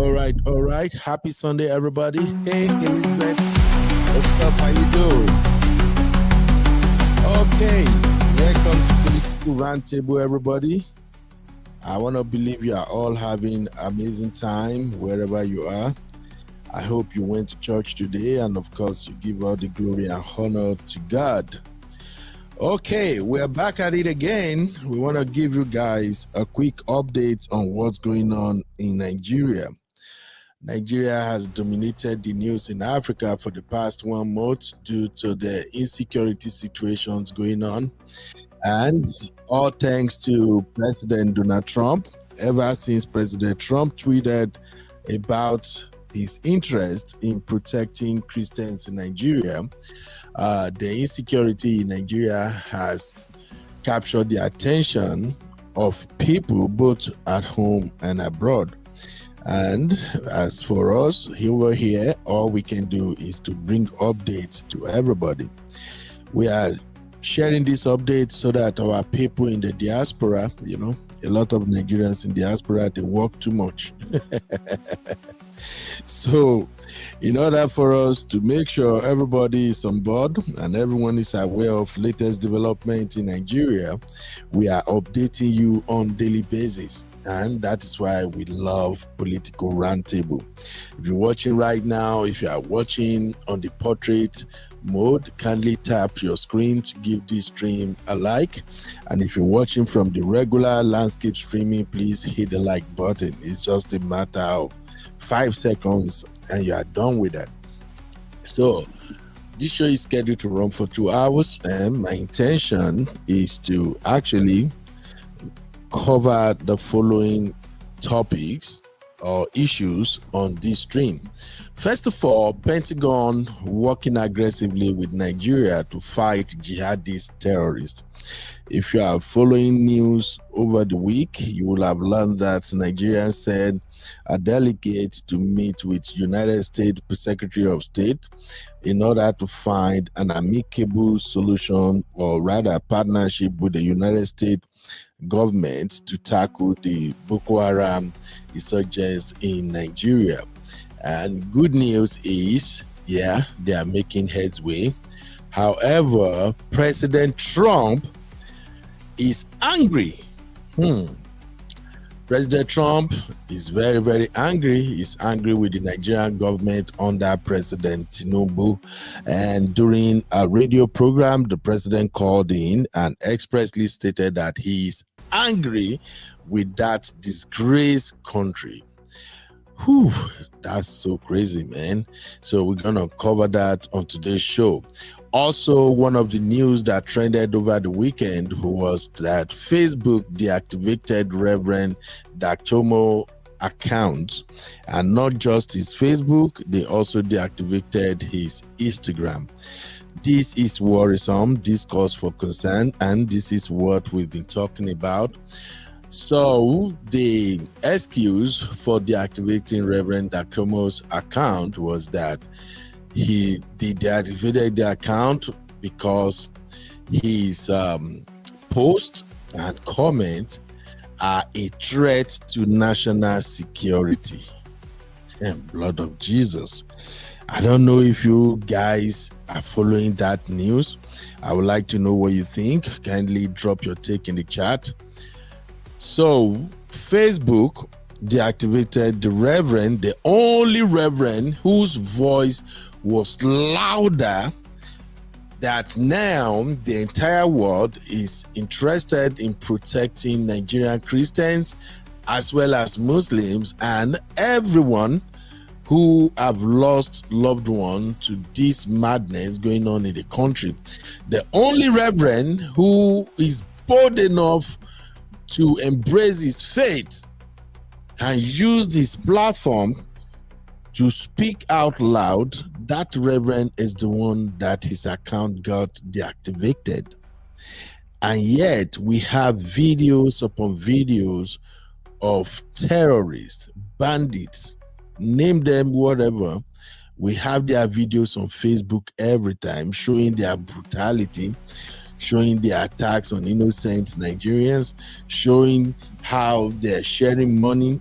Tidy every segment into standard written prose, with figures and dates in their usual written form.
All right. Happy Sunday, everybody. Hey, Elizabeth. What's up? How you doing? Okay. Welcome to Political Roundtable, everybody. I want to believe you are all having amazing time wherever you are. I hope you went to church today, and of course, you give all the glory and honor to God. Okay, we're back at it again. We want to give you guys a quick update on what's going on in Nigeria. Nigeria has dominated the news in Africa for the past 1 month due to the insecurity situations going on. And all thanks to President Donald Trump. Ever since President Trump tweeted about his interest in protecting Christians in Nigeria, the insecurity in Nigeria has captured the attention of people both at home and abroad. And as for us here, all we can do is to bring updates to everybody. We are sharing this update so that our people in the diaspora, a lot of Nigerians in diaspora, they work too much. So in order for us to make sure everybody is on board and everyone is aware of latest development in Nigeria, we are updating you on daily basis. And that is why we love Political Roundtable. If you're watching right now, if you are watching on the portrait mode, kindly tap your screen to give this stream a like. And if you're watching from the regular landscape streaming, please hit the like button. It's just a matter of 5 seconds and you are done with that. So this show is scheduled to run for 2 hours, and my intention is to actually cover the following topics or issues on this stream. First of all, Pentagon working aggressively with Nigeria to fight jihadist terrorists. If you are following news over the week, you will have learned that Nigeria sent a delegate to meet with United States Secretary of State in order to find an amicable solution, or rather partnership with the United States government to tackle the Boko Haram insurgents in Nigeria. And good news is, they are making headway. However, President Trump is angry. President Trump is very, very angry. He's angry with the Nigerian government under President Tinubu. And during a radio program, the president called in and expressly stated that he is angry with that disgraced country. Whew, that's so crazy, man. So we're going to cover that on today's show. Also, one of the news that trended over the weekend was that Facebook deactivated Reverend Dachomo account, and not just his Facebook, they also deactivated his Instagram. This is worrisome, this calls for concern, and this is what we've been talking about. So the excuse for deactivating Reverend Dachomo's account was that he deactivated the account because his posts and comments are a threat to national security. And blood of Jesus. I don't know if you guys are following that news. I would like to know what you think. Kindly drop your take in the chat. So Facebook deactivated the only reverend whose voice was louder, that now the entire world is interested in protecting Nigerian Christians as well as Muslims and everyone who have lost loved ones to this madness going on in the country. The only reverend who is bold enough to embrace his faith and use his platform to speak out loud, that reverend is the one that his account got deactivated. And yet we have videos upon videos of terrorists, bandits, name them whatever. We have their videos on Facebook every time showing their brutality, showing the attacks on innocent Nigerians, showing how they're sharing money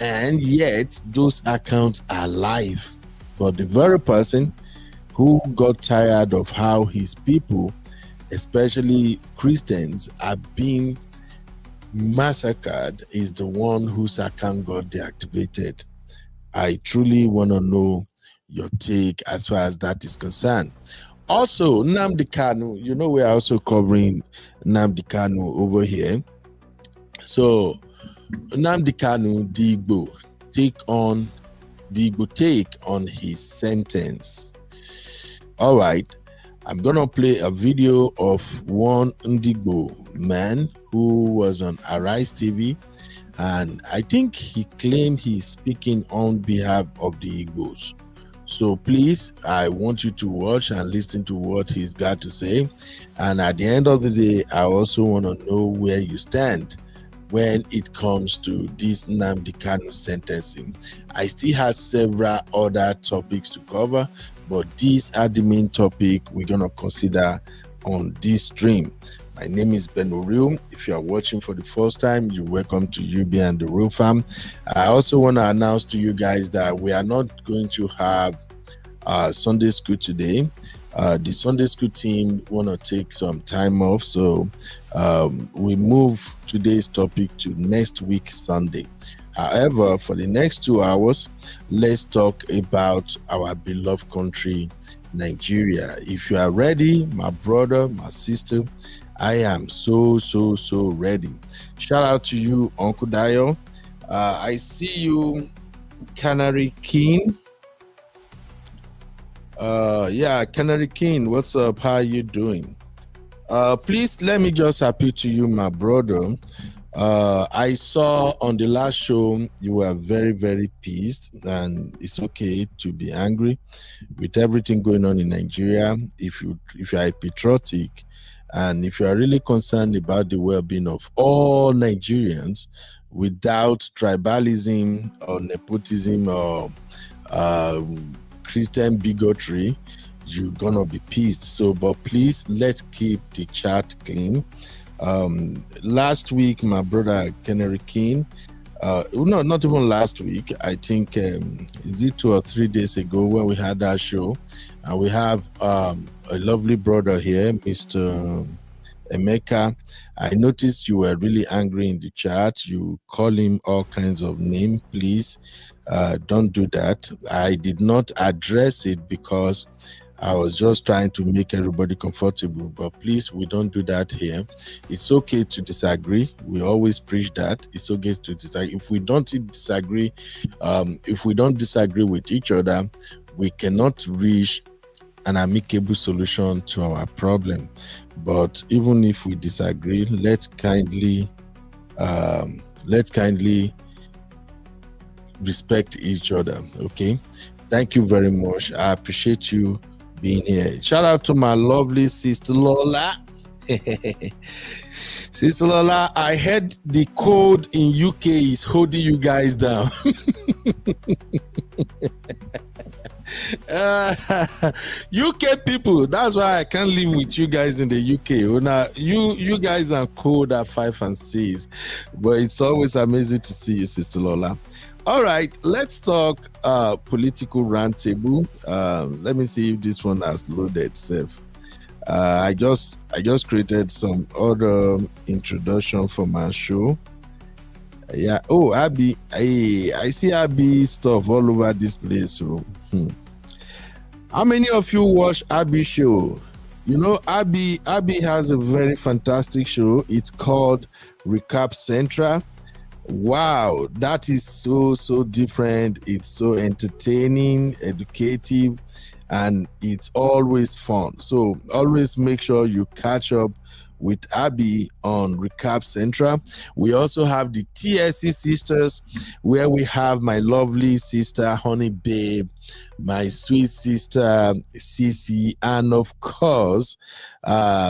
and yet those accounts are live. But the very person who got tired of how his people, especially Christians, are being massacred is the one whose account got deactivated. I truly want to know your take as far as that is concerned. Also, Nnamdi Kanu, we're also covering Nnamdi Kanu over here. So, Nnamdi Kanu, the Igbo take on his sentence. All right, I'm gonna play a video of one Ndigbo man who was on Arise TV, and I think he claimed he's speaking on behalf of the Igbos. So please, I want you to watch and listen to what he's got to say. And at the end of the day, I also want to know where you stand when it comes to this Nnamdi Kanu sentencing. I still have several other topics to cover, but these are the main topic we're going to consider on this stream. My name is Ben Orium. If you are watching for the first time, you're welcome to UB and the Real Fam. I also want to announce to you guys that we are not going to have Sunday school today. The Sunday school team want to take some time off, so we move today's topic to next week Sunday. However, for the next 2 hours, let's talk about our beloved country, Nigeria. If you are ready, my brother, my sister, I am so ready. Shout out to you, Uncle Dio. I see you, Canary King. Canary King, what's up? How you doing? Please let me just appeal to you, my brother. I saw on the last show you were very pissed, and it's okay to be angry with everything going on in Nigeria. If you are patriotic and if you are really concerned about the well-being of all Nigerians without tribalism or nepotism or Christian bigotry, you're gonna be pissed. So, but please, let's keep the chat clean. Last week, my brother Canary King, no, not even last week, I think is it 2 or 3 days ago when we had that show, and we have a lovely brother here, Mr. Emeka. I noticed you were really angry in the chat. You call him all kinds of names. Please don't do that. I did not address it because I was just trying to make everybody comfortable, but please, we don't do that here. It's okay to disagree. We always preach that. It's okay to disagree. If we don't disagree with each other, we cannot reach an amicable solution to our problem. But even if we disagree, let's kindly respect each other. Okay, thank you very much. I appreciate you being here. Shout out to my lovely sister Lola. Sister Lola, I heard the code in UK is holding you guys down. UK people, that's why I can't live with you guys in the UK. Now, you guys are cold at 5 and 6, but it's always amazing to see you, Sister Lola. All right, let's talk political roundtable. Let me see if this one has loaded itself. I just created some other introduction for my show. Yeah. Oh, Abby. I see Abby stuff all over this place. So, how many of you watch Abby show? You know, Abby has a very fantastic show. It's called Recap Central. Wow, that is so different. It's so entertaining, educative, and it's always fun. So always make sure you catch up with Abby on Recap Central. We also have the TSC Sisters, where we have my lovely sister Honey Babe, my sweet sister Cece, and of course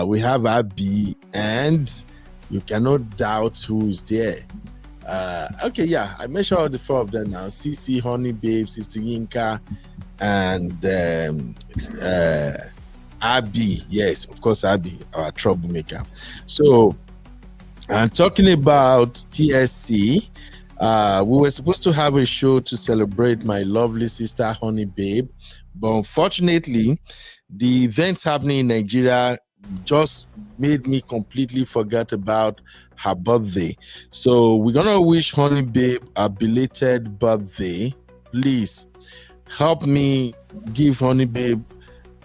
we have Abby, and you cannot doubt who is there. Okay, yeah, I mentioned all the 4 of them now: Cece, Honey Babe, Sister Yinka, and Abby. Yes, of course, Abby, our troublemaker. So I'm talking about TSC. We were supposed to have a show to celebrate my lovely sister, Honey Babe, but unfortunately, the events happening in Nigeria just made me completely forget about her birthday. So we're gonna wish Honey Babe a belated birthday. Please help me give Honey Babe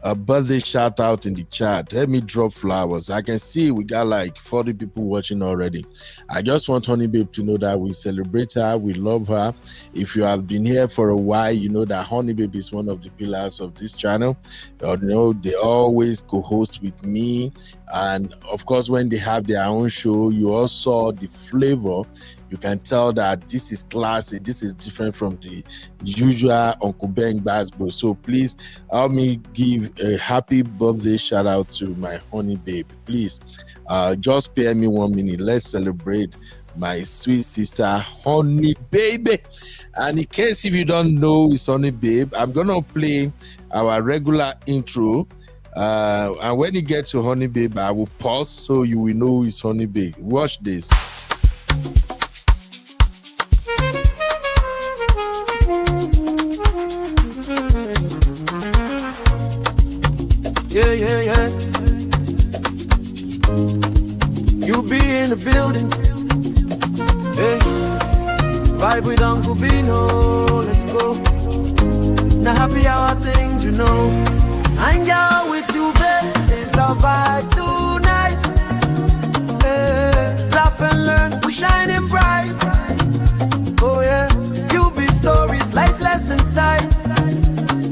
a birthday shout out in the chat. Let me drop flowers. I can see we got like 40 people watching already. I just want Honey Babe to know that we celebrate her, we love her. If you have been here for a while, you know that Honey Babe is one of the pillars of this channel. You know, they always co-host with me, and of course when they have their own show, you also saw the flavor. You can tell that this is classy, this is different from the usual Uncle Ben Basbo. So please help me give a happy birthday shout out to my Honey Babe. Please just spare me 1 minute. Let's celebrate my sweet sister Honey Baby. And in case if you don't know it's Honey Babe, I'm gonna play our regular intro, and when you get to Honey Babe, I will pause so you will know it's Honey Babe. Watch this. Yeah, yeah, yeah. You be in the building. Hey, vibe with Uncle Bino. Let's go. Now happy hour things, you know. Hang out with you, babe. It's our vibe tonight. Hey, laugh and learn. We shining bright. Oh yeah. You be stories, life lessons time.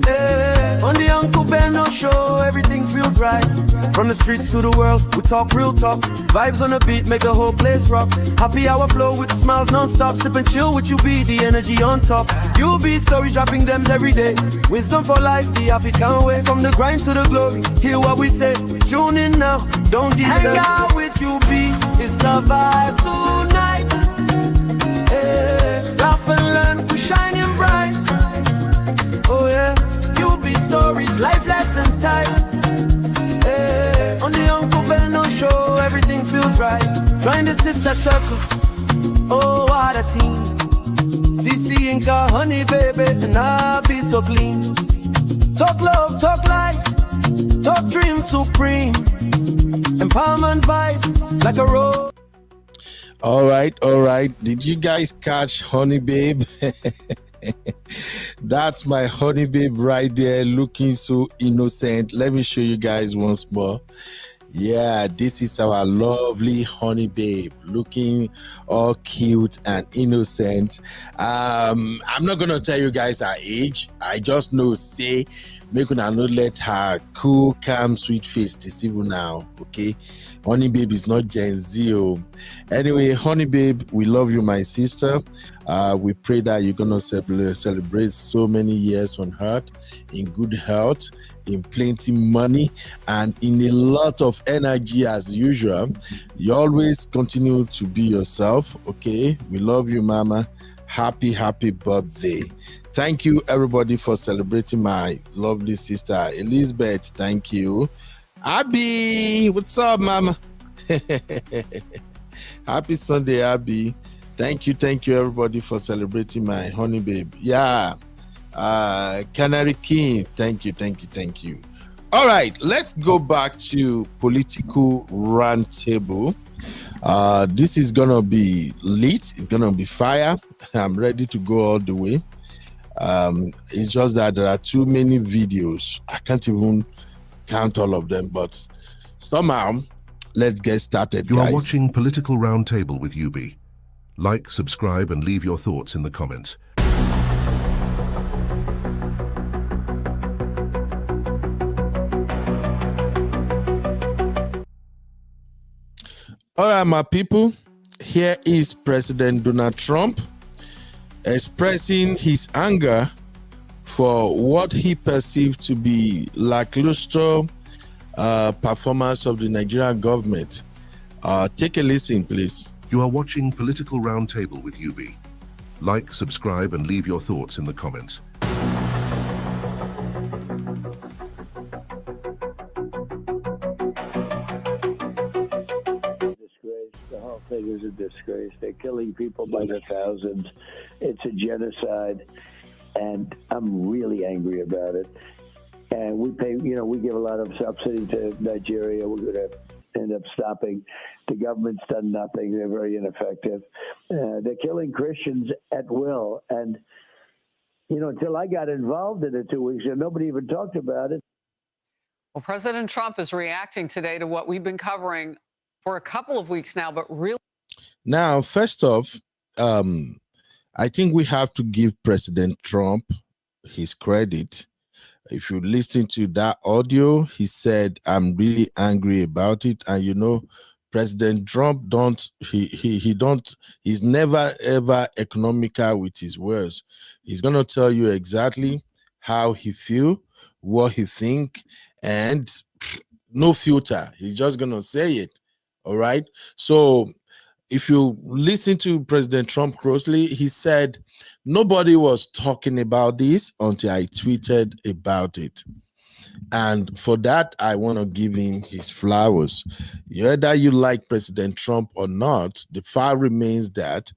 Hey, on the Uncle Beno show, everything feels right. From the streets to the world, we talk real talk. Vibes on the beat make the whole place rock. Happy hour flow with smiles non-stop. Sip and chill with you, be the energy on top. You be stories dropping them every day. Wisdom for life, the African way. From the grind to the glory, hear what we say. Tune in now, don't delay. Hang out with you, be it's a vibe tonight. Hey, laugh and learn, we shining bright. Oh yeah, you be stories, life lessons type. Hey, on the Uncle Beno show, everything feels right. Join the sister circle. Oh, what a scene. CC and Honey Baby, and I be so clean. Talk love, talk life, talk dream supreme. Empowerment vibes like a road. All right. Did you guys catch Honey Babe? That's my Honey Babe right there, looking so innocent. Let me show you guys once more. Yeah, this is our lovely Honey Babe, looking all cute and innocent. I'm not gonna tell you guys her age. I just know say make una not let her cool, calm, sweet face deceive you now. Okay, Honey Babe is not Gen Z. Anyway, Honey Babe, we love you, my sister. We pray that you're gonna celebrate so many years on earth in good health, in plenty money, and in a lot of energy as usual. You always continue to be yourself. Okay, we love you, mama. Happy birthday. Thank you everybody for celebrating my lovely sister Elizabeth. Thank you. Abby, what's up, mama? Happy Sunday, Abby. Thank you everybody for celebrating my Honey Babe. Yeah. Canary King, thank you. All right, let's go back to political roundtable. This is gonna be lit, it's gonna be fire. I'm ready to go all the way. It's just that there are too many videos. I can't even count all of them, but somehow let's get started. You guys are watching Political Roundtable with UB. Like, subscribe, and leave your thoughts in the comments. All right, my people, here is President Donald Trump expressing his anger for what he perceived to be lackluster performance of the Nigerian government. Take a listen, please. You are watching Political Roundtable with UB. Like, subscribe, and leave your thoughts in the comments. Disgrace. The whole thing is a disgrace. They're killing people by the thousands. It's a genocide, and I'm really angry about it. And we pay, we give a lot of subsidy to Nigeria. We're going to end up stopping. The government's done nothing. They're very ineffective. They're killing Christians at will. And, until I got involved in it 2 weeks ago, nobody even talked about it. Well, President Trump is reacting today to what we've been covering for a couple of weeks now, but really. Now, first off, I think we have to give President Trump his credit. If you listen to that audio, he said, "I'm really angry about it." And President Trump he's never ever economical with his words. He's gonna tell you exactly how he feel, what he think, and no filter. He's just gonna say it. All right. So if you listen to President Trump closely, he said nobody was talking about this until I tweeted about it. And for that, I want to give him his flowers. Whether you like President Trump or not, the fact remains that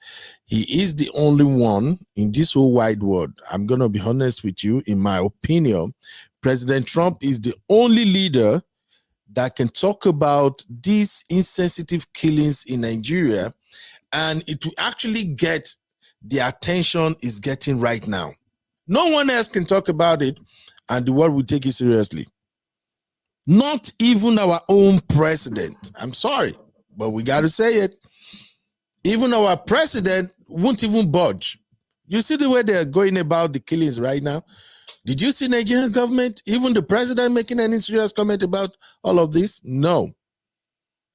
he is the only one in this whole wide world. I'm going to be honest with you. In my opinion, President Trump is the only leader that can talk about these insensitive killings in Nigeria, and it will actually get the attention it's getting right now. No one else can talk about it, and the world will take it seriously. Not even our own president. I'm sorry, but we got to say it. Even our president won't even budge. You see the way they're going about the killings right now? Did you see Nigerian government, even the president, making any serious comment about all of this? No.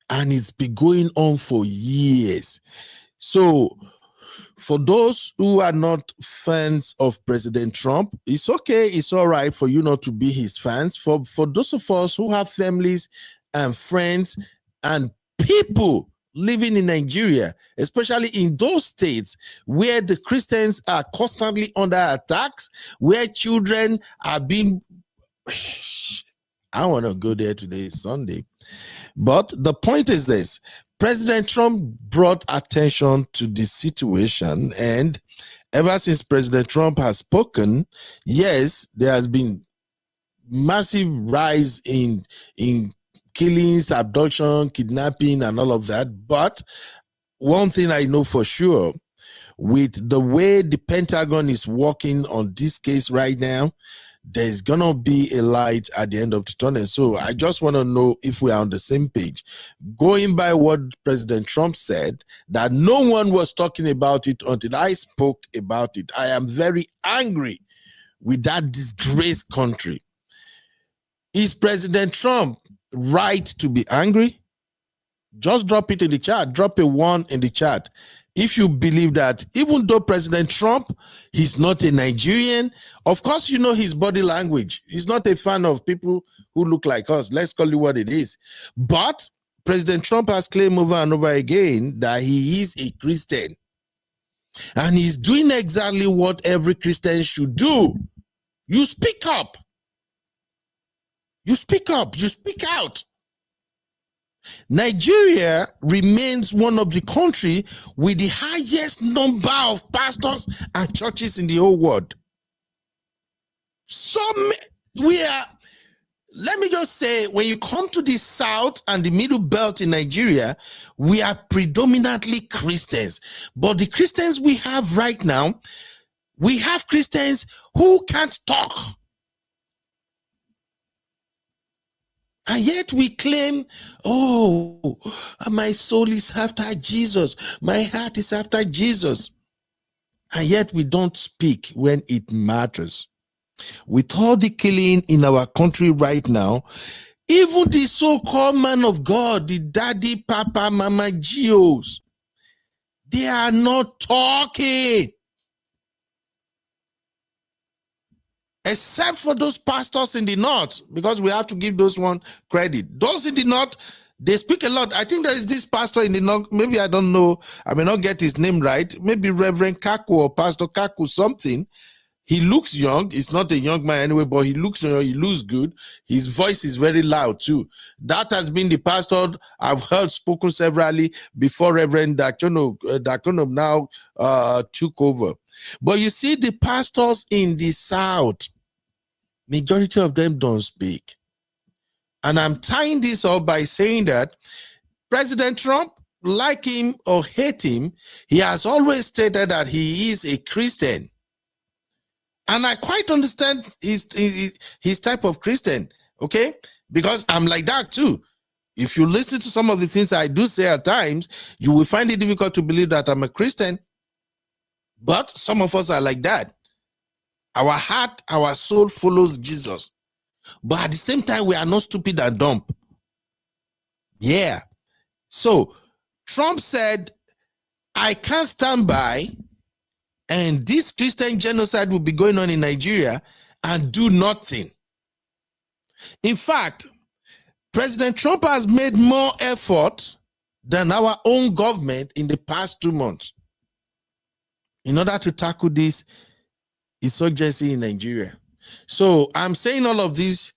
And it's been going on for years. So for those who are not fans of President Trump, it's okay, it's all right for you not to be his fans. For those of us who have families and friends and people living in Nigeria, especially in those states where the Christians are constantly under attacks, where children are being... I want to go there today, Sunday. But the point is this. President Trump brought attention to this situation, and ever since President Trump has spoken, yes, there has been massive rise in killings, abduction, kidnapping, and all of that. But one thing I know for sure, with the way the Pentagon is working on this case right now, there's gonna be a light at the end of the tunnel. So I just want to know if we are on the same page. Going by what President Trump said, that no one was talking about it until I spoke about it. I am very angry with that disgraced country. Is President Trump right to be angry? Just drop it in the chat. Drop a 1 in the chat if you believe that even though President Trump, he's not a Nigerian. Of course, you know his body language. He's not a fan of people who look like us. Let's call it what it is. But President Trump has claimed over and over again that he is a Christian. And he's doing exactly what every Christian should do. You speak up. You speak up. You speak out. Nigeria remains one of the countries with the highest number of pastors and churches in the whole world. So let me just say, when you come to the south and the middle belt in Nigeria, we are predominantly Christians. But the Christians we have right now, we have Christians who can't talk. And yet we claim, oh, my soul is after Jesus. My heart is after Jesus. And yet we don't speak when it matters. With all the killing in our country right now, even the so-called man of God, the daddy, papa, mama, geos, they are not talking. Except for those pastors in the north, because we have to give those one credit. Those in the north, they speak a lot. I think there is this pastor in the north, maybe I don't know, I may not get his name right, maybe Reverend Kaku or Pastor Kaku something. He looks young. He's not a young man anyway, but he looks young. He looks good. His voice is very loud too. That has been the pastor I've heard spoken severally before Reverend Dakonom now took over. But you see, the pastors in the South, majority of them don't speak. And I'm tying this up by saying that President Trump, like him or hate him, he has always stated that he is a Christian. And I quite understand his type of Christian, okay? Because I'm like that too. If you listen to some of the things I do say at times, you will find it difficult to believe that I'm a Christian. But some of us are like that. Our heart, our soul follows Jesus. But at the same time, we are not stupid and dumb. Yeah. So Trump said, I can't stand by and this Christian genocide will be going on in Nigeria and do nothing. In fact, President Trump has made more effort than our own government in the past 2 months in order to tackle this insurgency in Nigeria. So I'm saying all of this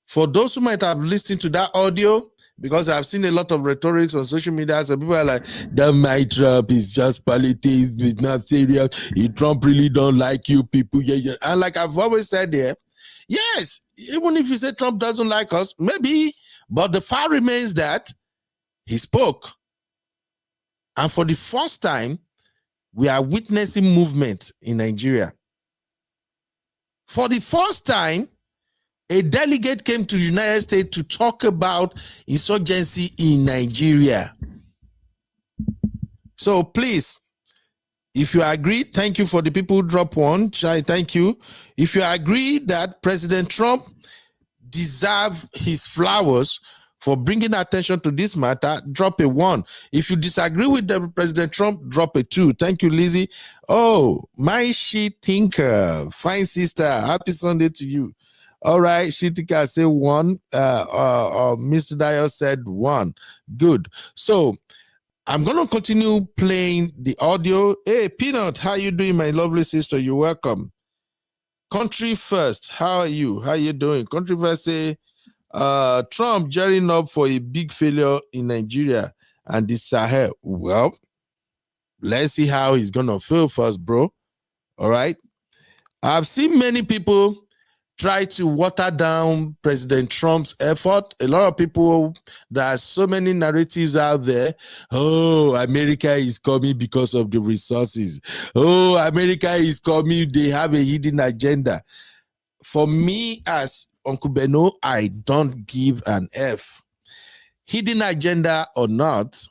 for those who might have listened to that audio, because I've seen a lot of rhetorics on social media. So people are like, that my Trump is just politics, it's not serious. Trump really don't like you people. And like I've always said there, yes, even if you say Trump doesn't like us, maybe, but the fact remains that he spoke. And for the first time, we are witnessing movement in Nigeria. For the first time, a delegate came to the United States to talk about insurgency in Nigeria. So please, if you agree, thank you for the people who drop one. Thank you. If you agree that President Trump deserves his flowers for bringing attention to this matter, drop a 1. If you disagree with President Trump, drop a 2. Thank you, Lizzie. Oh, my she thinker, fine sister, happy Sunday to you. All right, Shitika say 1. Mr. Dio said 1. Good. So I'm going to continue playing the audio. Hey, Peanut, how you doing, my lovely sister? You're welcome. Country First, how are you? How you doing? Country First say, Trump gearing up for a big failure in Nigeria and the Sahel. Well, let's see how he's going to fail first, bro. All right. I've seen many people try to water down President Trump's effort. A lot of people, there are so many narratives out there. Oh, America is coming because of the resources. Oh, America is coming. They have a hidden agenda. For me, as Uncle Beno, I don't give an F. Hidden agenda or not,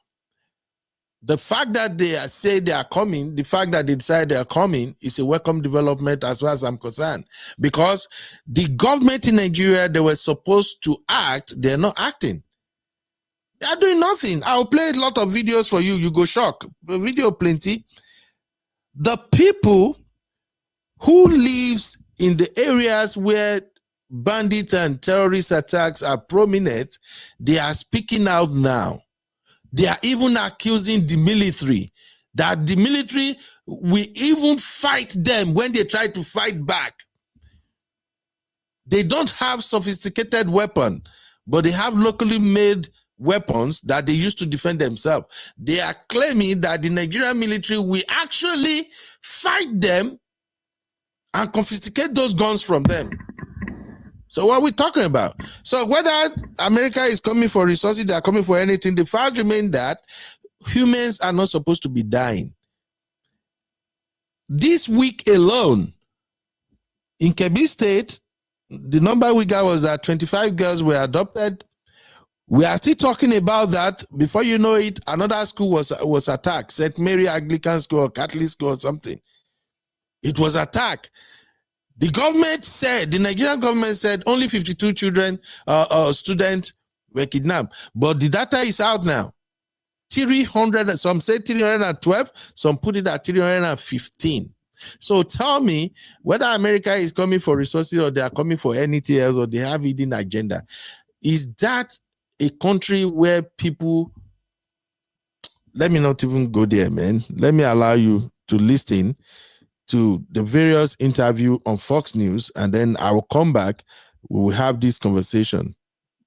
the fact that they say they are coming, the fact that they decide they are coming is a welcome development as far as I'm concerned. Because the government in Nigeria, they were supposed to act, they're not acting. They are doing nothing. I'll play a lot of videos for you. You go shock. Video plenty. The people who lives in the areas where bandits and terrorist attacks are prominent, they are speaking out now. They are even accusing the military, that the military will even fight them when they try to fight back. They don't have sophisticated weapons, but they have locally made weapons that they use to defend themselves. They are claiming that the Nigerian military will actually fight them and confiscate those guns from them. So what are we talking about? So whether America is coming for resources, they are coming for anything, the fact remains that humans are not supposed to be dying. This week alone, in Kebbi State, the number we got was that 25 girls were adopted. We are still talking about that. Before you know it, another school was attacked, St. Mary Anglican School or Catholic School or something. It was attacked. The government said, the Nigerian government said only 52 children, students were kidnapped. But the data is out now. 300, some say 312, some put it at 315. So tell me whether America is coming for resources or they are coming for anything else or they have hidden agenda. Is that a country where people, let me not even go there, man. Let me allow you to listen to the various interview on Fox News, and then I will come back. We will have this conversation.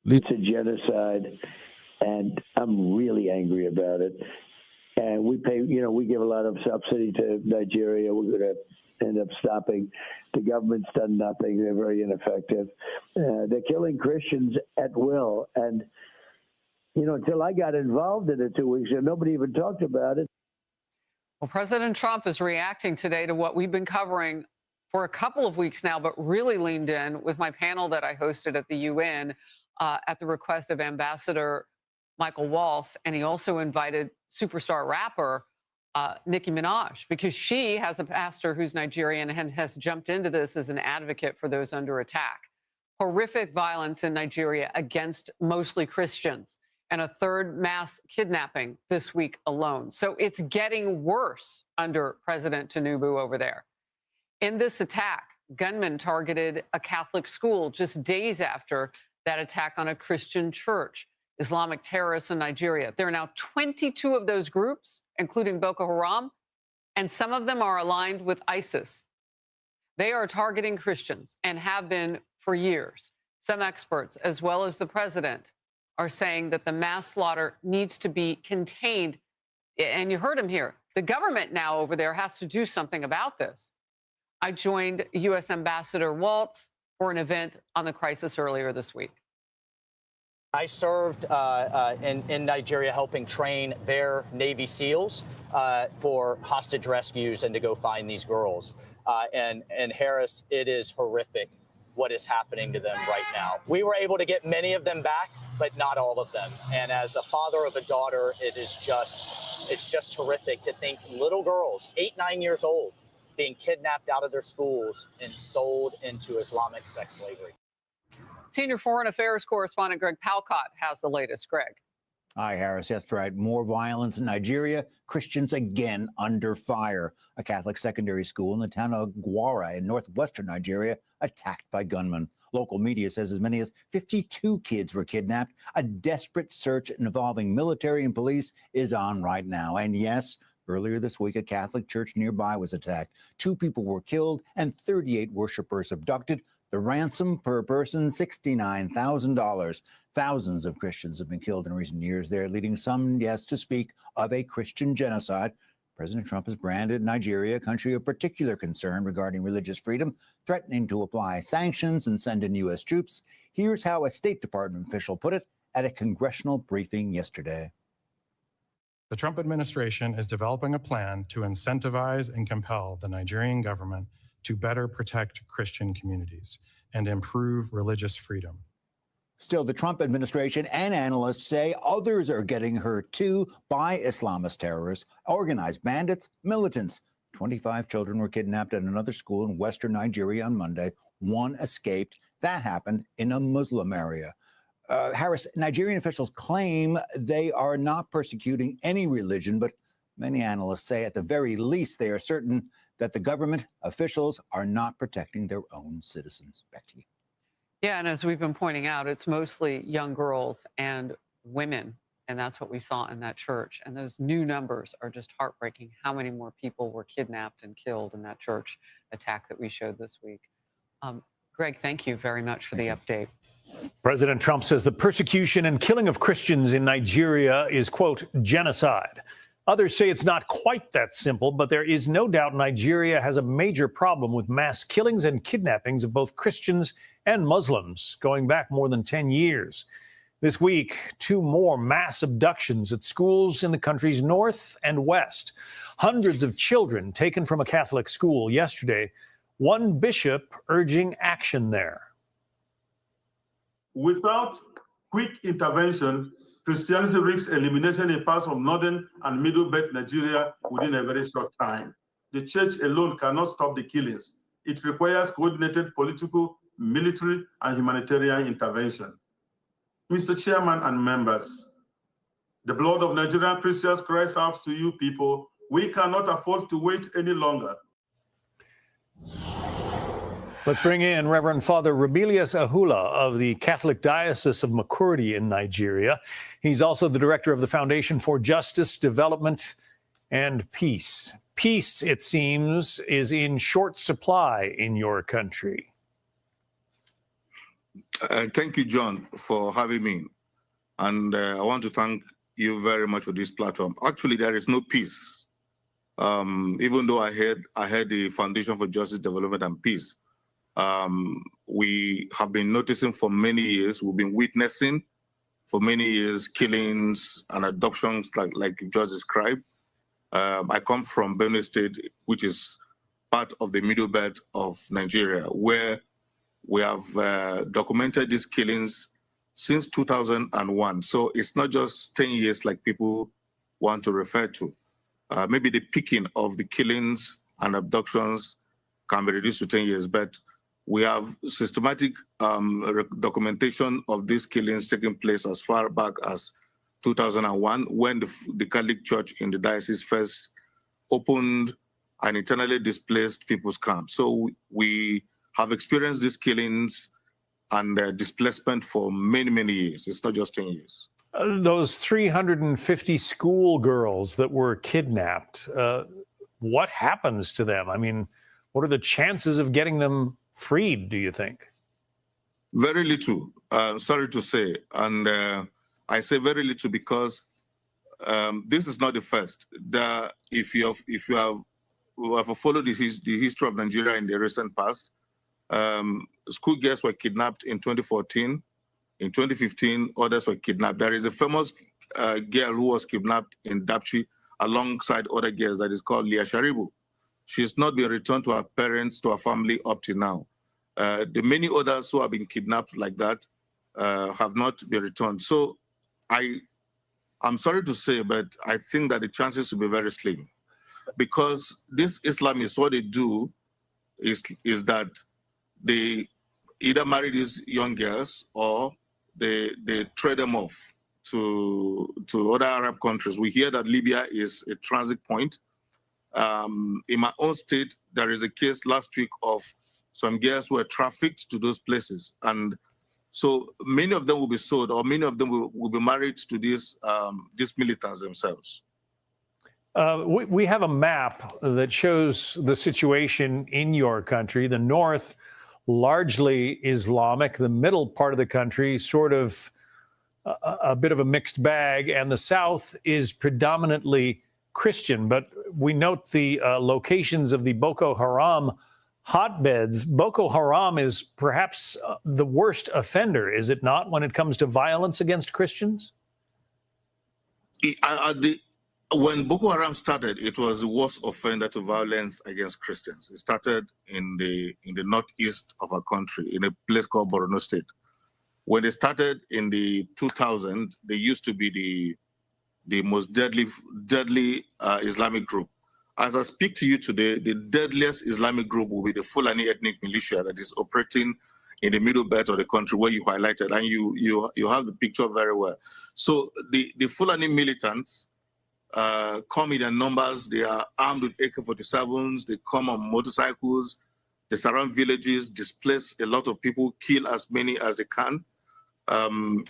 It's a genocide, and I'm really angry about it. And we pay, we give a lot of subsidy to Nigeria. We're going to end up stopping. The government's done nothing. They're very ineffective. They're killing Christians at will. And, until I got involved in it 2 weeks ago, nobody even talked about it. Well, President Trump is reacting today to what we've been covering for a couple of weeks now, but really leaned in with my panel that I hosted at the UN at the request of Ambassador Michael Waltz. And he also invited superstar rapper Nicki Minaj, because she has a pastor who's Nigerian and has jumped into this as an advocate for those under attack. Horrific violence in Nigeria against mostly Christians, and a third mass kidnapping this week alone. So it's getting worse under President Tinubu over there. In this attack, gunmen targeted a Catholic school just days after that attack on a Christian church. Islamic terrorists in Nigeria. There are now 22 of those groups, including Boko Haram, and some of them are aligned with ISIS. They are targeting Christians and have been for years. Some experts, as well as the president, are saying that the mass slaughter needs to be contained. And you heard him here. The government now over there has to do something about this. I joined U.S. Ambassador Waltz for an event on the crisis earlier this week. I served in Nigeria helping train their Navy SEALs for hostage rescues and to go find these girls. And Harris, it is horrific what is happening to them right now. We were able to get many of them back, but not all of them. And as a father of a daughter, it's just horrific to think little girls, 8, 9 years old, being kidnapped out of their schools and sold into Islamic sex slavery. Senior Foreign Affairs correspondent Greg Palcott has the latest. Greg. Hi, Harris. That's right. More violence in Nigeria. Christians again under fire. A Catholic secondary school in the town of Gwara in northwestern Nigeria attacked by gunmen. Local media says as many as 52 kids were kidnapped. A desperate search involving military and police is on right now. And yes, earlier this week, a Catholic church nearby was attacked. 2 people were killed and 38 worshipers abducted. The ransom per person, $69,000. Thousands of Christians have been killed in recent years there, leading some, yes, to speak of a Christian genocide. President Trump has branded Nigeria a country of particular concern regarding religious freedom, threatening to apply sanctions and send in U.S. troops. Here's how a State Department official put it at a congressional briefing yesterday. The Trump administration is developing a plan to incentivize and compel the Nigerian government to better protect Christian communities and improve religious freedom. Still, the Trump administration and analysts say others are getting hurt too by Islamist terrorists, organized bandits, militants. 25 children were kidnapped at another school in western Nigeria on Monday. 1 escaped. That happened in a Muslim area. Harris, Nigerian officials claim they are not persecuting any religion, but many analysts say at the very least they are certain that the government officials are not protecting their own citizens. Back to you. Yeah, and as we've been pointing out, it's mostly young girls and women, and that's what we saw in that church. And those new numbers are just heartbreaking. How many more people were kidnapped and killed in that church attack that we showed this week? Greg, thank you very much for the update. President Trump says the persecution and killing of Christians in Nigeria is, quote, genocide. Others say it's not quite that simple, but there is no doubt Nigeria has a major problem with mass killings and kidnappings of both Christians and Muslims going back more than 10 years. This week, 2 more mass abductions at schools in the country's north and west. Hundreds of children taken from a Catholic school yesterday. One bishop urging action there. Without quick intervention, Christianity risks elimination in parts of northern and middle belt Nigeria within a very short time. The church alone cannot stop the killings. It requires coordinated political, military, and humanitarian intervention. Mr. Chairman and members, the blood of Nigerian Christians cries out to you people. We cannot afford to wait any longer. Let's bring in Reverend Father Rebelius Ahula of the Catholic Diocese of Makurdi in Nigeria. He's also the director of the Foundation for Justice, Development, and Peace. Peace, it seems, is in short supply in your country. Thank you, John, for having me. And I want to thank you very much for this platform. Actually, there is no peace. Even though I had the Foundation for Justice, Development and Peace. We have been noticing for many years, we've been witnessing for many years killings and abductions like you just described. I come from Benue State, which is part of the middle belt of Nigeria, where we have documented these killings since 2001. So it's not just 10 years like people want to refer to. Maybe the peaking of the killings and abductions can be reduced to 10 years, but we have systematic documentation of these killings taking place as far back as 2001, when the Catholic Church in the diocese first opened an internally displaced people's camp. So we have experienced these killings and displacement for many, many years. It's not just 10 years. Those 350 schoolgirls that were kidnapped, what happens to them? I mean, what are the chances of getting them freed, do you think? Very little, sorry to say. And I say very little because this is not the first. If you have followed the history of Nigeria in the recent past, schoolgirls were kidnapped in 2014. In 2015, others were kidnapped. There is a famous girl who was kidnapped in Dapchi alongside other girls that is called Leah Sharibu. She's not been returned to her parents, to her family up to now. The many others who have been kidnapped like that have not been returned. So I'm sorry to say, but I think that the chances will be very slim, because this Islamists, what they do is that they either marry these young girls or they trade them off to other Arab countries. We hear that Libya is a transit point. In my own state, there is a case last week of some girls who were trafficked to those places. And so many of them will be sold, or many of them will be married to these militants themselves. We have a map that shows the situation in your country. The north, largely Islamic, the middle part of the country, sort of a bit of a mixed bag, and the south is predominantly Christian. But we note the locations of the Boko Haram hotbeds. Boko Haram is perhaps the worst offender, is it not, when it comes to violence against Christians? When Boko Haram started, it was the worst offender to violence against Christians. It started in the northeast of our country, in a place called Borno State. When they started in the 2000s, they used to be the most deadly Islamic group. As I speak to you today, the deadliest Islamic group will be the Fulani ethnic militia that is operating in the middle belt of the country, where you highlighted, and you have the picture very well. So the Fulani militants come in their numbers. They are armed with AK-47s. They come on motorcycles. They surround villages, displace a lot of people, kill as many as they can. I'm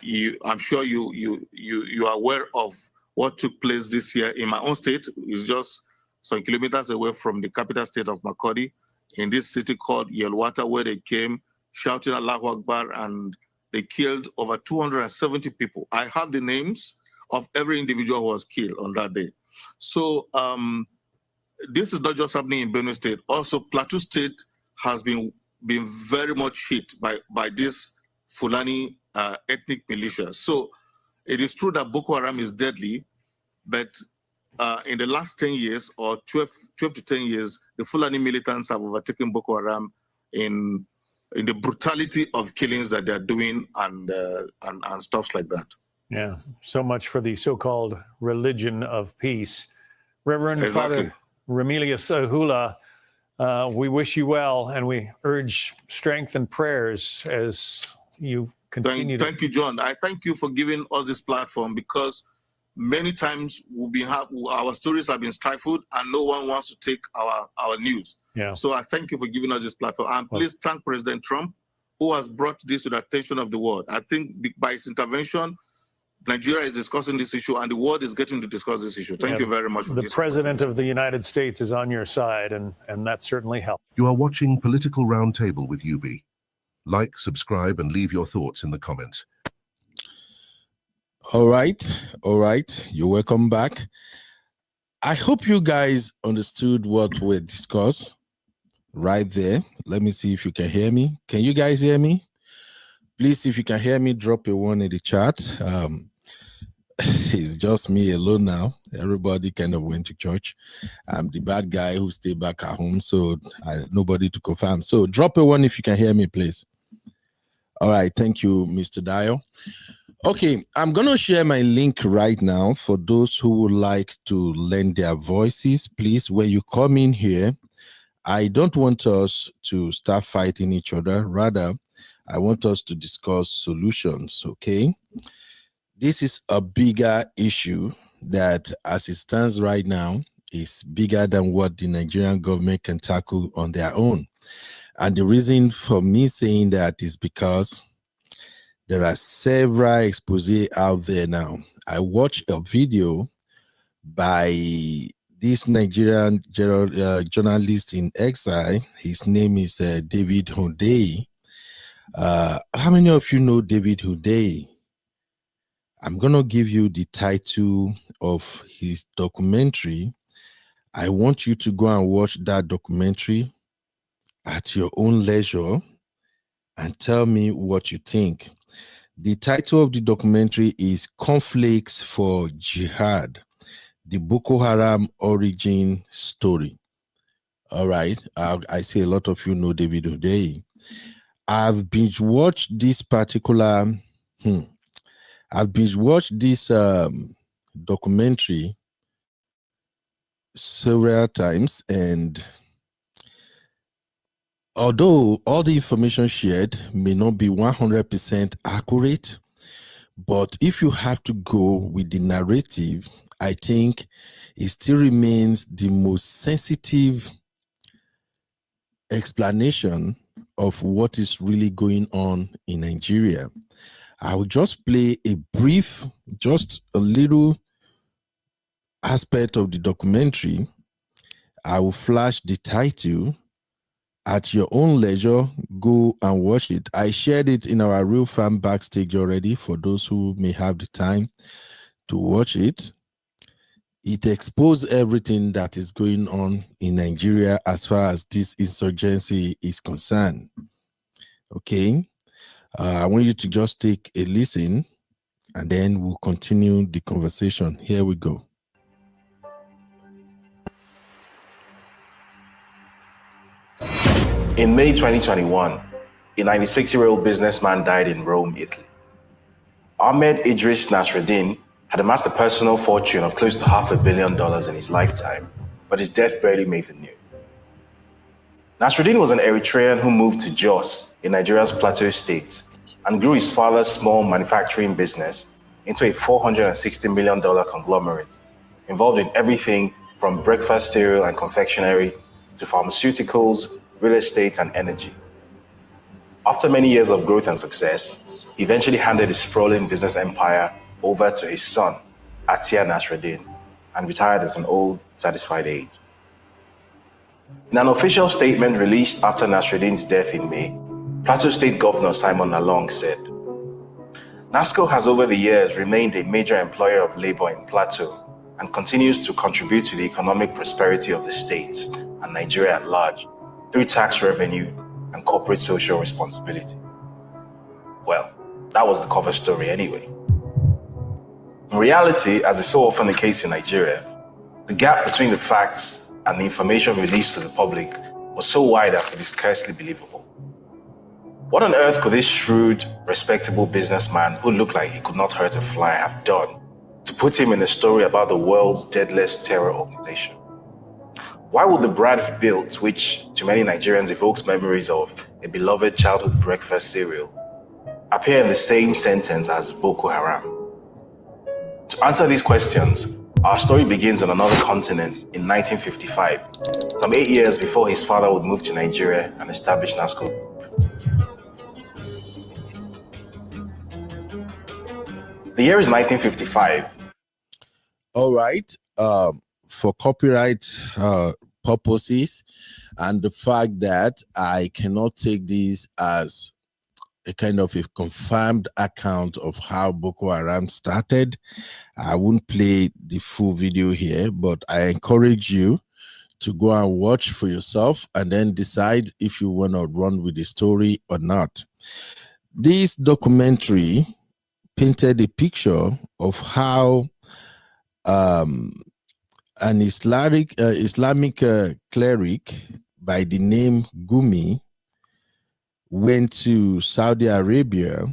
sure you are aware of what took place this year in my own state. It's just some kilometers away from the capital state of Makurdi, in this city called Yelwata, where they came shouting Allahu Akbar, and they killed over 270 people. I have the names of every individual who was killed on that day. So this is not just happening in Benue State. Also, Plateau State has been very much hit by this Fulani ethnic militia. So it is true that Boko Haram is deadly, but in the last 10 years or 12 to 10 years, the Fulani militants have overtaken Boko Haram in the brutality of killings that they're doing and stuff like that. Yeah, so much for the so-called religion of peace. Reverend Father Remilius Hula, we wish you well, and we urge strength and prayers as you continue. Thank you, John. I thank you for giving us this platform, because many times our stories have been stifled and no one wants to take our news. Yeah. So I thank you for giving us this platform. And please thank President Trump, who has brought this to the attention of the world. I think by his intervention, Nigeria is discussing this issue and the world is getting to discuss this issue. Thank you very much for The this. President of the United States is on your side, and that certainly helps. You are watching Political Roundtable with UB. Like, subscribe, and leave your thoughts in the comments. All right. You're welcome back. I hope you guys understood what we discussed right there. Let me see if you can hear me. Can you guys hear me? Please, if you can hear me, drop a 1 in the chat. It's just me alone now. Everybody kind of went to church. I'm the bad guy who stayed back at home, so nobody to confirm. So drop a 1 if you can hear me, please. All right, thank you, Mr. Dio. Okay, I'm going to share my link right now for those who would like to lend their voices. Please, when you come in here, I don't want us to start fighting each other. Rather, I want us to discuss solutions, okay? This is a bigger issue that, as it stands right now, is bigger than what the Nigerian government can tackle on their own. And the reason for me saying that is because there are several exposés out there now. I watched a video by this Nigerian journalist in exile. His name is David Hundeyi. How many of you know David Hundeyi? I'm going to give you the title of his documentary. I want you to go and watch that documentary at your own leisure and tell me what you think. The title of the documentary is Conflicts for Jihad, the Boko Haram origin story. All right. I see a lot of you know David Hundeyi. I've binge-watched this particular... I've binge-watched this documentary several times, and although all the information shared may not be 100% accurate, but if you have to go with the narrative, I think it still remains the most sensitive explanation of what is really going on in Nigeria. I will just play a brief, just a little aspect of the documentary. I will flash the title. At your own leisure, go and watch it. I shared it in our Real Fan Backstage already for those who may have the time to watch it. It exposed everything that is going on in Nigeria as far as this insurgency is concerned. Okay. I want you to just take a listen and then we'll continue the conversation. Here we go. In May 2021, a 96-year-old businessman died in Rome, Italy. Ahmed Idris Nasreddin had amassed a personal fortune of close to $500 million in his lifetime, but his death barely made the news. Nasreddin was an Eritrean who moved to Jos in Nigeria's Plateau State and grew his father's small manufacturing business into a $460 million conglomerate involved in everything from breakfast cereal and confectionery to pharmaceuticals, real estate, and energy. After many years of growth and success, he eventually handed his sprawling business empire over to his son, Atia Nasreddin, and retired at an old, satisfied age. In an official statement released after Nasreddin's death in May, Plateau State Governor Simon Nalong said, NASCO has over the years remained a major employer of labor in Plateau and continues to contribute to the economic prosperity of the state and Nigeria at large through tax revenue and corporate social responsibility. Well, that was the cover story anyway. In reality, as is so often the case in Nigeria, the gap between the facts and the information released to the public was so wide as to be scarcely believable. What on earth could this shrewd, respectable businessman who looked like he could not hurt a fly have done to put him in a story about the world's deadliest terror organization? Why would the brand he built, which to many Nigerians evokes memories of a beloved childhood breakfast cereal, appear in the same sentence as Boko Haram? To answer these questions, our story begins on another continent in 1955, some 8 years before his father would move to Nigeria and establish NASCO. The year is 1955. All right. For copyright purposes and the fact that I cannot take this as a kind of a confirmed account of how Boko Haram started, I won't play the full video here, but I encourage you to go and watch for yourself and then decide if you want to run with the story or not. This documentary painted a picture of how an Islamic cleric by the name Gumi went to Saudi Arabia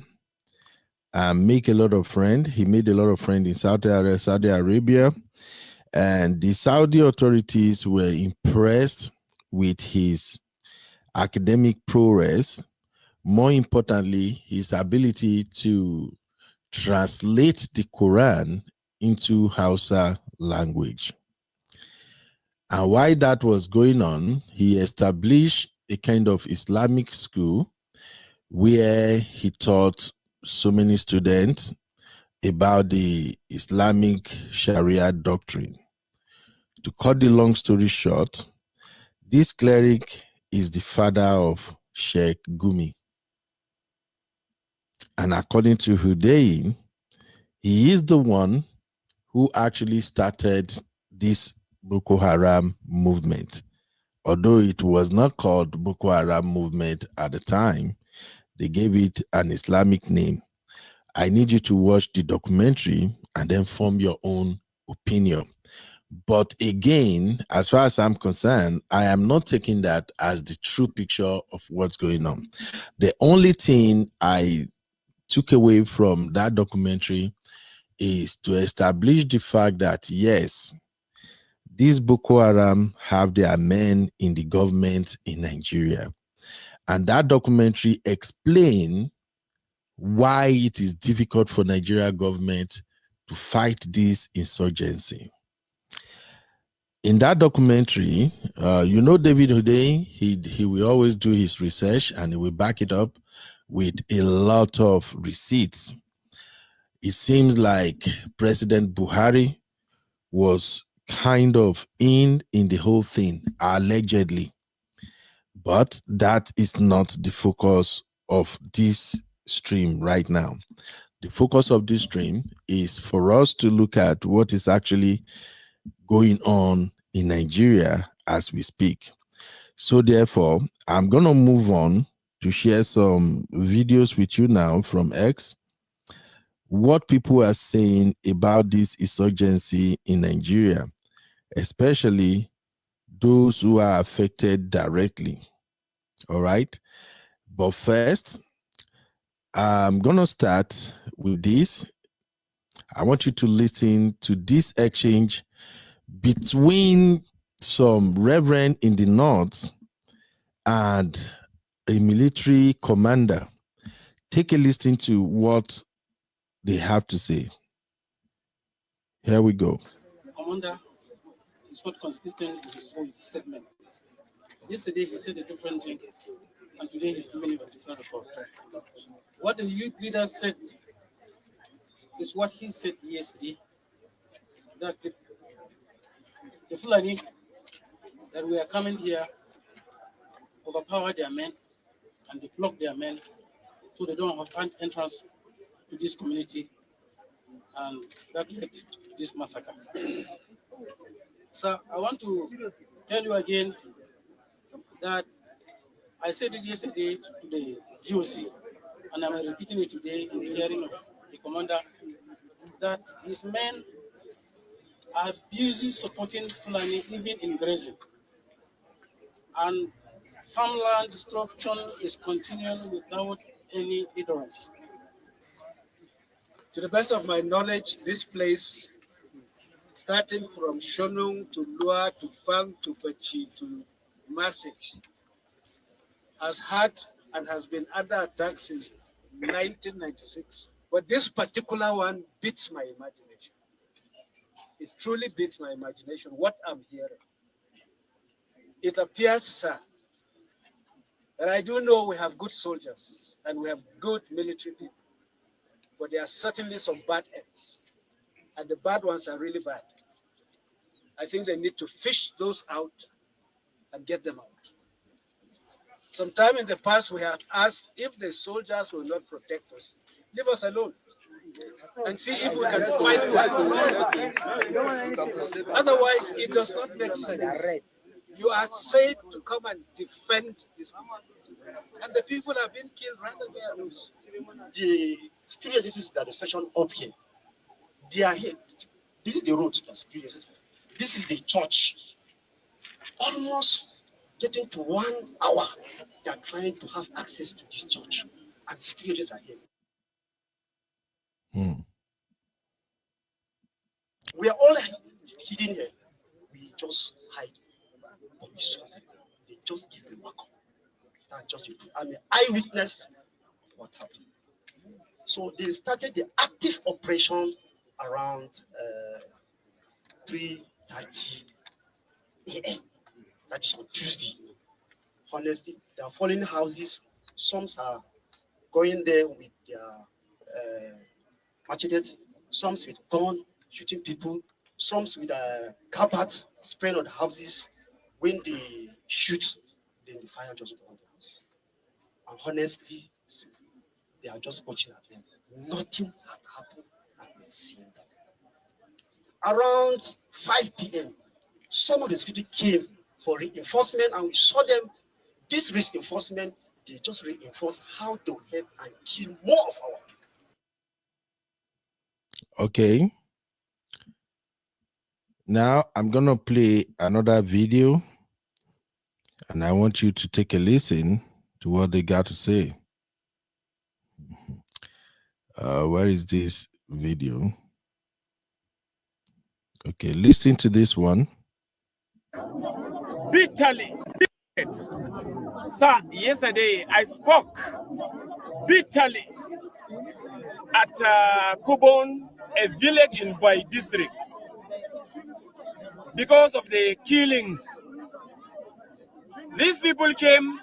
and make a lot of friends. He made a lot of friends in Saudi Arabia, and the Saudi authorities were impressed with his academic prowess. More importantly, his ability to translate the Quran into Hausa language. And while that was going on, he established a kind of Islamic school where he taught so many students about the Islamic Sharia doctrine. To cut the long story short, this cleric is the father of Sheikh Gumi. And according to Hudain, he is the one who actually started this Boko Haram movement. Although it was not called Boko Haram movement at the time, they gave it an Islamic name. I need you to watch the documentary and then form your own opinion. But again, as far as I'm concerned, I am not taking that as the true picture of what's going on. The only thing I took away from that documentary is to establish the fact that, yes, these Boko Haram have their men in the government in Nigeria. And that documentary explains why it is difficult for Nigeria government to fight this insurgency. In that documentary, you know David Hudain, he will always do his research and he will back it up with a lot of receipts. It seems like President Buhari was kind of in the whole thing, allegedly. But that is not the focus of this stream right now. The focus of this stream is for us to look at what is actually going on in Nigeria as we speak. So therefore, I'm going to move on to share some videos with you now from X, what people are saying about this insurgency in Nigeria, especially those who are affected directly. All right. But first, I'm going to start with this. I want you to listen to this exchange between some reverend in the north and a military commander. Take a listen to what they have to say. Here we go. Commander is not consistent with his own statement. Yesterday he said a different thing, and today he's giving you a different report. What the youth leader said is what he said yesterday, that the Fulani that we are coming here overpower their men and they block their men so they don't have entrance to this community, and that led to this massacre. So I want to tell you again that I said it yesterday to the GOC, and I'm repeating it today in the hearing of the commander, that his men are busy supporting Fulani even in grazing. And farmland destruction is continuing without any hindrance. To the best of my knowledge, this place, starting from Shonung to Lua to Fang to Pachi to Masi, has had and has been under attack since 1996. But this particular one beats my imagination. It truly beats my imagination, what I'm hearing. It appears, sir, that I do know we have good soldiers and we have good military people. but there are certainly some bad eggs, and the bad ones are really bad. I think they need to fish those out and get them out. Sometime in the past, we have asked if the soldiers will not protect us, leave us alone and see if we can fight one. Otherwise, it does not make sense. You are said to come and defend this people, and the people are being killed right on their nose. The security agencies that are stationed up here, they are here. This is the road. This is the church. Almost getting to 1 hour, they are trying to have access to this church, and securities are here. We are all hidden here. We just hide, but we saw them. They just give them back up. That's just the truth. I'm an eyewitness of what happened. So they started the active operation around 3:30 a.m. That is on Tuesday. Honestly, they are falling houses. Some are going there with their machetes, some with gun, shooting people, some with carpet spraying on the houses. When they shoot, then the fire just burns the house. And honestly, they are just watching at them. Nothing had happened, and they're seeing them. Around 5 p.m., some of the security came for reinforcement, and we saw them. This reinforcement, they just reinforced how to help and kill more of our people. Okay. Now I'm going to play another video, and I want you to take a listen to what they got to say. Where is this video? Okay, listen to this one. Bitterly. Sir, yesterday I spoke bitterly at Kubon, a village in Bai district, because of the killings. These people came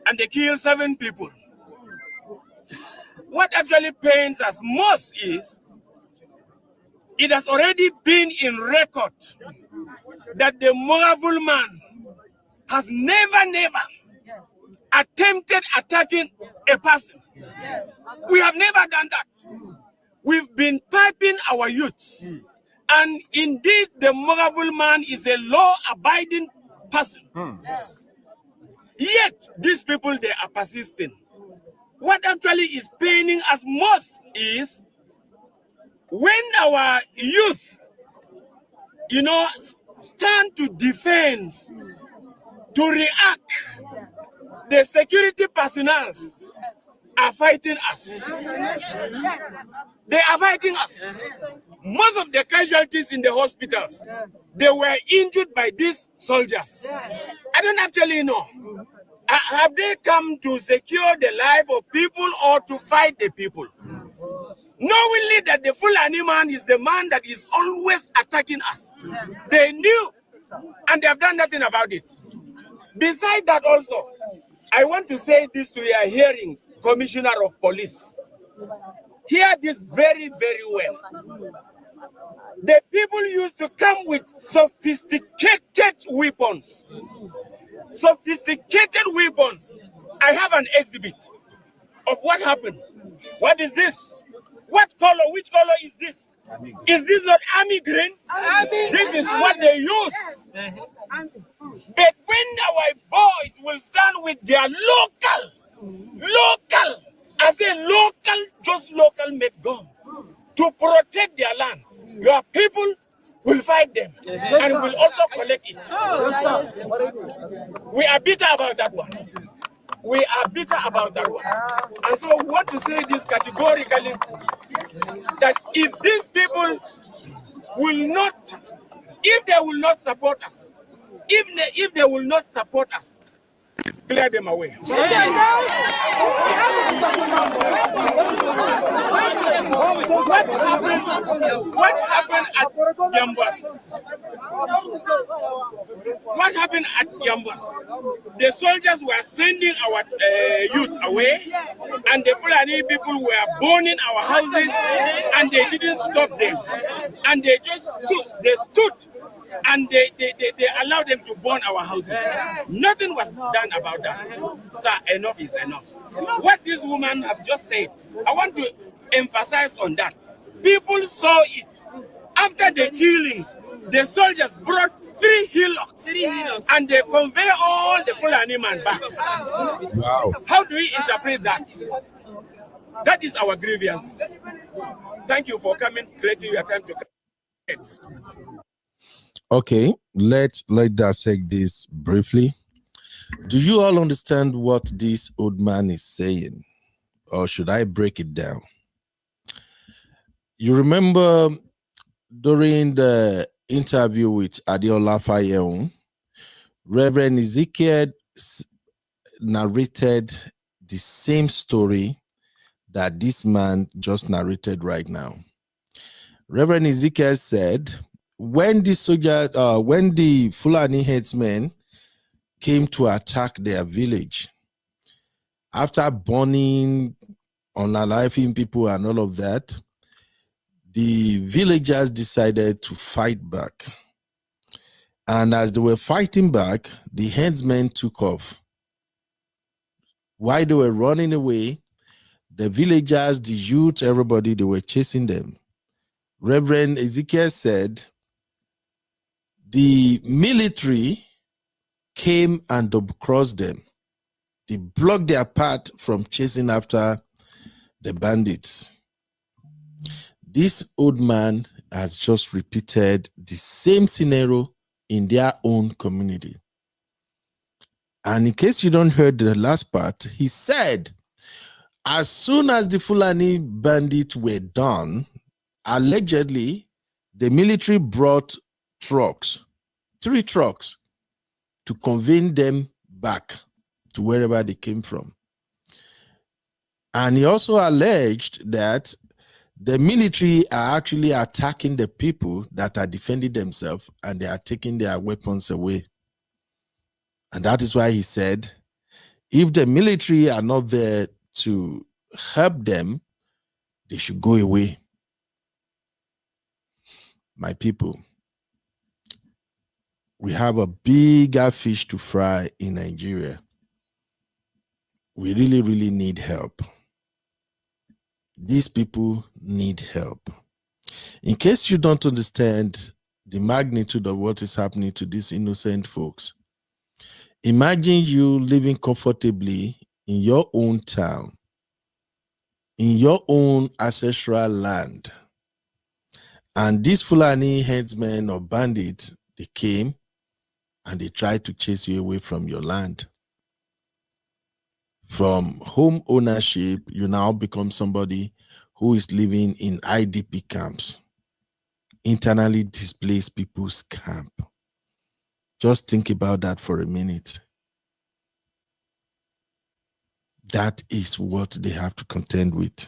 and they killed 7 people. What actually pains us most is it has already been in record that the Moravul man has never attempted attacking a person. We have never done that. We've been piping our youths. And indeed, the Moravul man is a law-abiding person. Yet, these people, they are persisting. What actually is paining us most is when our youth, stand to defend, to react, the security personnel are fighting us. They are fighting us. Most of the casualties in the hospitals, they were injured by these soldiers. I don't actually know. Have they come to secure the life of people or to fight the people? Knowingly that the Fulani man is the man that is always attacking us. They knew, and they have done nothing about it. Besides that also, I want to say this to your hearing, Commissioner of Police. Hear this very, very well. The people used to come with sophisticated weapons. Sophisticated weapons. I have an exhibit of what happened. What is this? What color? Which color is this? Is this not army green? This is what they use. But when our boys will stand with their local, I say local, just local made gun to protect their land, your people will fight them and will also collect it. We are bitter about that one. We are bitter about that one. And so we want to say this categorically, that if these people will not, if they will not support us, if they will not support us, clear them away. What happened at Yambas? What happened at Yambas? The soldiers were sending our youth away, and the Fulani people were burning our houses, and they didn't stop them. And they just stood, and they allowed them to burn our houses. Nothing was done about that. Sir, enough is enough. What this woman has just said, I want to emphasize on that. People saw it. After the killings, the soldiers brought 3 hillocks, and they convey all the Fulani man back. Wow. How do we interpret that? That is our grievances. Thank you for coming, creating your time to come. Okay, let's dissect this briefly. Do you all understand what this old man is saying? Or should I break it down? You remember during the interview with Adeola Fayeun, Reverend Ezekiel narrated the same story that this man just narrated right now. Reverend Ezekiel said, when the Fulani headsmen came to attack their village, after burning, unaliving people and all of that, the villagers decided to fight back. And as they were fighting back, the headsmen took off. While they were running away, the villagers, the youth, everybody, they were chasing them. Reverend Ezekiel said, the military came and double-crossed them. They blocked their path from chasing after the bandits. This old man has just repeated the same scenario in their own community. And in case you don't heard the last part, he said, as soon as the Fulani bandits were done, allegedly, the military brought trucks, 3 trucks, to convey them back to wherever they came from. And he also alleged that the military are actually attacking the people that are defending themselves, and they are taking their weapons away. And that is why he said, if the military are not there to help them, they should go away. My people, we have a bigger fish to fry in Nigeria. We really, really need help. These people need help. In case you don't understand the magnitude of what is happening to these innocent folks, imagine you living comfortably in your own town, in your own ancestral land, and these Fulani headsmen or bandits, they came and they tried to chase you away from your land. From home ownership, you now become somebody who is living in IDP camps, internally displaced people's camp. Just think about that for a minute. That is what they have to contend with.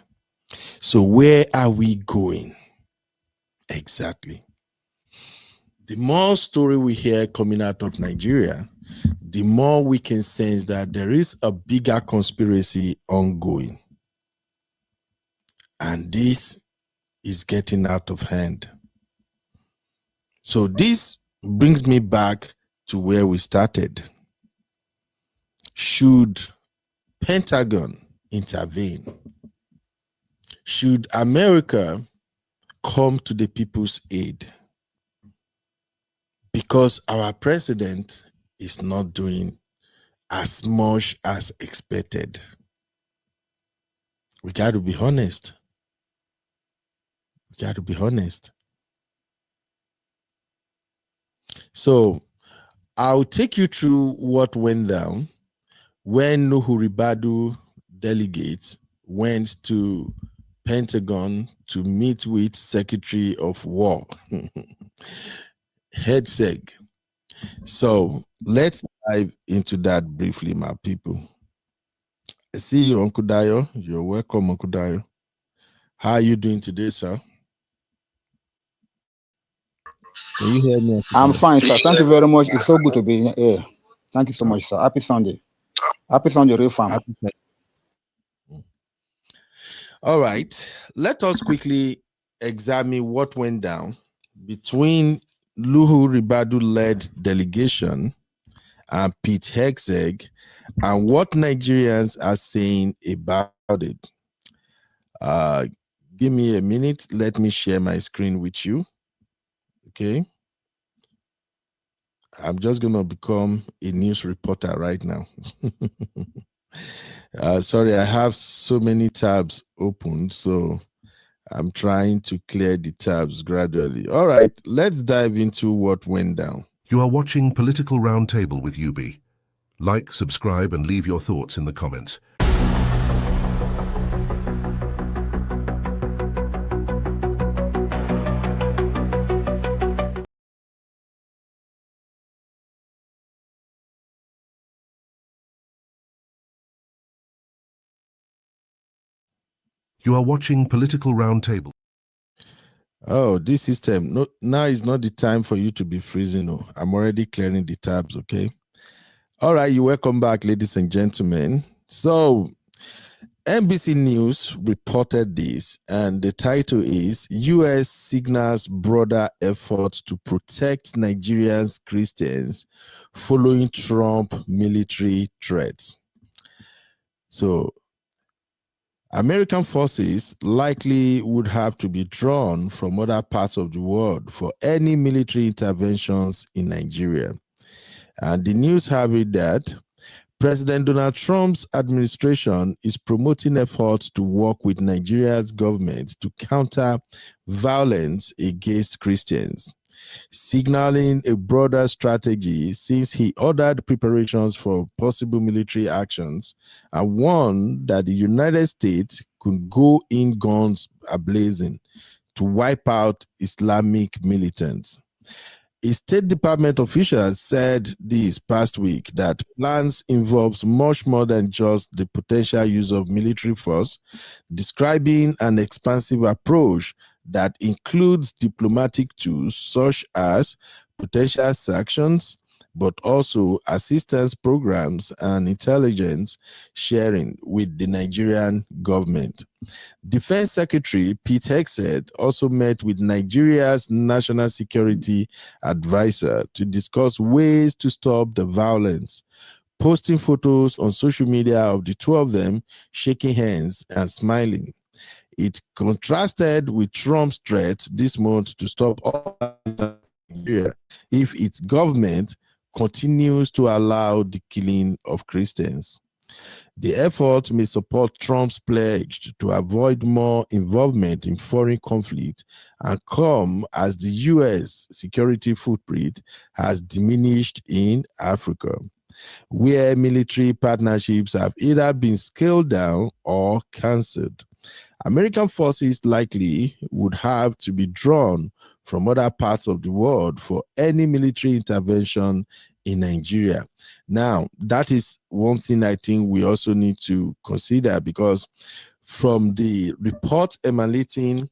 So where are we going? Exactly. The more story we hear coming out of Nigeria, the more we can sense that there is a bigger conspiracy ongoing. And this is getting out of hand. So this brings me back to where we started. Should Pentagon intervene? Should America come to the people's aid? Because our president is not doing as much as expected. We got to be honest. We got to be honest. So I'll take you through what went down when Nuhu Ribadu delegates went to Pentagon to meet with Secretary of War, Hegseth. So let's dive into that briefly, my people. I see you, Uncle Dayo. You're welcome, Uncle Dayo. How are you doing today, sir? Can you hear me? I'm fine, sir. Thank you very much. It's so good to be here. Thank you so much, sir. Happy Sunday. Happy Sunday, real fam. All right. Let us quickly examine what went down between Luhu Ribadu-led delegation and Pete Hegseth and what Nigerians are saying about it. Give me a minute. Let me share my screen with you. Okay. I'm just going to become a news reporter right now. Sorry, I have so many tabs open, so I'm trying to clear the tabs gradually. All right, let's dive into what went down. You are watching Political Roundtable with UB. Like, subscribe, and leave your thoughts in the comments. You are watching Political Roundtable. Oh, this system. No, now is not the time for you to be freezing. No, I'm already clearing the tabs, okay? All right, you welcome back, ladies and gentlemen. So, NBC News reported this, and the title is U.S. signals broader efforts to protect Nigerians Christians following Trump military threats. So, American forces likely would have to be drawn from other parts of the world for any military interventions in Nigeria. And the news have it that President Donald Trump's administration is promoting efforts to work with Nigeria's government to counter violence against Christians, signaling a broader strategy since he ordered preparations for possible military actions and warned that the United States could go in guns a-blazing to wipe out Islamic militants. A State Department official said this past week that plans involves much more than just the potential use of military force, describing an expansive approach that includes diplomatic tools such as potential sanctions, but also assistance programs and intelligence sharing with the Nigerian government. Defense Secretary Pete Hegseth also met with Nigeria's National Security Advisor to discuss ways to stop the violence, posting photos on social media of the two of them shaking hands and smiling. It contrasted with Trump's threat this month to stop all Nigeria if its government continues to allow the killing of Christians. The effort may support Trump's pledge to avoid more involvement in foreign conflict and come as the U.S. security footprint has diminished in Africa, where military partnerships have either been scaled down or cancelled. American forces likely would have to be drawn from other parts of the world for any military intervention in Nigeria. Now, that is one thing I think we also need to consider, because from the report emanating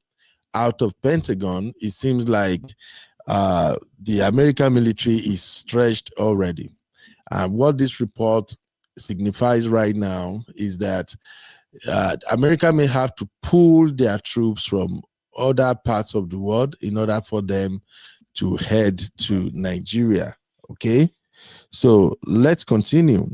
out of Pentagon, it seems like the American military is stretched already. And what this report signifies right now is that America may have to pull their troops from other parts of the world in order for them to head to Nigeria. Okay, so let's continue.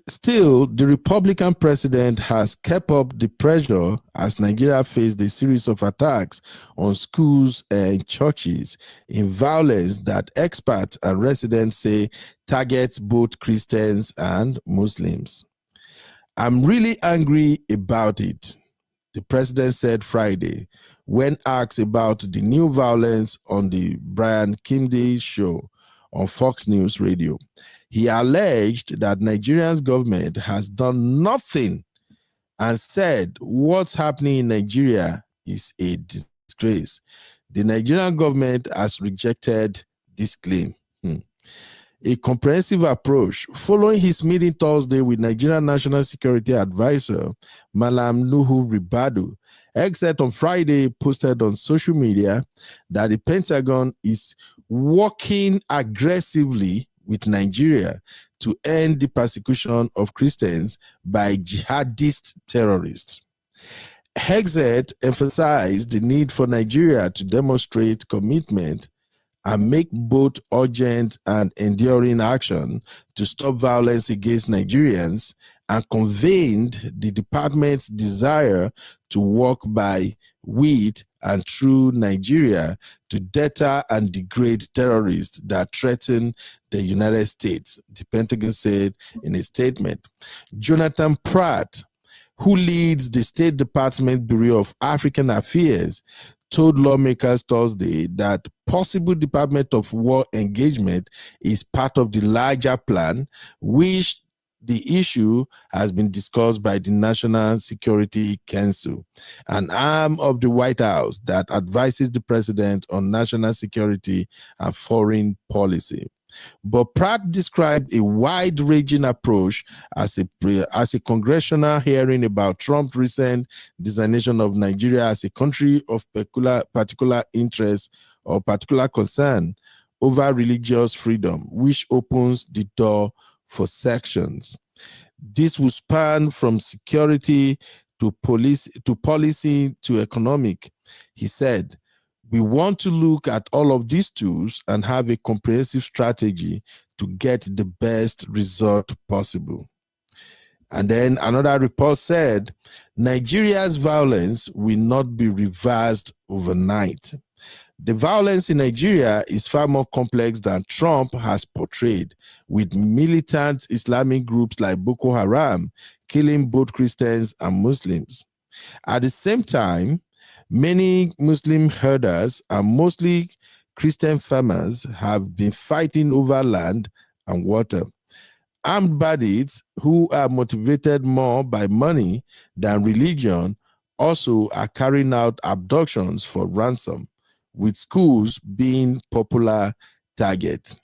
Still, the Republican president has kept up the pressure as Nigeria faced a series of attacks on schools and churches in violence that experts and residents say targets both Christians and Muslims. I'm really angry about it, the president said Friday when asked about the new violence on the Brian Kimday show on Fox News Radio. He alleged that Nigeria's government has done nothing and said what's happening in Nigeria is a disgrace. The Nigerian government has rejected this claim. a comprehensive approach following his meeting Thursday with Nigerian National Security Advisor Malam Nuhu Ribadu. Hegseth on Friday posted on social media that the Pentagon is working aggressively with Nigeria to end the persecution of Christians by jihadist terrorists. Hegseth emphasized the need for Nigeria to demonstrate commitment and make both urgent and enduring action to stop violence against Nigerians, and conveyed the department's desire to work by, with, and through Nigeria to deter and degrade terrorists that threaten the United States, the Pentagon said in a statement. Jonathan Pratt, who leads the State Department Bureau of African Affairs, told lawmakers Thursday that possible Department of War engagement is part of the larger plan, which the issue has been discussed by the National Security Council, an arm of the White House that advises the president on national security and foreign policy. But Pratt described a wide-ranging approach as a congressional hearing about Trump's recent designation of Nigeria as a country of particular interest or particular concern over religious freedom, which opens the door for sections. This will span from security to policy to economic. He said, "We want to look at all of these tools and have a comprehensive strategy to get the best result possible." And then another report said, Nigeria's violence will not be reversed overnight. The violence in Nigeria is far more complex than Trump has portrayed, with militant Islamic groups like Boko Haram killing both Christians and Muslims. At the same time, many Muslim herders and mostly Christian farmers have been fighting over land and water. Armed bandits who are motivated more by money than religion also are carrying out abductions for ransom, with schools being popular targets.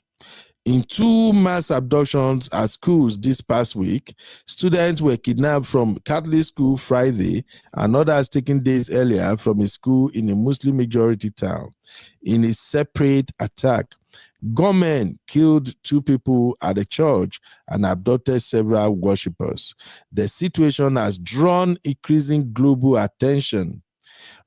In 2 mass abductions at schools this past week, students were kidnapped from Catholic school Friday and others taken days earlier from a school in a Muslim-majority town. In a separate attack, gunmen killed 2 people at a church and abducted several worshippers. The situation has drawn increasing global attention.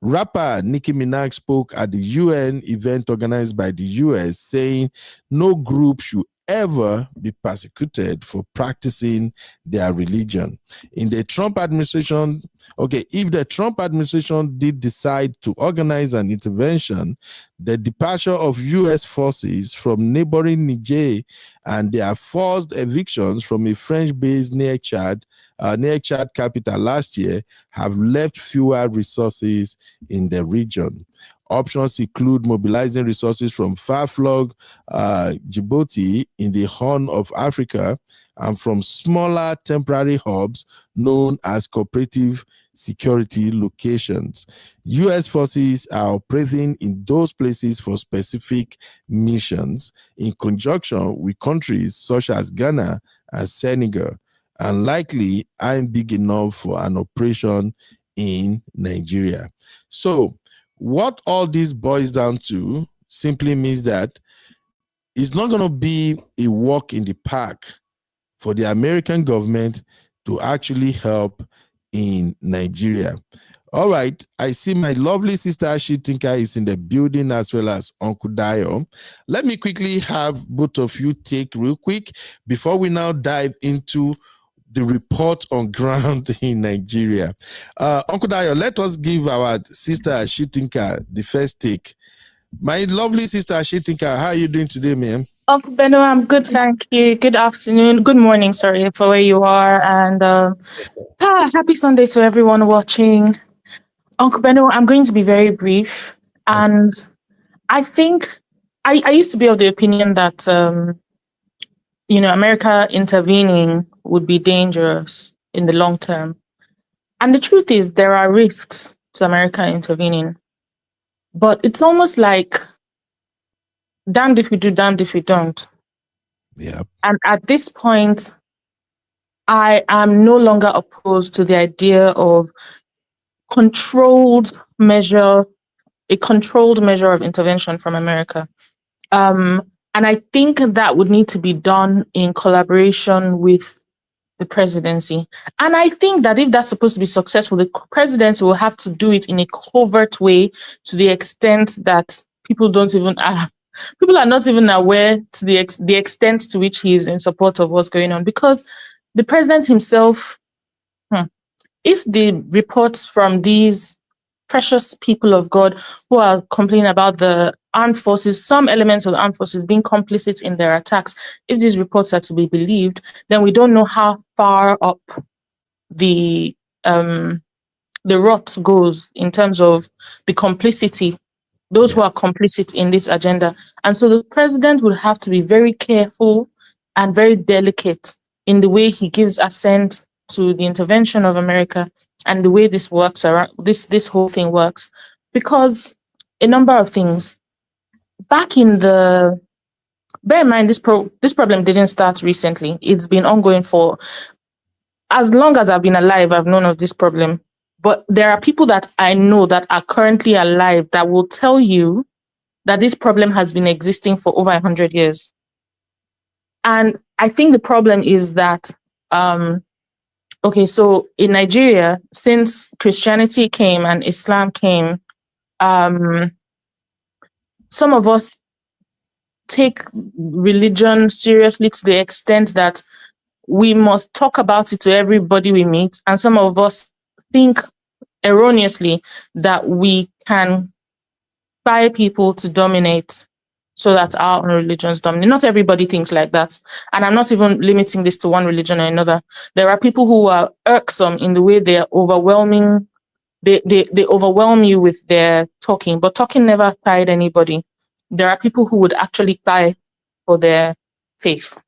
Rapper Nicki Minaj spoke at the UN event organized by the US, saying no group should ever be persecuted for practicing their religion. In the Trump administration, if the Trump administration did decide to organize an intervention, the departure of US forces from neighboring Niger and their forced evictions from a French base near Chad capital last year have left fewer resources in the region. Options include mobilizing resources from far-flung Djibouti in the Horn of Africa and from smaller temporary hubs known as cooperative security locations. U.S. forces are operating in those places for specific missions in conjunction with countries such as Ghana and Senegal, and likely aren't big enough for an operation in Nigeria. So what all this boils down to simply means that it's not going to be a walk in the park for the American government to actually help in Nigeria. All right, I see my lovely sister Ashitinka is in the building, as well as Uncle Dio. Let me quickly have both of you take real quick before we now dive into the report on ground in Nigeria. Uncle Dio, let us give our sister Ashitinka the first take. My lovely sister Ashitinka, how are you doing today, ma'am? Uncle Benno, I'm good, thank you. Good afternoon, good morning, sorry, for where you are. And happy Sunday to everyone watching. Uncle Benno, I'm going to be very brief. And I think I used to be of the opinion that, America intervening would be dangerous in the long term. And the truth is, there are risks to America intervening. But it's almost like damned if we do, damned if we don't. Yeah. And at this point, I am no longer opposed to the idea of a controlled measure of intervention from America. And I think that would need to be done in collaboration with the presidency. And I think that if that's supposed to be successful, the presidency will have to do it in a covert way to the extent that people are not even aware to the extent to which he is in support of what's going on. Because the president himself, if the reports from these precious people of God who are complaining about the armed forces, some elements of the armed forces being complicit in their attacks, if these reports are to be believed, then we don't know how far up the rot goes in terms of the complicity, those who are complicit in this agenda. And so the president will have to be very careful and very delicate in the way he gives assent to the intervention of America and the way this works around this whole thing works. Because a number of things back in the bear in mind, this problem didn't start recently. It's been ongoing for as long as I've been alive. I've known of this problem. But there are people that I know that are currently alive that will tell you that this problem has been existing for over 100 years. And I think the problem is that, so in Nigeria, since Christianity came and Islam came, some of us take religion seriously to the extent that we must talk about it to everybody we meet. And some of us think erroneously that we can buy people to dominate so that our own religions dominate. Not everybody thinks like that. And I'm not even limiting this to one religion or another. There are people who are irksome in the way they are overwhelming. They overwhelm you with their talking, but talking never tied anybody. There are people who would actually die for their faith.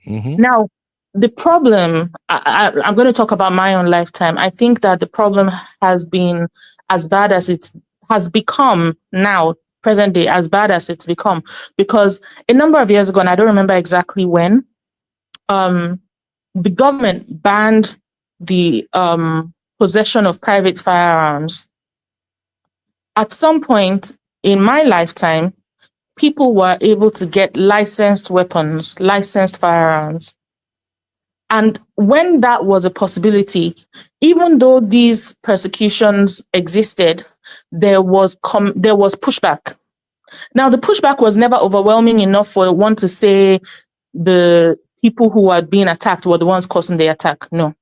Now, the problem, I'm going to talk about my own lifetime. I think that the problem has been as bad as it has become now, present day, as bad as it's become. Because a number of years ago, and I don't remember exactly when, the government banned the possession of private firearms. At some point in my lifetime, people were able to get licensed weapons, licensed firearms. And when that was a possibility, even though these persecutions existed, there was pushback. Now, the pushback was never overwhelming enough for one to say the people who were being attacked were the ones causing the attack. No.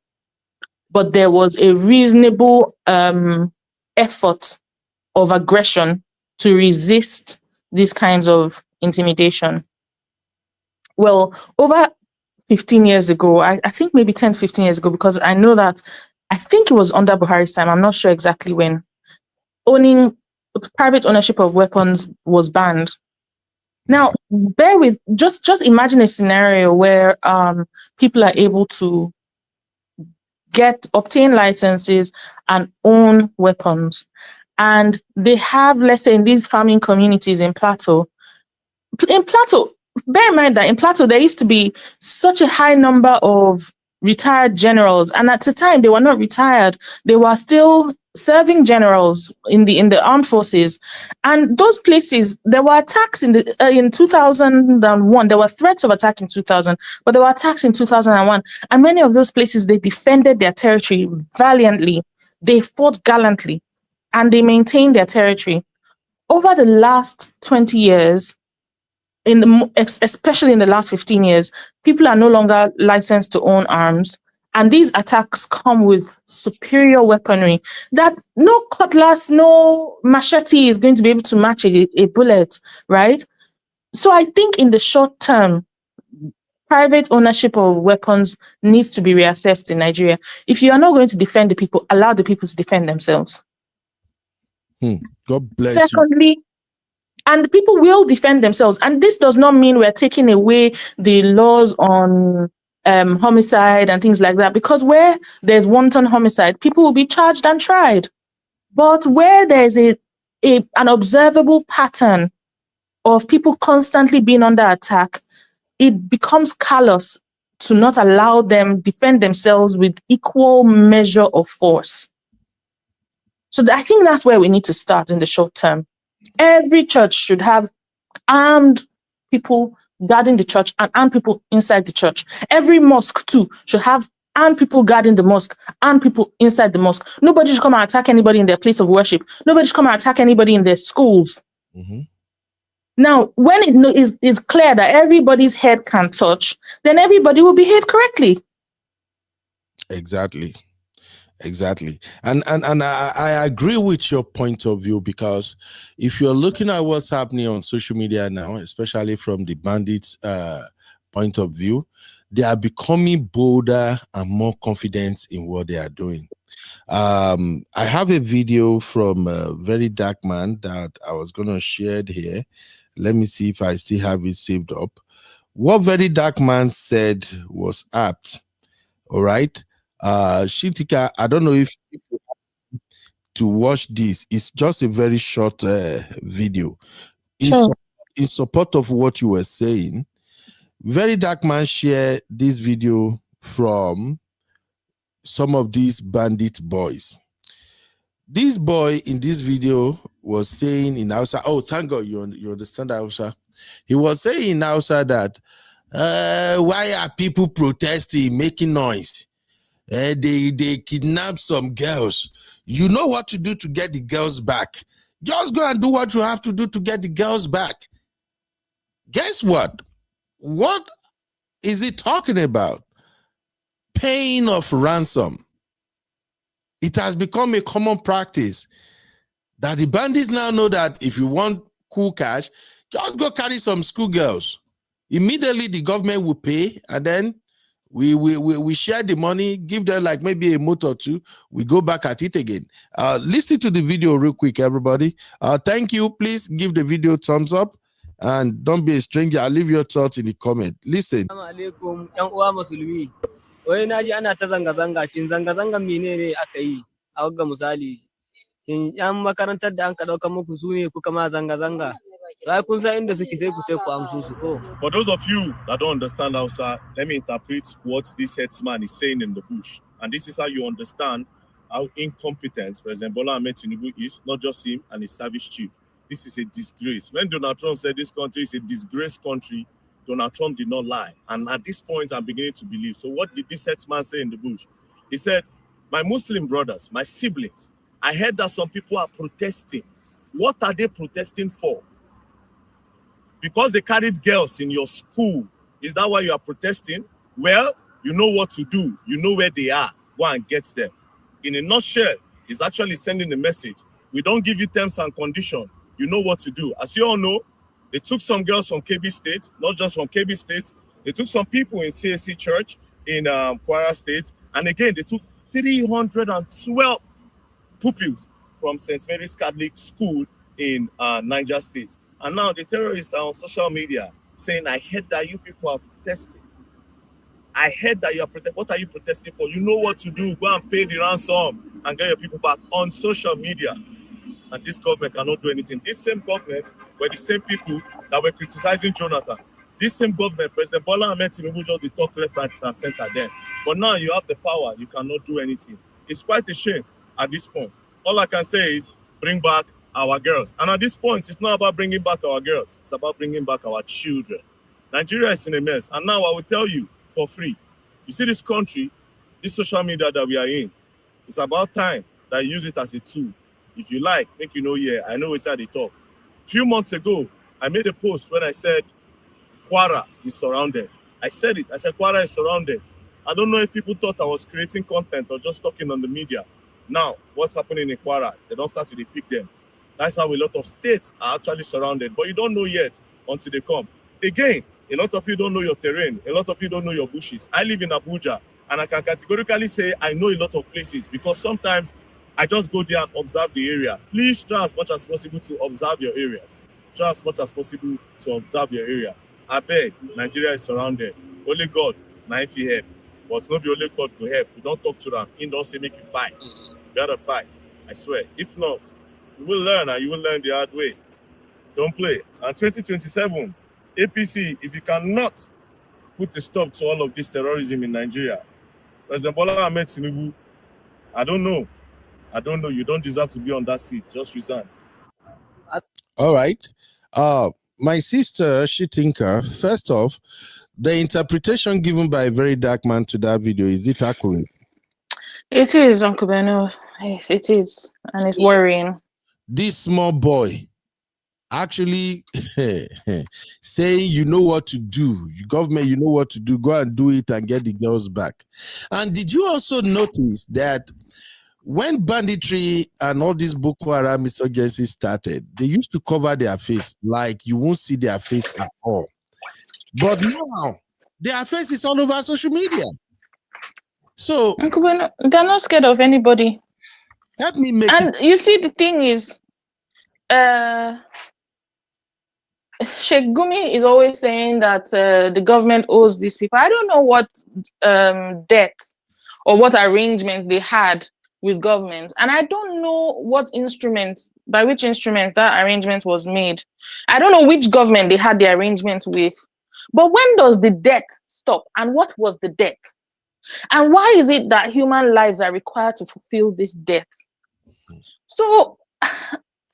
But there was a reasonable effort of aggression to resist these kinds of intimidation. Well, over 15 years ago, I think maybe 10, 15 years ago, because I know that, I think it was under Buhari's time, I'm not sure exactly when, private ownership of weapons was banned. Now, just imagine a scenario where people are able to obtain licenses and own weapons. And they have, let's say in these farming communities in Plateau, bear in mind that in Plateau, there used to be such a high number of retired generals. And at the time, they were not retired. They were still serving generals in the armed forces. And those places, there were attacks in 2001. There were threats of attack in 2000, but there were attacks in 2001. And many of those places, they defended their territory valiantly. They fought gallantly, and they maintained their territory. Over the last 20 years, especially in the last 15 years, people are no longer licensed to own arms. And these attacks come with superior weaponry that no cutlass, no machete is going to be able to match a bullet, right? So I think in the short term, private ownership of weapons needs to be reassessed in Nigeria. If you are not going to defend the people, allow the people to defend themselves. God bless Secondly, and the people will defend themselves. And this does not mean we're taking away the laws on homicide and things like that, because where there's wanton homicide, people will be charged and tried. But where there's an observable pattern of people constantly being under attack, it becomes callous to not allow them defend themselves with equal measure of force. So I think that's where we need to start in the short term. Every church should have armed people guarding the church and armed people inside the church. Every mosque too should have armed people guarding the mosque, armed people inside the mosque. Nobody should come and attack anybody in their place of worship. Nobody should come and attack anybody in their schools. Mm-hmm. Now, when it is clear that everybody's head can touch, then everybody will behave correctly. Exactly. And I agree with your point of view, because if you're looking at what's happening on social media now, especially from the bandits' point of view, they are becoming bolder and more confident in what they are doing. I have a video from a very dark man that I was going to share here. Let me see if I still have it saved up. What very dark man said was apt. All right. Shitika, I don't know if people have to watch this. It's just a very short video. Sure. In support of what you were saying, very dark man shared this video from some of these bandit boys. This boy in this video was saying in Hausa, oh, thank God you understand Hausa. He was saying in Hausa that why are people protesting, making noise? They kidnap some girls. You know what to do to get the girls back. Just go and do what you have to do to get the girls back. Guess what? What is he talking about? Paying of ransom. It has become a common practice that the bandits now know that if you want cool cash, just go carry some schoolgirls. Immediately the government will pay, and then we share the money, give them like maybe a month or two, we go back at it again. Listen to the video real quick, everybody. Thank you. Please give the video thumbs up and don't be a stranger. I'll leave your thoughts in the comment. Listen. Wai na ji ana ta zanga-zanga, shin zanga-zangan menene aka yi a wagga misali? Shin yan makarantar da an ka ɗauka muku su ne kuka ma zanga-zanga? Sai kun san inda suke sai ku tai ku amso su ko? For those of you that don't understand Hausa, let me interpret what this headsman is saying in the bush. And this is how you understand how incompetent President Bola Ahmed Tinubu is, not just him and his service chief. This is a disgrace. When Donald Trump said this country is a disgraced country, Donald Trump did not lie. And at this point, I'm beginning to believe. So what did this headsman say in the bush? He said, my Muslim brothers, my siblings, I heard that some people are protesting. What are they protesting for? Because they carried girls in your school. Is that why you are protesting? Well, you know what to do. You know where they are. Go and get them. In a nutshell, he's actually sending a message. We don't give you terms and conditions. You know what to do. As you all know, they took some girls from KB State, not just from KB State. They took some people in CSC Church in Kwara State. And again, they took 312 pupils from St. Mary's Catholic School in Niger State. And now the terrorists are on social media saying, I heard that you people are protesting. I heard that you are protesting. What are you protesting for? You know what to do. Go and pay the ransom and get your people back on social media. And this government cannot do anything. This same government were the same people that were criticizing Jonathan. This same government, President Bola Ahmed Tinubu, just the talk left, right, and center then. But now you have the power. You cannot do anything. It's quite a shame at this point. All I can say is bring back our girls. And at this point, it's not about bringing back our girls. It's about bringing back our children. Nigeria is in a mess. And now I will tell you for free. You see this country, this social media that we are in, it's about time that you use it as a tool. If you like, make you know, yeah, I know it's at the top. A few months ago, I made a post when I said, Kwara is surrounded. I said it. I said, Kwara is surrounded. I don't know if people thought I was creating content or just talking on the media. Now, what's happening in Kwara? They don't start to pick them. That's how a lot of states are actually surrounded. But you don't know yet until they come. Again, a lot of you don't know your terrain. A lot of you don't know your bushes. I live in Abuja, and I can categorically say I know a lot of places because sometimes I just go there and observe the area. Please try as much as possible to observe your areas. Try as much as possible to observe your area. I beg, Nigeria is surrounded. Only God, now if you help. But not be only God to help. You don't talk to them. He don't say make you fight. You gotta fight. I swear. If not, you will learn and you will learn the hard way. Don't play. And 2027, APC, if you cannot put a stop to all of this terrorism in Nigeria. President Bola Ahmed Tinubu, I don't know. You don't deserve to be on that seat. Just resign. All right. My sister, Shitinka, first off, the interpretation given by a very dark man to that video, is it accurate? It is, Uncle Beno. Yes, it is. And it's worrying. This small boy actually saying, you know what to do. Government, you know what to do. Go and do it and get the girls back. And did you also notice that when banditry and all this Boko Haram insurgency started, they used to cover their face, like you won't see their face at all. But now, their face is all over social media. So, Uncle Beno, they're not scared of anybody. Help me make And you see, the thing is, Sheikh Gumi is always saying that the government owes these people. I don't know what debt or what arrangement they had with government, and I don't know by which instrument that arrangement was made. I don't know which government they had the arrangement with. But when does the debt stop, and what was the debt, and why is it that human lives are required to fulfill this debt? So,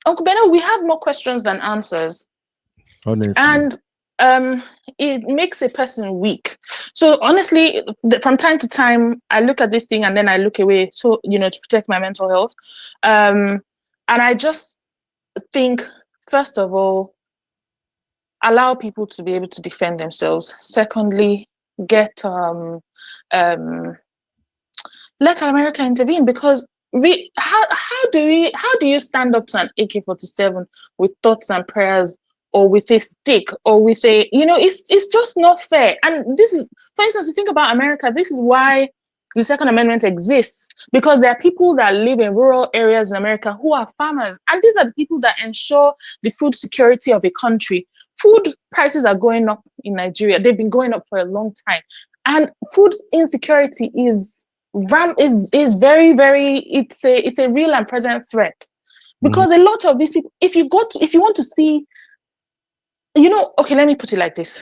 Uncle Beno, we have more questions than answers. Honestly. And it makes a person weak. So honestly, from time to time, I look at this thing and then I look away, so to protect my mental health. And I just think, first of all, allow people to be able to defend themselves. Secondly, let America intervene, because how do you stand up to an AK-47 with thoughts and prayers, or with a stick, or with a, it's just not fair. And this is, for instance, you think about America, this is why the Second Amendment exists, because there are people that live in rural areas in America who are farmers, and these are the people that ensure the food security of a country. Food prices are going up in Nigeria. They've been going up for a long time, and food insecurity is very, very, it's a real and present threat, because a lot of these people, if you want to see, okay, let me put it like this.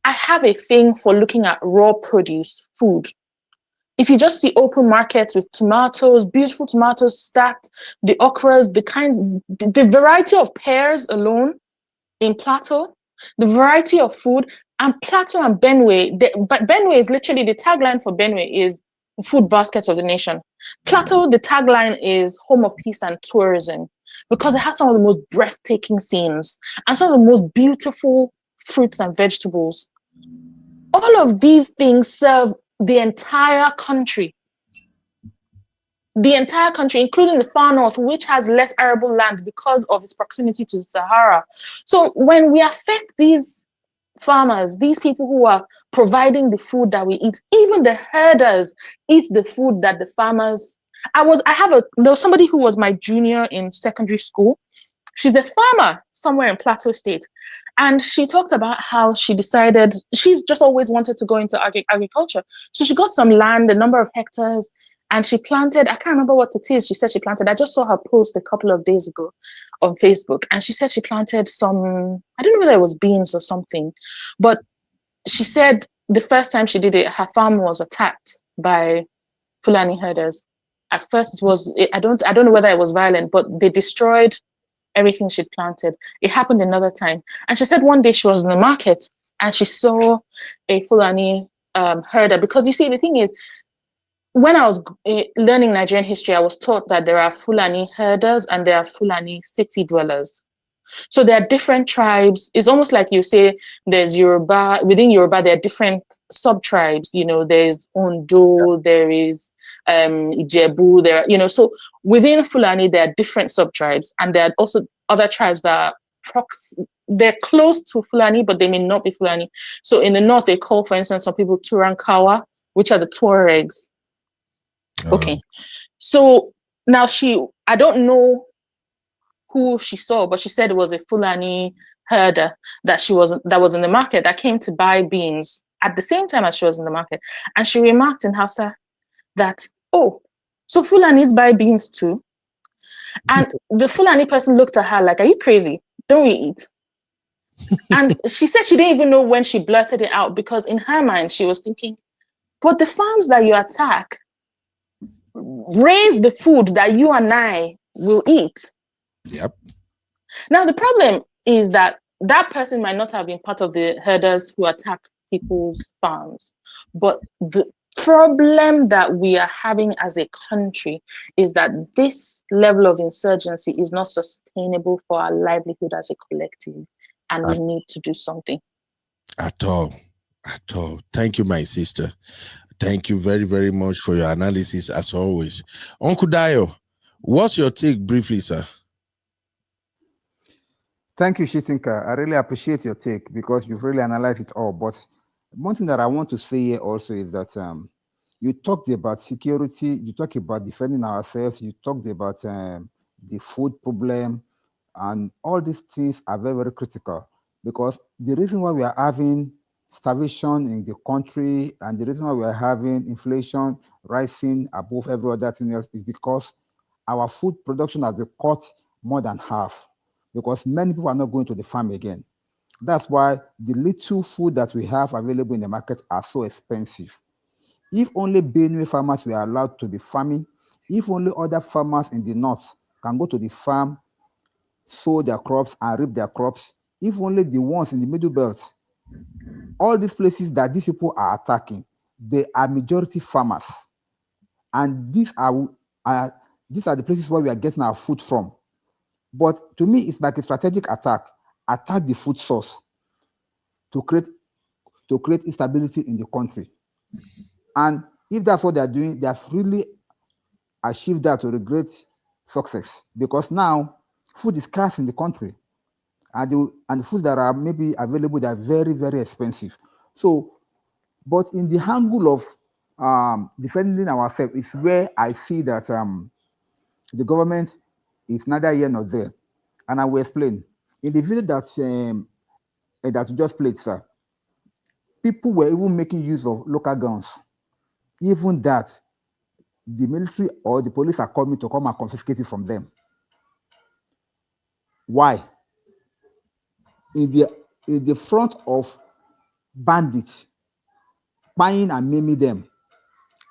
I have a thing for looking at raw produce, food. If you just see open markets with tomatoes, beautiful tomatoes stacked, the okras, the variety of pears alone in Plateau, the variety of food, and Plateau and Benue, but Benue is literally, the tagline for Benue is food baskets of the nation. Plateau, the tagline is home of peace and tourism, because it has some of the most breathtaking scenes and some of the most beautiful fruits and vegetables. All of these things serve the entire country, including the far north, which has less arable land because of its proximity to the Sahara. So when we affect these farmers, these people who are providing the food that we eat, even the herders eat the food that the farmers. There was somebody who was my junior in secondary school. She's a farmer somewhere in Plateau State, and she talked about how she decided she's just always wanted to go into agriculture. So she got some land, a number of hectares, and she planted, I can't remember what it is she said she planted. I just saw her post a couple of days ago on Facebook, and she said she planted some, I don't know whether it was beans or something, but she said the first time she did it, her farm was attacked by Fulani herders. At first it was, I don't know whether it was violent, but they destroyed everything she'd planted. It happened another time. And she said one day she was in the market and she saw a Fulani herder, because you see, the thing is, when I was learning Nigerian history, I was taught that there are Fulani herders and there are Fulani city dwellers. So there are different tribes. It's almost like you say there's Yoruba. Within Yoruba, there are different sub-tribes. There's Ondo, there is Ijebu, so within Fulani, there are different sub-tribes. And there are also other tribes that they're close to Fulani, but they may not be Fulani. So in the north, they call, for instance, some people Turankawa, which are the Tuaregs. Okay. So now I don't know who she saw, but she said it was a Fulani herder that was in the market that came to buy beans at the same time as she was in the market. And she remarked in Hausa that, oh, so Fulanis buy beans too? And the Fulani person looked at her like, are you crazy? Don't we eat? And she said she didn't even know when she blurted it out, because in her mind, she was thinking, but the farms that you attack raise the food that you and I will eat. Yep. Now, the problem is that that person might not have been part of the herders who attack people's farms, but the problem that we are having as a country is that this level of insurgency is not sustainable for our livelihood as a collective, and we need to do something. At all. Thank you, my sister. Thank you very, very much for your analysis, as always. Uncle Dio, what's your take briefly, sir? Thank you, Shitinka. I really appreciate your take because you've really analyzed it all. But one thing that I want to say here also is that you talked about security, you talked about defending ourselves, you talked about the food problem, and all these things are very, very critical, because the reason why we are having starvation in the country and the reason why we are having inflation rising above every other thing else is because our food production has been cut more than half, because many people are not going to the farm again. That's why the little food that we have available in the market are so expensive. If only Benue farmers were allowed to be farming, if only other farmers in the north can go to the farm, sow their crops and reap their crops, if only the ones in the middle belt, all these places that these people are attacking, they are majority farmers. And these are the places where we are getting our food from. But to me, it's like a strategic attack. Attack the food source to create instability in the country. And if that's what they're doing, they have really achieved that to a great success, because now food is scarce in the country, and the foods that are maybe available, they are very, very expensive. So, but in the angle of defending ourselves is where I see that the government is neither here nor there. And I will explain. In the video that you just played, sir, people were even making use of local guns. Even that, the military or the police are coming to come and confiscate it from them. Why? In the front of bandits, buying and maiming them,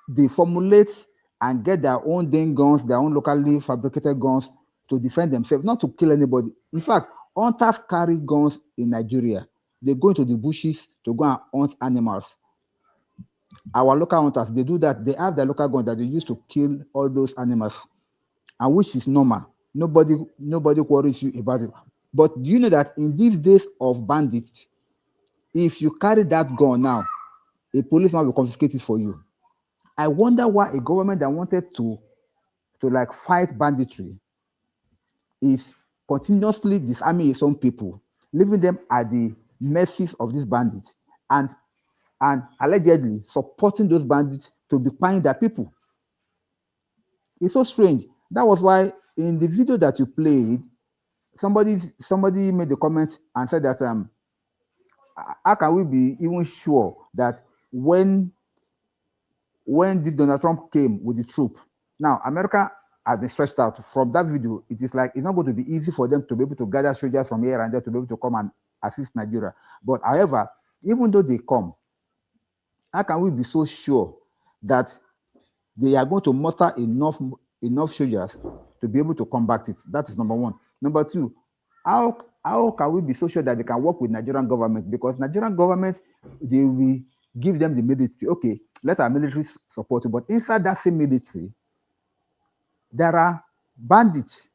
they formulate and get their own dang guns, their own locally fabricated guns to defend themselves, not to kill anybody. In fact, hunters carry guns in Nigeria. They go into the bushes to go and hunt animals. Our local hunters, they do that. They have their local guns that they use to kill all those animals, and which is normal. Nobody worries you about it. But do you know that in these days of bandits, if you carry that gun now, a policeman will confiscate it for you? I wonder why a government that wanted to like fight banditry is continuously disarming its own people, leaving them at the mercies of these bandits, and allegedly supporting those bandits to be buying their people. It's so strange. That was why in the video that you played, somebody made a comment and said that how can we be even sure that when this Donald Trump came with the troop, now America has been stretched out. From that video, it is like it's not going to be easy for them to be able to gather soldiers from here and there to be able to come and assist Nigeria. But however, even though they come, how can we be so sure that they are going to muster enough soldiers to be able to combat it? That is number one. Number two, how can we be so sure that they can work with Nigerian government? Because Nigerian government, they will give them the military. Okay, let our military support you. But inside that same military, there are bandits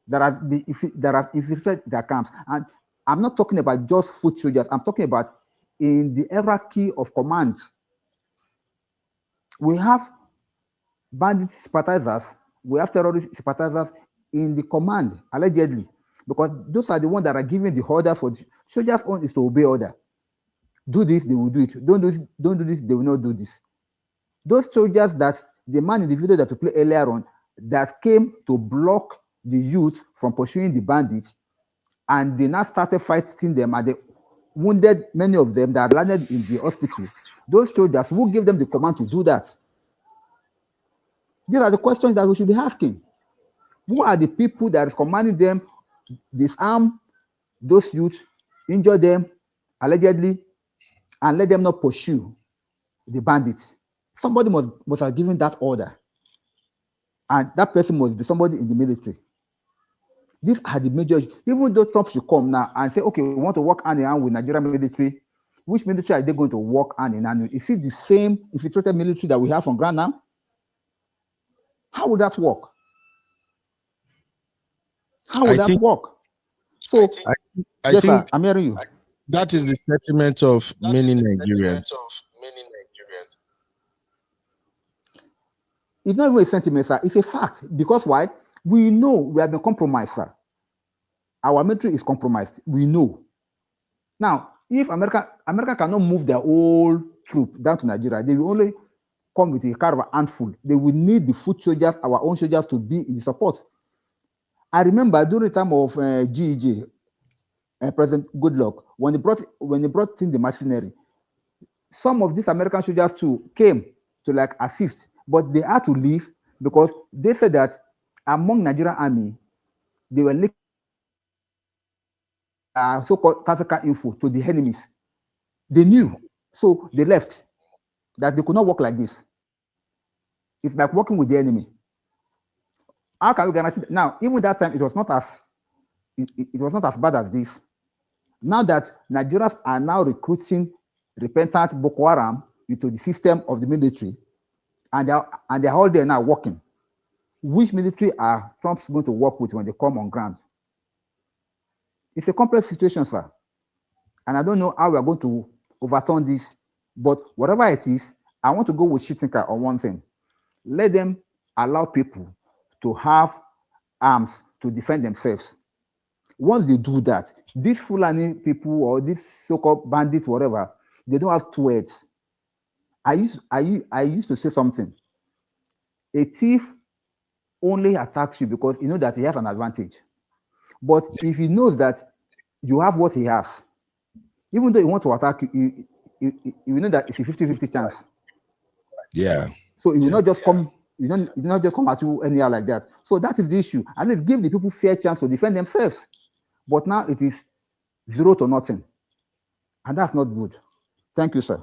that have infiltrated their camps. And I'm not talking about just foot soldiers. I'm talking about in the hierarchy of command. We have bandit sympathizers, we have terrorist sympathizers in the command, allegedly, because those are the ones that are giving the orders for the soldiers. On is to obey order. Do this, they will do it. Don't do this, they will not do this. Those soldiers that the man in the video that we played earlier on, that came to block the youth from pursuing the bandits, and they now started fighting them, and they wounded many of them that landed in the hospital. Those soldiers, who gave them the command to do that? These are the questions that we should be asking. Who are the people that is commanding them disarm those youth injure them allegedly, and let them not pursue the bandits. Somebody must have given that order, and that person must be somebody in the military. These are the major issues. Even though Trump should come now and say, okay, we want to work hand in hand with Nigerian military, which military are they going to work hand in hand with? Is it the same infiltrated military that we have on ground now? How would that work? How would that work? So, I yes, think sir, I'm hearing you. that is the sentiment of many Nigerians. It's not even a sentiment, sir. It's a fact. Because why? We know we have been compromised, sir. Our military is compromised. We know. Now, if America cannot move their whole troop down to Nigeria, they will only come with a kind of a handful. They will need the foot soldiers, our own soldiers, to be in the support. I remember during the time of GEJ, President Goodluck, when they brought in the mercenary, some of these American soldiers too came to like assist, but they had to leave because they said that among Nigerian army, they were leaking so-called tactical info to the enemies. They knew, so they left. That they could not work like this. It's like working with the enemy. How can we guarantee that? Now, even that time, it was not as bad as this. Now that Nigerians are now recruiting repentant Boko Haram into the system of the military, and they're all there now working. Which military are Trump's going to work with when they come on ground? It's a complex situation, sir. And I don't know how we are going to overturn this, but whatever it is, I want to go with Shitinka on one thing. Let them allow people to have arms to defend themselves. Once they do that, these Fulani people or these so-called bandits, whatever, they don't have two heads. I used to say something. A thief only attacks you because he knows that he has an advantage. But if he knows that you have what he has, even though he wants to attack you, you know that it's a 50-50 chance. Yeah. So he will not just come, he will not just come at you anyhow like that. So that is the issue. At least give the people fair chance to defend themselves. But now it is 0 to nothing. And that's not good. Thank you, sir.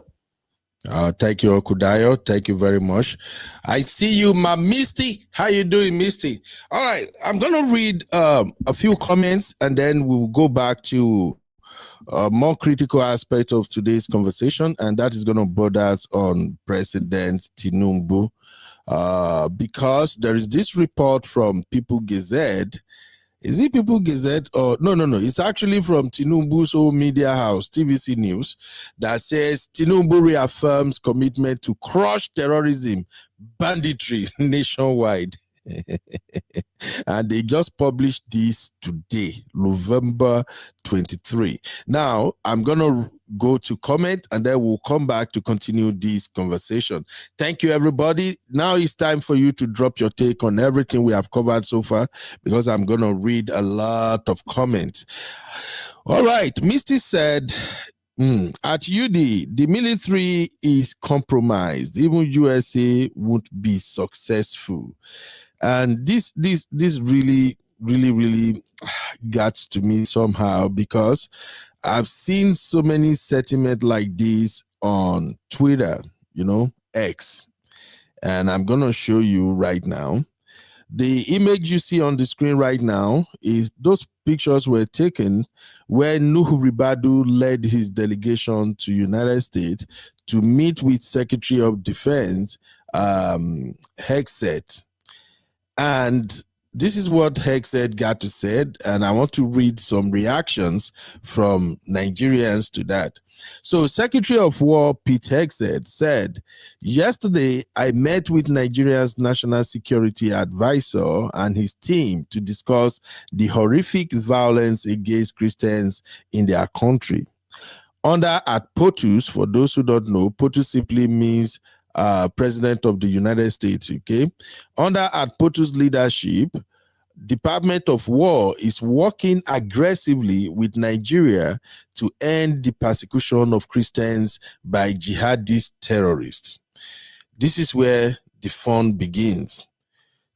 Thank you, Okudayo. Thank you very much. I see you, my Misty. How you doing, Misty? All right, I'm going to read a few comments, and then we'll go back to a more critical aspect of today's conversation, and that is going to border us on President Tinubu, because there is this report from People Gazette. Is it People Gazette or no? It's actually from Tinubu's own media house, TVC News, that says Tinubu reaffirms commitment to crush terrorism, banditry nationwide. And they just published this today, November 23. Now, I'm going to go to comment and then we'll come back to continue this conversation. Thank you, everybody. Now it's time for you to drop your take on everything we have covered so far, because I'm going to read a lot of comments. All right. Misty said, at UD, the military is compromised. Even USA won't be successful. And this really got to me somehow, because I've seen so many sentiments like this on Twitter, X. And I'm going to show you right now. The image you see on the screen right now is those pictures were taken where Nuhu Ribadu led his delegation to United States to meet with Secretary of Defense Hegseth. And this is what Hegseth got to say, and I want to read some reactions from Nigerians to that. So Secretary of War Pete Hegseth said, yesterday I met with Nigeria's National Security Advisor and his team to discuss the horrific violence against Christians in their country. Under at POTUS, for those who don't know, POTUS simply means President of the United States, okay? Under at POTUS leadership, Department of War is working aggressively with Nigeria to end the persecution of Christians by jihadist terrorists. This is where the fun begins.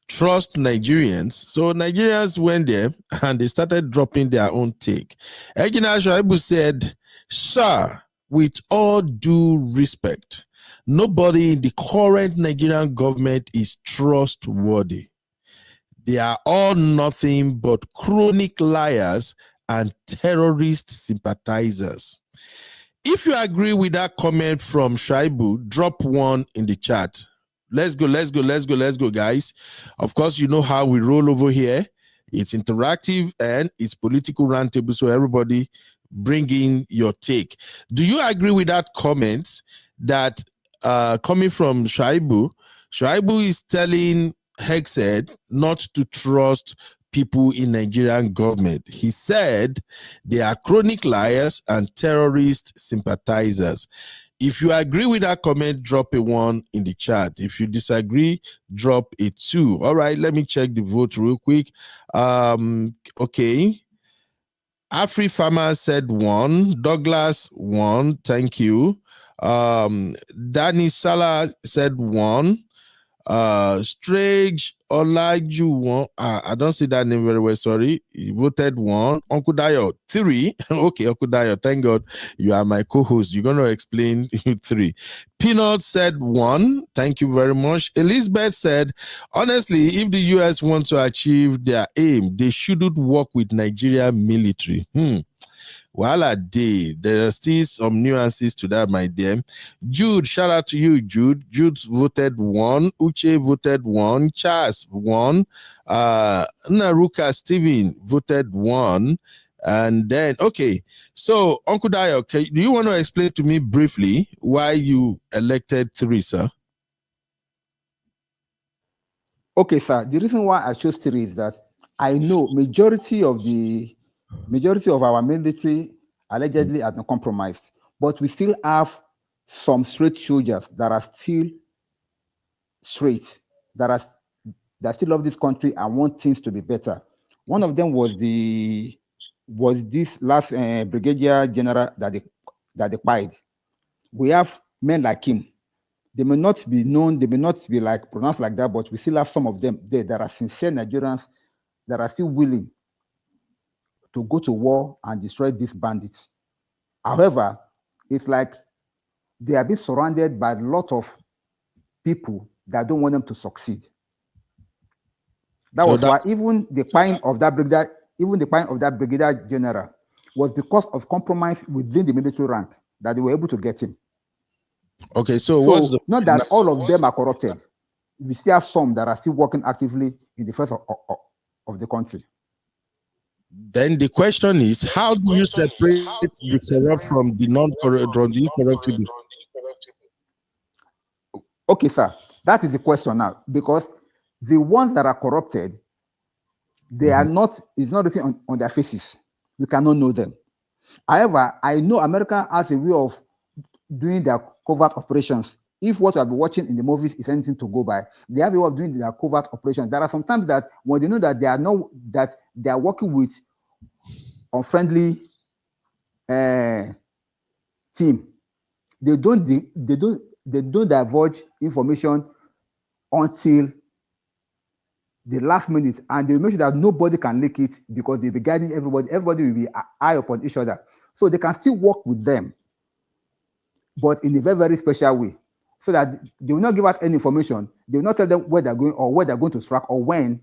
trust Nigerians. So Nigerians went there and they started dropping their own take. Egina Shaibu said, "Sir, with all due respect, nobody in the current Nigerian government is trustworthy. They are all nothing but chronic liars and terrorist sympathizers." If you agree with that comment from Shaibu, drop one in the chat. Let's go, guys. Of course, you know how we roll over here. It's interactive and it's political roundtable, so everybody bring in your take. Do you agree with that comment that coming from Shaibu? Shaibu is telling Hegseth not to trust people in Nigerian government. He said they are chronic liars and terrorist sympathizers. If you agree with that comment, drop a 1 in the chat. If you disagree, drop a 2. All right, let me check the vote real quick. Okay. Afri Farmer said 1. Douglas 1. Thank you. Danny Salah said 1. Strange Olaju 1. I don't see that name very well. Sorry. He voted 1. Uncle Dayo 3. Okay, Uncle Dayo. Thank God you are my co-host. You're gonna explain 3. Peanut said 1. Thank you very much. Elizabeth said, honestly, if the US want to achieve their aim, they shouldn't work with Nigeria military. While I did, there are still some nuances to that, my dear. Jude, shout out to you, Jude. Jude voted 1. Uche voted 1. Chas 1. Naruka Steven voted 1. And then, okay. So, Uncle Dayo, do you want to explain to me briefly why you elected 3, sir? Okay, sir. The reason why I chose 3 is that I know majority of our military allegedly are not compromised, but we still have some straight soldiers that are still straight, that still love this country and want things to be better. One of them was this last brigadier general that they fired. We have men like him. They may not be known, they may not be like pronounced like that, but we still have some of them there that are sincere Nigerians that are still willing to go to war and destroy these bandits. However, it's like they are being surrounded by a lot of people that don't want them to succeed. That was why even the fine of that brigadier general was because of compromise within the military rank that they were able to get him. Okay, so not that all of them are corrupted. We still have some that are still working actively in the defense of the country. Then the question is, how do you separate the corrupt from the incorruptible? Okay, sir. That is the question now, because the ones that are corrupted, they are not, it's not written on their faces. We cannot know them. However, I know America has a way of doing their covert operations. If what I've been watching in the movies is anything to go by, they have a way of doing their covert operations. There are sometimes that when they know that they are working with unfriendly team, they don't divulge information until the last minute, and they make sure that nobody can leak it because they'll be guiding everybody. Everybody will be eye upon each other, so they can still work with them, but in a very, very special way, so that they will not give out any information. They will not tell them where they're going or where they're going to strike or when,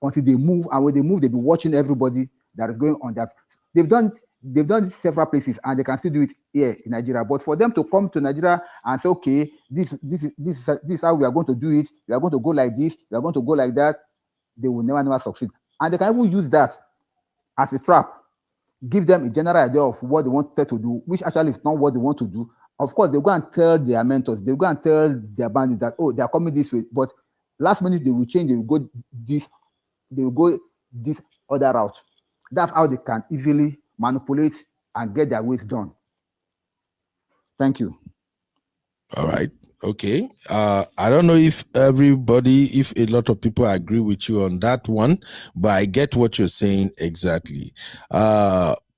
until they move. And when they move, they'll be watching everybody that is going on that. They've done this several places, and they can still do it here in Nigeria. But for them to come to Nigeria and say, okay, this is how we are going to do it. We are going to go like this. We are going to go like that. They will never succeed. And they can even use that as a trap. Give them a general idea of what they wanted to do, which actually is not what they want to do. Of course, they go and tell their mentors, they go and tell their bandits that, oh, they are coming this way. But last minute they will change, they will go this other route. That's how they can easily manipulate and get their ways done. Thank you. All right. Okay. I don't know if a lot of people agree with you on that one, but I get what you're saying exactly.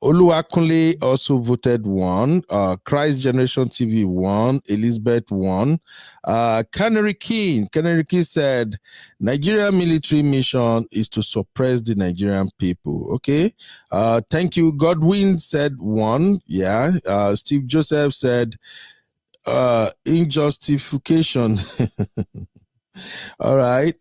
Oluwakunle also voted 1. Christ Generation TV 1. Elizabeth 1. Canary King said Nigerian military mission is to suppress the Nigerian people. Okay. Thank you. Godwin said 1. Yeah. Steve Joseph said injustification. All right.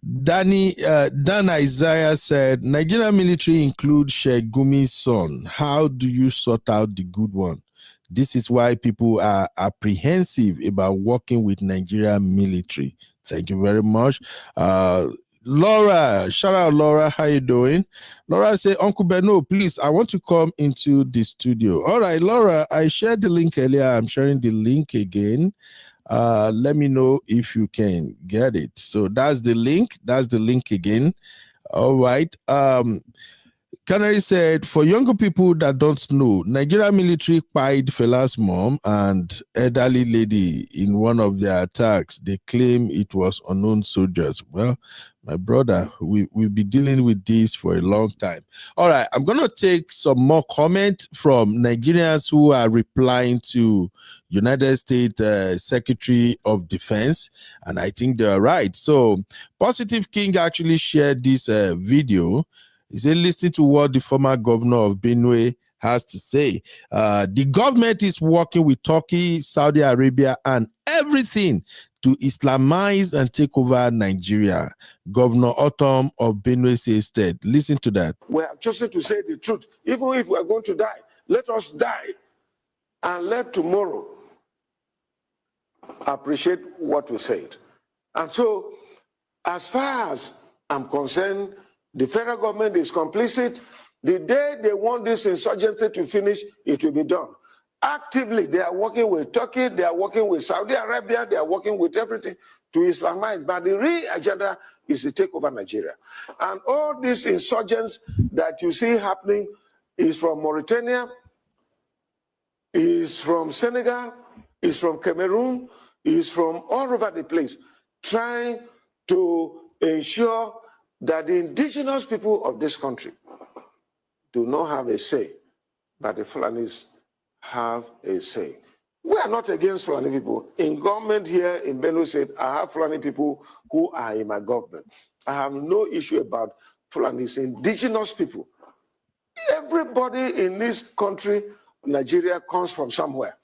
Dan Isaiah said, Nigerian military include Shegumi's son. How do you sort out the good one? This is why people are apprehensive about working with Nigerian military. Thank you very much. Laura, shout out Laura, how you doing? Laura said, Uncle Beno, please, I want to come into the studio. All right, Laura, I shared the link earlier. I'm sharing the link again. Let me know if you can get it. So that's the link again. All right. Canary said, for younger people that don't know, Nigerian military pied Fela's mom and elderly lady in one of their attacks. They claim it was unknown soldiers. Well, my brother, we've been dealing with this for a long time. All right, I'm going to take some more comment from Nigerians who are replying to United States Secretary of Defense, and I think they're right. So, Positive King actually shared this video. He said, listen to what the former governor of Benue has to say. The government is working with Turkey, Saudi Arabia, and everything to Islamize and take over Nigeria. Governor Otom of Benue says that. Listen to that. We have chosen to say the truth. Even if we are going to die, let us die and let tomorrow appreciate what we said. And so, as far as I'm concerned, the federal government is complicit. The day they want this insurgency to finish, it will be done. Actively, they are working with Turkey, they are working with Saudi Arabia, they are working with everything to Islamize. But the real agenda is to take over Nigeria. And all these insurgents that you see happening is from Mauritania, is from Senegal, is from Cameroon, is from all over the place, trying to ensure that the indigenous people of this country do not have a say, but the Fulanis have a say. We are not against Fulani people. In government here in Benue State, I have Fulani people who are in my government. I have no issue about Fulanis, indigenous people. Everybody in this country, Nigeria, comes from somewhere.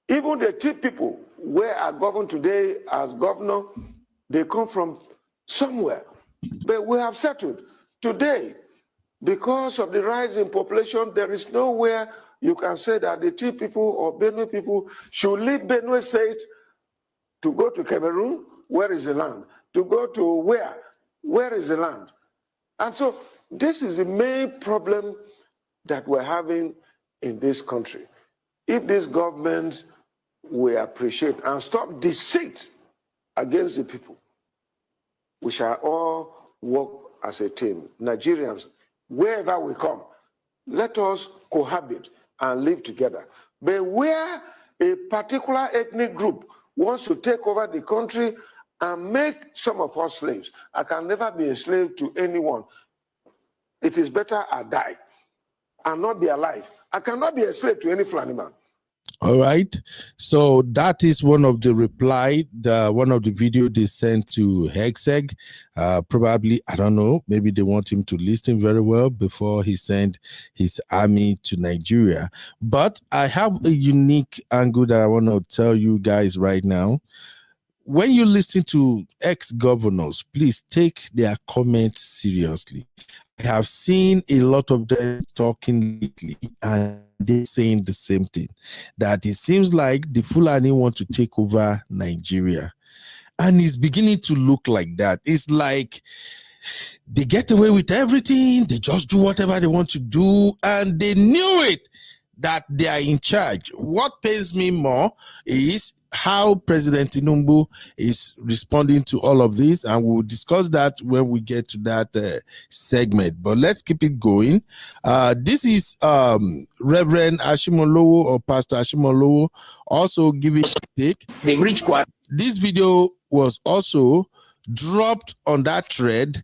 Even the two people where I govern today as governor, they come from somewhere. But we have settled. Today, because of the rise in population, there is nowhere you can say that the two people or Benue people should leave Benue State to go to Cameroon. Where is the land? To go to where? Where is the land? And so this is the main problem that we're having in this country. If this government will appreciate and stop deceit against the people, we shall all work as a team. Nigerians, wherever we come, let us cohabit and live together. But where a particular ethnic group wants to take over the country and make some of us slaves, I can never be a slave to anyone. It is better I die and not be alive. I cannot be a slave to any Fulani man. All right. So that is one of the reply, one of the video they sent to Hegseth. Probably, I don't know, maybe they want him to listen very well before he sent his army to Nigeria. But I have a unique angle that I want to tell you guys right now. When you listen to ex-governors, please take their comments seriously. I have seen a lot of them talking lately, and they're saying the same thing, that it seems like the Fulani want to take over Nigeria. And it's beginning to look like that. It's like they get away with everything. They just do whatever they want to do. And they knew it, that they are in charge. What pains me more is how President Tinubu is responding to all of this, and we'll discuss that when we get to that segment. But let's keep it going. This is Reverend Ashimolowo, or Pastor Ashimolowo, also giving a take. This video was also dropped on that thread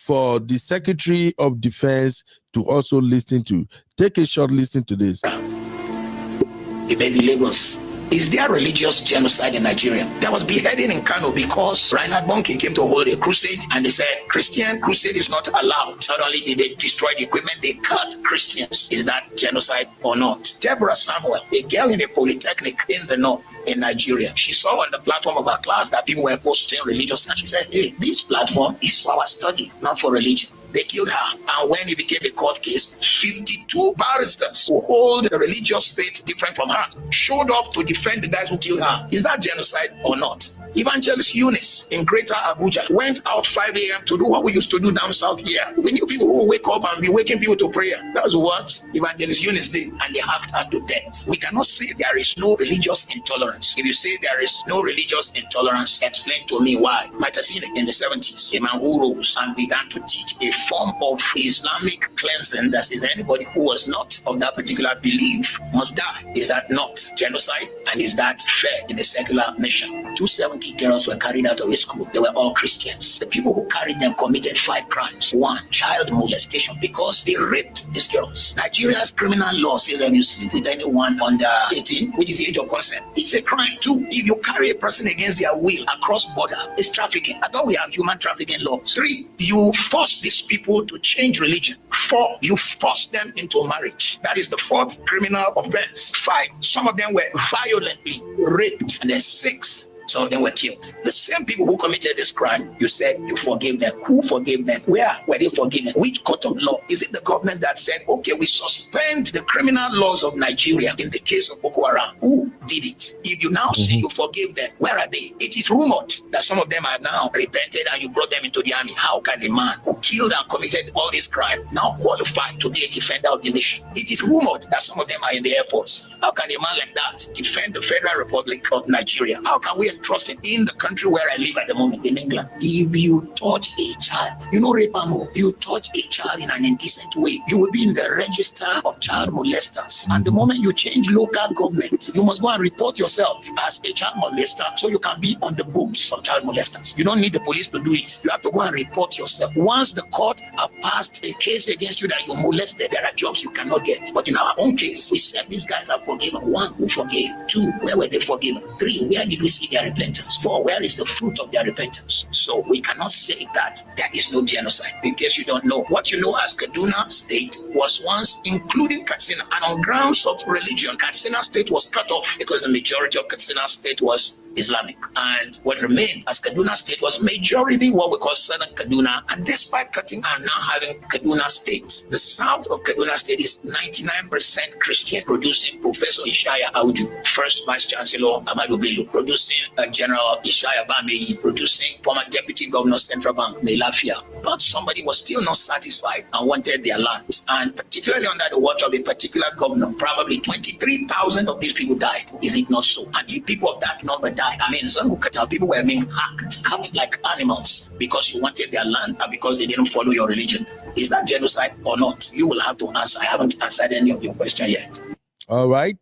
for the Secretary of Defense to also listen to. Take a short listen to this. The baby Lagos. Is there religious genocide in Nigeria? There was beheading in Kano because Reinhard Bonnke came to hold a crusade and they said Christian crusade is not allowed. Not only did they destroy the equipment, they cut Christians. Is that genocide or not? Deborah Samuel, a girl in a polytechnic in the north in Nigeria, she saw on the platform of her class that people were posting religious, and she said, hey, this platform is for our study, not for religion. They killed her. And when it became a court case, 52 barristers who hold a religious faith different from her showed up to defend the guys who killed her. Is that genocide or not? Evangelist Eunice in Greater Abuja went out 5 a.m. to do what we used to do down south here. We knew people who wake up and be waking people to prayer. That was what Evangelist Eunice did, and they hacked her to death. We cannot say there is no religious intolerance. If you say there is no religious intolerance, explain to me why. Matasine in the 70s, a man who rose and began to teach a form of Islamic cleansing that says anybody who was not of that particular belief must die. Is that not genocide? And is that fair in a secular nation? 270 girls were carried out of a school. They were all Christians. The people who carried them committed 5 crimes. 1, child molestation, because they raped these girls. Nigeria's criminal law says that you sleep with anyone under 18, which is the age of consent, it's a crime. 2, if you carry a person against their will across border, it's trafficking. I thought we have human trafficking law. 3, you force these people to change religion. 4, you force them into marriage. That is the 4th criminal offense. 5, some of them were violently raped. And then 6, some of them were killed. The same people who committed this crime, you said you forgave them. Who forgave them? Where were they forgiven? Which court of law? Is it the government that said, okay, we suspend the criminal laws of Nigeria in the case of Boko Haram? Who did it? If you now say you forgave them, where are they? It is rumored that some of them are now repented and you brought them into the army. How can a man who killed and committed all this crime now qualify to be a defender of the nation? It is rumored that some of them are in the Air Force. How can a man like that defend the Federal Republic of Nigeria? How can we entrust him in the country where I live at the moment, in England? If you touch a child, you know, rape and you touch a child in an indecent way, you will be in the register of child molesters. And the moment you change local government, you must go and report yourself as a child molester so you can be on the books of child molesters. You don't need the police to do it. You have to go and report yourself. Once the court have passed a case against you that you molested, there are jobs you cannot get. But in our own case, we said these guys are forgiven. 1, who forgave? 2, where were they forgiven? 3, where did we see their repentance? 4, where is the fruit of their repentance? So we cannot say that there is no genocide. In case you don't know, what you know as Kaduna State was once including Katsina, and on grounds of religion, Katsina State was cut off because the majority of Katsina State was Islamic, and what remained as Kaduna State was majority what we call Southern Kaduna. And despite cutting and now having Kaduna State, the south of Kaduna State is 99% Christian, producing Professor Ishaya Audu, first Vice Chancellor Amadu Bello, producing General Ishaya Bameyi, producing former Deputy Governor Central Bank Melafia. But somebody was still not satisfied and wanted their lands, and particularly under the watch of a particular governor, probably 23,000 of these people died. Is it not so? And if people of that number died, I mean, some people were being hacked, cut like animals because you wanted their land and because they didn't follow your religion. Is that genocide or not? You will have to answer. I haven't answered any of your question yet. All right.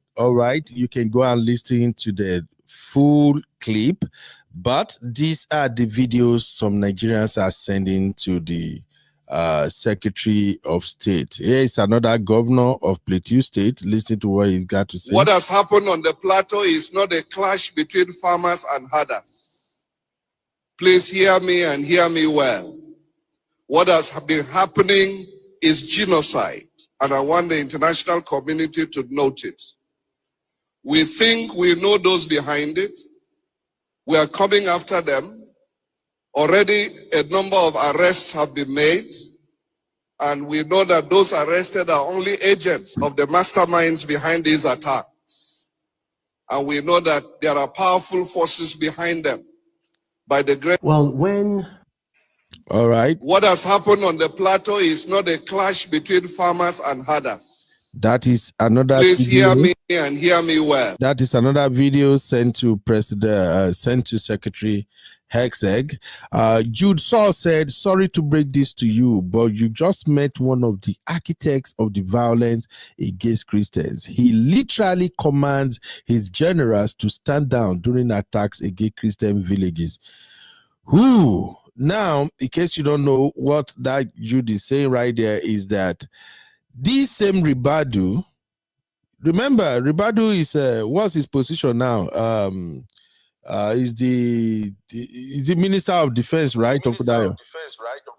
You can go and listen to the full clip, but these are the videos some Nigerians are sending to the Secretary of State. Here is another governor of Plateau State. Listen to what he's got to say. What has happened on the plateau is not a clash between farmers and herders. Please hear me and hear me well. What has been happening is genocide, and I want the international community to note it. We think we know those behind it. We are coming after them. Already a number of arrests have been made, and we know that those arrested are only agents of the masterminds behind these attacks. And we know that there are powerful forces behind them. By the great. All right. What has happened on the plateau is not a clash between farmers and herders. That is another. Please video. hear me and hear me well. That is another video sent to Secretary Hegseth. Jude Saul said, sorry to break this to you, but you just met one of the architects of the violence against Christians. He literally commands his generals to stand down during attacks against Christian villages. Who? Now, in case you don't know what that Jude is saying right there is that this same Ribadu, remember, Ribadu is what's his position now? Is the Minister of Defense, right, Uncle Dayo?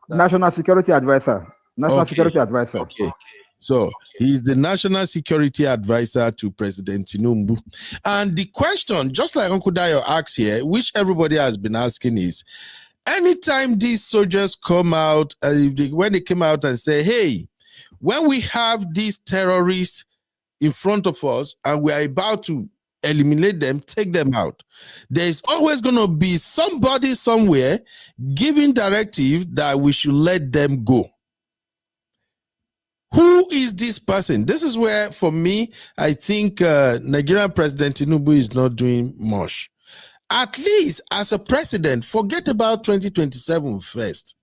National Security Advisor. National Okay. Security Advisor. Okay. So he's the National Security Advisor to President Tinubu. And the question, just like Uncle Dayo asked here, which everybody has been asking is, anytime these soldiers come out, when they came out and say, hey, when we have these terrorists in front of us and we are about to eliminate them, take them out, there's always going to be somebody somewhere giving directive that we should let them go. Who is this person? This is where, for me, I think Nigerian President Tinubu is not doing much. At least as a president, forget about 2027 first.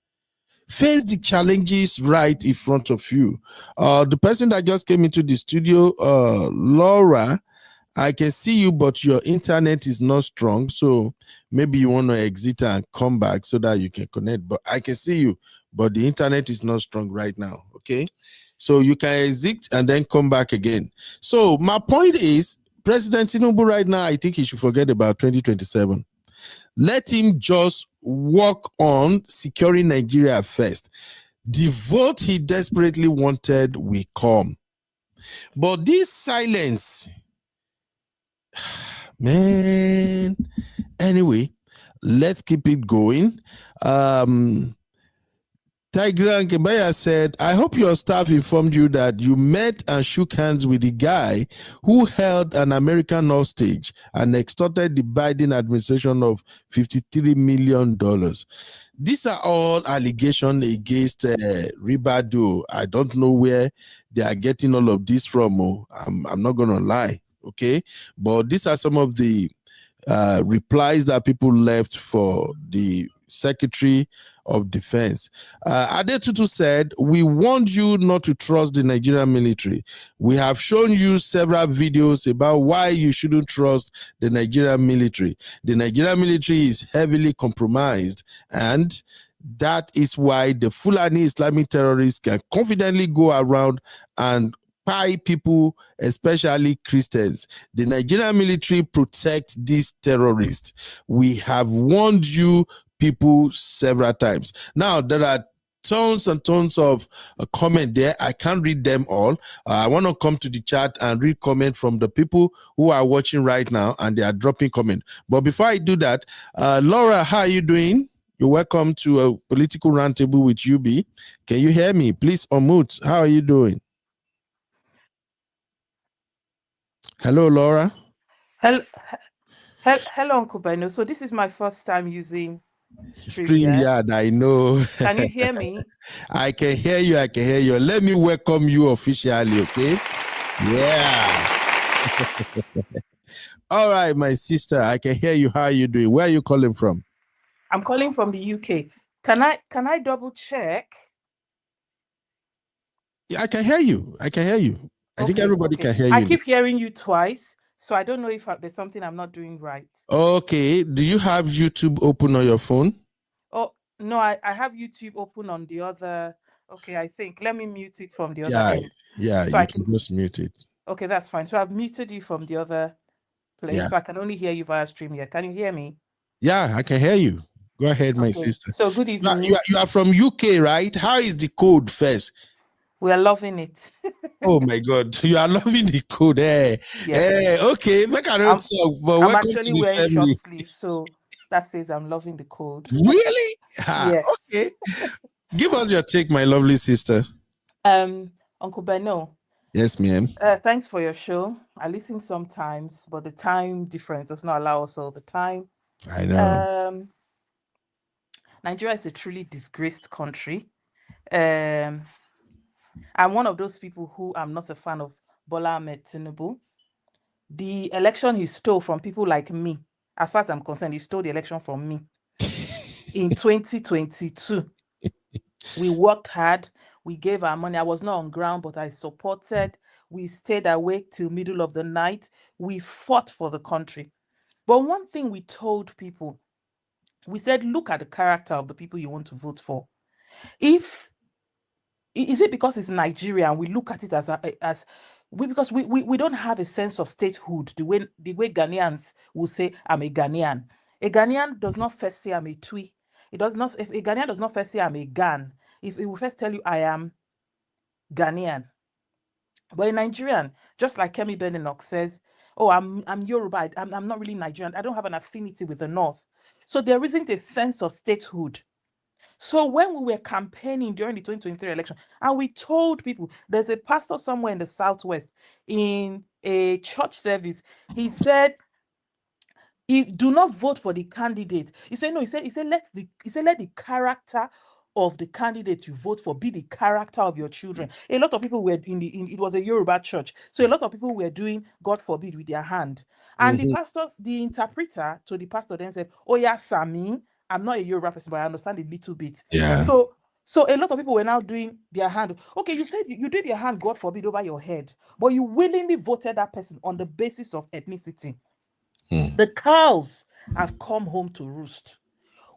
Face the challenges right in front of you. The person that just came into the studio, Laura, I can see you, but your internet is not strong. So maybe you want to exit and come back so that you can connect. But I can see you, but the internet is not strong right now. Okay. So you can exit and then come back again. So my point is, President Tinubu right now, I think he should forget about 2027. Let him just work on securing Nigeria first. The vote he desperately wanted will come. But this silence, man, anyway, let's keep it going. Tigran Kebaya said, I hope your staff informed you that you met and shook hands with the guy who held an American hostage and extorted the Biden administration of $53 million. These are all allegations against Ribadu. I don't know where they are getting all of this from. I'm not going to lie, okay? But these are some of the replies that people left for the Secretary of Defense. Adetutu said, we warned you not to trust the Nigerian military. We have shown you several videos about why you shouldn't trust the Nigerian military. The Nigerian military is heavily compromised, and that is why the Fulani Islamic terrorists can confidently go around and spy people, especially Christians. The Nigerian military protects these terrorists. We have warned you people several times. Now, there are tons and tons of comment there. I can't read them all. I want to come to the chat and read comment from the people who are watching right now, and they are dropping comment. But before I do that, Laura, how are you doing? You're welcome to a political roundtable with UB. Can you hear me? Please unmute. How are you doing? Hello, Laura. Hello, Uncle Beno. So this is my first time using StreamYard, I know. Can you hear me? I can hear you. I can hear you. Let me welcome you officially, okay? Yeah. All right, my sister. I can hear you. How are you doing? Where are you calling from? I'm calling from the UK. Can I double check? Yeah, I can hear you. I can hear you. I think everybody can hear you. I keep hearing you twice, so I don't know if there's something I'm not doing right. Okay. Do you have YouTube open on your phone? Oh, no, I have YouTube open on the other. Okay, I think. Let me mute it from the other end. Yeah, so you can just mute it. Okay, that's fine. So I've muted you from the other place, so I can only hear you via StreamYard. Can you hear me? Yeah, I can hear you. Go ahead, my sister. So good evening. You are from UK, right? How is the code first? We are loving it. Oh my God, you are loving the code, eh? Yeah. Okay, make I don't talk, but I'm actually wearing short sleeves, so that says I'm loving the code. Really? Yes. Okay. Give us your take, my lovely sister. Uncle Beno. Yes, ma'am. Thanks for your show. I listen sometimes, but the time difference does not allow us all the time. I know. Nigeria is a truly disgraced country. I'm one of those people who am not a fan of Bola Ahmed Tinubu. The election he stole from people like me, as far as I'm concerned, he stole the election from me. In 2022, we worked hard. We gave our money. I was not on ground, but I supported. We stayed awake till middle of the night. We fought for the country. But one thing we told people We said, look at the character of the people you want to vote for. Is it because it's Nigeria and we look at it because we don't have a sense of statehood the way Ghanaians will say, I'm a Ghanaian. A Ghanaian does not first say I'm a Twi. If a Ghanaian does not first say I'm a Ghan, if it will first tell you I am Ghanaian. But a Nigerian, just like Kemi Benenoch says, oh, I'm Yoruba, I'm not really Nigerian, I don't have an affinity with the North. So there isn't a sense of statehood. So when we were campaigning during the 2023 election, and we told people, there's a pastor somewhere in the Southwest in a church service, he said, do not vote for the candidate. He said, no, he said, let the character of the candidate you vote for be the character of your children. A lot of people were it was a Yoruba church. So a lot of people were doing God forbid with their hand. And the interpreter to the pastor then said, oh yeah, Sami, I'm not a Yoruba person, but I understand a little bit. Yeah. So a lot of people were now doing their hand. Okay, you said you did your hand, God forbid, over your head, but you willingly voted that person on the basis of ethnicity. The cows have come home to roost.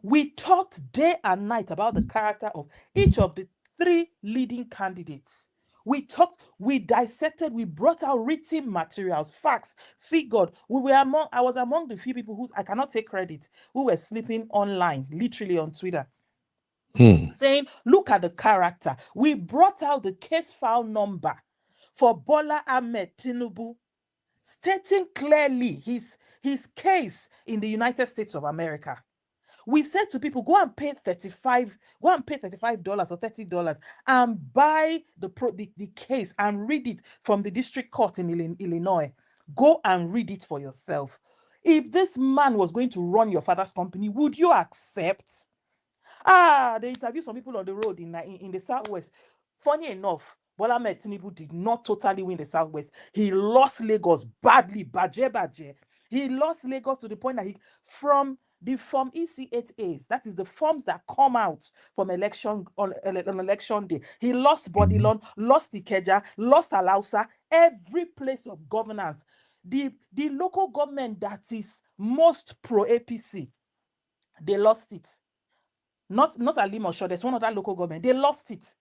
We talked day and night about the character of each of the three leading candidates. We talked, we dissected, we brought out written materials, facts, figured. I was among the few people who, I cannot take credit, who were sleeping online, literally on Twitter, saying, look at the character. We brought out the case file number for Bola Ahmed Tinubu, stating clearly his case in the United States of America. We said to people, go and pay $35 or $30 and buy the case and read it from the district court in Illinois. Go and read it for yourself. If this man was going to run your father's company, would you accept? They interviewed some people on the road in the Southwest. Funny enough, Bola Ahmed Tinubu did not totally win the Southwest. He lost Lagos badly, baje. He lost Lagos to the point that from the Form EC8As, that is the forms that come out from election on election day, he lost Bodilon, lost Ikeja, lost Alausa, every place of governance. The local government that is most pro-APC, they lost it. Not Alimosho, there's one other local government. They lost it.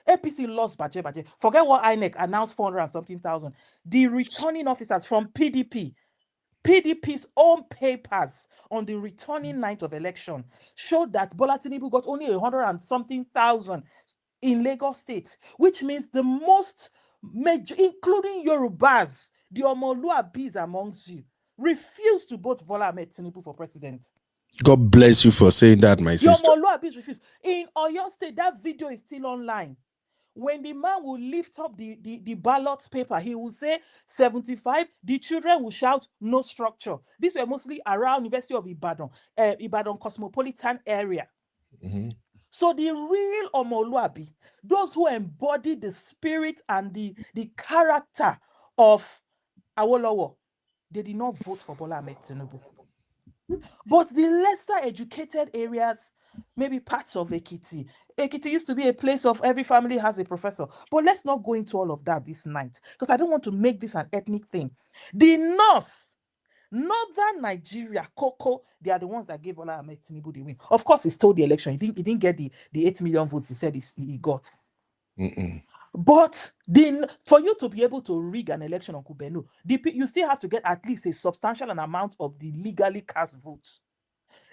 APC lost Baje. Forget what INEC announced 400 and something thousand. The returning officers from PDP's own papers on the returning night of election showed that Bola Tinubu got only 100 and something thousand in Lagos State, which means the most major, including Yorubas, the Omoluabis amongst you, refused to vote Bola Ahmed Tinubu for president. God bless you for saying that, my sister. Your Omoluabis refused. In Oyo State, that video is still online. When the man will lift up the ballot paper, he will say 75. The children will shout no structure. These were mostly around University of Ibadan, Ibadan cosmopolitan area. So the real Omoluabi, those who embody the spirit and the character of Awolowo, they did not vote for Bola Ahmed Tinubu. But the lesser educated areas, maybe parts of Ekiti. Ekiti used to be a place of every family has a professor. But let's not go into all of that this night, because I don't want to make this an ethnic thing. The Northern Nigeria, Koko, they are the ones that gave Bola Ahmed Tinubu the win. Of course, he stole the election. He didn't get the 8 million votes he said he got. But for you to be able to rig an election on Kubenu, you still have to get at least a substantial amount of the legally cast votes.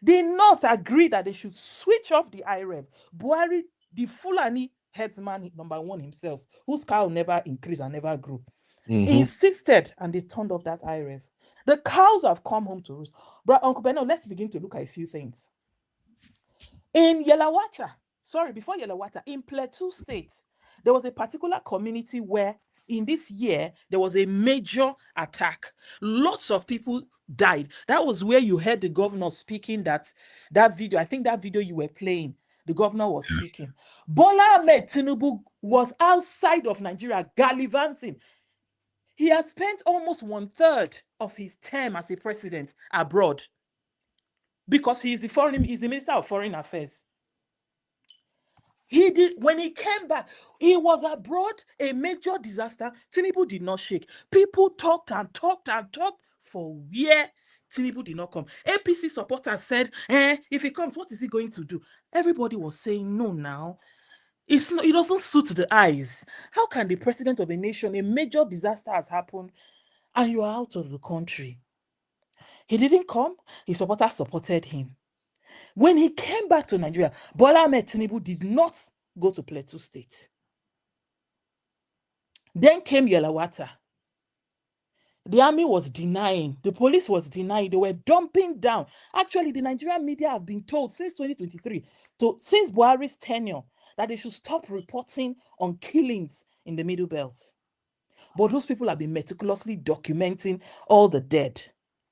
The North agreed that they should switch off the IREV. Buhari, the Fulani headsman number one himself, whose cow never increased and never grew, insisted, and they turned off that IREV. The cows have come home to roost. But Uncle Beno, let's begin to look at a few things. In before Yelawata, in Plateau State, there was a particular community where in this year, there was a major attack. Lots of people died. That was where you heard the governor speaking that video. I think that video you were playing, the governor was speaking. Bola Ahmed Tinubu was outside of Nigeria gallivanting. He has spent almost 1/3 of his term as a president abroad because he's the Minister of Foreign Affairs. He did, when he came back, he was abroad, a major disaster. Tinubu did not shake. People talked for where Tinubu did not come. APC supporters said, if he comes, what is he going to do? Everybody was saying, no, now. It's not, it doesn't suit the eyes. How can the president of a nation, a major disaster has happened, and you are out of the country? He didn't come. His supporters supported him. When he came back to Nigeria, Bola Ahmed Tinubu did not go to Plateau State. Then came Yelawata. The army was denying. The police was denying. They were dumping down. Actually, the Nigerian media have been told since 2023, since Buhari's tenure, that they should stop reporting on killings in the Middle Belt. But those people have been meticulously documenting all the dead,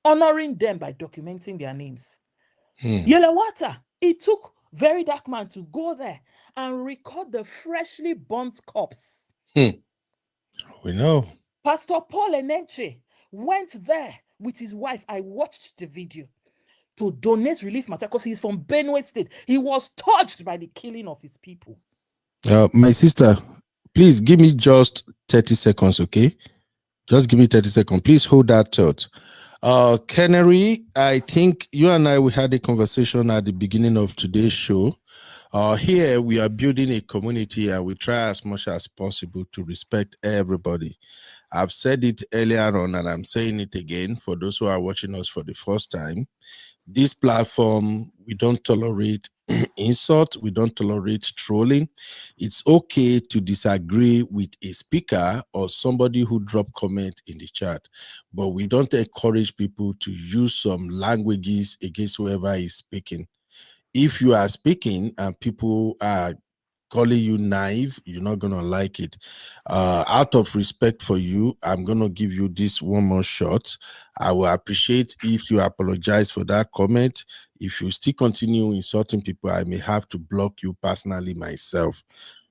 honoring them by documenting their names. Yelawata, it took Very Dark Man to go there and record the freshly burnt corpse. We know. Pastor Paul Enenche went there with his wife. I watched the video to donate relief material because he's from Benue State. He was touched by the killing of his people. My sister, please give me just 30 seconds, okay? Just give me 30 seconds. Please hold that thought. Canary, I think you and I, we had a conversation at the beginning of today's show. Here we are building a community and we try as much as possible to respect everybody. I've said it earlier on and I'm saying it again for those who are watching us for the first time. This platform, we don't tolerate insult, we don't tolerate trolling. It's okay to disagree with a speaker or somebody who dropped comment in the chat, but we don't encourage people to use some languages against whoever is speaking. If you are speaking and people are calling you naive, you're not gonna like it. Out of respect for you, I'm gonna give you this one more shot. I will appreciate if you apologize for that comment. If you still continue insulting people, I may have to block you personally myself.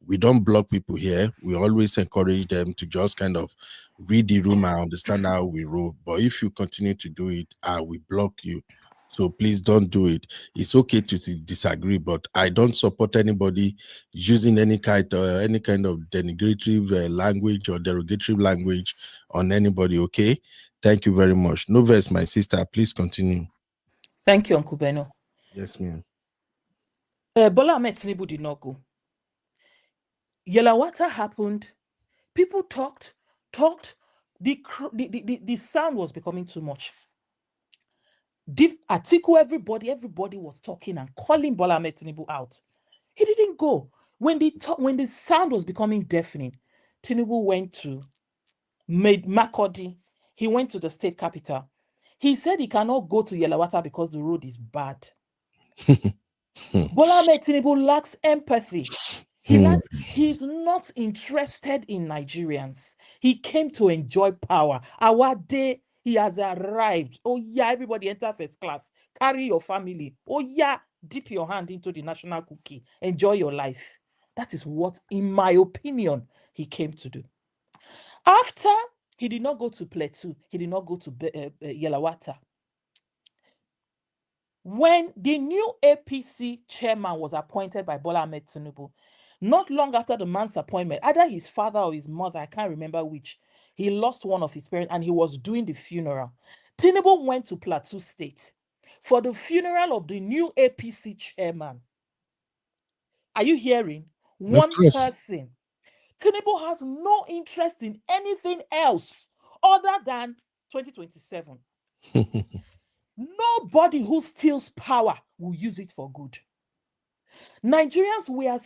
We don't block people here. We always encourage them to just kind of read the room and understand how we roll. But if you continue to do it, I will block you. So please don't do it. It's okay to disagree, but I don't support anybody using any kind of denigrative language or derogatory language on anybody. Okay, thank you very much. Noves, my sister, please continue. Thank you, Uncle Beno. Yes, ma'am. Bola Ahmed Tinubu did not go. Yelawata happened. People talked. The sound was becoming too much. Atiku, everybody was talking and calling Bola Ahmed Tinubu out. He didn't go. When the sound was becoming deafening, Tinubu went to Makurdi. He went to the state capital. He said he cannot go to Yelawata because the road is bad. Bola Ahmed Tinubu lacks empathy. He's not interested in Nigerians. He came to enjoy power. Our day, he has arrived. Oh yeah, everybody enter first class. Carry your family. Oh yeah, dip your hand into the national cookie. Enjoy your life. That is what, in my opinion, he came to do. After, he did not go to Plateau. He did not go to Yelawata. When the new APC chairman was appointed by Bola Ahmed Tinubu, not long after the man's appointment, either his father or his mother, I can't remember which, he lost one of his parents and he was doing the funeral. Tinubu went to Plateau State for the funeral of the new APC chairman. Are you hearing? One person. Tinubu has no interest in anything else other than 2027. Nobody who steals power will use it for good. Nigerians, we are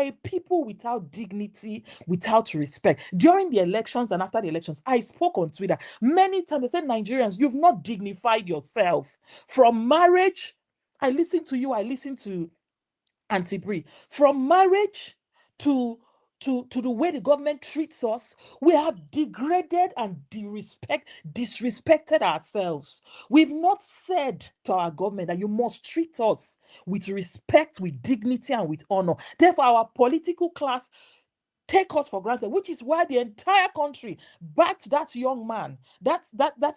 a people without dignity, without respect. During the elections and after the elections, I spoke on Twitter many times. I said, Nigerians, you've not dignified yourself. From marriage, I listened to you, I listened to Auntie Brie. From marriage to the way the government treats us, we have degraded and disrespected ourselves. We've not said to our government that you must treat us with respect, with dignity, and with honor. Therefore, our political class take us for granted, which is why the entire country backed that young man, that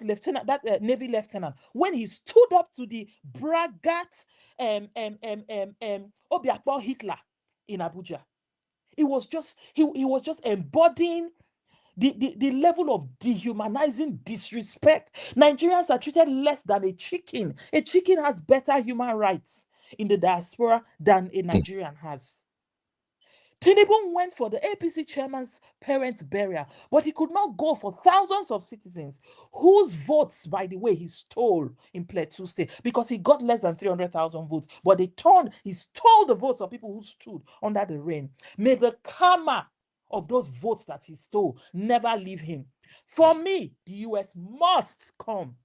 lieutenant, that Navy lieutenant, when he stood up to the braggart Obiakpor Hitler in Abuja. He was just embodying the level of dehumanizing disrespect. Nigerians are treated less than a chicken. A chicken has better human rights in the diaspora than a Nigerian has. Tinubu went for the APC chairman's parents' burial, but he could not go for thousands of citizens whose votes, by the way, he stole in Plateau State because he got less than 300,000 votes. But he stole the votes of people who stood under the rain. May the karma of those votes that he stole never leave him. For me, the US must come.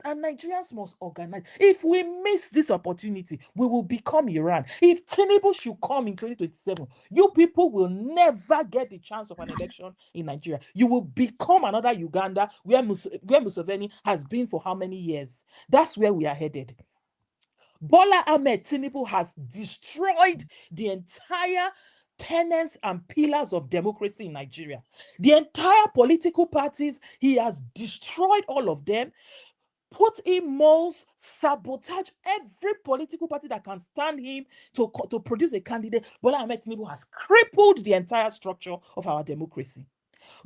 And Nigerians must organize. If we miss this opportunity, we will become Iran. If Tinubu should come in 2027, you people will never get the chance of an election in Nigeria. You will become another Uganda where Museveni has been for how many years? That's where we are headed. Bola Ahmed Tinubu has destroyed the entire tenets and pillars of democracy in Nigeria. The entire political parties, he has destroyed all of them, put in moles, sabotage every political party that can stand him to produce a candidate. Bola Ahmed Tinubu has crippled the entire structure of our democracy.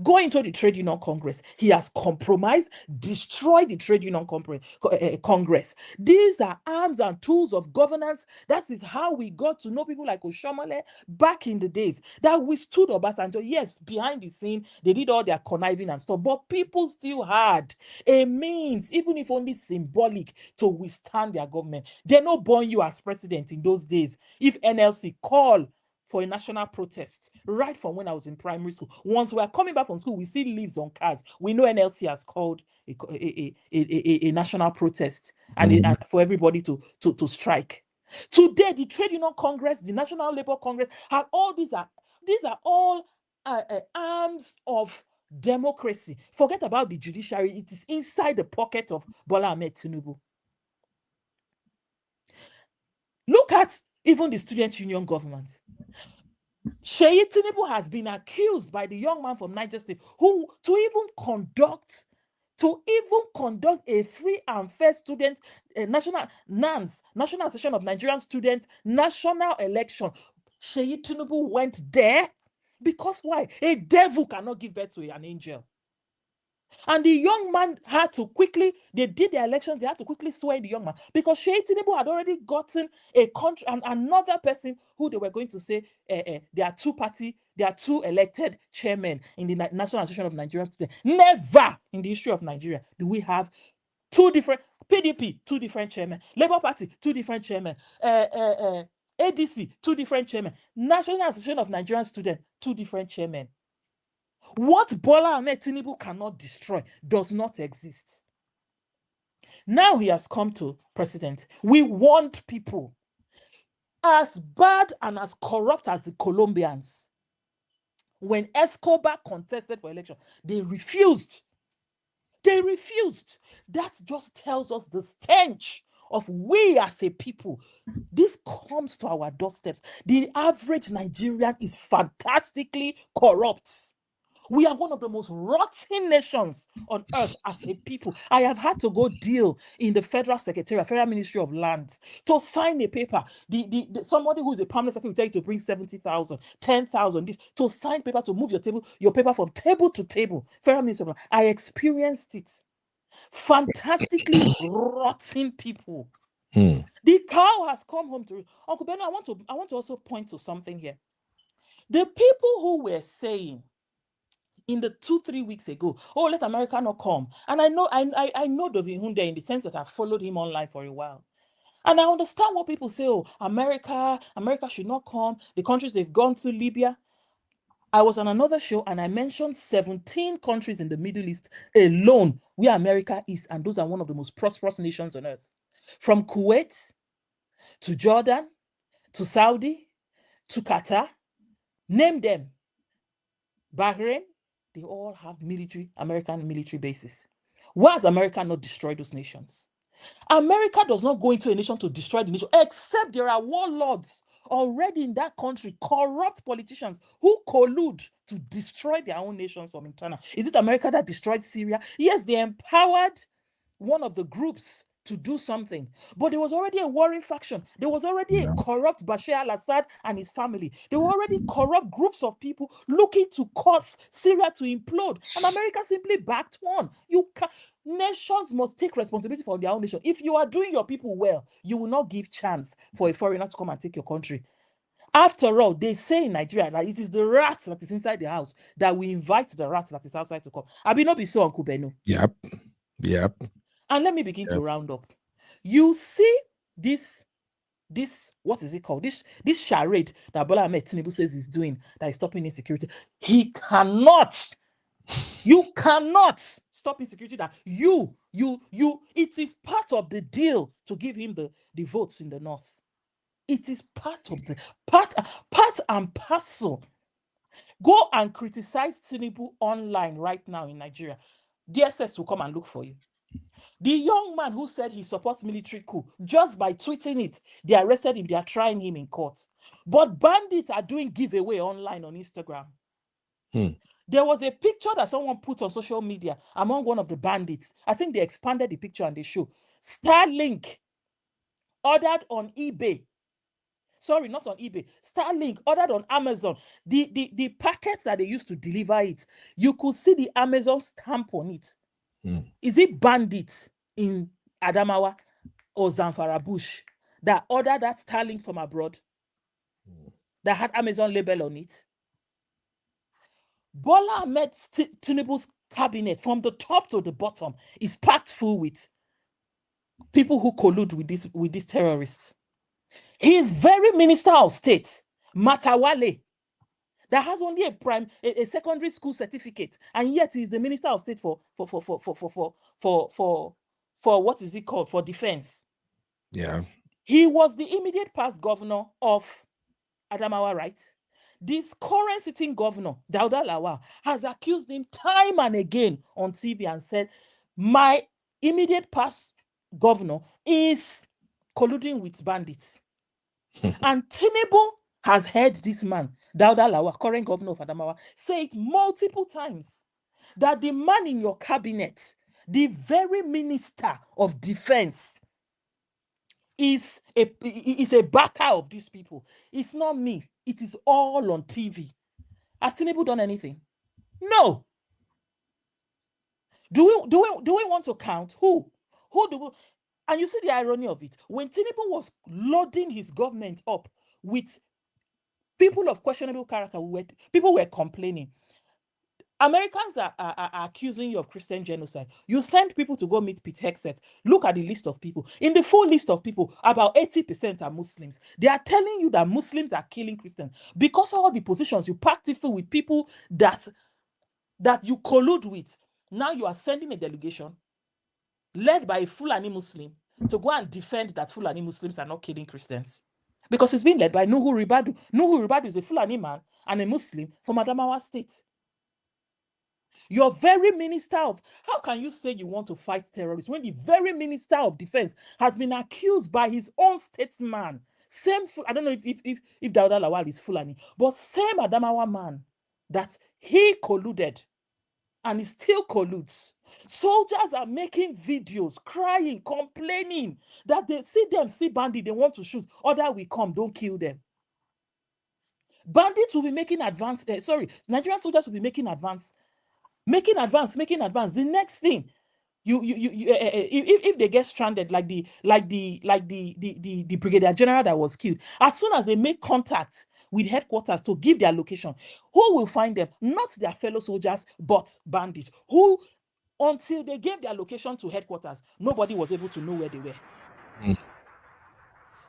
Going to the Trade Union Congress, he has compromised, destroyed the Trade Union Congress. These are arms and tools of governance. That is how we got to know people like Oshomole back in the days that withstood Obasanjo. Yes, behind the scene, they did all their conniving and stuff, but people still had a means, even if only symbolic, to withstand their government. They no born you as president in those days. If NLC call for a national protest, right from when I was in primary school. Once we are coming back from school, we see leaves on cars. We know NLC has called a national protest and for everybody to strike. Today, the Trade Union Congress, the National Labour Congress, these are all arms of democracy. Forget about the judiciary. It is inside the pocket of Bola Ahmed Tinubu. Look at even the student union government. Sheyi Tinubu has been accused by the young man from Niger State to even conduct a free and fair student national Association of Nigerian Students national election. Sheyi Tinubu went there because why? A devil cannot give birth to an angel. And the young man had to quickly, they did the elections, they had to quickly swear the young man because Sheyi Tinubu had already gotten a country and another person who they were going to say there are two elected chairmen in the National Association of Nigerian Students. Never in the history of Nigeria do we have two different PDP, two different chairmen, Labour Party, two different chairmen, ADC, two different chairmen, National Association of Nigerian Students, two different chairmen. What Bola Ahmed Tinubu cannot destroy does not exist. Now he has come to president. We want people as bad and as corrupt as the Colombians. When Escobar contested for election, they refused. That just tells us the stench of we as a people. This comes to our doorsteps. The average Nigerian is fantastically corrupt. We are one of the most rotten nations on earth as a people. I have had to go deal in the Federal Secretariat, Federal Ministry of Lands, to sign a paper. Somebody who is a permanent secretary will tell you to bring 70,000, 10,000, to sign paper to move your paper from table to table. Federal Ministry of Lands. I experienced it. Fantastically rotten people. The cow has come home to Uncle Benno. I want to also point to something here. The people who were saying in the 2-3 weeks ago, oh, let America not come. And I know Dovi Hunde in the sense that I've followed him online for a while. And I understand what people say, oh, America should not come. The countries they've gone to, Libya. I was on another show and I mentioned 17 countries in the Middle East alone where America is. And those are one of the most prosperous nations on earth. From Kuwait to Jordan to Saudi to Qatar, name them. Bahrain, they all have American military bases. Why has America not destroyed those nations? America does not go into a nation to destroy the nation, except there are warlords already in that country, corrupt politicians who collude to destroy their own nations from internal. Is it America that destroyed Syria? Yes, they empowered one of the groups to do something. But there was already a warring faction. There was already a corrupt Bashar al-Assad and his family. There were already corrupt groups of people looking to cause Syria to implode. And America simply backed one. Nations must take responsibility for their own nation. If you are doing your people well, you will not give chance for a foreigner to come and take your country. After all, they say in Nigeria that it is the rat that is inside the house that we invite the rat that is outside to come. Abi no be so, Uncle Benu. Yep. And let me begin to round up. You see this what is it called? This charade that Bola Ahmed Tinubu says he's doing that is stopping insecurity. You cannot stop insecurity. That it is part of the deal to give him the votes in the north. It is part of the part and parcel. Go and criticize Tinubu online right now in Nigeria. DSS will come and look for you. The young man who said he supports military coup, just by tweeting it, they arrested him, they are trying him in court. But bandits are doing giveaway online on Instagram. There was a picture that someone put on social media among one of the bandits. I think they expanded the picture and they show Starlink ordered on eBay. Sorry, not on eBay. Starlink ordered on Amazon. The packets that they used to deliver it, you could see the Amazon stamp on it. Is it bandits in Adamawa or Zamfara Bush that ordered that Starlink from abroad that had Amazon label on it? Bola Ahmed Tinubu's cabinet from the top to the bottom is packed full with people who collude with these terrorists. His very minister of state, Matawale, that has only a secondary school certificate, and yet he is the minister of state for what is it called? For defense. Yeah. He was the immediate past governor of Adamawa, right? This current sitting governor, Dauda Lawal, has accused him time and again on TV and said, my immediate past governor is colluding with bandits. And Tinubu has heard this man, Dauda Lawal, current governor of Adamawa, say it multiple times that the man in your cabinet, the very minister of defense, is a backer of these people. It's not me. It is all on TV. Has Tinubu done anything? No. Do we want to count who do we? And you see the irony of it. When Tinubu was loading his government up with people of questionable character, people were complaining. Americans are accusing you of Christian genocide. You send people to go meet Pete Hegseth. Look at the list of people. In the full list of people, about 80% are Muslims. They are telling you that Muslims are killing Christians. Because of all the positions you packed it with people that you collude with. Now you are sending a delegation led by a Fulani Muslim to go and defend that Fulani Muslims are not killing Christians. Because it's being led by Nuhu Ribadu. Nuhu Ribadu is a Fulani man and a Muslim from Adamawa State. Your very minister of, how can you say you want to fight terrorists when the very minister of defense has been accused by his own statesman? I don't know if Dauda Lawal is Fulani, but same Adamawa man that he colluded and he still colludes. Soldiers are making videos, crying, complaining that they see bandits, they want to shoot. Other will come, don't kill them. Bandits will be making advance. Nigerian soldiers will be making advance. The next thing, if they get stranded, like the brigadier general that was killed, as soon as they make contact with headquarters to give their location, who will find them? Not their fellow soldiers, but bandits. Who, until they gave their location to headquarters, nobody was able to know where they were.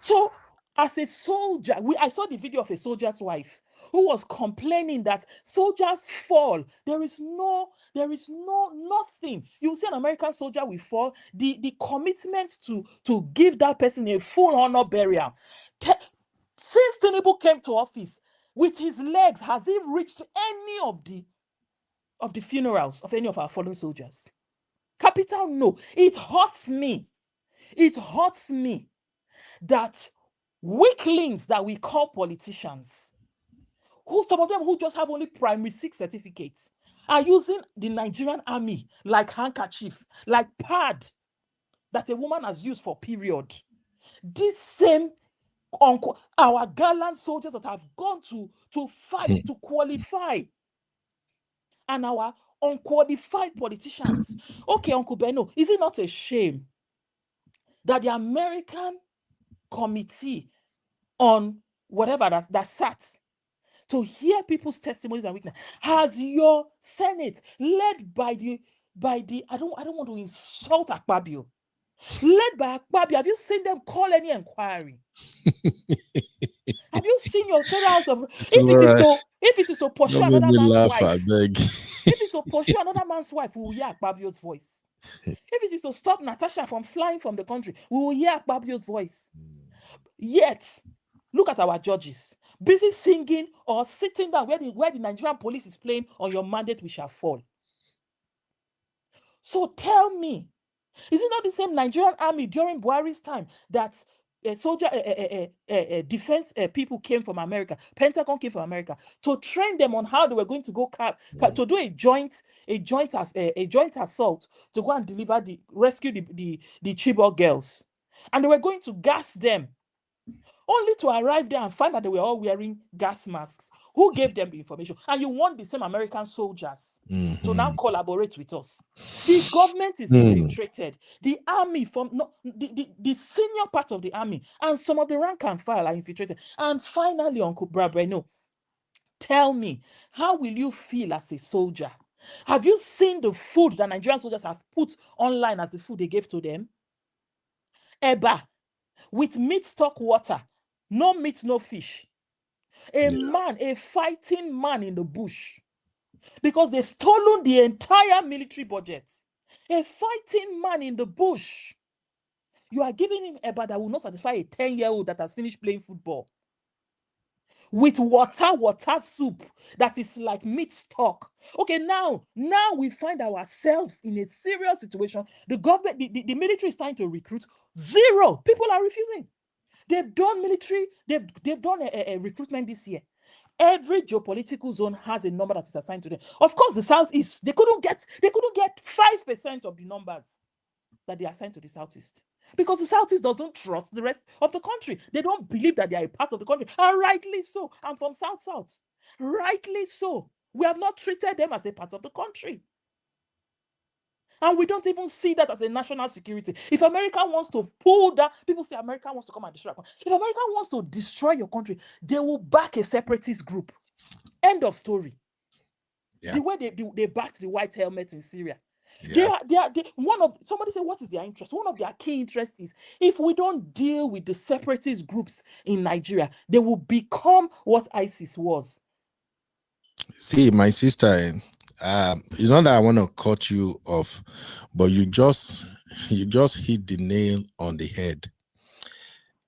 So, as a soldier, I saw the video of a soldier's wife who was complaining that soldiers fall. There is nothing. You see an American soldier will fall. The commitment to give that person a full honor burial. Since Tinubu came to office, with his legs, has he reached any of the funerals of any of our fallen soldiers? Capital no. It hurts me. It hurts me that weaklings that we call politicians, some of them who just have only primary 6 certificates, are using the Nigerian army like handkerchief, like pad, that a woman has used for period. This same our gallant soldiers that have gone to fight to qualify, and our unqualified politicians. Okay, Uncle Benno, is it not a shame that the American committee on whatever that sat to hear people's testimonies and witness has your Senate led by the I don't want to insult Akpabio, led by Akpabio? Have you seen them call any inquiry? Have you seen your federal house of if it is to pursue another man's wife? If it's to pursue another man's wife, we will hear Akpabio's voice. If it is to stop Natasha from flying from the country, we will hear Akpabio's voice. Yet, look at our judges, busy singing or sitting down where the Nigerian police is playing "On Your Mandate We Shall Fall." So tell me, is it not the same Nigerian army during Buhari's time that soldier defense people came from America, Pentagon came from America to train them on how they were going to go to do a joint assault to go and rescue the Chibok girls, and they were going to gas them, only to arrive there and find that they were all wearing gas masks. Who gave them the information? And you want the same American soldiers to now collaborate with us. The government is infiltrated. The army, the senior part of the army, and some of the rank and file are infiltrated. And finally, Uncle Brabeno, tell me, how will you feel as a soldier? Have you seen the food that Nigerian soldiers have put online as the food they gave to them? Eba, with meat, stock, water, no meat, no fish. A fighting man in the bush, because they've stolen the entire military budget. A fighting man in the bush. You are giving him eba that will not satisfy a 10-year-old that has finished playing football. With water soup that is like meat stock. Okay, now we find ourselves in a serious situation. The government, the military is trying to recruit. Zero. People are refusing. They've done military, they've done a recruitment this year. Every geopolitical zone has a number that is assigned to them. Of course, the Southeast, they couldn't get 5% of the numbers that they assigned to the Southeast. Because the Southeast doesn't trust the rest of the country. They don't believe that they are a part of the country. And rightly so. I'm from South. Rightly so. We have not treated them as a part of the country. And we don't even see that as a national security. If America wants to pull that, people say America wants to come and destroy. If America wants to destroy your country, they will back a separatist group. End of story. Yeah. The way they backed the white helmets in Syria. Yeah. Somebody said, what is their interest? One of their key interests is, if we don't deal with the separatist groups in Nigeria, they will become what ISIS was. See, my sister, it's not that I want to cut you off, but you just hit the nail on the head.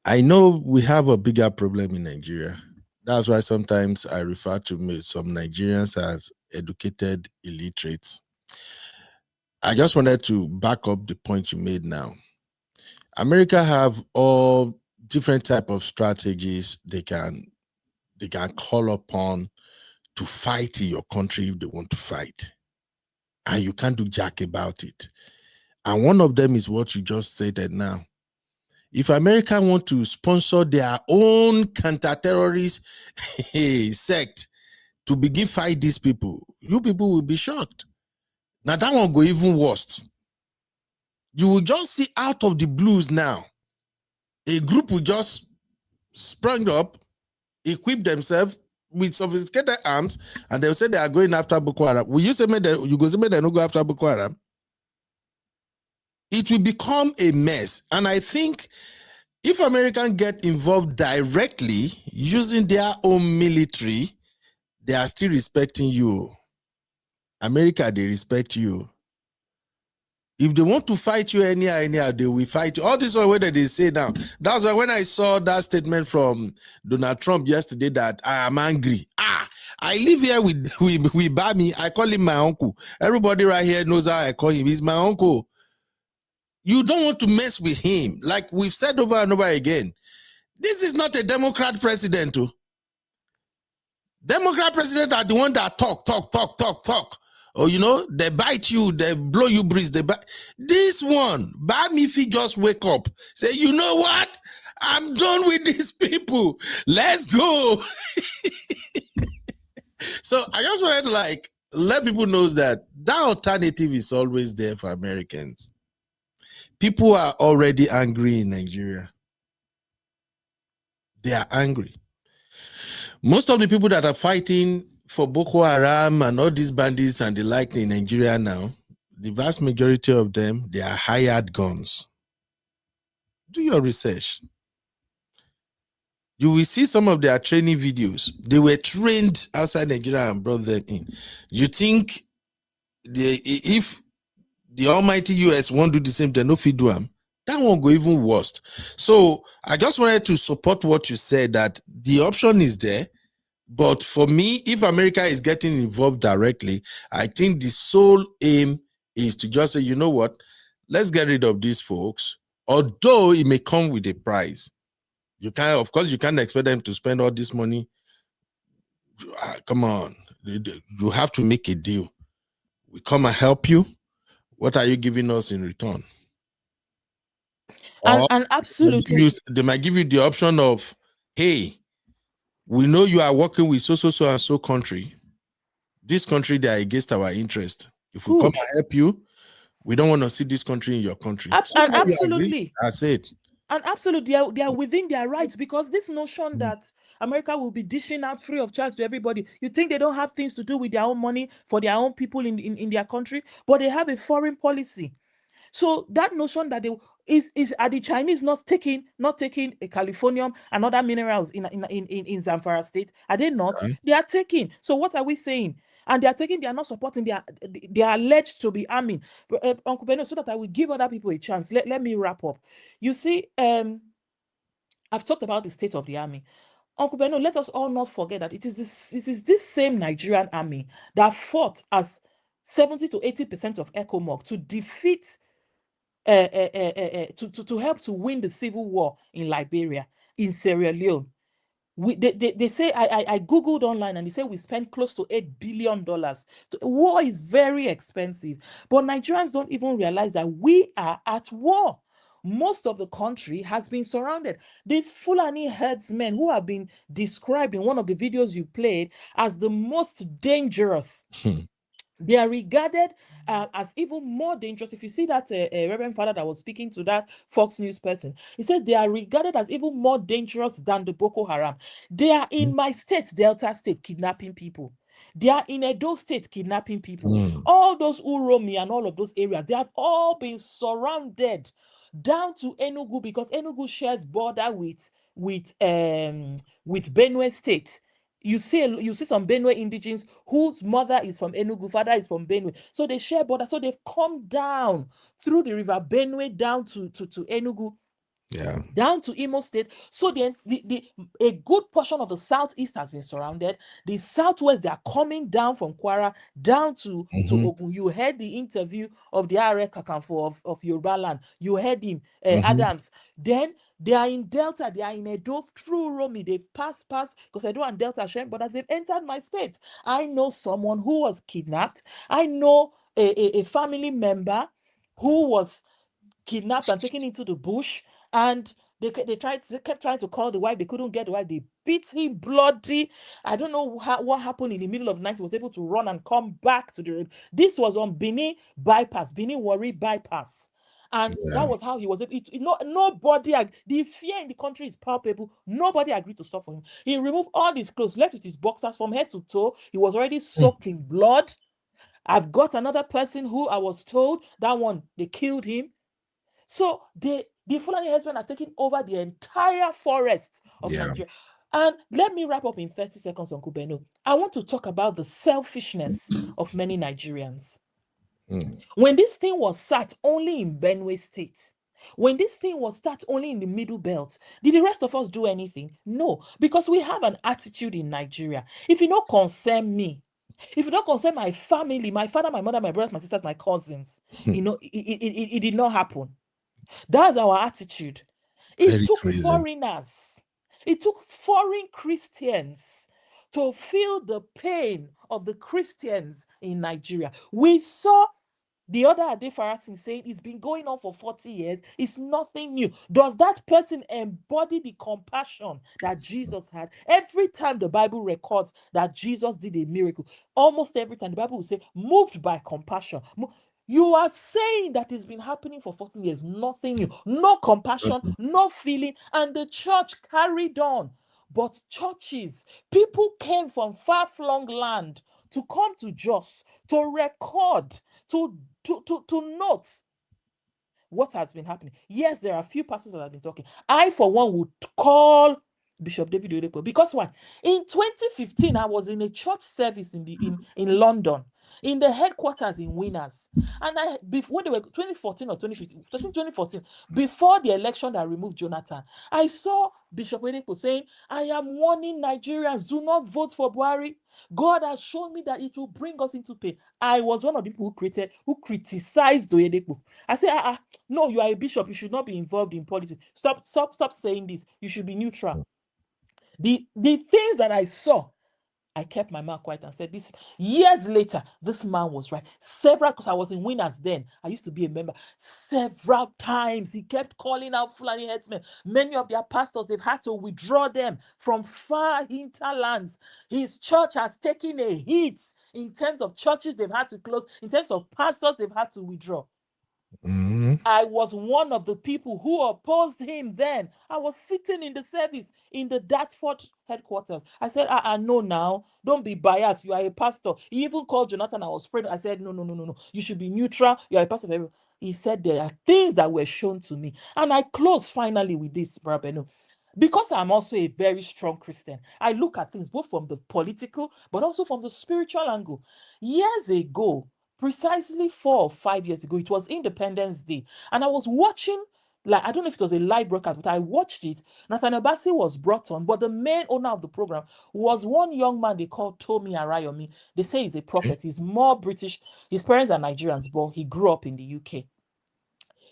I know we have a bigger problem in Nigeria. That's why sometimes I refer to some Nigerians as educated illiterates. I just wanted to back up the point you made now. America have all different type of strategies they can call upon to fight in your country if they want to fight. And you can't do jack about it. And one of them is what you just stated now. If America want to sponsor their own counter-terrorist sect to begin fight these people, you people will be shocked. Now that one go even worse. You will just see out of the blues now, a group will just sprung up, equip themselves with sophisticated arms, and they'll say they are going after Boko Haram. Will you say you go say they don't go after Boko Haram? It will become a mess. And I think if Americans get involved directly using their own military, they are still respecting you. America, they respect you. If they want to fight you anyhow, they will fight you. All this one, whether they say now. That's why when I saw that statement from Donald Trump yesterday that I am angry. I live here with Bami. I call him my uncle. Everybody right here knows how I call him. He's my uncle. You don't want to mess with him. Like we've said over and over again. This is not a Democrat president. Democrat president are the one that talk. Or, you know, they bite you, they blow you breeze. They bite. This one, Bam, if he just wake up, say, you know what? I'm done with these people. Let's go. So I just wanted to like let people know that alternative is always there for Americans. People are already angry in Nigeria. They are angry. Most of the people that are fighting for Boko Haram and all these bandits and the like in Nigeria now, the vast majority of them, they are hired guns. Do your research. You will see some of their training videos. They were trained outside Nigeria and brought them in. You think if the almighty US won't do the same, they no fit do them. That won't go even worse. So I just wanted to support what you said, that the option is there. But for me, if America is getting involved directly, I think the sole aim is to just say, you know what, let's get rid of these folks, although it may come with a price. You can't, of course, you can't expect them to spend all this money. Come on, you have to make a deal. We come and help you. What are you giving us in return? And absolutely, they might give you the option of, hey, we know you are working with so and so country. This country, they are against our interest. If we come and help you, we don't want to see this country in your country. And absolutely. That's it. And absolutely, they are within their rights, because this notion that America will be dishing out free of charge to everybody, you think they don't have things to do with their own money for their own people in their country, but they have a foreign policy. So that notion that are the Chinese not taking a californium and other minerals in Zamfara state? Are they not? They are taking. So what are we saying? And they are taking, they are not supporting, they are alleged to be arming. Uncle Beno, so that I will give other people a chance. Let me wrap up. You see, I've talked about the state of the army. Uncle Beno, let us all not forget that it is this same Nigerian army that fought as 70 to 80% of ECOMOG to defeat to help to win the civil war in Liberia, in Sierra Leone. They say, I googled online, and they say we spent close to $8 billion. War is very expensive, but Nigerians don't even realize that we are at war. Most of the country has been surrounded. These Fulani herdsmen who have been described in one of the videos you played as the most dangerous. They are regarded as even more dangerous. If you see that Reverend Father that was speaking to that Fox News person, he said they are regarded as even more dangerous than the Boko Haram. They are in my state, Delta State, kidnapping people. They are in Edo State kidnapping people. All those Uromi and all of those areas, they have all been surrounded down to Enugu, because Enugu shares border with Benue State. You see some Benue indigenes whose mother is from Enugu, father is from Benue. So they share border. So they've come down through the river Benue down to Enugu. Yeah. Down to Imo State. So then a good portion of the southeast has been surrounded. The southwest, they are coming down from Kwara down to Ogun. You heard the interview of the Are Kakanfo of Yoruba land. You heard him, Adams. Then they are in Delta, they are in Edo, through Romi. They've passed, because Edo and Delta share, but as they've entered my state, I know someone who was kidnapped. I know a family member who was kidnapped and taken into the bush, and they kept trying to call the wife. They couldn't get the wife. They beat him bloody. I don't know what happened in the middle of the night. He was able to run and come back to the road. This was on Benin Warri bypass. And that was how he was able. Nobody, the fear in the country is palpable. Nobody agreed to stop for him. He removed all his clothes, left with his boxers from head to toe. He was already soaked in blood. I've got another person who I was told that one, they killed him. So the Fulani herdsmen are taking over the entire forest of Nigeria. And let me wrap up in 30 seconds, Uncle Beno. I want to talk about the selfishness of many Nigerians. When this thing was sat only in Benue State, when this thing was sat only in the Middle Belt, did the rest of us do anything? No, because we have an attitude in Nigeria. If you don't concern me, if you don't concern my family, my father, my mother, my brothers, my sisters, my cousins, it did not happen. That's our attitude. It took foreigners, it took foreign Christians to feel the pain of the Christians in Nigeria. We saw the other Ade Farasin saying it's been going on for 40 years. It's nothing new. Does that person embody the compassion that Jesus had? Every time the Bible records that Jesus did a miracle, almost every time the Bible will say, moved by compassion. You are saying that it's been happening for 14 years, nothing new, no compassion, no feeling, and the church carried on. But churches, people came from far-flung land to come to Jos, to record, to note what has been happening. Yes, there are a few pastors that have been talking. I, for one, would call Bishop David Oyedepo, because why? In 2015, I was in a church service in London, in the headquarters in Winners, and when they were 2014 or 2015, 2014, before the election that removed Jonathan, I saw Bishop Oyedepo saying, "I am warning Nigerians, do not vote for Buhari. God has shown me that it will bring us into pain." I was one of the people who criticized Oyedepo. I said, no, you are a bishop, you should not be involved in politics. Stop saying this. You should be neutral. The things that I saw, I kept my mouth quiet and said this. Years later, this man was right. Because I was in Winners then. I used to be a member. Several times, he kept calling out Fulani headsmen. Many of their pastors, they've had to withdraw them from far hinterlands. His church has taken a hit in terms of churches they've had to close, in terms of pastors they've had to withdraw. I was one of the people who opposed him then. I was sitting in the service in the Dartford headquarters. I said, no, now, don't be biased. You are a pastor. He even called Jonathan. I was praying. I said, no. You should be neutral. You are a pastor. He said, there are things that were shown to me. And I close finally with this, Brother Beno. Because I'm also a very strong Christian, I look at things both from the political, but also from the spiritual angle. Years ago, precisely 4 or 5 years ago, it was Independence Day, and I was watching, I don't know if it was a live broadcast, but I watched it. Nathaniel Bassey was brought on, but the main owner of the program was one young man they called Tomi Arayomi. They say he's a prophet. He's more British. His parents are Nigerians, but he grew up in the UK.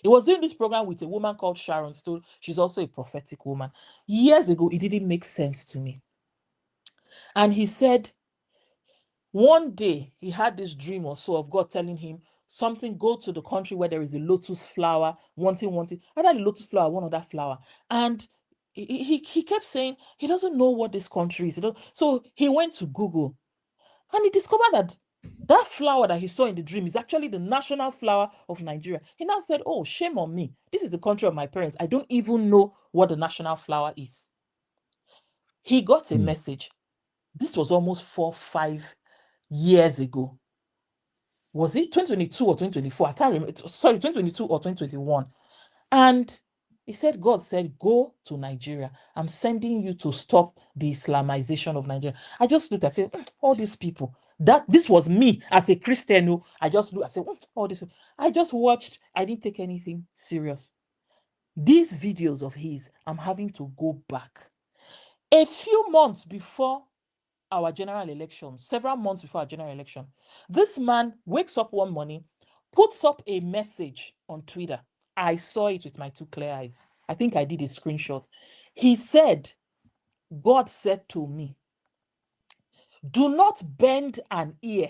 He was doing this program with a woman called Sharon Stone. She's also a prophetic woman. Years ago, it didn't make sense to me. And he said, one day he had this dream or so of God telling him something, go to the country where there is a lotus flower, wanting, either the lotus flower, one other flower. And he kept saying he doesn't know what this country is. So he went to Google and he discovered that flower that he saw in the dream is actually the national flower of Nigeria. He now said, oh, shame on me. This is the country of my parents. I don't even know what the national flower is. He got a message. This was almost 4 or 5 years ago. Was it 2022 or 2024? I can't remember. Sorry, 2022 or 2021. And he said, God said, go to Nigeria. I'm sending you to stop the Islamization of Nigeria. I just looked at it, all these people. This was me as a Christian who I just looked, I said, all this. I just watched, I didn't take anything serious. These videos of his, I'm having to go back. A few months before our general election, several months before our general election, this man wakes up one morning, puts up a message on Twitter. I saw it with my 2 clear eyes. I think I did a screenshot. He said, God said to me, do not bend an ear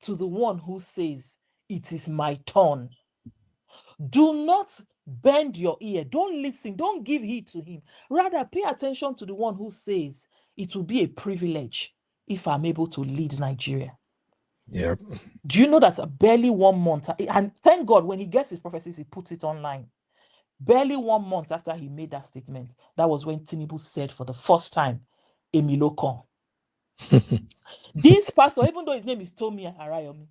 to the one who says, it is my turn. Do not bend your ear. Don't listen. Don't give heed to him. Rather, pay attention to the one who says, it will be a privilege if I'm able to lead Nigeria. Yep. Do you know that barely 1 month, and thank God when he gets his prophecies, he puts it online. Barely 1 month after he made that statement, that was when Tinubu said for the first time, Emilokon. This pastor, even though his name is Tomi Arayomi,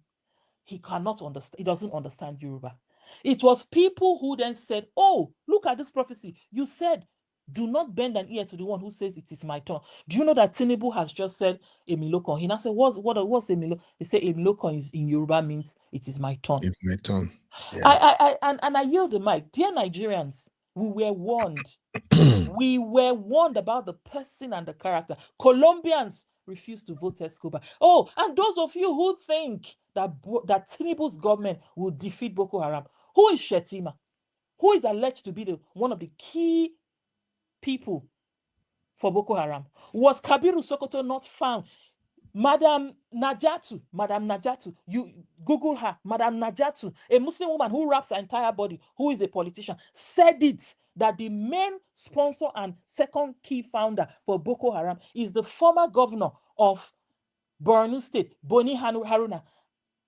he cannot understand, he doesn't understand Yoruba. It was people who then said, oh, look at this prophecy. You said, do not bend an ear to the one who says it is my turn. Do you know that Tinubu has just said Emilokon? He now said, what's Emilokon? He said Emilokon is in Yoruba means it is my turn. It's my turn. Yeah. I yield the mic. Dear Nigerians, we were warned. We were warned about the person and the character. Colombians refused to vote Escobar. Oh, and those of you who think that Tinubu's government will defeat Boko Haram, who is Shetima? Who is alleged to be one of the key people for Boko Haram? Was Kabiru Sokoto not found? Madam Najatu, you Google her, Madam Najatu, a Muslim woman who wraps her entire body, who is a politician, said it that the main sponsor and second key founder for Boko Haram is the former governor of Borno State, Boni Haruna.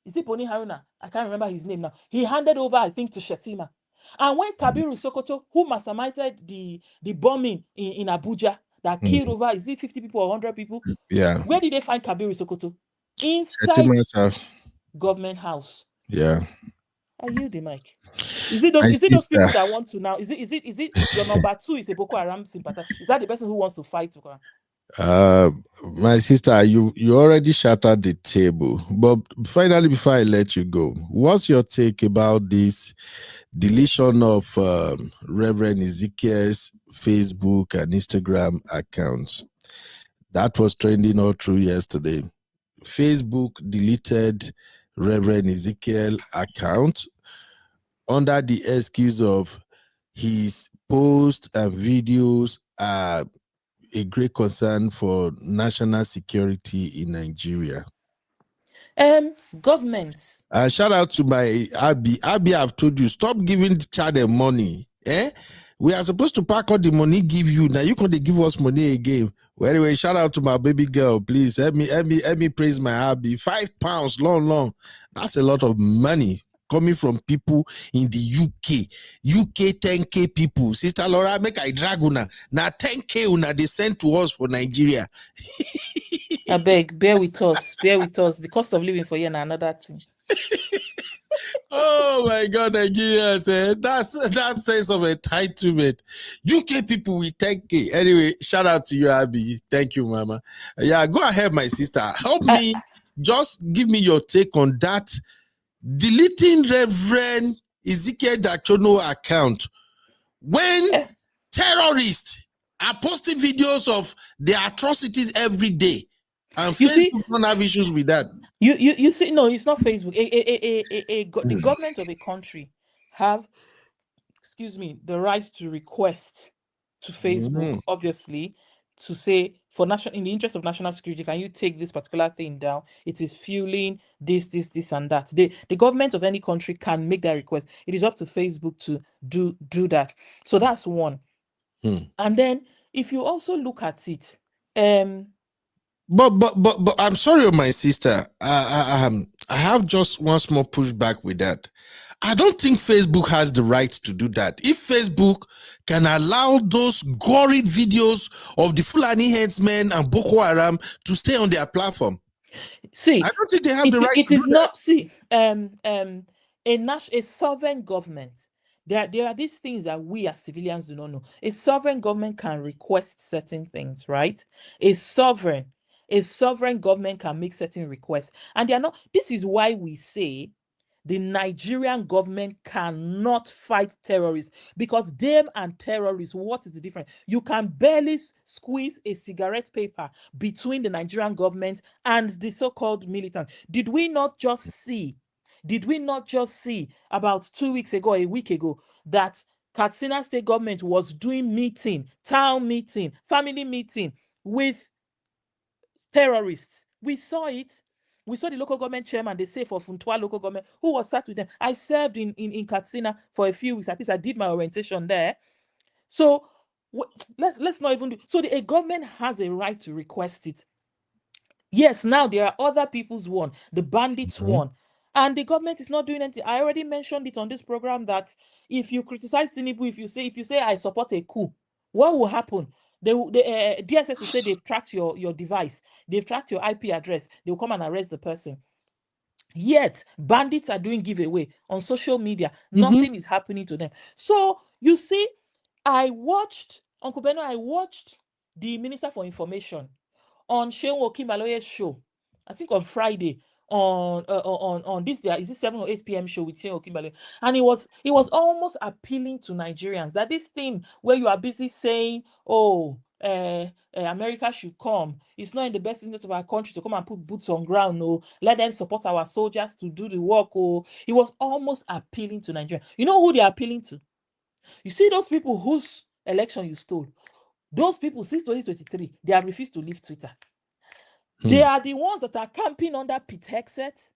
Is it Boni Haruna? I can't remember his name now. He handed over, I think, to Shetima. And when Kabiru Sokoto, who masterminded the bombing in Abuja that killed over, is it 50 people or 100 people? Yeah. Where did they find Kabiru Sokoto? Inside Shetima's house. government house. Yeah. I yield the mic. Is it those people that want to now? Is it your number 2 is a Boko Haram sympathizer? Is that the person who wants to fight Boko Haram? My sister, you already shattered the table. But finally, before I let you go, what's your take about this deletion of Reverend Ezekiel's Facebook and Instagram accounts? That was trending all through yesterday. Facebook deleted Reverend Ezekiel account under the excuse of his posts and videos are a great concern for national security in Nigeria. Governments. Shout out to my Abby. Abby, I've told you, stop giving the child the money. We are supposed to pack all the money give you. Now you can't give us money again. Well, anyway, shout out to my baby girl. Please help me praise my Abby. £5, long. That's a lot of money coming from people in the UK. UK 10K people. Sister Laura, make I drag una. Now 10K una they sent to us for Nigeria. I beg, bear with us. The cost of living for you and another thing. Oh my God, Nigeria said that's that sense of entitlement. UK people with 10K. Anyway, shout out to you, Abby. Thank you, Mama. Yeah, go ahead, my sister. Help me. Just give me your take on that. Deleting Reverend Ezekiel Dachono account when terrorists are posting videos of their atrocities every day, and Facebook don't have issues with that. You see, no, it's not Facebook. The government of a country have, the right to request to Facebook, obviously, to say in the interest of national security, can you take this particular thing down? It is fueling this, and that. The government of any country can make that request. It is up to Facebook to do that. So that's one. And then if you also look at it, But I'm sorry, my sister. I have just one small pushback with that. I don't think Facebook has the right to do that. If Facebook can allow those gory videos of the Fulani headsmen and Boko Haram to stay on their platform, see, I don't think they have the right. It is not. See, a sovereign government. There are these things that we as civilians do not know. A sovereign government can request certain things, right? A sovereign government can make certain requests, and they are not. This is why we say the Nigerian government cannot fight terrorists, because them and terrorists, what is the difference? You can barely squeeze a cigarette paper between the Nigerian government and the so-called militant. Did we not just see about 2 weeks ago, a week ago, that Katsina state government was doing town meeting, family meeting with terrorists? We saw it. We saw the local government chairman, they say for Funtua local government, who was sat with them. I served in Katsina for a few weeks. At least I did my orientation there. So let's not even do. So a government has a right to request it. Yes, now there are other people's one, the bandits one, and the government is not doing anything. I already mentioned it on this program that if you criticize Tinubu, if you say I support a coup, what will happen? The DSS will say they've tracked your device, they've tracked your IP address, they'll come and arrest the person. Yet bandits are doing giveaway on social media. Nothing is happening to them. So you see, Uncle Beno, I watched the Minister for Information on Shehu Okimaloye's show, I think on Friday, on this day, is it 7 or 8 p.m. show with Shehu Okimaloye, and it was almost appealing to Nigerians that this thing where you are busy saying, America should come, it's not in the best interest of our country to come and put boots on ground, let them support our soldiers to do the work. It was almost appealing to Nigeria. You know who they're appealing to? You see those people whose election you stole. Those people since 2023, they have refused to leave Twitter. They are the ones that are camping under Pete Hegseth,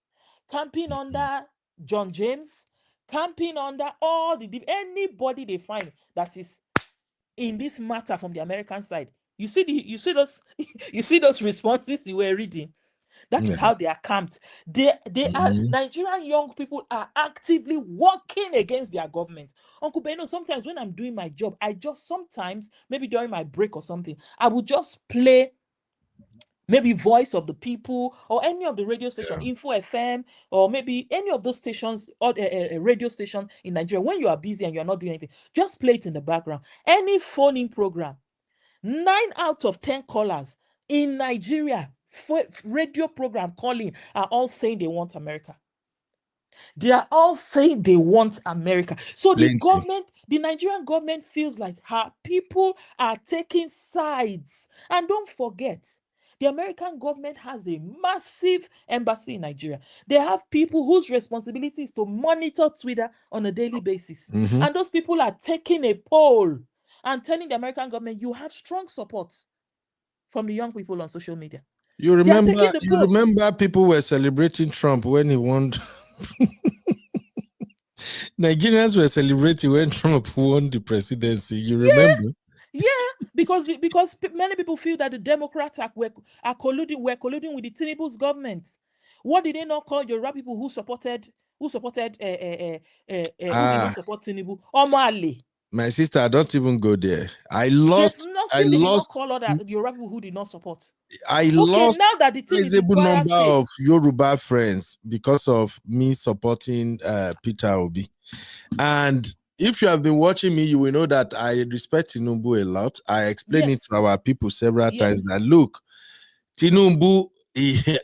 camping under John James, camping under all anybody they find that is in this matter from the American side. You see those responses you were reading. That is how they are camped. They are Nigerian young people are actively working against their government. Uncle Beno, sometimes when I'm doing my job, I just sometimes, maybe during my break or something, I would just play maybe Voice of the People or any of the radio station, Info FM, or maybe any of those stations or a radio station in Nigeria. When you are busy and you're not doing anything, just play it in the background. Any phone-in program, 9 out of 10 callers in Nigeria, radio program calling, are all saying they want America. They are all saying they want America. So the government, the Nigerian government feels like her people are taking sides. And don't forget, the American government has a massive embassy in Nigeria. They have people whose responsibility is to monitor Twitter on a daily basis. And those people are taking a poll and telling the American government, you have strong support from the young people on social media. You remember people were celebrating Trump when he won. Nigerians were celebrating when Trump won the presidency. You remember? Yeah, because many people feel that the Democrats were colluding with the Tinubu's government. What did they not call Yoruba people who supported who did not support Tinubu? Omale. My sister, don't even go there. I lost. There's nothing they did not call other Yoruba people who did not support. I lost now that the thing is in Kwara number State, of Yoruba friends because of me supporting Peter Obi. And if you have been watching me, you will know that I respect Tinubu a lot. I explained it to our people several times that look, Tinubu,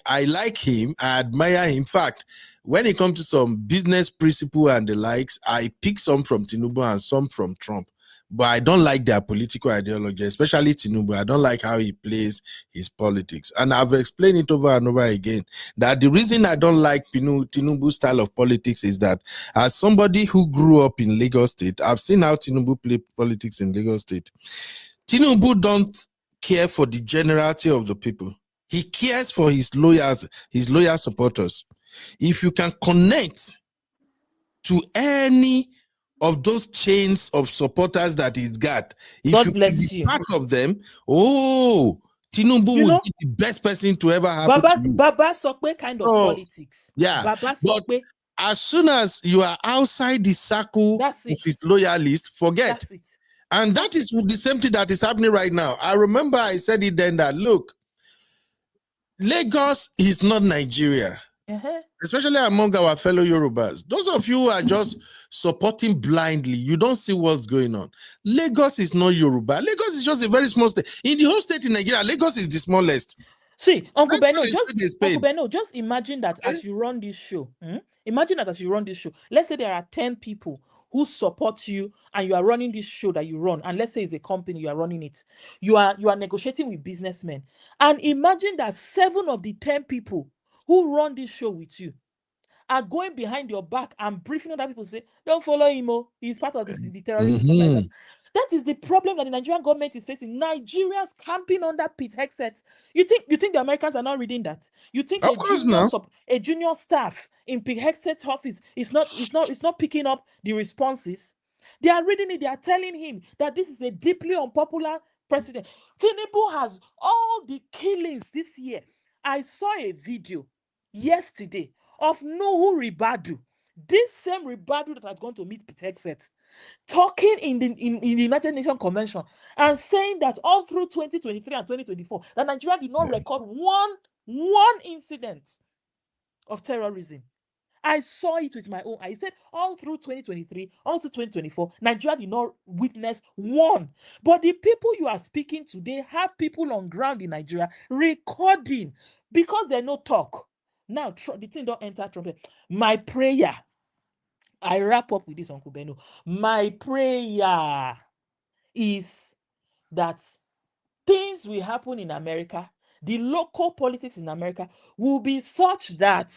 I like him, I admire him. In fact, when it comes to some business principle and the likes, I pick some from Tinubu and some from Trump. But I don't like their political ideology, especially Tinubu. I don't like how he plays his politics. And I've explained it over and over again that the reason I don't like Tinubu's style of politics is that as somebody who grew up in Lagos State, I've seen how Tinubu play politics in Lagos State. Tinubu don't care for the generality of the people. He cares for his loyal supporters. If you can connect to any of those chains of supporters that he's got, if God you bless can be you. part of them, Tinubu would be the best person to ever happen to you. Baba Sokwe kind of politics. Yeah, Baba but Sokwe. as soon as you are outside the circle of his loyalists, forget. That's it. And that is the same thing that is happening right now. I remember I said it then that, look, Lagos is not Nigeria. Especially among our fellow Yorubas. Those of you who are just supporting blindly, you don't see what's going on. Lagos is not Yoruba. Lagos is just a very small state. In the whole state in Nigeria, Lagos is the smallest. See, Uncle Beno, just imagine that as you run this show. Imagine that as you run this show. Let's say there are 10 people who support you and you are running this show that you run. And let's say it's a company, you are running it. You are negotiating with businessmen. And imagine that 7 of the 10 people who run this show with you are going behind your back and briefing other people, say, don't follow him, he's part of the terrorist organizers. That is the problem that the Nigerian government is facing. Nigerians camping under Pete Hegseth. You think the Americans are not reading that? You think a junior staff in Pete Hegseth's office is not picking up the responses? They are reading it. They are telling him that this is a deeply unpopular president. Tinubu has all the killings this year. I saw a video yesterday of Nuhu Ribadu, this same Ribadu that has gone to meet Pete Hegseth, talking in the United Nations Convention and saying that all through 2023 and 2024, that Nigeria did not record one incident of terrorism. I saw it with my own eyes. He said all through 2023, also 2024, Nigeria did not witness one. But the people you are speaking to, they have people on ground in Nigeria recording because they no talk. Now, the thing don't enter Trump. My prayer, I wrap up with this, Uncle Beno. My prayer is that things will happen in America. The local politics in America will be such that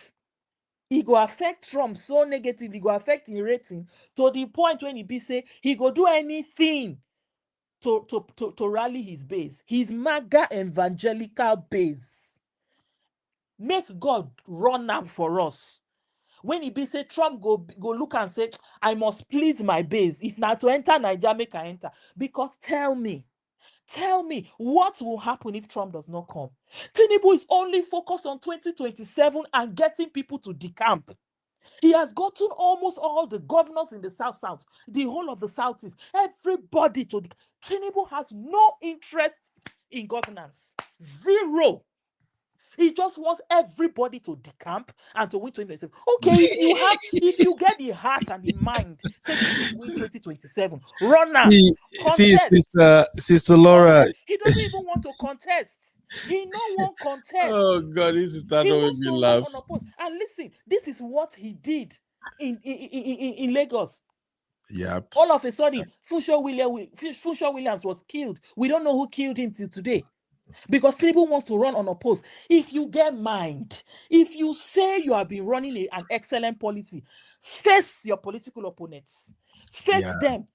it go affect Trump so negatively, go affect his rating to the point when he be say he go do anything to rally his base, his MAGA evangelical base. Make God run out for us. When he be say Trump go look and say, I must please my base. If not to enter Nigeria, make I enter. Because tell me, what will happen if Trump does not come? Tinubu is only focused on 2027 and getting people to decamp. He has gotten almost all the governors in the South, the whole of the Southeast, everybody to. Tinubu has no interest in governance. Zero. He just wants everybody to decamp and to win 2027. Okay, if you get the heart and the mind, say you win 2027, run out. See, Sister Laura. He doesn't even want to contest. He no one contest. Oh God, this is that he don't wants make me to laugh. run unopposed. And listen, this is what he did in Lagos. Yep. All of a sudden, Funshaw Williams was killed. We don't know who killed him till today. Because Tinubu wants to run unopposed. If you get mind, if you say you have been running an excellent policy, face your political opponents. Face them.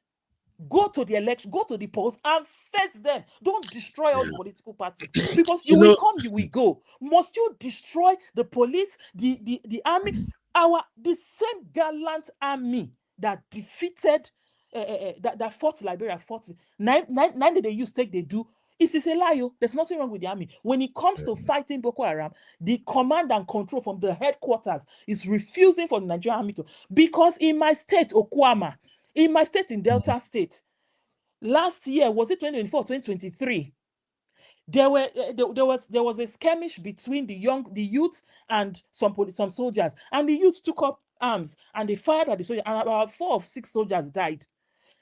Go to the election, go to the polls and face them. Don't destroy all the political parties. Because you will come, you will go. Must you destroy the police, the army, the same gallant army that defeated, that fought Liberia, fought 9 they used take, they do. It's a lie. There's nothing wrong with the army. When it comes to fighting Boko Haram, the command and control from the headquarters is refusing for the Nigerian army to. Because in my state, Okwama, in my state in Delta State, last year, was it 2024, 2023? There was a skirmish between the youth and some soldiers, and the youth took up arms and they fired at the soldiers, and about 4 or 6 soldiers died.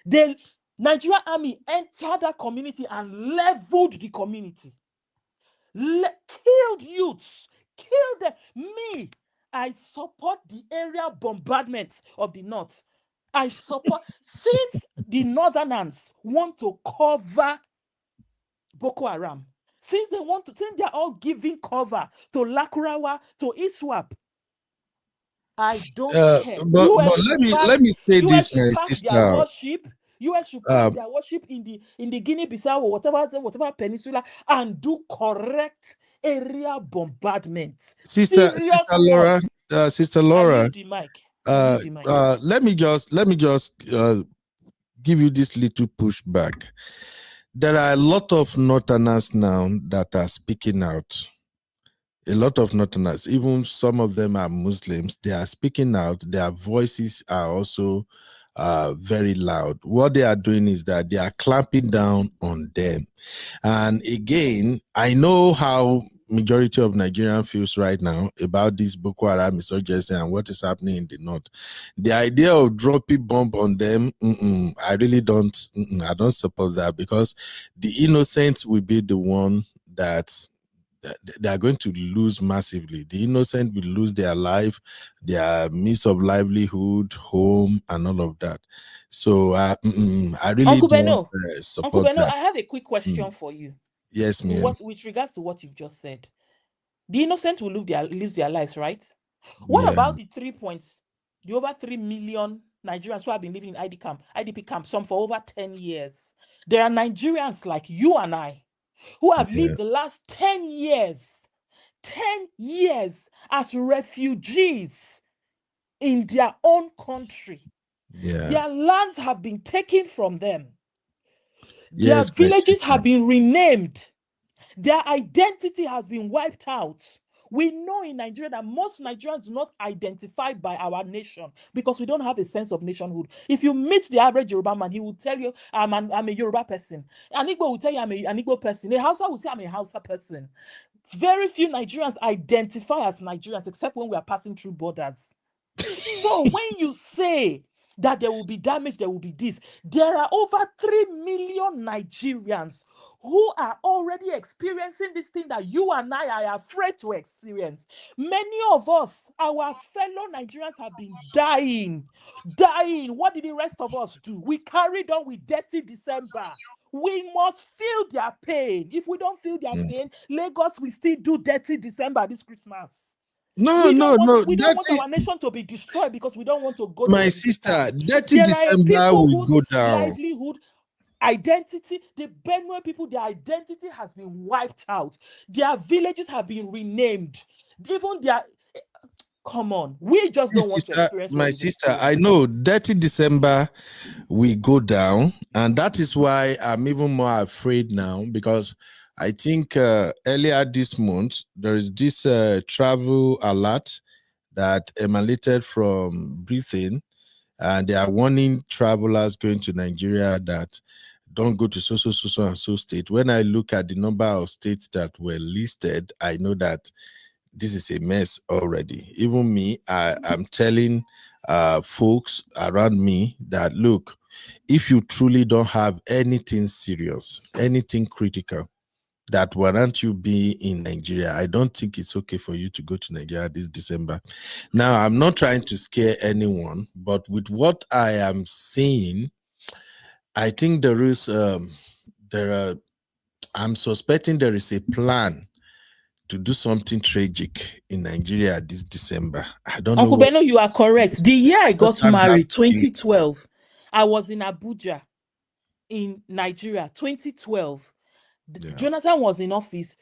The Nigerian army entered that community and leveled the community, killed youths, killed them. Me, I support the area bombardment of the north. I support, since the northerners want to cover Boko Haram, since they're all giving cover to Lakurawa, to Iswap, I don't care. But let me say this, my sister. Their worship. US should pack their worship in the Guinea-Bissau or whatever peninsula and do correct area bombardment. Sister Laura, I need the mic. let me just give you this little pushback. There are a lot of Northerners now that are speaking out. A lot of Northerners, even some of them are Muslims, they are speaking out. Their voices are also very loud. What they are doing is that they are clamping down on them. And again, I know how majority of Nigerian feels right now about this Boko Haram insurgency and what is happening in the north. The idea of dropping bomb on them, I really don't. I don't support that, because the innocent will be the one that they are going to lose massively. The innocent will lose their life, their means of livelihood, home, and all of that. So I really Uncle don't Beno, support that. I have a quick question for you. Yes, ma'am. With regards to what you've just said, the innocent will lose their lives, right? What about the 3 points, the over 3 million Nigerians who have been living in IDP camps, some for over 10 years? There are Nigerians like you and I who have lived the last 10 years as refugees in their own country. Their lands have been taken from them. Their villages have been renamed. Their identity has been wiped out. We know in Nigeria that most Nigerians do not identify by our nation because we don't have a sense of nationhood. If you meet the average Yoruba man, he will tell you, I'm a Yoruba person. An Igbo will tell you, I'm an Igbo person. A Hausa will say, I'm a Hausa person. Very few Nigerians identify as Nigerians, except when we are passing through borders. So when you say that there will be damage, there will be this, there are over 3 million Nigerians who are already experiencing this thing that you and I are afraid to experience. Many of us, our fellow Nigerians, have been dying. What did the rest of us do? We carried on with dirty December. We must feel their pain. If we don't feel their pain, Lagos will still do dirty December this Christmas. We don't want our nation to be destroyed because we don't want to go to my sister, dirty December will go down. Livelihood. identity, the Benue people, their identity has been wiped out. Their villages have been renamed. Even their come on, we just don't want to experience what My you've sister, I experienced. know 30 December we go down, and that is why I'm even more afraid now, because I think earlier this month there is this travel alert that emanated from Britain, and they are warning travelers going to Nigeria that don't go to so and so state. When I look at the number of states that were listed, I know that this is a mess already. Even me, I'm telling folks around me that, look, if you truly don't have anything serious, anything critical that warrant you be in Nigeria, I don't think it's okay for you to go to Nigeria this December. Now, I'm not trying to scare anyone, but with what I am seeing, I think I'm suspecting there is a plan to do something tragic in Nigeria this December. I don't Uncle know what. Beno, you are correct. The year I got Just have that married, feeling. 2012, I was in Abuja, in Nigeria, 2012. Jonathan was in office,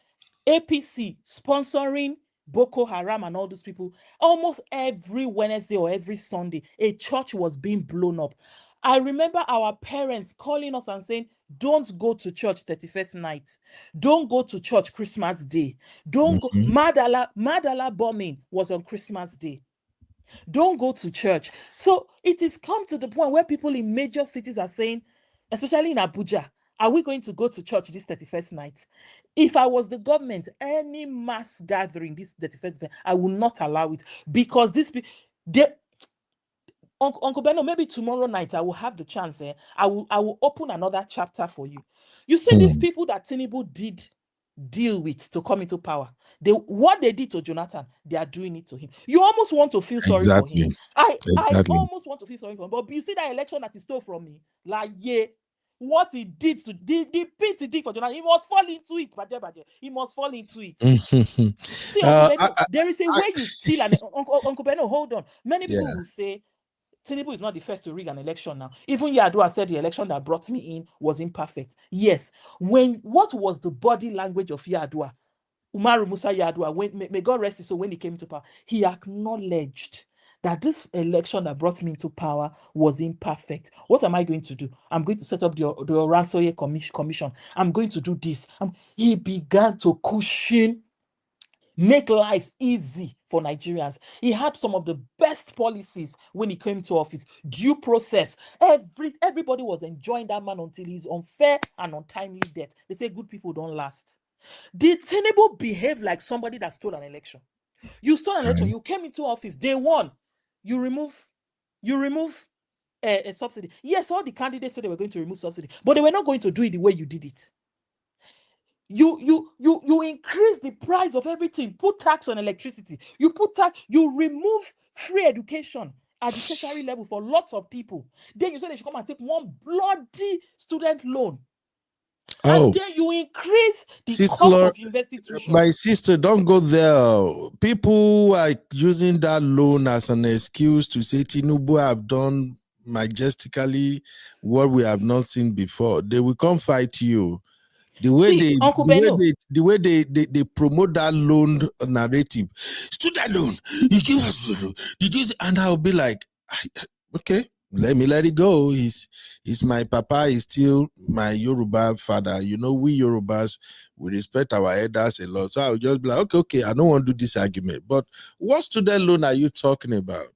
APC sponsoring Boko Haram and all those people. Almost every Wednesday or every Sunday, a church was being blown up. I remember our parents calling us and saying, don't go to church 31st night. Don't go to church Christmas Day. Don't go. Madala bombing was on Christmas Day. Don't go to church. So it is come to the point where people in major cities are saying, especially in Abuja, are we going to go to church this 31st night? If I was the government, any mass gathering this 31st night, I will not allow it, because Uncle Beno, maybe tomorrow night I will have the chance. I will open another chapter for you. You see, these people that Tinubu did deal with to come into power, what they did to Jonathan, they are doing it to him. You almost want to feel sorry for him. I almost want to feel sorry for him. But you see that election that he stole from me, like, yeah, what he did to the pit he did for Jonathan, he must fall into it. He must fall into it. See, Uncle Beno, there is a way you steal an Uncle Beno, hold on. Many people will say Tinubu is not the first to rig an election now. Even Yadua said the election that brought me in was imperfect. Yes. What was the body language of Yadua? Umaru Musa Yadua, may God rest his soul, when he came to power, he acknowledged that this election that brought me into power was imperfect. What am I going to do? I'm going to set up the Oransoye Commission. I'm going to do this. He began to cushion, make lives easy for Nigerians. He had some of the best policies when he came to office. Due process. Everybody was enjoying that man until his unfair and untimely death. They say good people don't last. Did Tinubu behave like somebody that stole an election? You stole an election, you came into office, day one, you remove a subsidy. Yes, all the candidates said they were going to remove subsidy, but they were not going to do it the way you did it. You increase the price of everything, put tax on electricity, you remove free education at the tertiary level for lots of people. Then you say they should come and take one bloody student loan. And then you increase the cost of university tuition. My sister, don't go there. People are using that loan as an excuse to say Tinubu have done majestically what we have not seen before. They will come fight you. The way they promote that loan narrative, student loan, you give us, and I'll be like, okay, let it go. He's my papa. He's still my Yoruba father. You know, we Yorubas, we respect our elders a lot. So I'll just be like, okay, I don't want to do this argument. But what student loan are you talking about?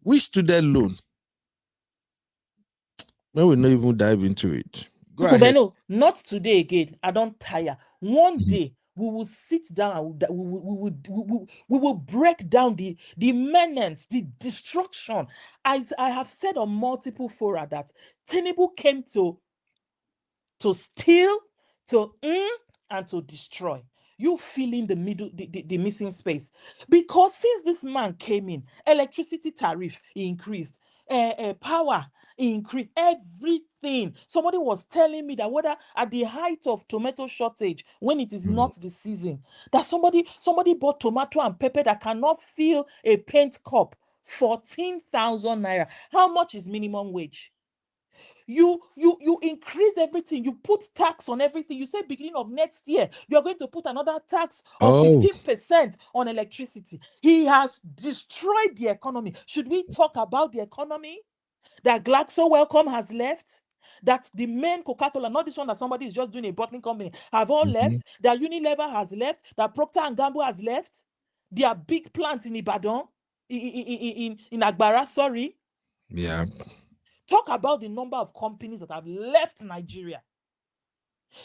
Which student loan? I will not even dive into it. Go ahead. Beno, not today again. I don't tire. One day we will sit down and we will break down the menace, the destruction. As I have said on multiple fora that Tinubu came to steal, and to destroy. You fill in the middle, the missing space. Because since this man came in, electricity tariff increased, power increased, everything. Somebody was telling me that whether at the height of tomato shortage, when it is not the season, that somebody bought tomato and pepper that cannot fill a paint cup, 14,000 naira. How much is minimum wage? You increase everything. You put tax on everything. You say beginning of next year, you're going to put another tax of Oh. 15% on electricity. He has destroyed the economy. Should we talk about the economy? That Glaxo Wellcome has left? That the main Coca-Cola, not this one that somebody is just doing a bottling company, have all left? That Unilever has left? That Procter & Gamble has left? Their big plants in Ibadan, in Agbara, sorry. Yeah. Talk about the number of companies that have left Nigeria.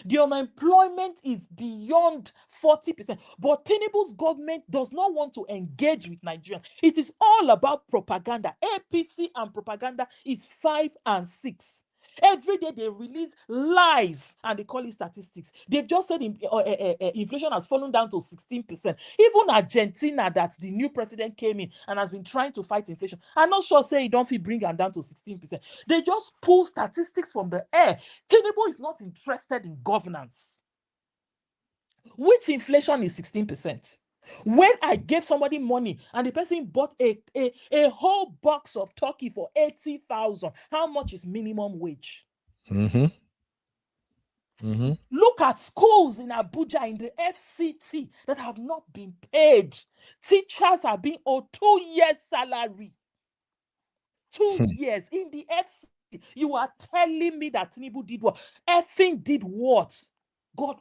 The unemployment is beyond 40%. But Tinubu's government does not want to engage with Nigerians. It is all about propaganda. APC and propaganda is 5 and 6. Every day they release lies and they call it statistics. They've just said inflation has fallen down to 16%. Even Argentina, that the new president came in and has been trying to fight inflation, I'm not sure say don't feel bring them down to 16%. They just pull statistics from the air. Tinubu is not interested in governance. Which inflation is 16%? When I gave somebody money and the person bought a whole box of turkey for 80,000, how much is minimum wage? Look at schools in Abuja, in the FCT, that have not been paid. Teachers are being owed 2 years' salary. 2 years in the FCT. You are telling me that Tinubu did what? Effing did what? God,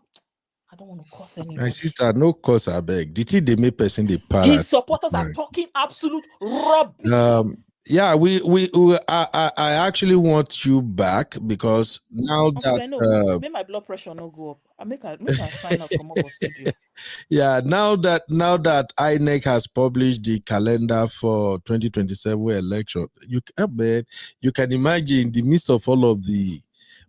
I don't want to curse anybody. My sister, no curse, I beg. The thing they make person the para. His supporters are talking absolute rubbish. Yeah, I actually want you back because now Uncle that Beno, make my blood pressure not go up. I make a sign out from our studio. yeah, now that INEC has published the calendar for 2027 election, you can imagine in the midst of all of the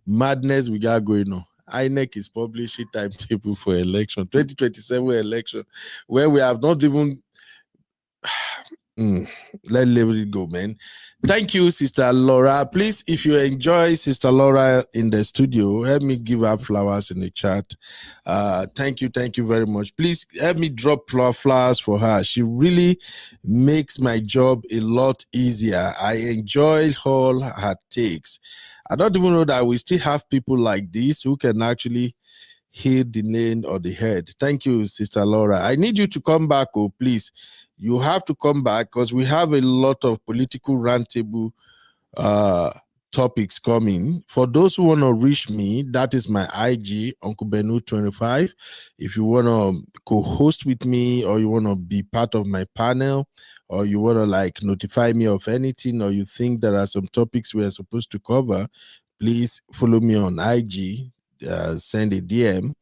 madness we got going on, INEC is publishing timetable for election 2027 election, where we have not even let it go, man. Thank you, Sister Laura. Please, if you enjoy Sister Laura in the studio, help me give her flowers in the chat. Thank you very much. Please help me drop flowers for her. She really makes my job a lot easier. I enjoy all her takes. I don't even know that we still have people like this who can actually hit the nail or the head. Thank you, Sister Laura. I need you to come back, please. You have to come back because we have a lot of political roundtable topics coming. For those who want to reach me, that is my IG, Uncle Benu 25. If you want to co-host with me, or you want to be part of my panel, or you want to notify me of anything, or you think there are some topics we are supposed to cover, please follow me on IG. Send a DM.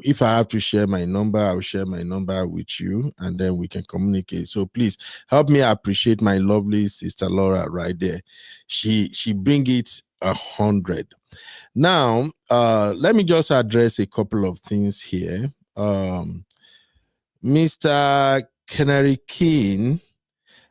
If I have to share my number, I'll share my number with you, and then we can communicate. So please help me appreciate my lovely Sister Laura right there. She bring it 100. Now, let me just address a couple of things here. Mr. Canary King,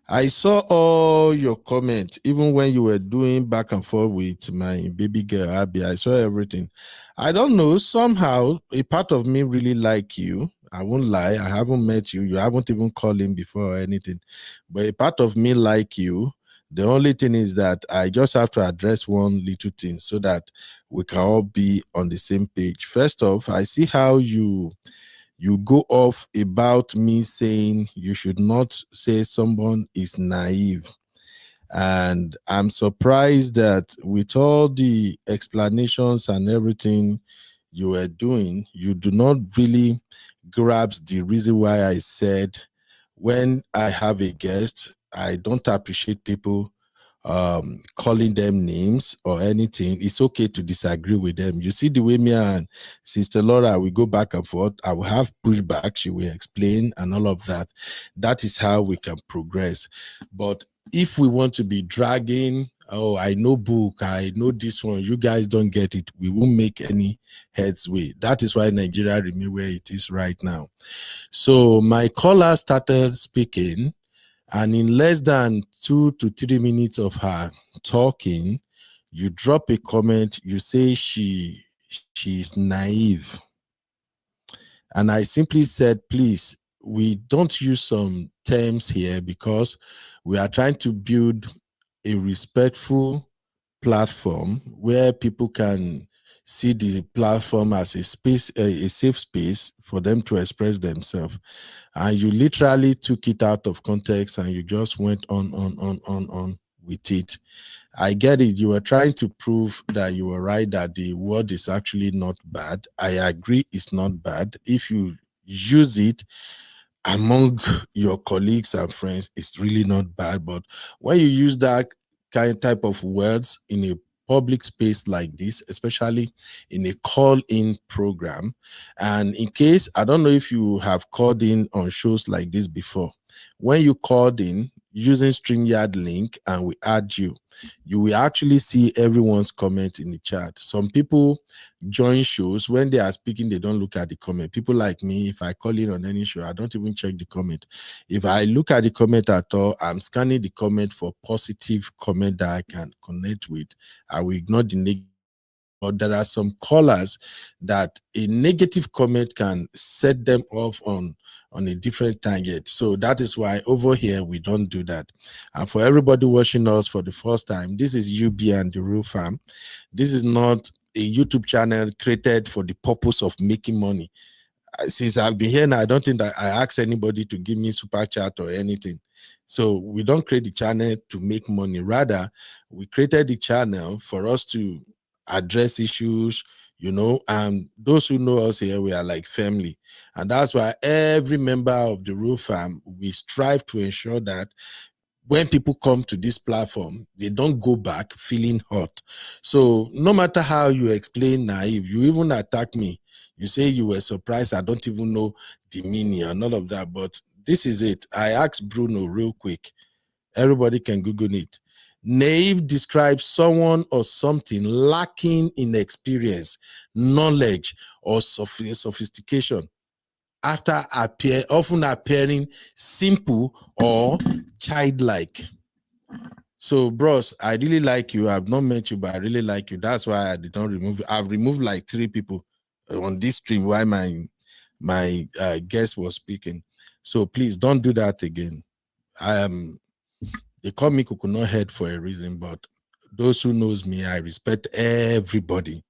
I saw all your comments, even when you were doing back and forth with my baby girl, Abby. I saw everything. I don't know, somehow, a part of me really like you. I won't lie, I haven't met you. You haven't even called him before or anything. But a part of me like you. The only thing is that I just have to address one little thing so that we can all be on the same page. First off, I see how you go off about me saying you should not say someone is naive. And I'm surprised that with all the explanations and everything you were doing, you do not really grasp the reason why I said when I have a guest, I don't appreciate people calling them names or anything. It's okay to disagree with them. You see the way me and Sister Laura, we go back and forth. I will have pushback. She will explain and all of that. That is how we can progress. But if we want to be dragging, oh, I know book, I know this one, you guys don't get it, we won't make any heads way. That is why Nigeria remains where it is right now. So my caller started speaking, and in less than 2 to 3 minutes of her talking, you drop a comment, you say she is naive. And I simply said, please, we don't use some terms here because we are trying to build a respectful platform where people can see the platform as a space, a safe space for them to express themselves, and you literally took it out of context and you just went on with it. I get it. You were trying to prove that you were right, that the word is actually not bad. I agree, it's not bad. If you use it among your colleagues and friends, it's really not bad. But when you use that type of words in a public space like this, especially in a call-in program, and in case, I don't know if you have called in on shows like this before, when you called in using StreamYard link and we add you, you will actually see everyone's comment in the chat. Some people join shows, when they are speaking, they don't look at the comment. People like me, if I call in on any show, I don't even check the comment. If I look at the comment at all, I'm scanning the comment for positive comment that I can connect with. I will ignore the negative. But there are some callers that a negative comment can set them off on a different tangent. So that is why over here we don't do that. And for everybody watching us for the first time, this is UB and the Real Fam. This is not a YouTube channel created for the purpose of making money. Since I've been here now, I don't think that I ask anybody to give me super chat or anything. So we don't create the channel to make money. Rather, we created the channel for us to address issues, you know, and those who know us here, we are like family. And that's why every member of the Real Fam, we strive to ensure that when people come to this platform, they don't go back feeling hot. So no matter how you explain naive, you even attack me, you say you were surprised, I don't even know the meaning and all of that, but this is it. I asked Bruno real quick. Everybody can Google it. Naive describes someone or something lacking in experience, knowledge, or sophistication, after often appearing simple or childlike. So, bros, I really like you. I've not met you, but I really like you. That's why I did not remove. I've removed like 3 people on this stream while my guest was speaking. So please don't do that again. They call me Coconut Head for a reason, but those who knows me, I respect everybody.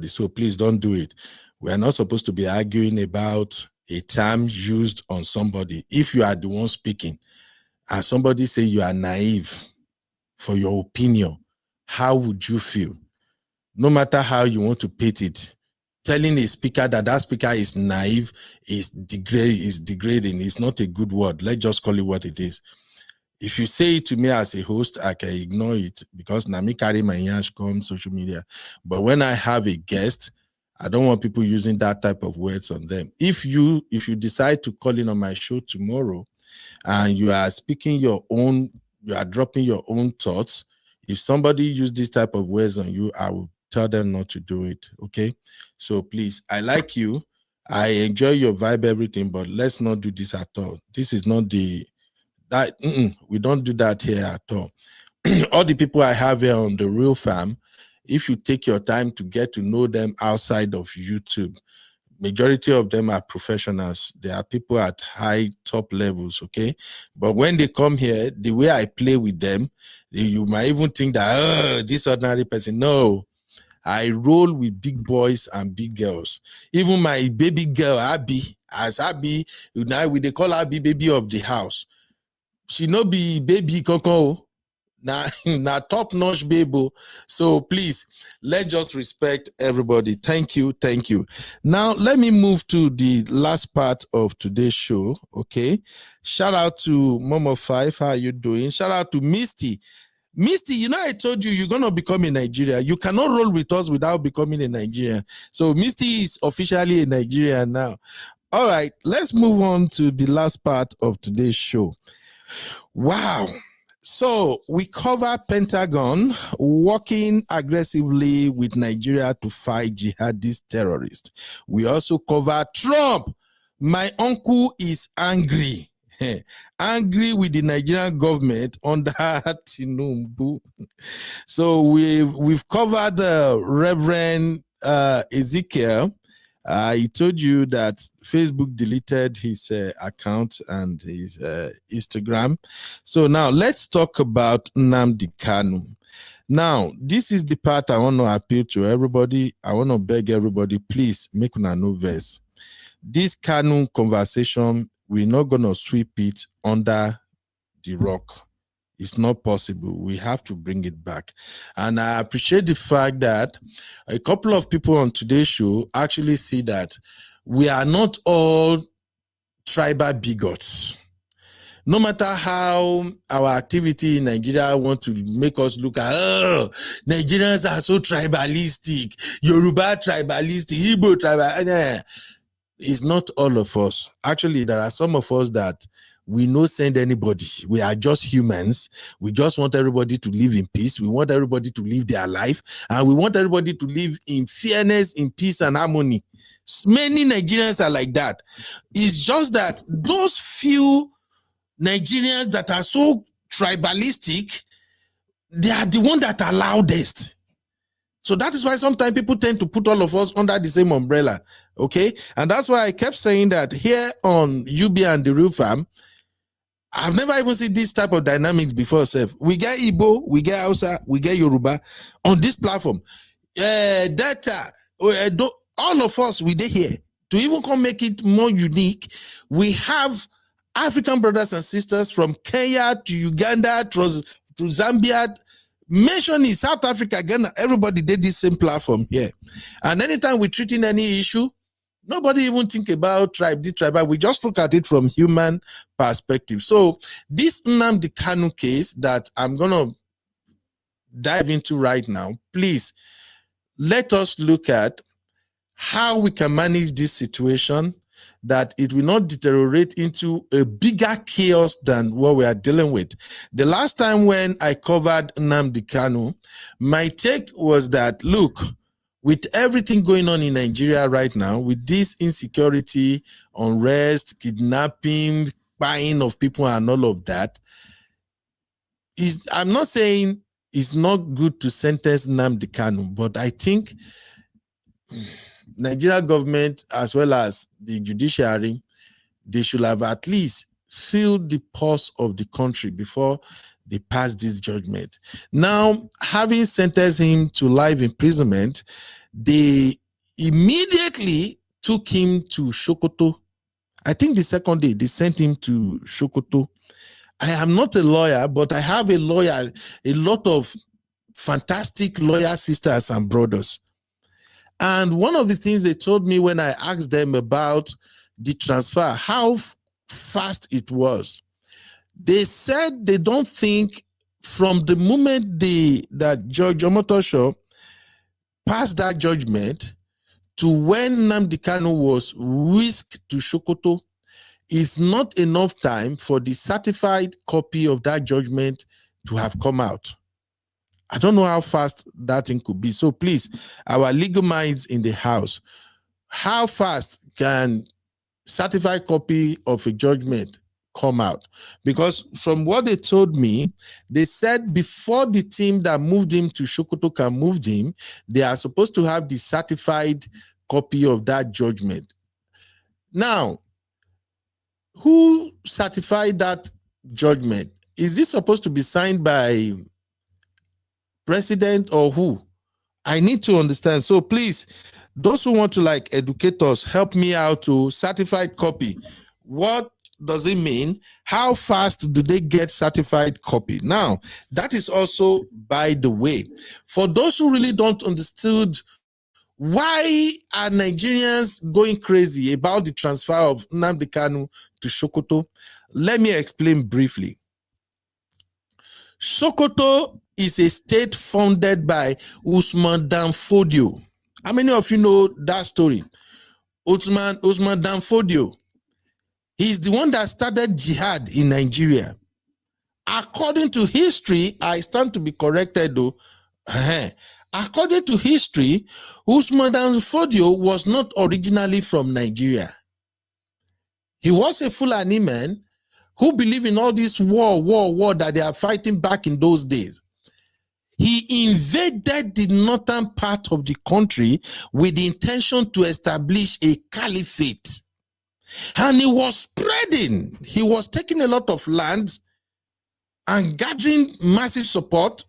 So please don't do it. We are not supposed to be arguing about a term used on somebody. If you are the one speaking and somebody say you are naive for your opinion, how would you feel? No matter how you want to put it, telling a speaker that speaker is naive is degrading. It's not a good word. Let's just call it what it is. If you say it to me as a host, I can ignore it because Nami carry my yash on social media. But when I have a guest, I don't want people using that type of words on them. If you decide to call in on my show tomorrow and you are speaking your own, you are dropping your own thoughts, if somebody use this type of words on you, I will tell them not to do it. Okay? So please, I like you. I enjoy your vibe, everything, but let's not do this at all. This is not we don't do that here at all. All the people I have here on the Real Fam, if you take your time to get to know them outside of YouTube, majority of them are professionals. They are people at high top levels, okay? But when they come here, the way I play with them, you might even think that, this ordinary person. No, I roll with big boys and big girls. Even my baby girl, Abby, now they call Abby baby of the house. She no be baby coco, na top notch baby. So please, let's just respect everybody. Thank you. Now let me move to the last part of today's show. Okay, shout out to Momo 5. How are you doing? Shout out to Misty. You know, I told you you're gonna become a Nigerian. You cannot roll with us without becoming a Nigerian. So Misty is officially a Nigerian now. All right, let's move on to the last part of today's show. Wow. So we cover Pentagon working aggressively with Nigeria to fight jihadist terrorists. We also cover Trump. My uncle is angry. Angry with the Nigerian government under Tinubu. So we've covered Reverend Ezekiel. He told you that Facebook deleted his account and his Instagram. So now let's talk about Nnamdi Kanu. Now, this is the part I want to appeal to everybody. I want to beg everybody, please make una no verse. This canon conversation, we're not going to sweep it under the rock. It's not possible. We have to bring it back. And I appreciate the fact that a couple of people on today's show actually see that we are not all tribal bigots. No matter how our activity in Nigeria want to make us look at, oh, Nigerians are so tribalistic, Yoruba tribalistic, Igbo tribal. It's not all of us. Actually, there are some of us that we no send anybody. We are just humans. We just want everybody to live in peace. We want everybody to live their life. And we want everybody to live in fairness, in peace and harmony. Many Nigerians are like that. It's just that those few Nigerians that are so tribalistic, they are the ones that are loudest. So that is why sometimes people tend to put all of us under the same umbrella. Okay? And that's why I kept saying that here on UB and the Real Farm, I've never even seen this type of dynamics before. We get Igbo, we get Hausa, we get Yoruba on this platform. Data, all of us, we did here. To even come make it more unique, we have African brothers and sisters from Kenya to Uganda to Zambia, mentioning South Africa, Ghana, everybody did this same platform here. And anytime we're treating any issue, nobody even think about tribe, this tribe. We just look at it from human perspective. So this Nnamdi Kanu case that I'm going to dive into right now, please let us look at how we can manage this situation, that it will not deteriorate into a bigger chaos than what we are dealing with. The last time when I covered Nnamdi Kanu, my take was that, look, with everything going on in Nigeria right now, with this insecurity, unrest, kidnapping, buying of people and all of that, I'm not saying it's not good to sentence Nnamdi Kanu, but I think Nigeria government as well as the judiciary, they should have at least feel the pulse of the country before they pass this judgment. Now, having sentenced him to life imprisonment, they immediately took him to Sokoto. I think the second day they sent him to Sokoto. I am not a lawyer, but I have a lawyer, a lot of fantastic lawyer sisters and brothers. And one of the things they told me when I asked them about the transfer, how fast it was, they said they don't think from the moment that Judge Omotosho passed that judgment to when Nnamdi Kanu was whisked to Sokoto, it's not enough time for the certified copy of that judgment to have come out. I don't know how fast that thing could be. So please, our legal minds in the house, how fast can certified copy of a judgment come out? Because from what they told me, they said before the team that moved him to Sokoto can move him, they are supposed to have the certified copy of that judgment. Now, who certified that judgment? Is this supposed to be signed by president or who? I need to understand. So please, those who want to educate us, help me out to certified copy. What does it mean? How fast do they get certified copy? Now, that is also, by the way, for those who really don't understood why are Nigerians going crazy about the transfer of Nnamdi Kanu to Sokoto, let me explain briefly. Sokoto is a state founded by Usman Dan Fodio. How many of you know that story? Usman Dan Fodio. He's the one that started jihad in Nigeria. According to history, I stand to be corrected though. According to history, Usman Dan Fodio was not originally from Nigeria. He was a Fulani man who believed in all this war that they are fighting back in those days. He invaded the northern part of the country with the intention to establish a caliphate. And he was spreading. He was taking a lot of land and gathering massive support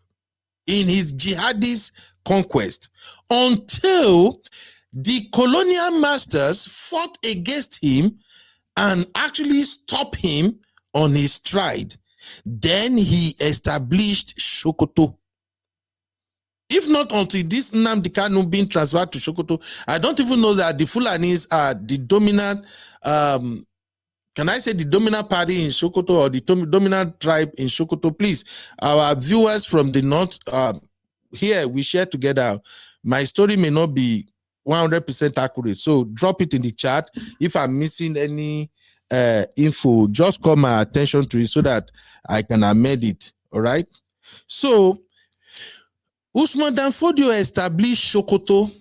in his jihadist conquest until the colonial masters fought against him and actually stopped him on his stride. Then he established Sokoto. If not until this Nnamdi Kanu being transferred to Sokoto, I don't even know that the Fulanis are the dominant, can I say the dominant party in Sokoto or the dominant tribe in Sokoto? Please, our viewers from the north, here we share together. My story may not be 100% accurate, so drop it in the chat. If I'm missing any info, just call my attention to it so that I can amend it. All right. So Usman Dan Fodio established Sokoto,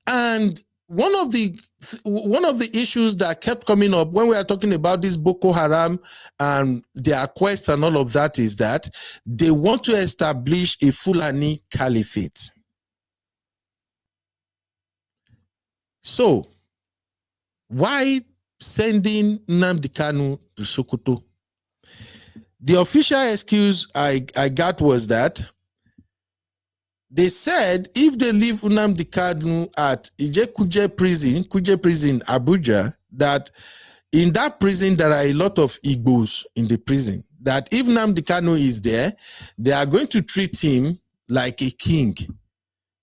and one of the issues that kept coming up when we are talking about this Boko Haram and their quest and all of that is that they want to establish a Fulani caliphate. So why sending Nnamdi Kanu to Sokoto? The official excuse I got was that they said if they leave Nnamdi Kanu at Kuje prison, Abuja, that in that prison there are a lot of Igbos in the prison. That if Nnamdi Kanu is there, they are going to treat him like a king.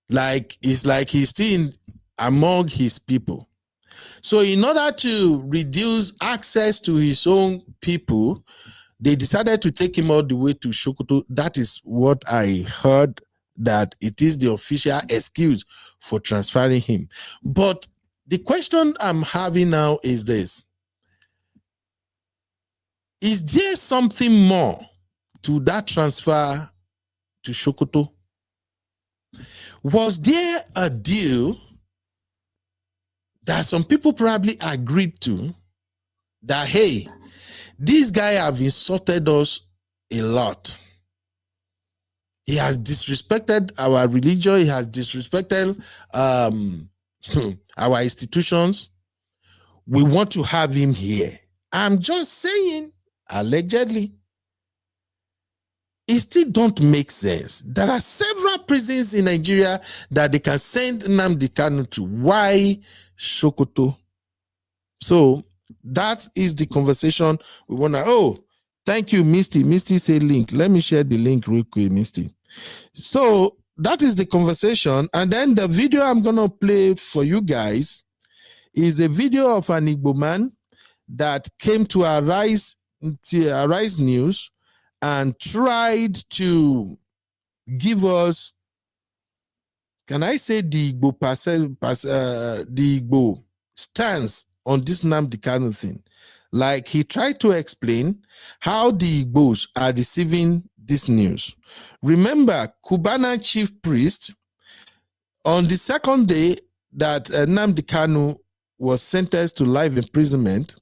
Like it's like he's still among his people. So in order to reduce access to his own people, they decided to take him all the way to Sokoto. That is what I heard, that it is the official excuse for transferring him. But the question I'm having now is this. Is there something more to that transfer to Sokoto? Was there a deal that some people probably agreed to that, hey, this guy have insulted us a lot. He has disrespected our religion. He has disrespected our institutions. We want to have him here. I'm just saying, allegedly. It still don't make sense. There are several prisons in Nigeria that they can send Nnamdi Kanu to. Why Sokoto? So that is the conversation we want to. Oh, thank you, Misty. Misty said link. Let me share the link real quick, Misty. So that is the conversation. And then the video I'm going to play for you guys is the video of an Igbo man that came to Arise News and tried to give us, can I say, the Igbo stance on this Nnamdi Kanu thing. Like, he tried to explain how the Igbos are receiving this news. Remember, Cubana chief priest, on the second day that Nnamdi Kanu was sentenced to life imprisonment,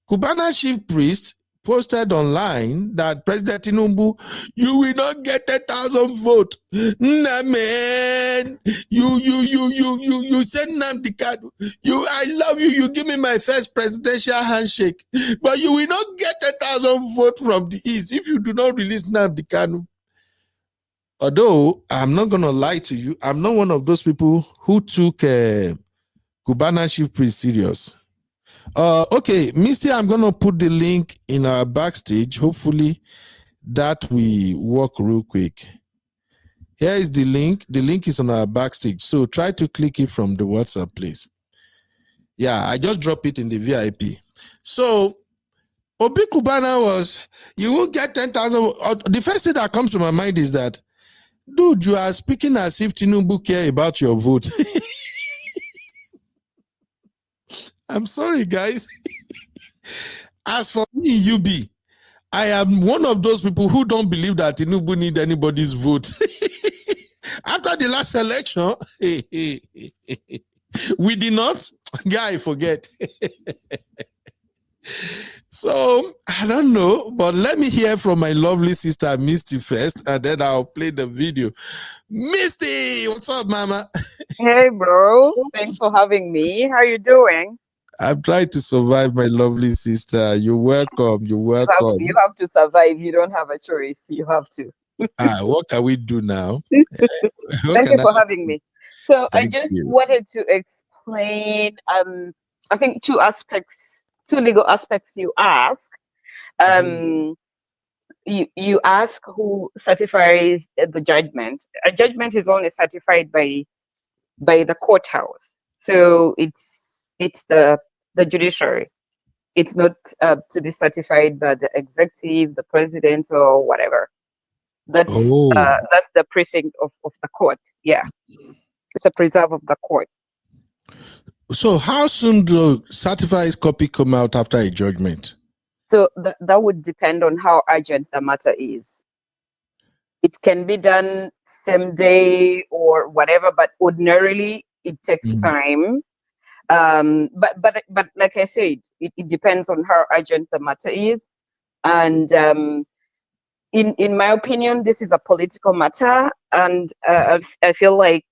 Cubana chief priest posted online that President Tinubu, you will not get 10,000 votes. Nah, man, you said Nnamdi Kanu, I love you. You give me my first presidential handshake, but you will not get 10,000 votes from the East if you do not release Nnamdi Kanu. Although I'm not gonna lie to you, I'm not one of those people who took Cubana chief priest serious. Okay, Misty, I'm going to put the link in our backstage. Hopefully that will work real quick. Here is the link. The link is on our backstage. So try to click it from the WhatsApp, please. Yeah, I just dropped it in the VIP. So Obi Cubana was, you will get 10,000. The first thing that comes to my mind is that, dude, you are speaking as if Tinubu care about your vote. I'm sorry, guys. As for me, UB, I am one of those people who don't believe that Tinubu need anybody's vote. After the last election, we did not. Guy, forget. So, I don't know, but let me hear from my lovely sister, Misty, first, and then I'll play the video. Misty, what's up, mama? Hey, bro. Thanks for having me. How you doing? I'm trying to survive, my lovely sister. You're welcome. You're welcome. You have to survive. You don't have a choice. You have to. What can we do now? What Thank you can I for having me. So I Thank just you. wanted to explain, I think two legal aspects you ask. You ask who certifies the judgment. A judgment is only certified by the courthouse. So it's the judiciary. It's not to be certified by the executive, the president, or whatever. That's the precinct of the court. Yeah, it's a preserve of the court. So how soon do certified copy come out after a judgment? So that would depend on how urgent the matter is. It can be done same day or whatever, but ordinarily it takes time. But like I said, it depends on how urgent the matter is. And in my opinion, this is a political matter, and I feel like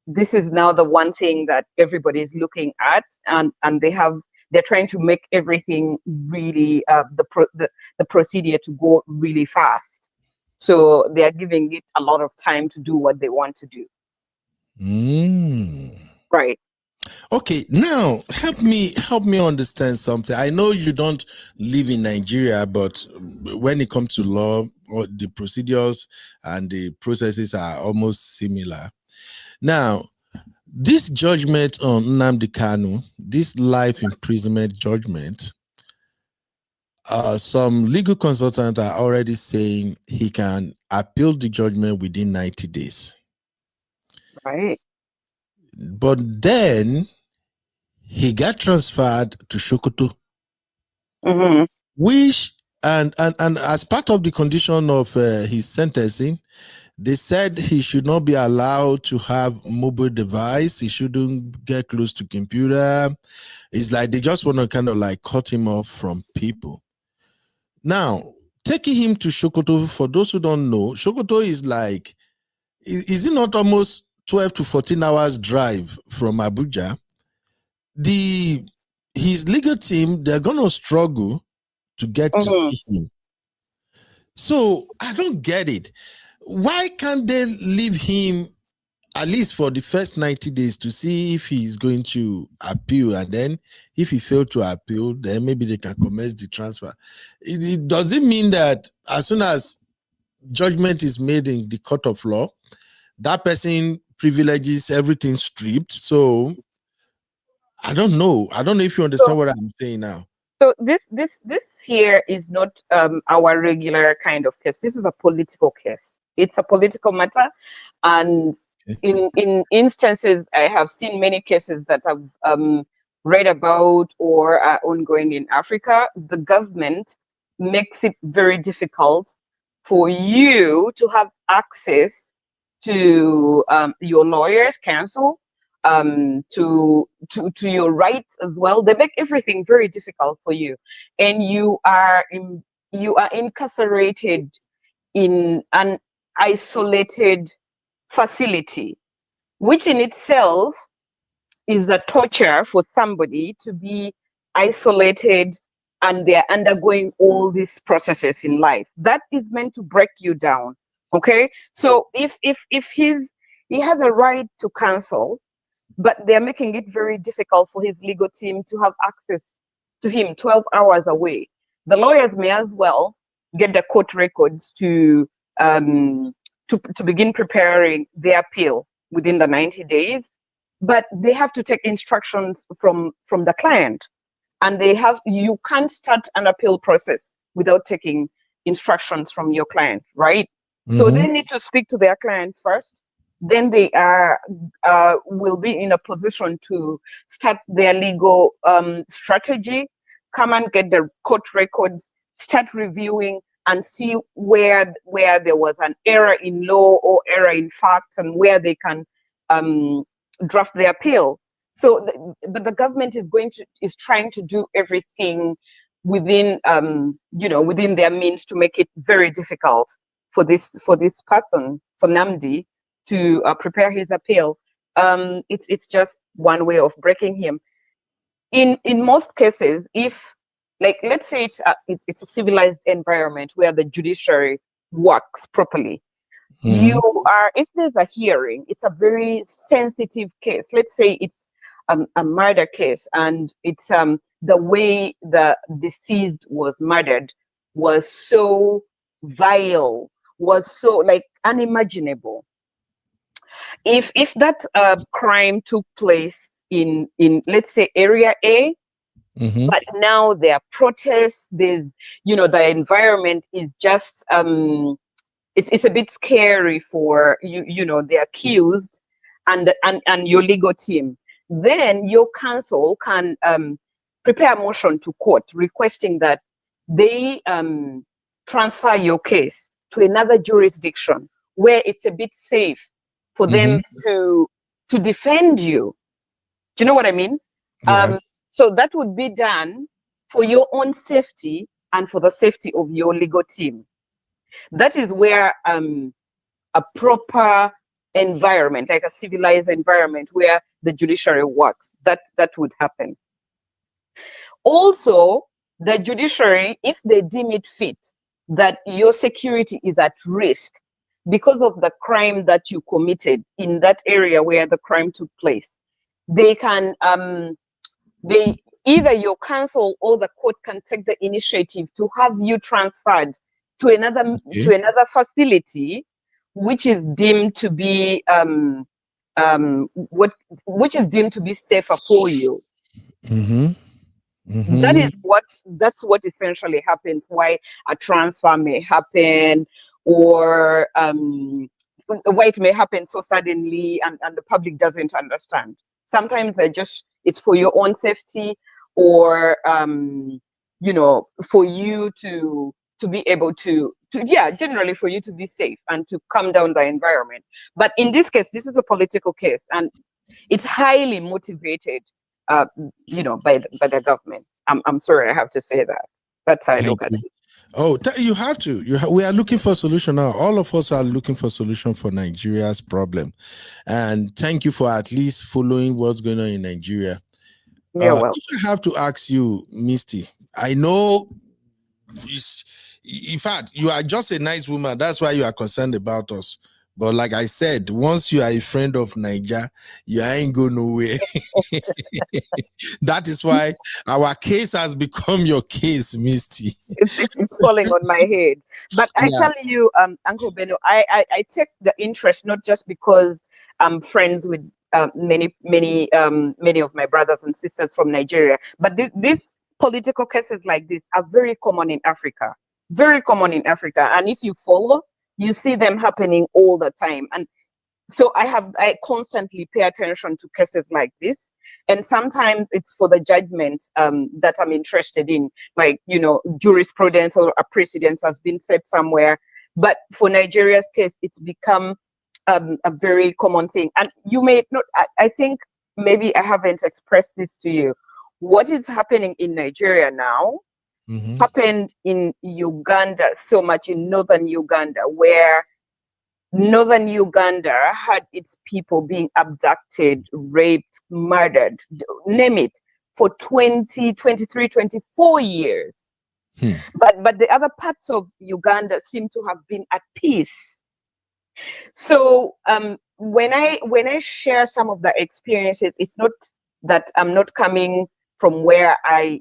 this is now the one thing that everybody is looking at, and they're trying to make everything really the procedure to go really fast. So they are giving it a lot of time to do what they want to do. Right. Okay, now help me understand something. I know you don't live in Nigeria, but when it comes to law, the procedures and the processes are almost similar. Now, this judgment on Nnamdi Kanu, this life imprisonment judgment, some legal consultants are already saying he can appeal the judgment within 90 days. Right. But then he got transferred to Sokoto, which and as part of the condition of his sentencing, they said he should not be allowed to have mobile device. He shouldn't get close to computer. It's like they just want to kind of like cut him off from people. Now, taking him to Sokoto, for those who don't know, Sokoto is like, is it not almost 12 to 14 hours drive from Abuja? His legal team, they're gonna struggle to get to see him. So I don't get it. Why can't they leave him at least for the first 90 days to see if he's going to appeal, and then if he failed to appeal, then maybe they can commence the transfer? It doesn't mean that as soon as judgment is made in the court of law, that person privileges everything stripped. So I don't know if you understand what I'm saying now. So this here is not our regular kind of case. This is a political case. It's a political matter, and in instances, I have seen many cases that I've read about or are ongoing in Africa. The government makes it very difficult for you to have access to your lawyer's counsel, to your rights as well. They make everything very difficult for you, and you are incarcerated in an isolated facility, which in itself is a torture for somebody to be isolated and they're undergoing all these processes in life. That is meant to break you down. Okay, so if he has a right to counsel, but they're making it very difficult for his legal team to have access to him 12 hours away. The lawyers may as well get the court records to begin preparing the appeal within the 90 days, but they have to take instructions from the client, and you can't start an appeal process without taking instructions from your client, right? So they need to speak to their client first. Then they will be in a position to start their legal strategy, come and get the court records, start reviewing, and see where there was an error in law or error in facts, and where they can draft the appeal. So, but the government is trying to do everything within within their means to make it very difficult for this person, for Nnamdi, to prepare his appeal. It's just one way of breaking him. In most cases, if, like, let's say it's a civilized environment where the judiciary works properly, You are, if there's a hearing, it's a very sensitive case. Let's say it's a murder case, and it's the way the deceased was murdered was so vile, was so like unimaginable. If that crime took place in let's say area A, but now there are protests, there's the environment is just it's a bit scary for the accused and your legal team. Then your counsel can prepare a motion to court requesting that they transfer your case to another jurisdiction where it's a bit safe for them to defend you. Do you know what I mean? Yeah. So that would be done for your own safety and for the safety of your legal team. That is where a proper environment, like a civilized environment where the judiciary works, that would happen. Also, the judiciary, if they deem it fit that your security is at risk because of the crime that you committed in that area where the crime took place, they can either your counsel or the court can take the initiative to have you transferred to another facility which is deemed to be which is deemed to be safer for you. That's what essentially happens, why a transfer may happen, or why it may happen so suddenly and the public doesn't understand. Sometimes it's for your own safety, or for you to be able to generally for you to be safe and to calm down the environment. But in this case, this is a political case, and it's highly motivated by the government. I'm sorry, I have to say that. That's how I look at it. Oh, you have to. We are looking for a solution now. All of us are looking for a solution for Nigeria's problem. And thank you for at least following what's going on in Nigeria. If I have to ask you, Misty, I know, in fact, you are just a nice woman. That's why you are concerned about us. But like I said, once you are a friend of Niger, you ain't go nowhere. That is why our case has become your case, Misty. It's falling on my head. But I tell you, Uncle Benno, I take the interest not just because I'm friends with many of my brothers and sisters from Nigeria, but these political cases like this are very common in Africa. Very common in Africa. And if you follow, you see them happening all the time. And so I constantly pay attention to cases like this. And sometimes it's for the judgment that I'm interested in, like, jurisprudence or a precedent has been set somewhere. But for Nigeria's case, it's become a very common thing. And you may not, I think maybe I haven't expressed this to you. What is happening in Nigeria now happened in Uganda, so much in northern Uganda, where northern Uganda had its people being abducted, raped, murdered, name it, for 20, 23, 24 years. But the other parts of Uganda seem to have been at peace. So when I share some of the experiences, it's not that I'm not coming from where I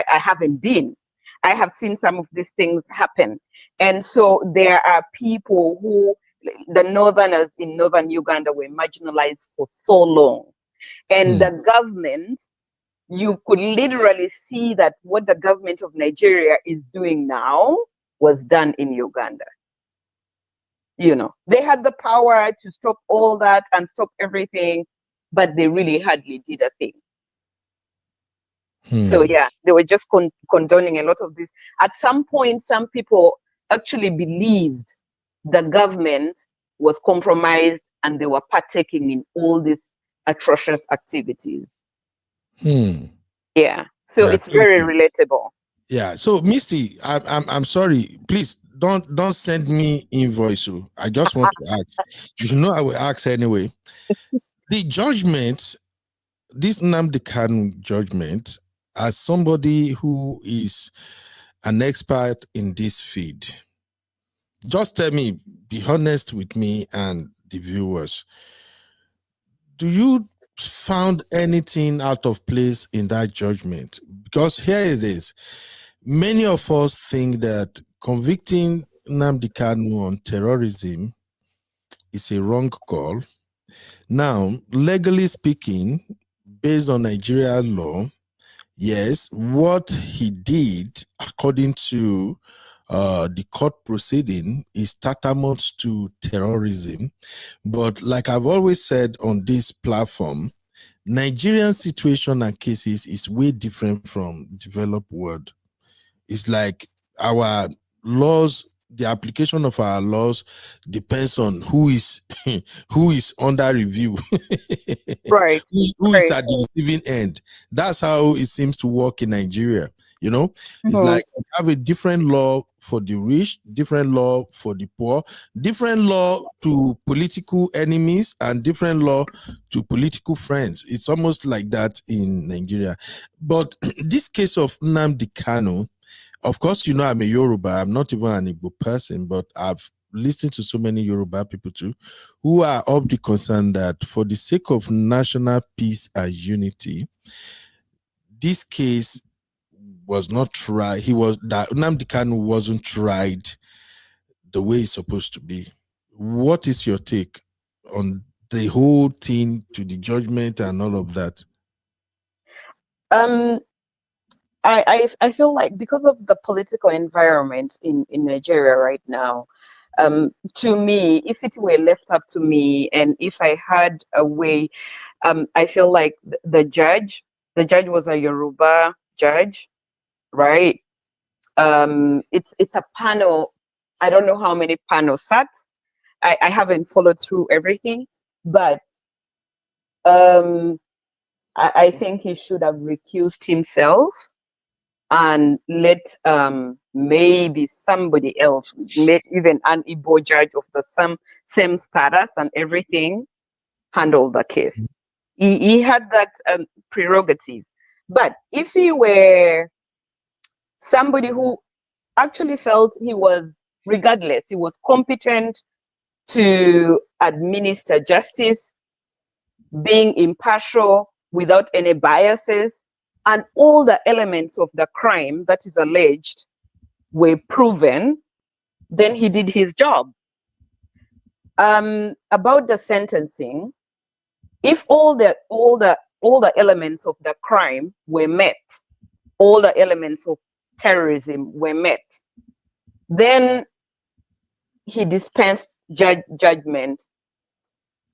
haven't been. I have seen some of these things happen. And so there are people who, the northerners in northern Uganda, were marginalized for so long. And the government, you could literally see that what the government of Nigeria is doing now was done in Uganda. They had the power to stop all that and stop everything, but they really hardly did a thing. So yeah, they were just condoning a lot of this. At some point, some people actually believed the government was compromised and they were partaking in all these atrocious activities. Yeah, so it's very relatable. Yeah. So Misty, I'm sorry. Please don't send me invoice. I just want to ask. I will ask anyway. The judgment, this Nnamdi Kanu judgment, as somebody who is an expert in this field, just tell me, be honest with me and the viewers. Do you found anything out of place in that judgment? Because here it is. Many of us think that convicting Nnamdi Kanu on terrorism is a wrong call. Now, legally speaking, based on Nigerian law, yes, what he did, according to the court proceeding, is tantamount to terrorism. But like I've always said on this platform, Nigerian situation and cases is way different from developed world. It's like our laws, the application of our laws depends on who is who is under review, Right. who is at the receiving end. That's how it seems to work in Nigeria. You know, it's like we have a different law for the rich, different law for the poor, different law to political enemies, and different law to political friends. It's almost like that in Nigeria. But this case of Nnamdi Kanu, of course, you know, I'm a Yoruba. I'm not even an Igbo person, but I've listened to so many Yoruba people too, who are of the concern that for the sake of national peace and unity, this case was not tried. Nnamdi Kanu wasn't tried the way it's supposed to be. What is your take on the whole thing, to the judgment and all of that? I feel like because of the political environment in Nigeria right now, to me, if it were left up to me and if I had a way, I feel like the judge was a Yoruba judge, right? It's a panel. I don't know how many panels sat. I haven't followed through everything, but I think he should have recused himself and let maybe somebody else, even an Igbo judge of the same status and everything, handle the case. He had that prerogative. But if he were somebody who actually felt he was, regardless, he was competent to administer justice, being impartial without any biases, and all the elements of the crime that is alleged were proven, then he did his job. About the sentencing, if all the elements of the crime were met, all the elements of terrorism were met, then he dispensed judgment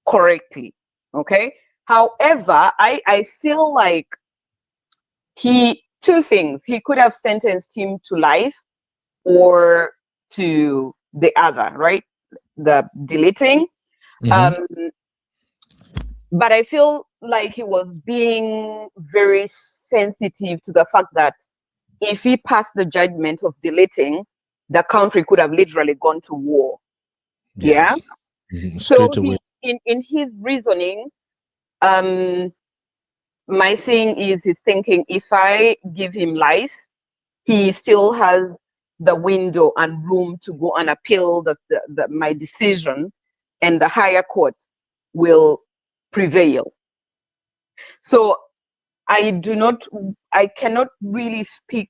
correctly. Okay. However, I feel like two things. He could have sentenced him to life or to the other, right? The deleting. But I feel like he was being very sensitive to the fact that if he passed the judgment of deleting, the country could have literally gone to war. Yeah. So in his reasoning, my thing is he's thinking, if I give him life, he still has the window and room to go and appeal my decision, and the higher court will prevail. So I cannot really speak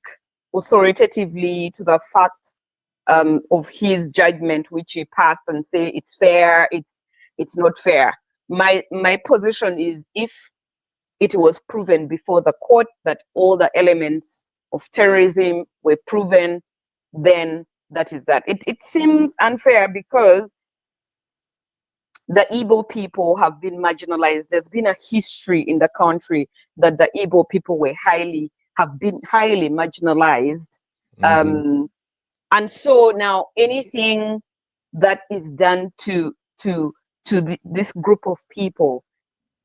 authoritatively to the fact of his judgment, which he passed, and say it's fair, it's not fair. My position is, if it was proven before the court that all the elements of terrorism were proven, then that is that. It seems unfair because the Igbo people have been marginalized. There's been a history in the country that the Igbo people have been highly marginalized. And so now anything that is done to this group of people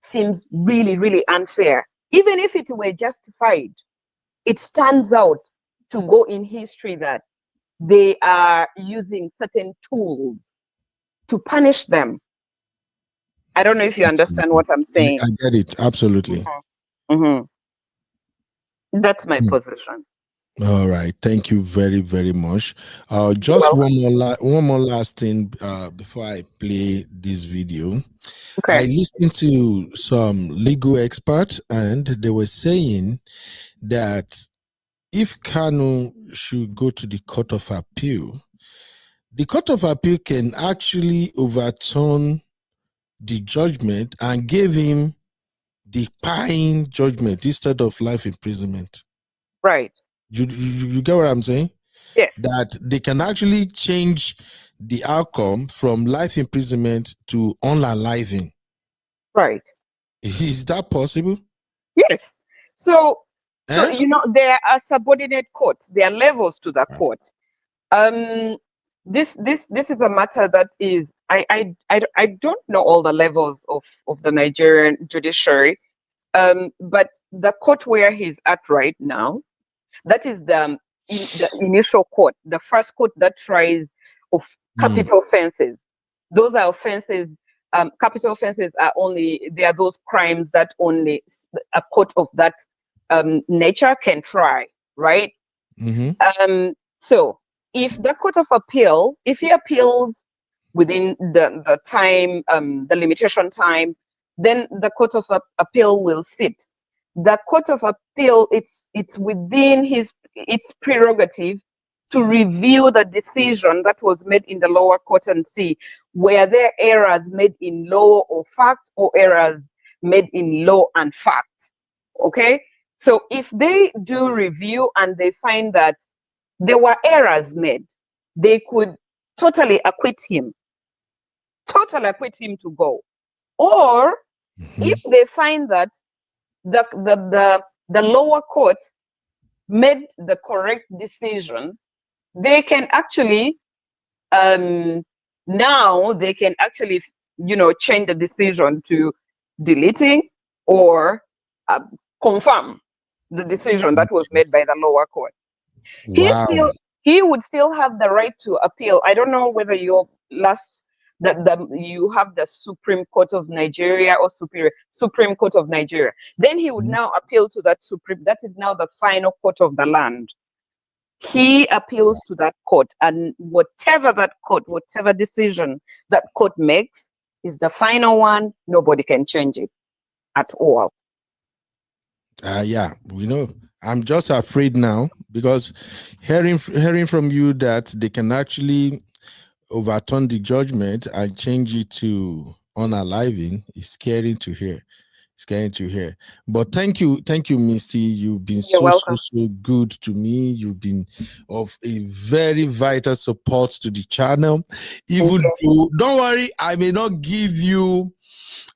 seems really, really unfair. Even if it were justified, it stands out to go in history that they are using certain tools to punish them. I don't know if you understand what I'm saying. I get it. Absolutely. That's my position. All right, thank you very, very much. Just one more last thing before I play this video. I listened to some legal experts, and they were saying that if Kanu should go to the Court of Appeal, the Court of Appeal can actually overturn the judgment and give him the pine judgment instead of life imprisonment. Right. You get what I'm saying? Yes. That they can actually change the outcome from life imprisonment to unaliving. Right. Is that possible? Yes. So you know, there are subordinate courts. There are levels to the court. This is a matter that is I don't know all the levels of the Nigerian judiciary, but the court where he's at right now, that is the initial court, the first court that tries of capital offenses. Those are offenses. Capital offenses are they are those crimes that only a court of that nature can try, right? So if the Court of Appeal, if he appeals within the time, the limitation time, then the Court of Appeal will sit. The Court of Appeal, it's within its prerogative to review the decision that was made in the lower court and see were there errors made in law or fact or errors made in law and fact. Okay? So if they do review and they find that there were errors made, they could totally acquit him to go. Or if they find that the lower court made the correct decision, they can actually now they can actually, you know, change the decision to deleting or confirm the decision that was made by the lower court. Wow. He would still have the right to appeal. I don't know whether you have the Supreme Court of Nigeria or Supreme Court of Nigeria. Then he would now appeal to that that is now the final court of the land. He appeals to that court, and whatever decision that court makes is the final one. Nobody can change it at all. Yeah, we know. I'm just afraid now because hearing from you that they can actually overturn the judgment and change it to unaliving is scary to hear. But thank you, Misty. You've been so good to me. You've been of a very vital support to the channel. Even though, don't worry, I may not give you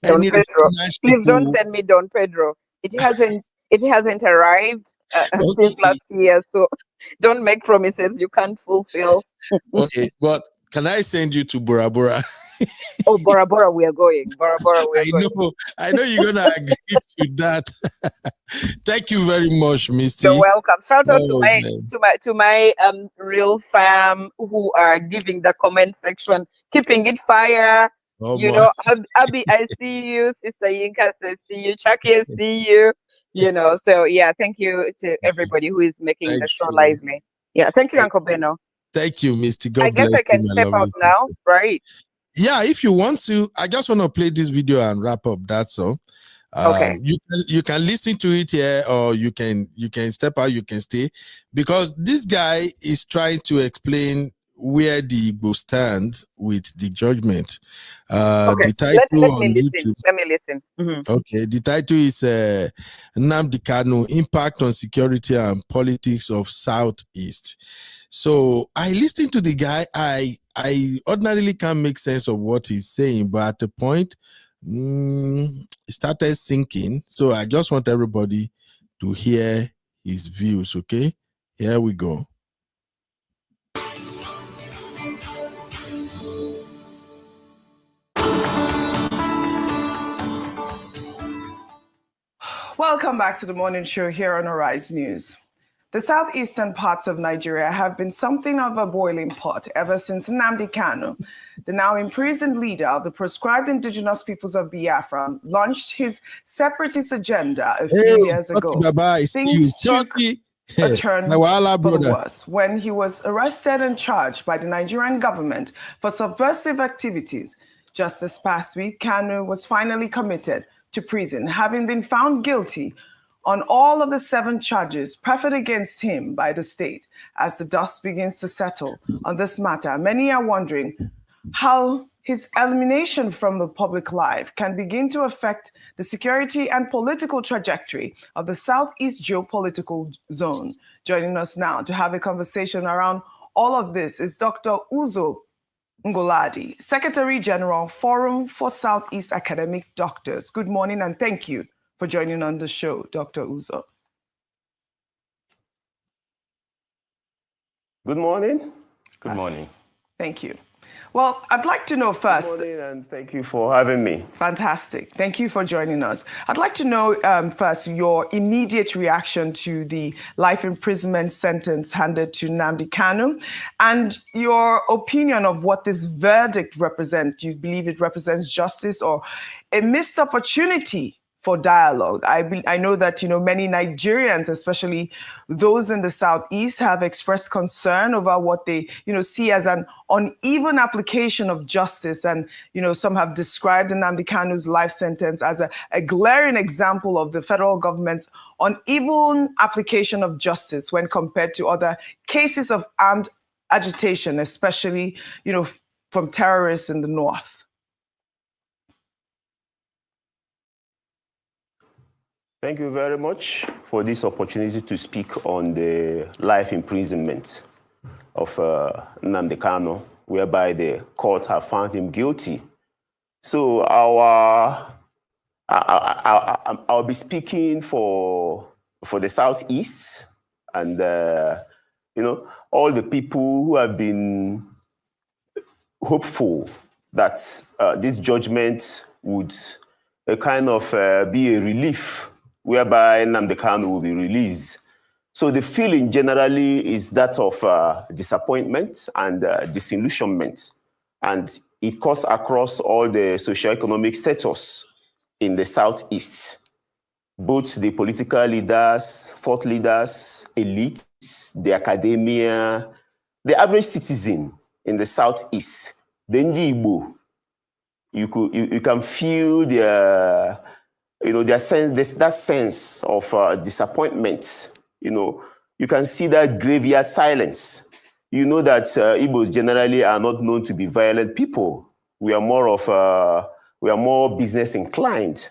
Don Pedro. Please don't send me Don Pedro. It hasn't arrived since last year, so don't make promises you can't fulfill. Okay, but can I send you to Bora Bora? Oh, Bora Bora, we are going. Bora Bora, we are going. I know you're gonna agree to that. Thank you very much, Misty. You're welcome. Shout out to my real fam who are giving the comment section, keeping it fire. You know, Abby, I see you. Sister Yinka says see you. Chucky, I see you. You know, so yeah, thank you to everybody who is making the show lively. Yeah, thank you, Uncle Beno. Thank you, Misty. God I guess I can step out now, right? Yeah, if you want to. I just want to play this video and wrap up. That's all. Okay. You can listen to it here, or you can step out. You can stay, because this guy is trying to explain where the Igbo stand with the judgment. Okay. The title Let on me listen. YouTube. Let me listen. Okay, the title is Nnamdi Kanu, Impact on Security and Politics of Southeast. So I listened to the guy. I ordinarily can't make sense of what he's saying, but at the point, it started sinking. So I just want everybody to hear his views, okay? Here we go. Welcome back to the morning show here on Arise News. The southeastern parts of Nigeria have been something of a boiling pot ever since Nnamdi Kanu, the now imprisoned leader of the proscribed indigenous peoples of Biafra, launched his separatist agenda a few years ago. Things took a turn Now, Allah, for the brother. worse when he was arrested and charged by the Nigerian government for subversive activities. Just this past week, Kanu was finally committed to prison, having been found guilty on all of the 7 charges preferred against him by the state. As the dust begins to settle on this matter, many are wondering how his elimination from the public life can begin to affect the security and political trajectory of the Southeast geopolitical zone. Joining us now to have a conversation around all of this is Dr. Uzo Ngoladi, Secretary General, Forum for Southeast Academic Doctors. Good morning and thank you for joining on the show, Dr. Uzo. Good morning. Good morning. Thank you. Well, I'd like to know first. Good morning, and thank you for having me. Fantastic. Thank you for joining us. I'd like to know first your immediate reaction to the life imprisonment sentence handed to Nnamdi Kanu and your opinion of what this verdict represents. Do you believe it represents justice or a missed opportunity for dialogue? I know that many Nigerians, especially those in the Southeast, have expressed concern over what they see as an uneven application of justice, and some have described Nnamdi Kanu's life sentence as a glaring example of the federal government's uneven application of justice when compared to other cases of armed agitation, especially from terrorists in the north. Thank you very much for this opportunity to speak on the life imprisonment of Nnamdi Kanu, whereby the court have found him guilty. So I'll be speaking for the Southeast and all the people who have been hopeful that this judgment would kind of be a relief whereby Nnamdi Kanu will be released. So the feeling generally is that of disappointment and disillusionment. And it cuts across all the socioeconomic status in the Southeast. Both the political leaders, thought leaders, elites, the academia, the average citizen in the Southeast, the Igbo, you can feel their that sense of disappointment. You can see that graveyard silence. You know that Igbos generally are not known to be violent people. We are more business inclined.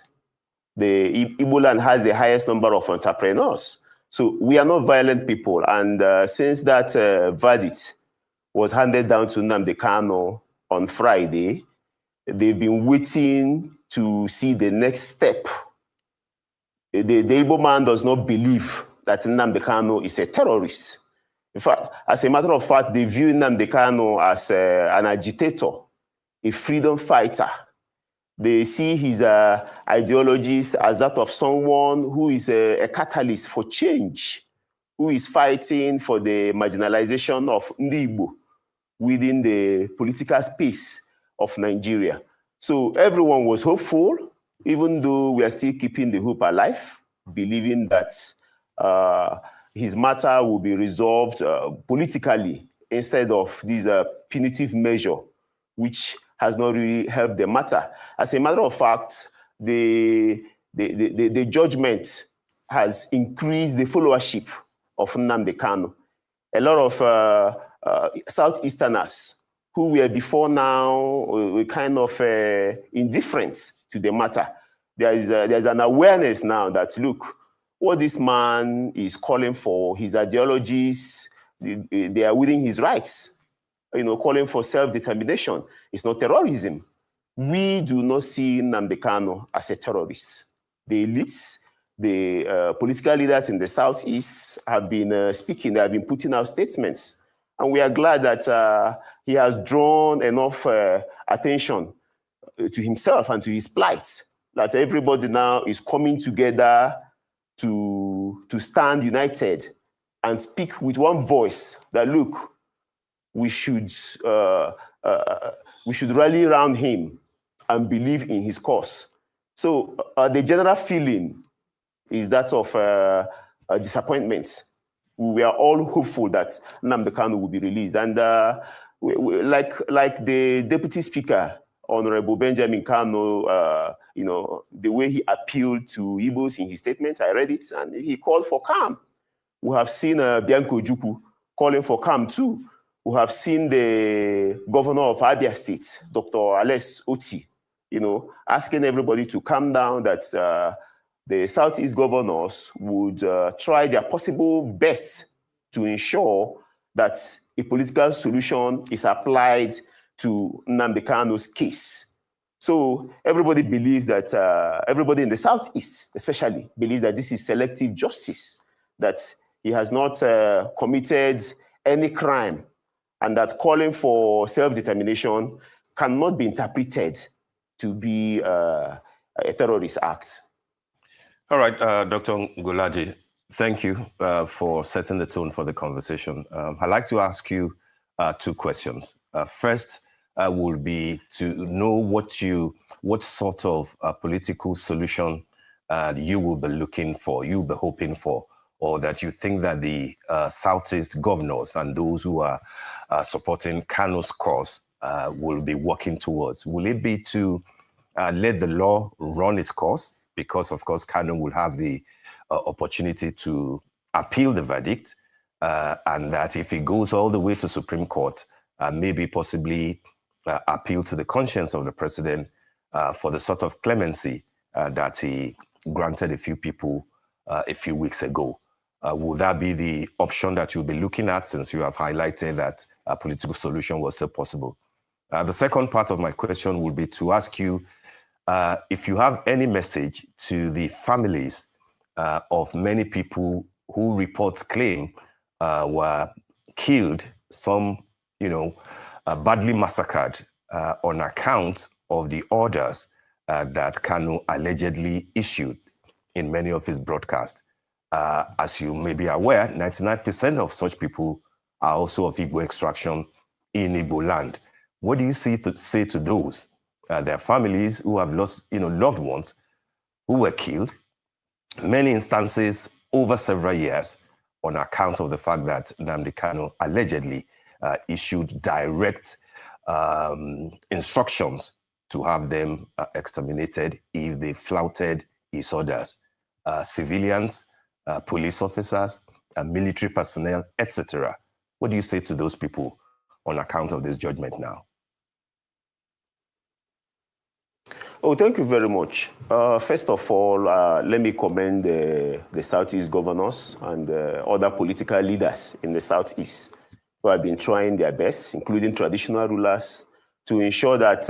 The Igbo land has the highest number of entrepreneurs. So we are not violent people. And since that verdict was handed down to Nnamdi Kanu on Friday, they've been waiting to see the next step. The Igbo man does not believe that Nnamdi Kanu is a terrorist. In fact, as a matter of fact, they view Nnamdi Kanu as an agitator, a freedom fighter. They see his ideologies as that of someone who is a catalyst for change, who is fighting for the marginalization of Ndi Igbo within the political space of Nigeria. So everyone was hopeful, even though we are still keeping the hope alive, believing that his matter will be resolved politically instead of this punitive measure, which has not really helped the matter. As a matter of fact, the judgment has increased the followership of Nnamdi Kanu. A lot of Southeasterners who were before now were kind of indifferent to the matter. There's an awareness now that, look, what this man is calling for, his ideologies, they are within his rights. Calling for self-determination. It's not terrorism. We do not see Nnamdi Kanu as a terrorist. The elites, the political leaders in the Southeast have been speaking, they have been putting out statements. And we are glad that he has drawn enough attention to himself and to his plight, that everybody now is coming together to stand united and speak with one voice that, look, we should rally around him and believe in his cause. So the general feeling is that of disappointment. we were all hopeful that Nnamdi Kanu would be released. And like the Deputy Speaker, Honorable Benjamin Kanu, the way he appealed to Igbos in his statement, I read it, and he called for calm. We have seen Bianco Ojukwu calling for calm too. We have seen the governor of Abia State, Dr. Alex Oti, asking everybody to calm down, that the Southeast governors would try their possible best to ensure that a political solution is applied to Nnamdi Kanu's case. So everybody believes that, everybody in the Southeast especially, believes that this is selective justice, that he has not committed any crime, and that calling for self-determination cannot be interpreted to be a terrorist act. All right, Dr. Ngolaji, thank you for setting the tone for the conversation. I'd like to ask you two questions. First would be to know what sort of political solution you will be looking for, you'll be hoping for, or that you think that the Southeast governors and those who are supporting Kanu's cause will be working towards. Will it be to let the law run its course? Because, of course, Kanu will have the opportunity to appeal the verdict, and that if it goes all the way to Supreme Court, maybe possibly appeal to the conscience of the president for the sort of clemency that he granted a few people a few weeks ago. Would that be the option that you'll be looking at, since you have highlighted that a political solution was still possible? The second part of my question would be to ask you if you have any message to the families of many people who reports claim were killed, some, badly massacred on account of the orders that Kanu allegedly issued in many of his broadcasts. As you may be aware, 99% of such people are also of Igbo extraction in Igbo land. What do you say to those? Their families who have lost, loved ones who were killed, many instances over several years, on account of the fact that Nnamdi Kanu allegedly issued direct instructions to have them exterminated if they flouted his orders. Civilians, police officers, military personnel, etc. What do you say to those people on account of this judgment now? Oh, thank you very much. First of all, let me commend the Southeast governors and other political leaders in the Southeast who have been trying their best, including traditional rulers, to ensure that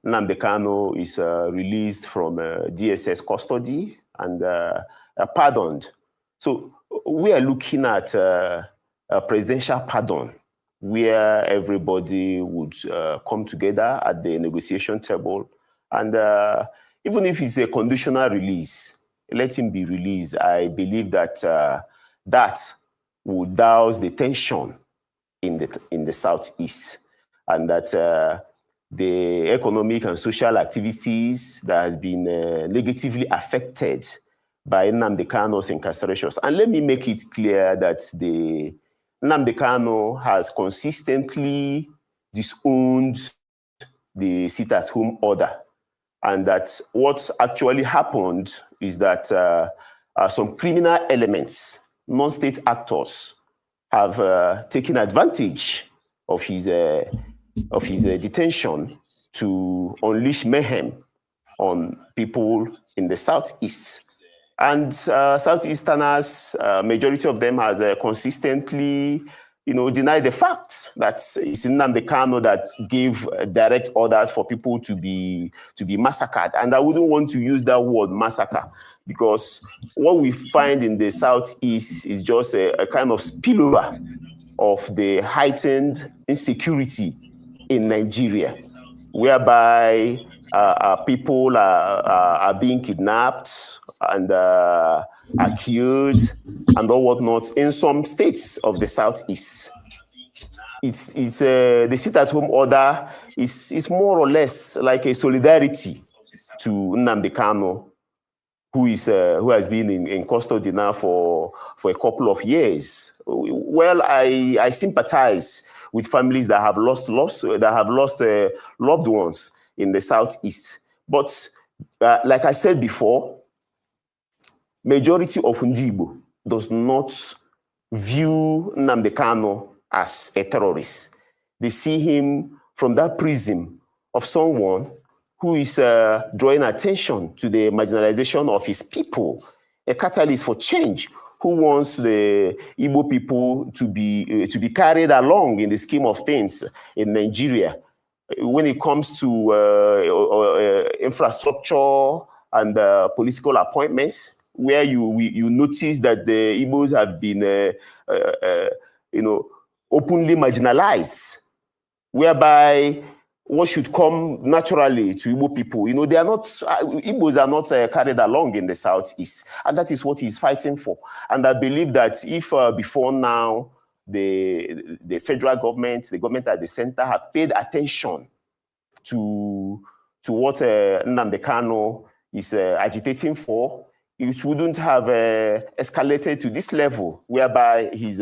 Nnamdi Kanu is released from DSS custody and pardoned. So we are looking at a presidential pardon where everybody would come together at the negotiation table. And even if it's a conditional release, let him be released. I believe that that would douse the tension in the Southeast, and that the economic and social activities that has been negatively affected by Nnamdi Kanu's incarcerations. And let me make it clear that Nnamdi Kanu has consistently disowned the sit-at-home order, and that what's actually happened is that some criminal elements, non-state actors, have taken advantage of his detention to unleash mayhem on people in the Southeast. And Southeasterners, majority of them has consistently, denied the fact that it's Nnamdi Kanu that gave direct orders for people to be massacred. And I wouldn't want to use that word massacre, because what we find in the Southeast is just a kind of spillover of the heightened insecurity in Nigeria, whereby people are being kidnapped and are killed and all whatnot in some states of the Southeast. It's the sit-at-home order is more or less like a solidarity to Nnamdi Kanu, who has been in custody now for a couple of years. Well, I sympathize with families that have lost loved ones in the Southeast. But like I said before, majority of Ndibo does not view Nnamdi Kanu as a terrorist. They see him from that prism of someone who is drawing attention to the marginalization of his people, a catalyst for change, who wants the Igbo people to be carried along in the scheme of things in Nigeria. When it comes to infrastructure and political appointments, where you notice that the Igbos have been, openly marginalized, whereby what should come naturally to Igbo people, they are not, Igbos are not carried along in the Southeast, and that is what he's fighting for. And I believe that if before now the federal government, the government at the center, have paid attention to what Nnamdi Kanu is agitating for, it wouldn't have escalated to this level, whereby he's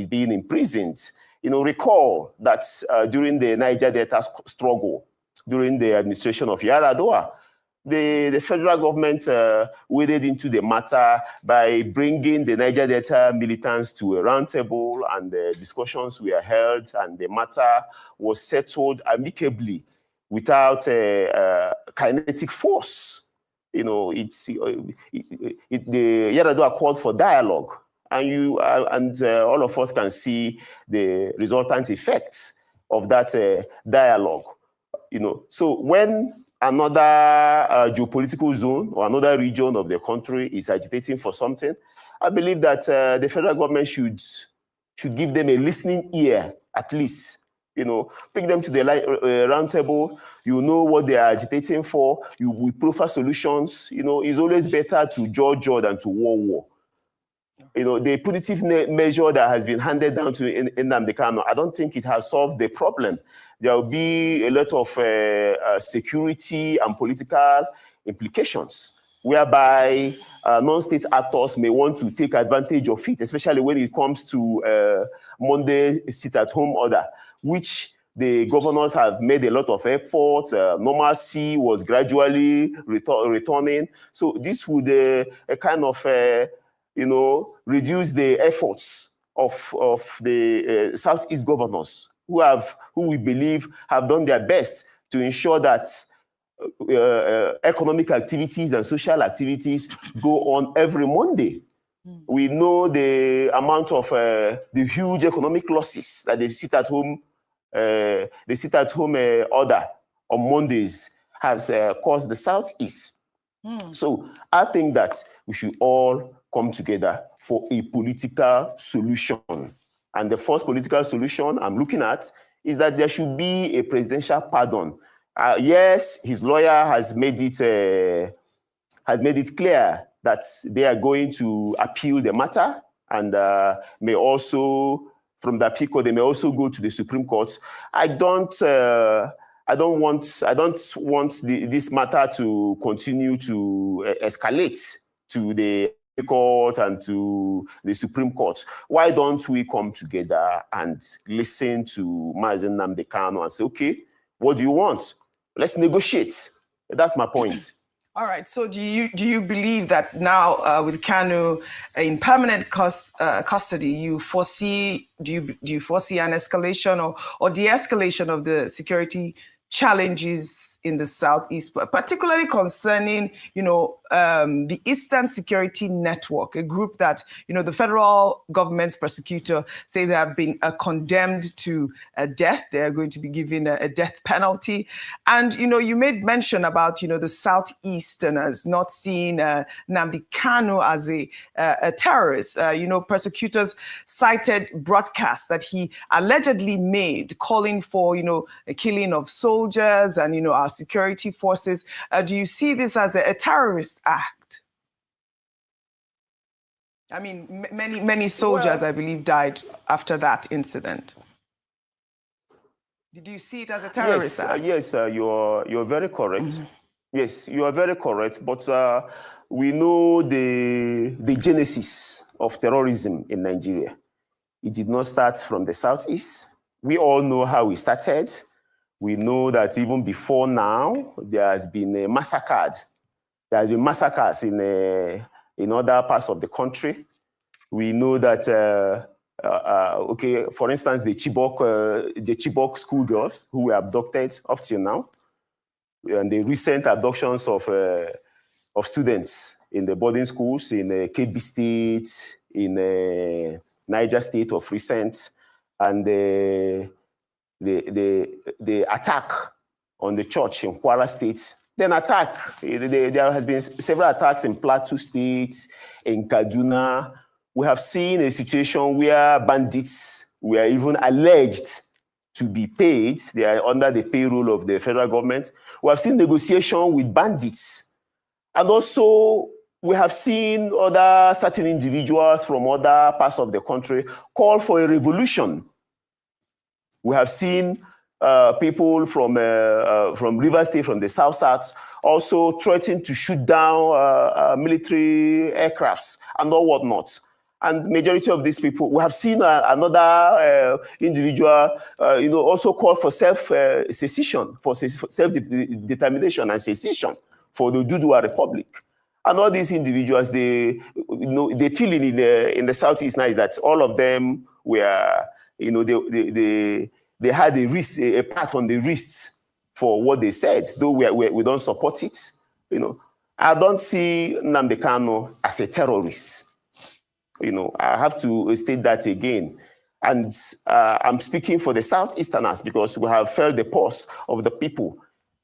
being imprisoned. Recall that during the Niger Delta struggle, during the administration of Yar'Adua, the federal government waded into the matter by bringing the Niger Delta militants to a roundtable, and the discussions were held, and the matter was settled amicably without kinetic force. The Yar'Adua called for dialogue. And all of us can see the resultant effects of that dialogue. So when another geopolitical zone or another region of the country is agitating for something, I believe that the federal government should give them a listening ear, at least. Bring them to the round table. You know what they are agitating for. You will proffer solutions. It's always better to judge than to war. The punitive measure that has been handed down to Nnamdi Kanu, I don't think it has solved the problem. There will be a lot of security and political implications, whereby non-state actors may want to take advantage of it, especially when it comes to Monday sit-at-home order, which the governors have made a lot of effort. Normalcy was gradually returning. So this would kind of reduce the efforts of the Southeast governors who we believe have done their best to ensure that economic activities and social activities go on every Monday. We know the amount of the huge economic losses that the sit-at-home order on Mondays has caused the Southeast. So I think that we should all come together for a political solution. And the first political solution I'm looking at is that there should be a presidential pardon. Yes, his lawyer has made it clear that they are going to appeal the matter, and may also, from the appeal court, they may also go to the Supreme Court. I don't want this matter to continue to escalate to the court and to the Supreme Court. Why don't we come together and listen to Mazi Nnamdi Kanu and say, okay, what do you want? Let's negotiate. That's my point. All right. So do you believe that now with Kanu in permanent custody, do you foresee an escalation or de-escalation of the security challenges in the Southeast, particularly concerning, the Eastern Security Network, a group that, the federal government's prosecutor say they have been condemned to death. They are going to be given a death penalty. And, you made mention about, the Southeasterners not seeing Nnamdi Kanu as a terrorist. Prosecutors cited broadcasts that he allegedly made calling for, a killing of soldiers and, our security forces. Do you see this as a terrorist act? I mean, many soldiers, I believe, died after that incident. Did you see it as a terrorist act? Yes, you're very correct. Yes, you are very correct. But we know the genesis of terrorism in Nigeria. It did not start from the Southeast. We all know how it started. We know that even before now, there has been massacres. There has been massacres in other parts of the country. We know that, okay, for instance, the Chibok schoolgirls who were abducted up till now, and the recent abductions of students in the boarding schools in Kebbi State, in Niger State of recent, and the attack on the church in Kwara State. Then attack, there has been several attacks in Plateau State, in Kaduna. We have seen a situation where bandits were even alleged to be paid. They are under the payroll of the federal government. We have seen negotiation with bandits. And also, we have seen other certain individuals from other parts of the country call for a revolution. We have seen people from Rivers State, from the South, also threatening to shoot down military aircrafts and all whatnot. And majority of these people, we have seen another individual, also call for self-secession, for self-determination and secession for the Dudua Republic. And all these individuals, they feel in the Southeast now is that all of them were, they had a part on the wrist for what they said, though we don't support it. I don't see Nnamdi Kanu as a terrorist. I have to state that again. And I'm speaking for the Southeasterners because we have felt the pulse of the people.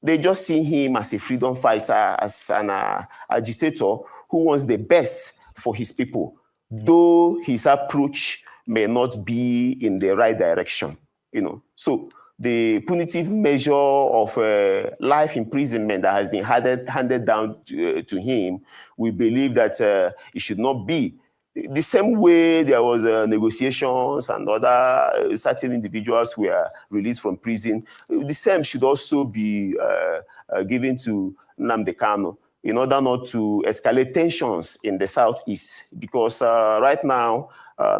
They just see him as a freedom fighter, as an agitator who wants the best for his people, though his approach may not be in the right direction. So the punitive measure of life imprisonment that has been handed down to him, we believe that it should not be. The same way there was negotiations and other certain individuals were released from prison, the same should also be given to Nnamdi Kanu in order not to escalate tensions in the Southeast. Because right now,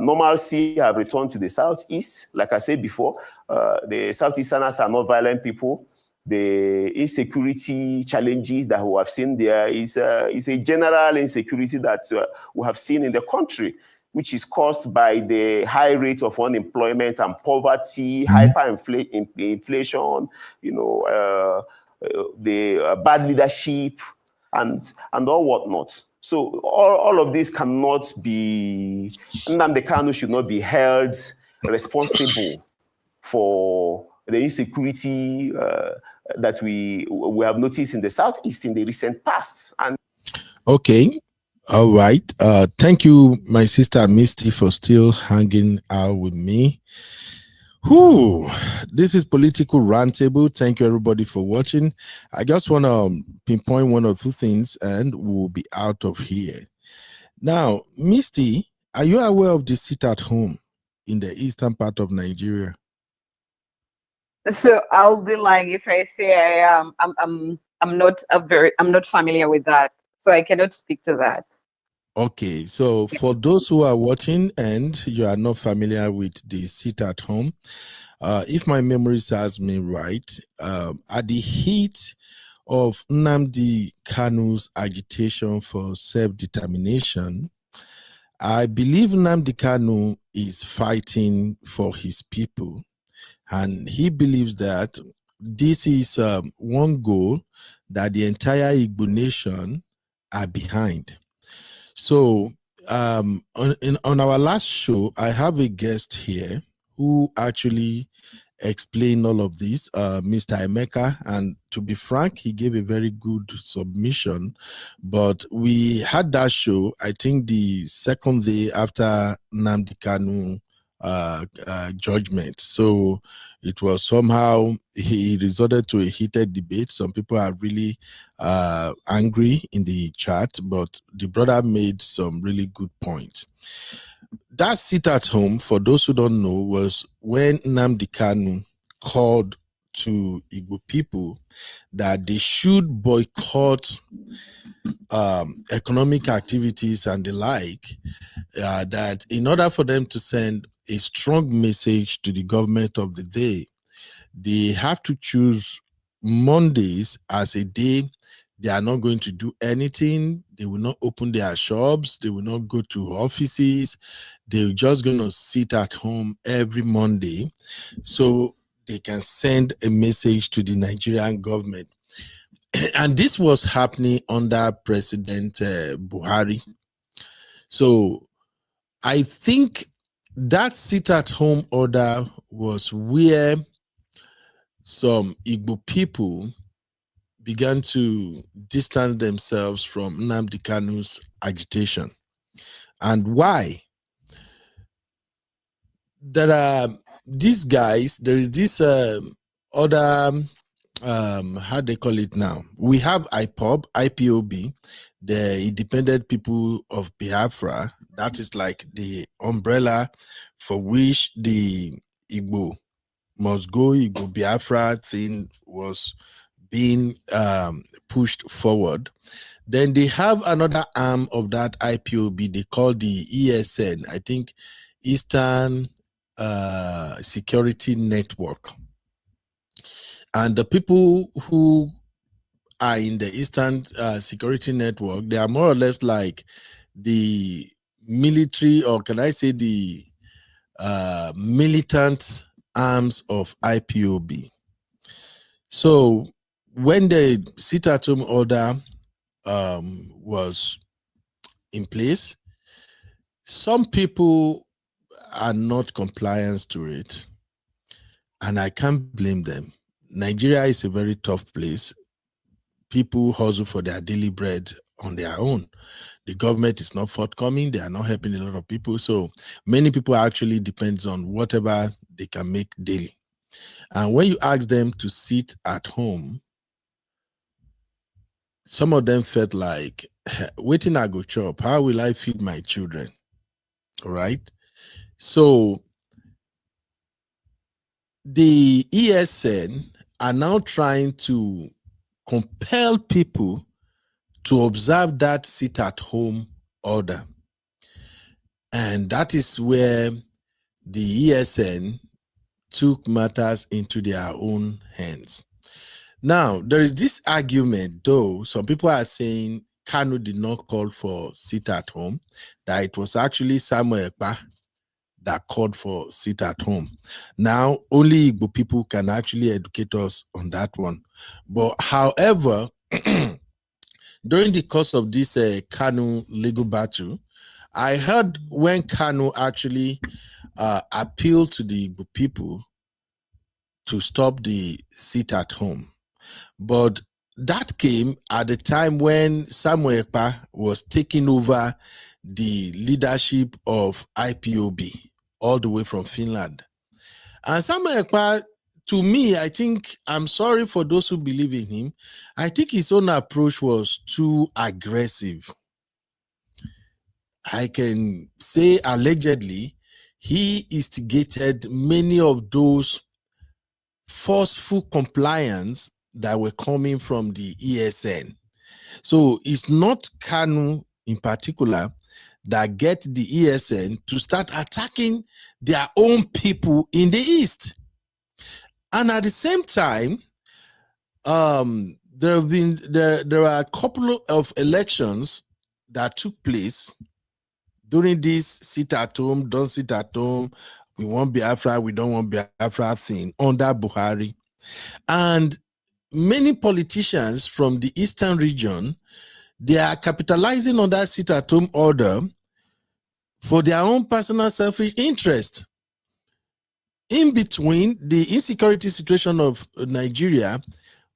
normalcy have returned to the Southeast. Like I said before, the Southeasterners are not violent people. The insecurity challenges that we have seen there is a general insecurity that we have seen in the country, which is caused by the high rate of unemployment and poverty, hyperinflation, the bad leadership, and all whatnot. So all of this cannot be, Nnamdi Kanu should not be held responsible for the insecurity that we have noticed in the Southeast in the recent past. And okay, all right. Thank you, my sister Misty, for still hanging out with me. Whew, this is Political Roundtable. Thank you, everybody, for watching. I just want to pinpoint one or two things, and we'll be out of here. Now, Misty, are you aware of the sit-at-home in the eastern part of Nigeria? So I'll be lying if I say I am. I'm not familiar with that, so I cannot speak to that. Okay, so for those who are watching and you are not familiar with the sit-at-home, if my memory serves me right, at the heat of Nnamdi Kanu's agitation for self-determination, I believe Nnamdi Kanu is fighting for his people. And he believes that this is one goal that the entire Igbo nation are behind. So on our last show, I have a guest here who actually explained all of this, Mr. Emeka, and to be frank, he gave a very good submission. But we had that show, I think the second day after Nnamdi Kanu judgment. So it was somehow he resorted to a heated debate. Some people are really angry in the chat, but the brother made some really good points. That sit at home, for those who don't know, was when Nnamdi Kanu called to Igbo people that they should boycott economic activities and the like, that in order for them to send a strong message to the government of the day, they have to choose Mondays as a day they are not going to do anything. They will not open their shops. They will not go to offices. They're just going to sit at home every Monday so they can send a message to the Nigerian government. And this was happening under President Buhari. So I think that sit-at-home order was where some Igbo people began to distance themselves from Nnamdi Kanu's agitation. And why? There are these guys, there is this other, how they call it now? We have IPOB, the Independent People of Biafra. That is like the umbrella for which the Igbo must go, Igbo Biafra thing was being pushed forward. Then they have another arm of that IPOB, they call the ESN, I think Eastern Security Network. And the people who are in the Eastern Security Network, they are more or less like the military, or can I say the militant arms of IPOB. So when the sit-at-home order was in place, some people are not compliant to it, and I can't blame them. Nigeria is a very tough place. People hustle for their daily bread on their own. The government is not forthcoming. They are not helping a lot of people. So many people actually depends on whatever they can make daily. And when you ask them to sit at home, some of them felt like, waiting I go chop, how will I feed my children? All right. So the ESN are now trying to compel people to observe that sit-at-home order. And that is where the ESN took matters into their own hands. Now, there is this argument, though, some people are saying Kanu did not call for sit-at-home, that it was actually Samuel Ekpa that called for sit-at-home. Now, only Igbo people can actually educate us on that one. But however, during the course of this Kanu legal battle, I heard when Kanu actually appealed to the Igbo people to stop the sit-at-home. But that came at the time when Samuel Ekpa was taking over the leadership of IPOB all the way from Finland. And Samuel Ekpa, to me, I think, I'm sorry for those who believe in him, I think his own approach was too aggressive. I can say allegedly, he instigated many of those forceful compliance that were coming from the ESN. So it's not Kanu in particular that get the ESN to start attacking their own people in the East. And at the same time, there are a couple of elections that took place during this sit-at-home, don't sit at home, we want Biafra, we don't want Biafra thing under Buhari. And many politicians from the Eastern region, they are capitalizing on that sit-at-home order for their own personal selfish interest. In between, the insecurity situation of Nigeria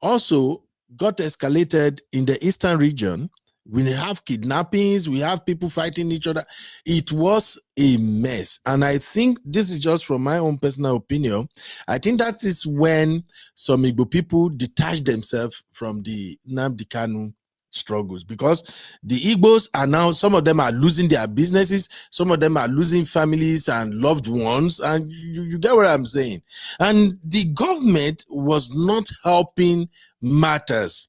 also got escalated in the Eastern region. We have kidnappings, we have people fighting each other. It was a mess. And I think this is just from my own personal opinion. I think that is when some Igbo people detached themselves from the Nnamdi Kanu struggles, because the Igbos are now, some of them are losing their businesses, some of them are losing families and loved ones, and you get what I'm saying. And the government was not helping matters.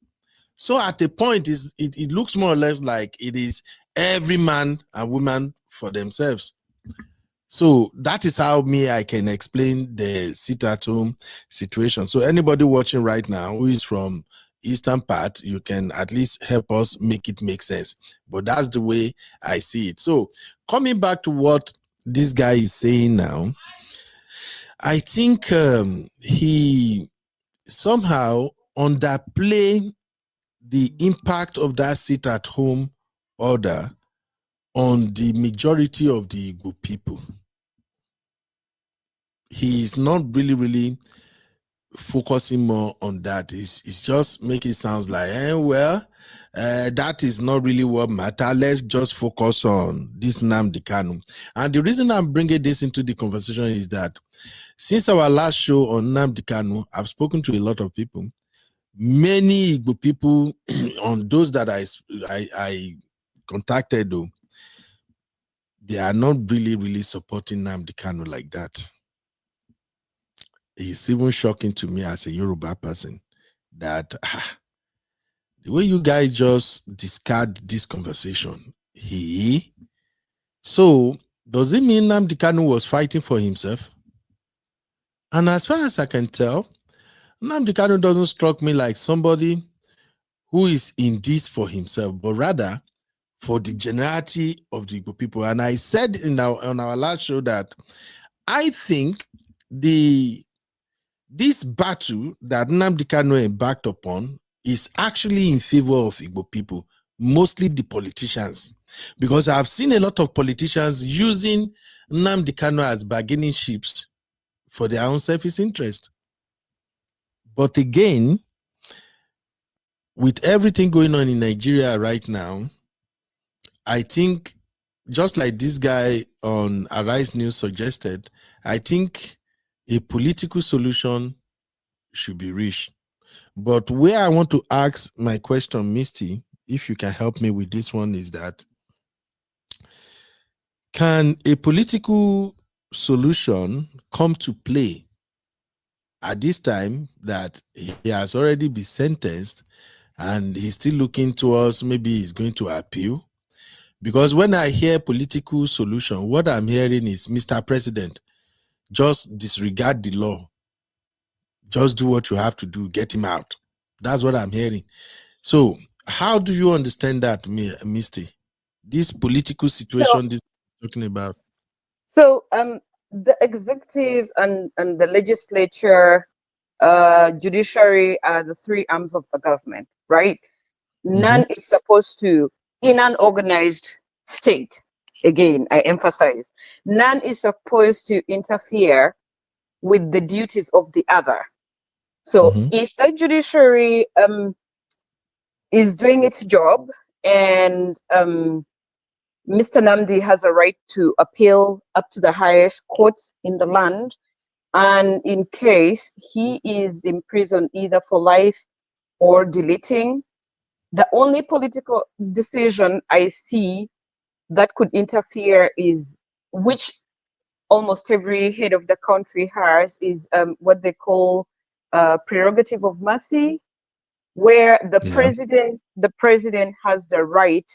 So at a point, it looks more or less like it is every man and woman for themselves. So that is how I can explain the sit-at-home situation. So anybody watching right now who is from Eastern part, you can at least help us make it make sense. But that's the way I see it. So coming back to what this guy is saying now, I think he somehow underplay the impact of that sit-at-home order on the majority of the Igbo people. He is not really focusing more on that. It's just making it sound like, that is not really what matters. Let's just focus on this Nnamdi Kanu. And the reason I'm bringing this into the conversation is that since our last show on Nnamdi Kanu, I've spoken to a lot of people. Many Igbo people, on those that I contacted, though, they are not really supporting Nnamdi Kanu like that. It's even shocking to me as a Yoruba person that the way you guys just discard this conversation. So does it mean Nnamdi Kanu was fighting for himself? And as far as I can tell, Nnamdi Kanu doesn't strike me like somebody who is in this for himself, but rather for the generality of the Igbo people. And I said on our last show that I think this battle that Nnamdi Kanu embarked upon is actually in favor of Igbo people, mostly the politicians, because I've seen a lot of politicians using Nnamdi Kanu as bargaining chips for their own selfish interest. But again, with everything going on in Nigeria right now, I think, just like this guy on Arise News suggested, I think a political solution should be reached. But where I want to ask my question, Misty, if you can help me with this one, is that can a political solution come to play at this time that he has already been sentenced and he's still looking towards maybe he's going to appeal? Because when I hear political solution, what I'm hearing is, Mr. President, just disregard the law. Just do what you have to do, get him out. That's what I'm hearing. So how do you understand that, Misty? This political situation this is talking about. So the executive and the legislature, judiciary are the three arms of the government, right? None is supposed to, in an organized state, again, I emphasize, none is supposed to interfere with the duties of the other. So if the judiciary is doing its job and Mr. Nnamdi has a right to appeal up to the highest court in the land, and in case he is in prison either for life or deleting, the only political decision I see that could interfere is, which almost every head of the country has, is what they call prerogative of mercy, where the president has the right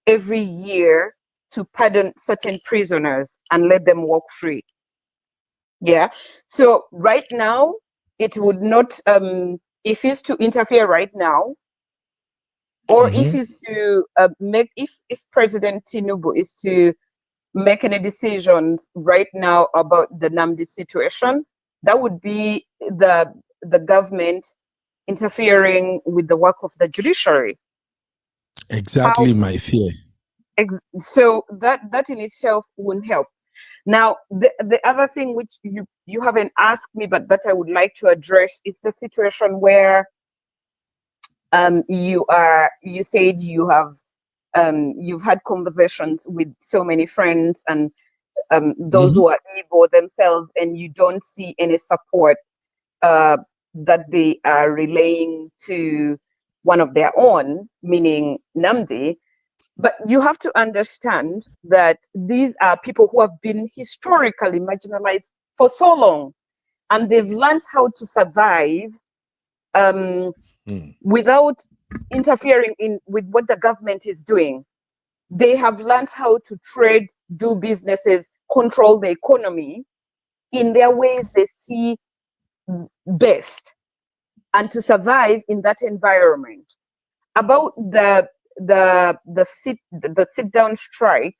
every year to pardon certain prisoners and let them walk free. Yeah. So right now, it would not, if he's to interfere right now, or if he's to if President Tinubu is to make any decisions right now about the Nnamdi situation, that would be the government interfering with the work of the judiciary. Exactly my fear. So that in itself wouldn't help. Now, the other thing which you haven't asked me, but that I would like to address, is the situation where you said you have you've had conversations with so many friends and those who are Igbo themselves, and you don't see any support that they are relaying to one of their own, meaning Namdi. But you have to understand that these are people who have been historically marginalized for so long, and they've learned how to survive without interfering with what the government is doing. They have learned how to trade, do businesses, control the economy in their ways they see best, and to survive in that environment. About the sit down strike,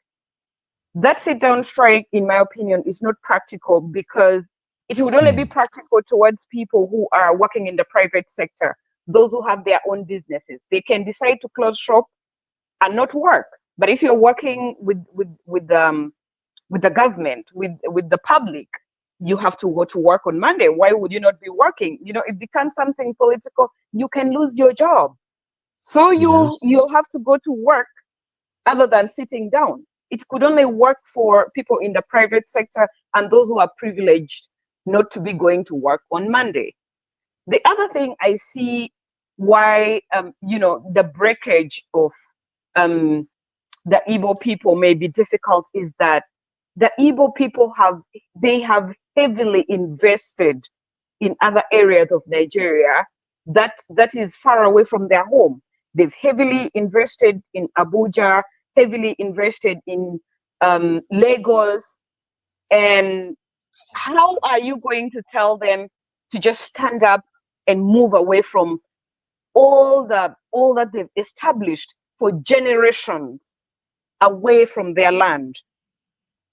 that sit down strike, in my opinion, is not practical, because it would only be practical towards people who are working in the private sector, those who have their own businesses. They can decide to close shop and not work. But if you're working with the government, with the public, you have to go to work on Monday. Why would you not be working? You know, it becomes something political. You can lose your job. So you'll have to go to work other than sitting down. It could only work for people in the private sector and those who are privileged not to be going to work on Monday. The other thing I see why, the breakage of the Igbo people may be difficult is that the Igbo people have heavily invested in other areas of Nigeria that is far away from their home. They've heavily invested in Abuja, heavily invested in Lagos. And how are you going to tell them to just stand up and move away from all that they've established for generations away from their land?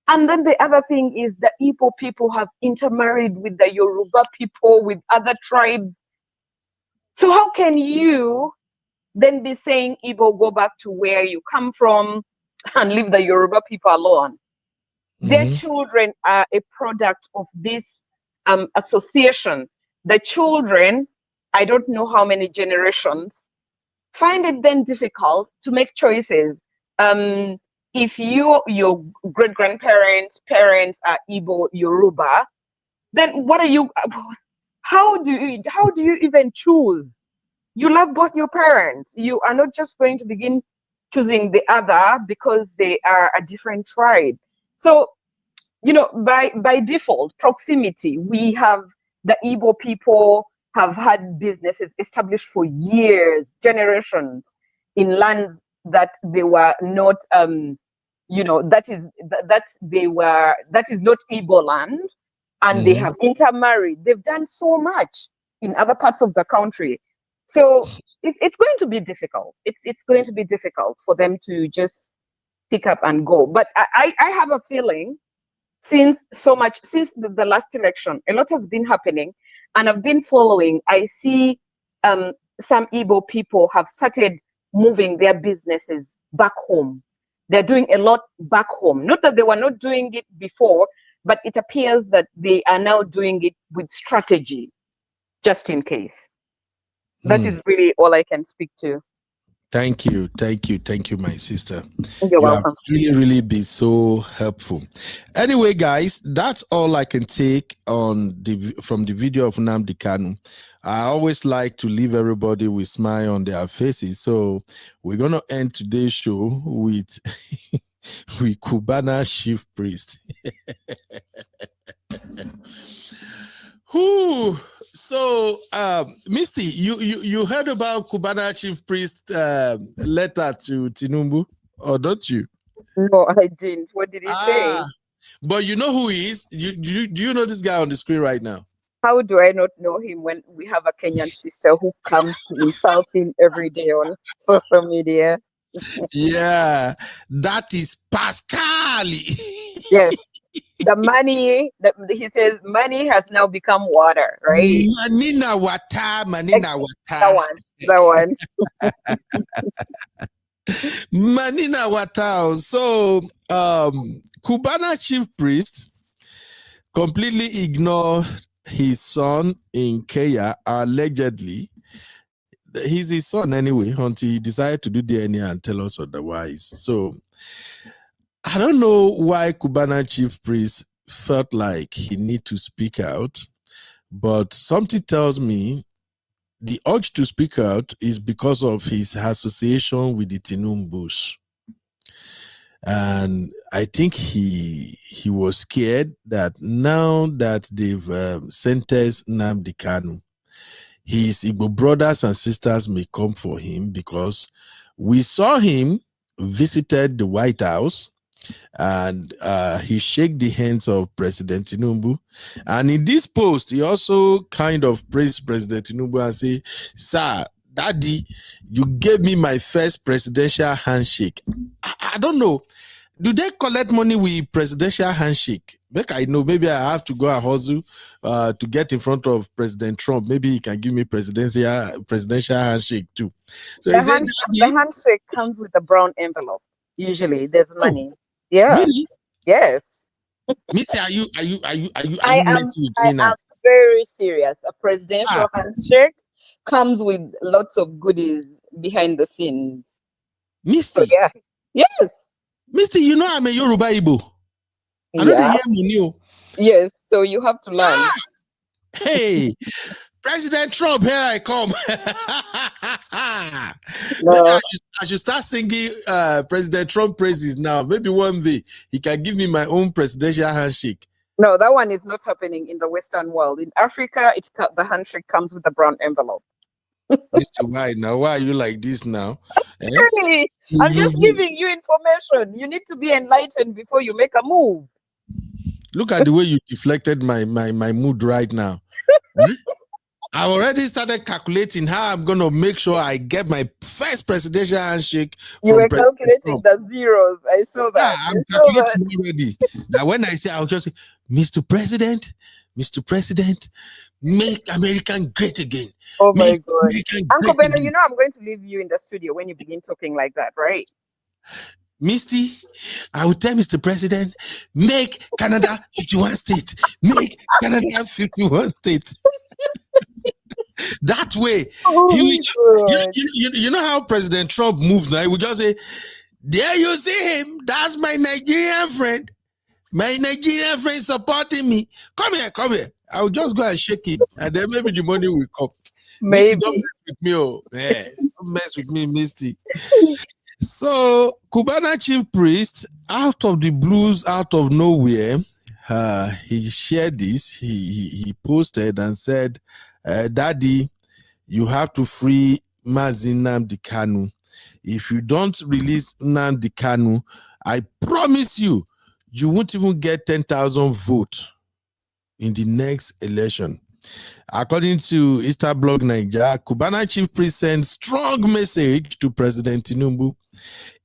And then the other thing is the Igbo people have intermarried with the Yoruba people, with other tribes. So how can you then be saying, Igbo, go back to where you come from and leave the Yoruba people alone? Their children are a product of this association. The children, I don't know how many generations, find it then difficult to make choices. If your great-grandparents, parents are Igbo, Yoruba, then what are you, how do you even choose? You love both your parents. You are not just going to begin choosing the other because they are a different tribe. So, by default, proximity, we have the Igbo people have had businesses established for years, generations, in lands that they were not, that is not Igbo land, and they have intermarried. They've done so much in other parts of the country. So it's going to be difficult. It's going to be difficult for them to just pick up and go. But I have a feeling since the last election, a lot has been happening, and I've been following. I see some Igbo people have started moving their businesses back home. They're doing a lot back home. Not that they were not doing it before, but it appears that they are now doing it with strategy, just in case. That is really all I can speak to. Thank you, my sister. You're welcome. Have really been so helpful. Anyway, guys, that's all I can take from the video of Nnamdi Kanu. I always like to leave everybody with smile on their faces. So we're gonna end today's show with with Cubana chief priest. Whew. So, Misty, you heard about Cubana chief priest letter to Tinubu, or don't you? No, I didn't. What did he say? But you know who he is? Do you know this guy on the screen right now? How do I not know him when we have a Kenyan sister who comes to insult him every day on social media? Yeah, that is Pascali. Yes. The money, he says money has now become water, right? Manina wata. That one. Manina wata. So, Cubana chief priest completely ignored his son in Kenya, allegedly. He's his son anyway, until he decided to do DNA and tell us otherwise. So, I don't know why Cubana chief priest felt like he need to speak out, but something tells me the urge to speak out is because of his association with the Tinumbus. And I think he was scared that now that they've sentenced Nnamdi Kanu, his Igbo brothers and sisters may come for him, because we saw him visited the White House and he shook the hands of President Tinubu. And in this post, he also kind of praised President Tinubu and say, "Sir, Daddy, you gave me my first presidential handshake." I don't know. Do they collect money with presidential handshake? Like, I know, maybe I have to go and hustle to get in front of President Trump. Maybe he can give me presidential handshake too. So The handshake comes with a brown envelope. Usually, there's money. Yeah. Really? Yes. Mister, are you I messing with me now? am very serious. A presidential handshake comes with lots of goodies behind the scenes. Mister, so, yeah. Yes. Mister, you know I'm a Yoruba Igbo. I know they hear me. Yes, so you have to learn. Hey, President Trump, here I come. No. I should start singing President Trump praises now. Maybe one day he can give me my own presidential handshake. No, that one is not happening in the Western world. In Africa, the handshake comes with a brown envelope. Mr. White, now why are you like this now? Really? I'm just giving you information. You need to be enlightened before you make a move. Look at the way you deflected my mood right now. I already started calculating how I'm going to make sure I get my first presidential handshake. You were calculating the zeros. I saw that. Yeah, I'm calculating already. Now, when I say, I'll just say, Mr. President, make America great again. Oh my God. Uncle Benno, you know I'm going to leave you in the studio when you begin talking like that, right? Misty, I will tell Mr. President, make Canada 51 states. Make Canada 51 states. That way, you know how President Trump moves now? He would just say, "There you see him. That's my Nigerian friend. My Nigerian friend supporting me. Come here. I will just go and shake him, and then maybe the money will come." Maybe. Misty, don't mess with me, oh. Yeah, don't mess with me, Misty. So, Cubana chief priest, out of the blues, out of nowhere, he shared this. He posted and said, "Daddy, you have to free Mazi Nnamdi Kanu. If you don't release Nnamdi Kanu, I promise you, you won't even get 10,000 votes in the next election." According to Easterblog Nigeria, Cubana chief priest sent strong message to President Tinubu,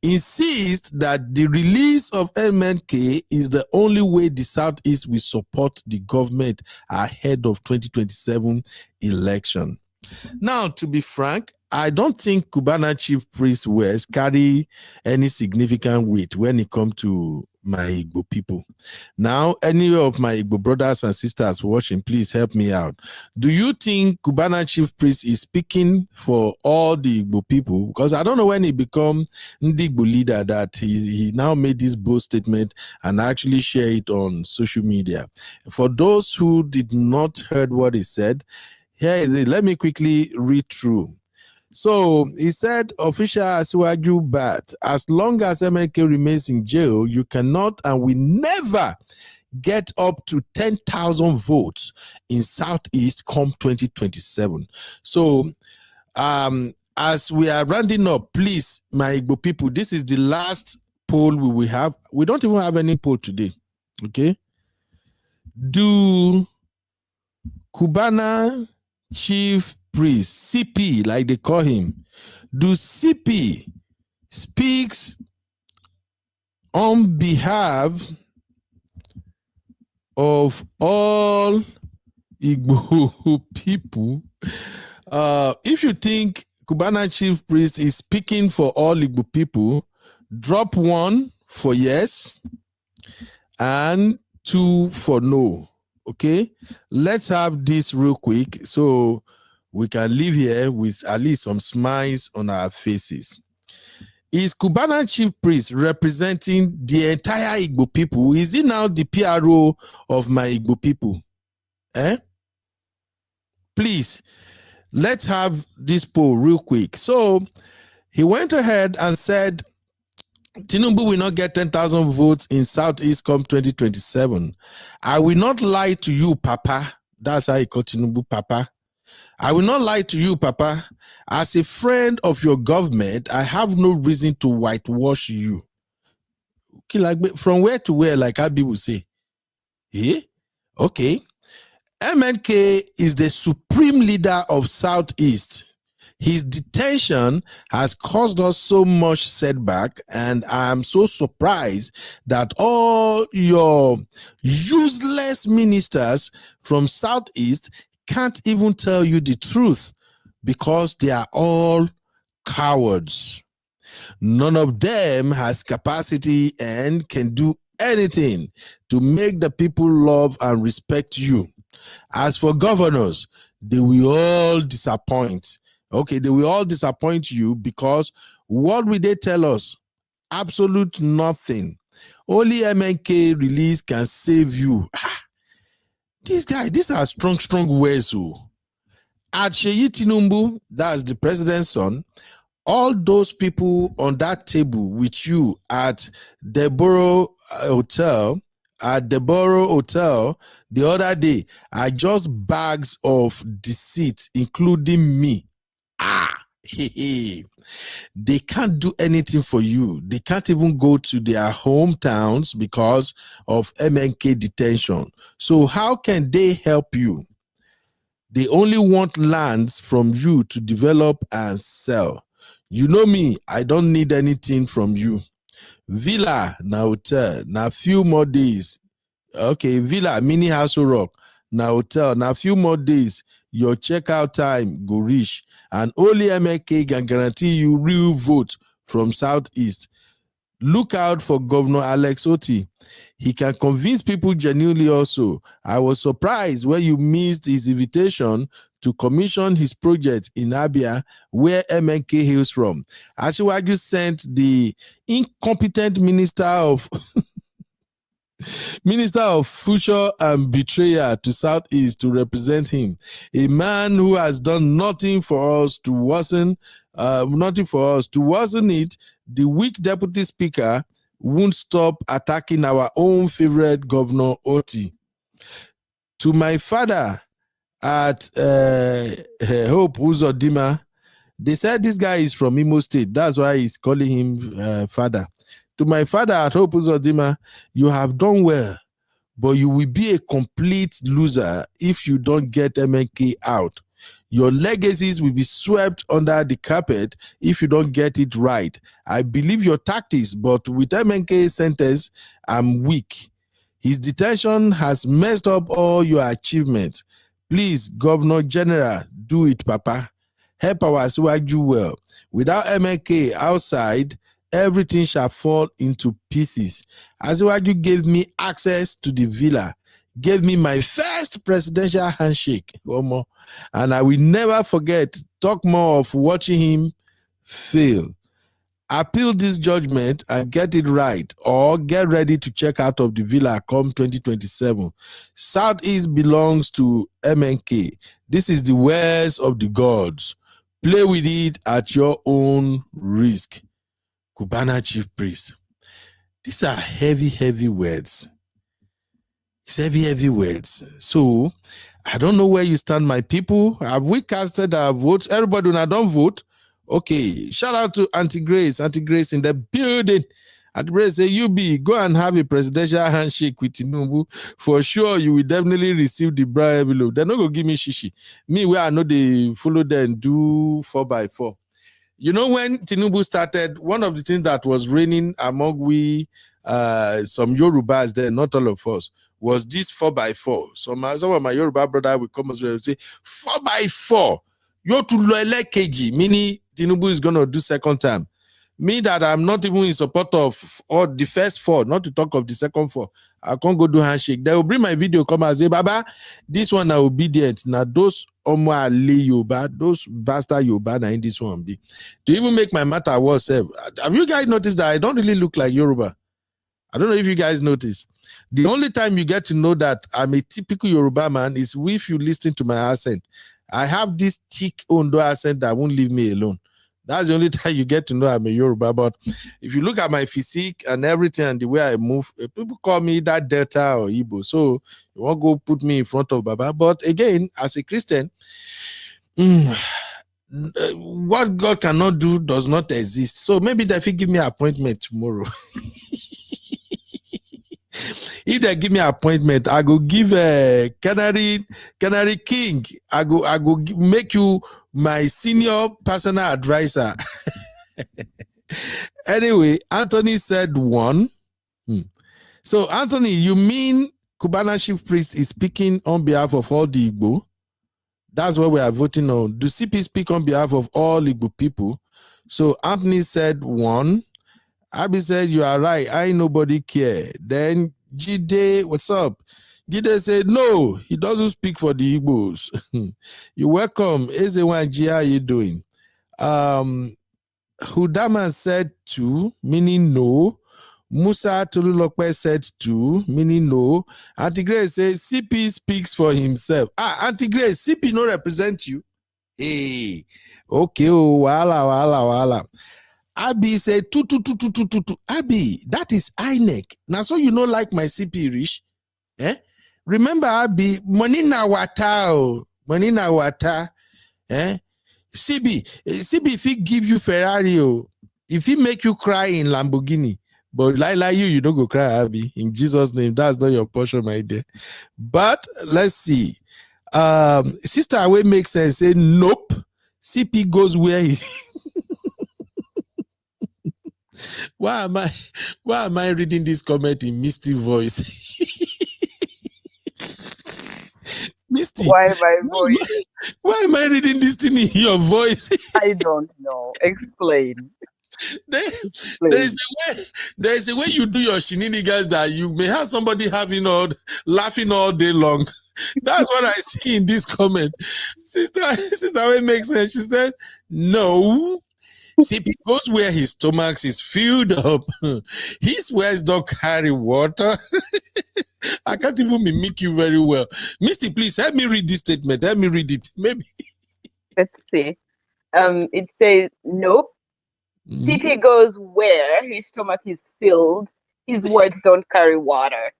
insists that the release of MNK is the only way the Southeast will support the government ahead of 2027 election. Now, to be frank, I don't think Cubana chief priest words carry any significant weight when it comes to my Igbo people. Now, any of my Igbo brothers and sisters watching, please help me out. Do you think Cubana chief priest is speaking for all the Igbo people? Because I don't know when he become the Igbo leader that he now made this bold statement and actually share it on social media. For those who did not heard what he said, here is it. Let me quickly read through. So he said, official Asiwaju Bat, as long as MNK remains in jail, you cannot and will never get up to 10,000 votes in Southeast come 2027. So as we are rounding up, please, my Igbo people, this is the last poll we will have. We don't even have any poll today. Okay. Do Cubana chief priest, CP, like they call him, do CP speaks on behalf of all Igbo people? If you think Cubana chief priest is speaking for all Igbo people, drop 1 for yes and 2 for no. Okay, let's have this real quick so we can leave here with at least some smiles on our faces. Is Cubana chief priest representing the entire Igbo people? Is he now the PRO of my Igbo people? Please, let's have this poll real quick. So he went ahead and said, Tinubu will not get 10,000 votes in Southeast come 2027. I will not lie to you, Papa. That's how he called Tinubu, Papa. I will not lie to you, Papa. As a friend of your government, I have no reason to whitewash you. Okay, like from where to where, like how people say. Yeah? Okay. MNK is the supreme leader of Southeast. His detention has caused us so much setback, and I am so surprised that all your useless ministers from Southeast can't even tell you the truth because they are all cowards. None of them has capacity and can do anything to make the people love and respect you. As for governors, they will all disappoint. Okay, they will all disappoint you because what will they tell us? Absolute nothing. Only MNK release can save you. These are strong words. At Sheyi Tinubu, that's the president's son, all those people on that table with you at the Borough Hotel, the other day are just bags of deceit, including me. They can't do anything for you. They can't even go to their hometowns because of MNK detention. So how can they help you? They only want lands from you to develop and sell. You know me, I don't need anything from you. Villa, na hotel, na few more days. Okay, villa, mini house rock, na hotel, na few more days. Your checkout time go reach, and only MNK can guarantee you real vote from Southeast. Look out for Governor Alex Oti. He can convince people genuinely also. I was surprised when you missed his invitation to commission his project in Abia, where MNK hails from. Asiwaju sent the incompetent Minister of Future and Betrayal to Southeast to represent him. A man who has done nothing for us to worsen, it. The weak deputy speaker won't stop attacking our own favorite Governor Oti. To my father at Hope Uzodinma, they said this guy is from Imo State. That's why he's calling him father. To my father at Hope Uzodinma, you have done well, but you will be a complete loser if you don't get MNK out. Your legacies will be swept under the carpet if you don't get it right. I believe your tactics, but with MNK sentence, I'm weak. His detention has messed up all your achievements. Please, Governor General, do it, Papa. Help our Asiwaju well. Without MNK outside, everything shall fall into pieces. Asiwaju gave me access to the villa, gave me my first presidential handshake, and I will never forget. Talk more of watching him fail. Appeal this judgment and get it right, or get ready to check out of the villa come 2027. Southeast belongs to MNK. This is the words of the gods. Play with it at your own risk. Cubana Chief Priest. These are heavy words. It's heavy words. So, I don't know where you stand, my people. Have we casted our votes? Everybody, when I don't vote, okay. Shout out to Auntie Grace. Auntie Grace in the building. Auntie Grace say, UB, go and have a presidential handshake with Tinubu. For sure, you will definitely receive the brown envelope. They're not going to give me shishi. Me, where I know they follow them do 4x4. You know, when Tinubu started, one of the things that was reigning among some Yorubas there, not all of us, was this 4x4. Some of my Yoruba brother will come and say, 4x4. You're to loyal KG, meaning Tinubu is going to do second time. Me that I'm not even in support of or the first 4, not to talk of the second 4. I can't go do handshake. They will bring my video, come and say, Baba, this one are obedient. Now those Omo Ali Yoruba, those bastard Yoruba, now in this one be. To even make my matter worse, have you guys noticed that I don't really look like Yoruba? I don't know if you guys notice. The only time you get to know that I'm a typical Yoruba man is if you listen to my accent. I have this thick Ondo accent that won't leave me alone. That's the only time you get to know I'm a Yoruba. But if you look at my physique and everything and the way I move, people call me that Delta or Igbo. So you won't go put me in front of Baba. But again, as a Christian, what God cannot do does not exist. So maybe they will give me an appointment tomorrow. If they give me an appointment, I go give a Canary King. I go make you my senior personal advisor. Anyway, Anthony said one. So, Anthony, you mean Cubana chief priest is speaking on behalf of all the Igbo? That's what we are voting on. Do CP speak on behalf of all Igbo people? So, Anthony said one. Abby said, you are right. I nobody care. Then Jide, what's up? Jide said, no, he doesn't speak for the Igbos. You're welcome. Ezewanji, how are you doing? Hudama said two, meaning no. Musa Tolulokwe said two, meaning no. Auntie Grace says CP speaks for himself. Auntie Grace, CP no represent you. Hey, okay, wala. Abby said two. Abby, that is INEC. Now, so you know, like my CP rich. Remember, Abby, money na wata. CB, if he give you Ferrari, if he make you cry in Lamborghini, but like you don't go cry, Abby. In Jesus' name, that's not your portion, my dear. But let's see. Sister Away makes sense. Say nope. CP goes where he. Why am I reading this comment in Misty voice? Misty, why my voice? Why am I reading this thing in your voice? I don't know. Explain. There is a way you do your shenanigans that you may have somebody laughing all day long. That's what I see in this comment. Sister, it makes sense. She said, no. See, because where his stomach is filled up, his words don't carry water. I can't even mimic you very well. Misty, please help me read this statement. Help me read it. Maybe. Let's see. It says, nope. CP goes where his stomach is filled. His words don't carry water.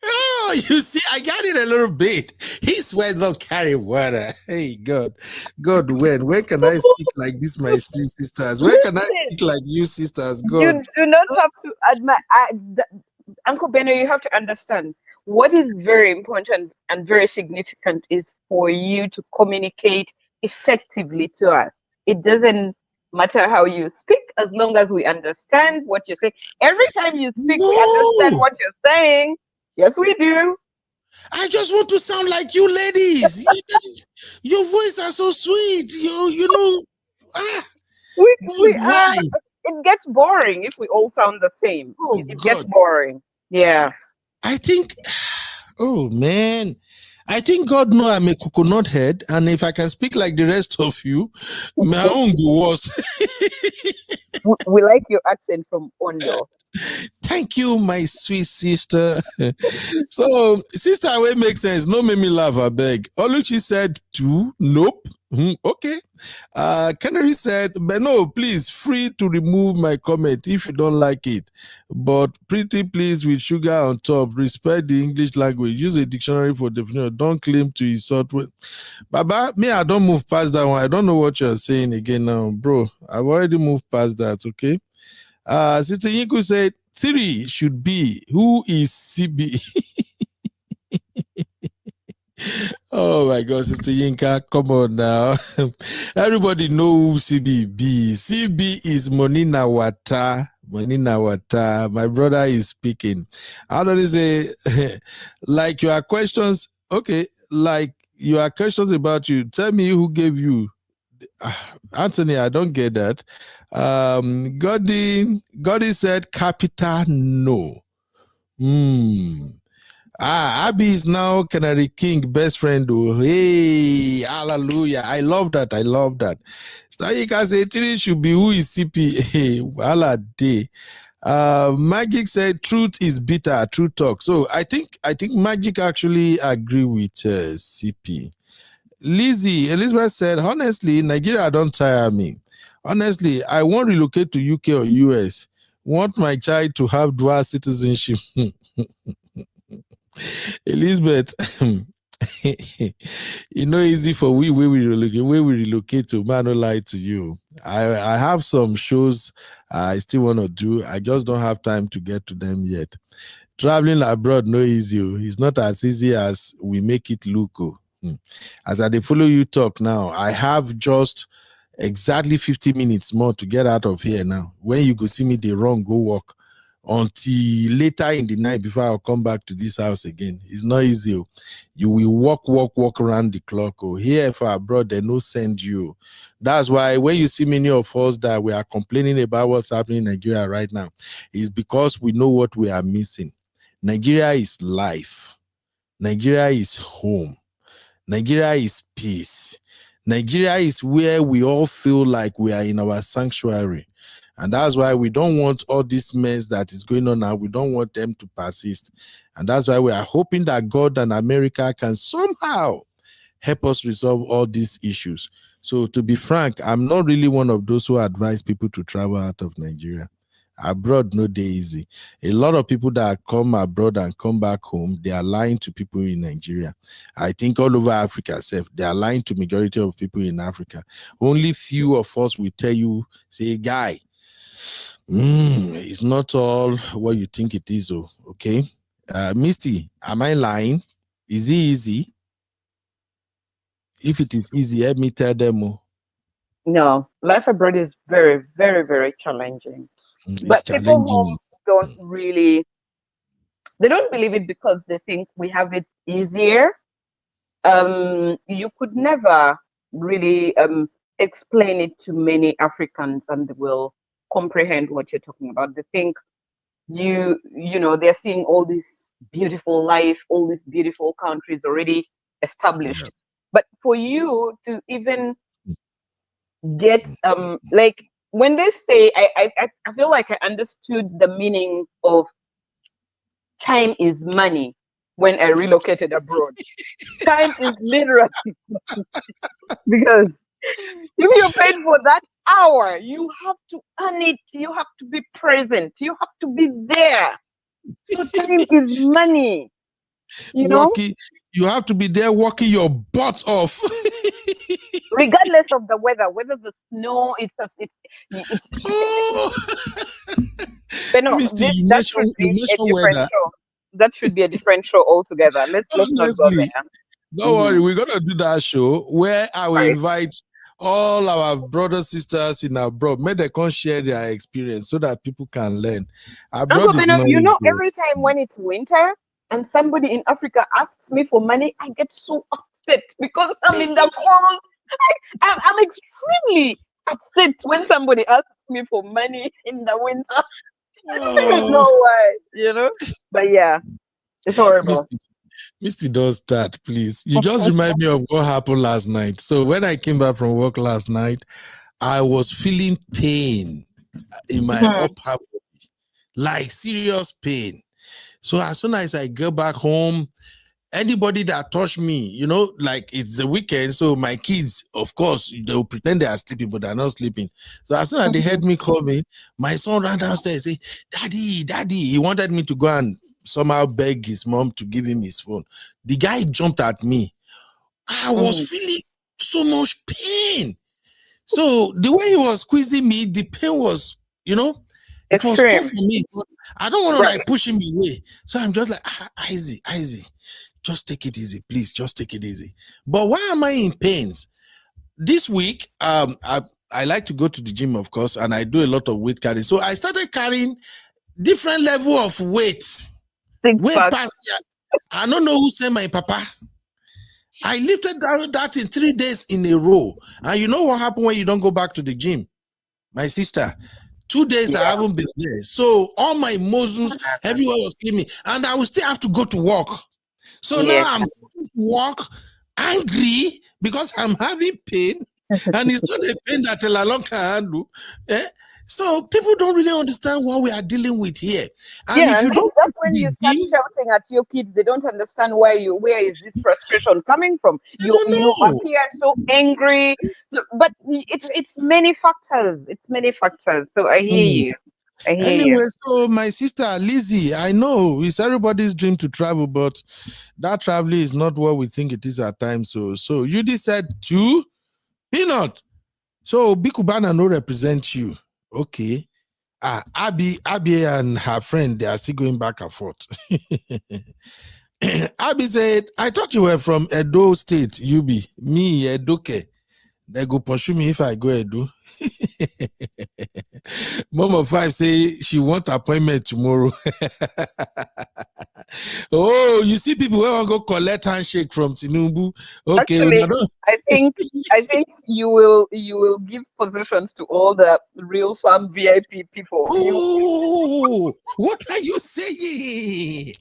Oh, you see, I got it a little bit. His words don't carry water. Hey, God, when can I speak like this, my sisters? When can I speak like you, sisters? God. You do not have to admit, Uncle Benno, you have to understand what is very important and very significant is for you to communicate effectively to us. It doesn't matter how you speak as long as we understand what you're saying. Every time you speak, we understand what you're saying. Yes, we do. I just want to sound like you ladies. Your voice are so sweet. You know. We are. It gets boring if we all sound the same. It gets boring. Yeah. I think. Oh man. I think God knows I'm a coconut head, and if I can speak like the rest of you, my own go worse. We like your accent from Ondo. Thank you, my sweet sister. So, sister, way makes sense. No, make me laugh, I beg. Oluchi said two. Nope. Okay. Canary said, but no, please, free to remove my comment if you don't like it. But pretty please with sugar on top. Respect the English language. Use a dictionary for definition. Don't claim to insult. Baba, me, I don't move past that one. I don't know what you're saying again now, bro. I've already moved past that, okay? Sister Yinku said, 3 should be, who is CB? Oh my God, Sister Yinka, come on now. Everybody knows who CB be. CB is Monina Wata. Monina Wata. My brother is speaking. How do they say, like your questions, okay, like your questions about you. Tell me who gave you. Anthony, I don't get that. Goddy said capital no. Abby is now Canary King best friend. Oh, hey, hallelujah. I love that. Stayika said 3 should be who is CP. Hey, Allah day. Magic said truth is bitter, true talk. So I think Magic actually agree with CP. Elizabeth said, honestly, Nigeria don't tire me. Honestly, I won't relocate to UK or US. Want my child to have dual citizenship. Elizabeth, easy for we relocate to, man, no lie to you. I have some shows I still want to do. I just don't have time to get to them yet. Traveling abroad no easy. It's not as easy as we make it look. As I follow you talk now, I have just exactly 50 minutes more to get out of here now. When you go see me, they run, go walk until later in the night before I'll come back to this house again. It's not easy. You will walk around the clock. Here for abroad, they no send you. That's why when you see many of us that we are complaining about what's happening in Nigeria right now, is because we know what we are missing. Nigeria is life. Nigeria is home. Nigeria is peace. Nigeria is where we all feel like we are in our sanctuary. And that's why we don't want all this mess that is going on now. We don't want them to persist. And that's why we are hoping that God and America can somehow help us resolve all these issues. So to be frank, I'm not really one of those who advise people to travel out of Nigeria. Abroad, no day easy. A lot of people that come abroad and come back home, they are lying to people in Nigeria. I think all over Africa, they are lying to majority of people in Africa. Only few of us will tell you, say, guy, it's not all what you think it is. Okay, Misty, am I lying? Is it easy? If it is easy, help me tell them. No, life abroad is very, very, very challenging. But people home don't really, they don't believe it because they think we have it easier. You could never really explain it to many Africans and they will comprehend what you're talking about. They think you know, they're seeing all this beautiful life, all these beautiful countries already established. But for you to even get like when they say, I feel like I understood the meaning of time is money when I relocated abroad. Time is literally because if you're paid for that hour, you have to earn it. You have to be present. You have to be there. So time is money. You know, you have to be there working your butt off. Regardless of the weather, whether the snow, it's but no, that should be a different show. That should be a different show altogether. Let's not go there. Don't worry, we're gonna do that show where I will invite all our brothers, sisters in abroad. May they come share their experience so that people can learn. Abroad is not you know, every time when it's winter and somebody in Africa asks me for money, I get so upset because I'm in the cold. I'm extremely upset when somebody asks me for money in the winter. I don't even know why, you know. But yeah, it's horrible. Misty, don't start, please. You just remind me of what happened last night. So when I came back from work last night, I was feeling pain in my upper body, like serious pain. So as soon as I go back home, anybody that touched me, you know, like it's the weekend, so my kids, of course, they'll pretend they are sleeping, but they're not sleeping. So as soon as they heard me coming, my son ran downstairs and say, Daddy, he wanted me to go and somehow beg his mom to give him his phone. The guy jumped at me. I was feeling so much pain. So the way he was squeezing me, the pain was, you know, it was tough for me. I don't want to like push him away. So I'm just like, easy. Just take it easy, please. Just take it easy. But why am I in pains? This week, I like to go to the gym, of course, and I do a lot of weight carrying. So I started carrying different level of weight. Way past, I don't know who sent my papa. I lifted that in 3 days in a row. And you know what happened when you don't go back to the gym? My sister, 2 days I haven't been there. So all my muscles, everyone was killing me. And I will still have to go to work. So now I'm going to work angry because I'm having pain. And it's not a pain that Elalon can handle. So people don't really understand what we are dealing with here. And Yeah, if you and don't that's when you start begin, shouting at your kids. They don't understand where is this frustration coming from. You know. appear so angry, but it's many factors. It's many factors. So I hear Mm. you. I hear you. Anyway, so my sister Lizzie, I know it's everybody's dream to travel, but that traveling is not what we think it is at times. So you decide to peanut. So Bikubana no represent you. Okay. Abby and her friend, they are still going back and forth. Abby said, I thought you were from Edo State, Ubi. Me, Edoke. They go pursue me if I go Edo. Mom of 5 say she want appointment tomorrow. Oh, you see people who want to go collect handshake from Tinubu. Okay, Actually, I think you will give positions to all the real farm VIP people. Oh, what are you saying?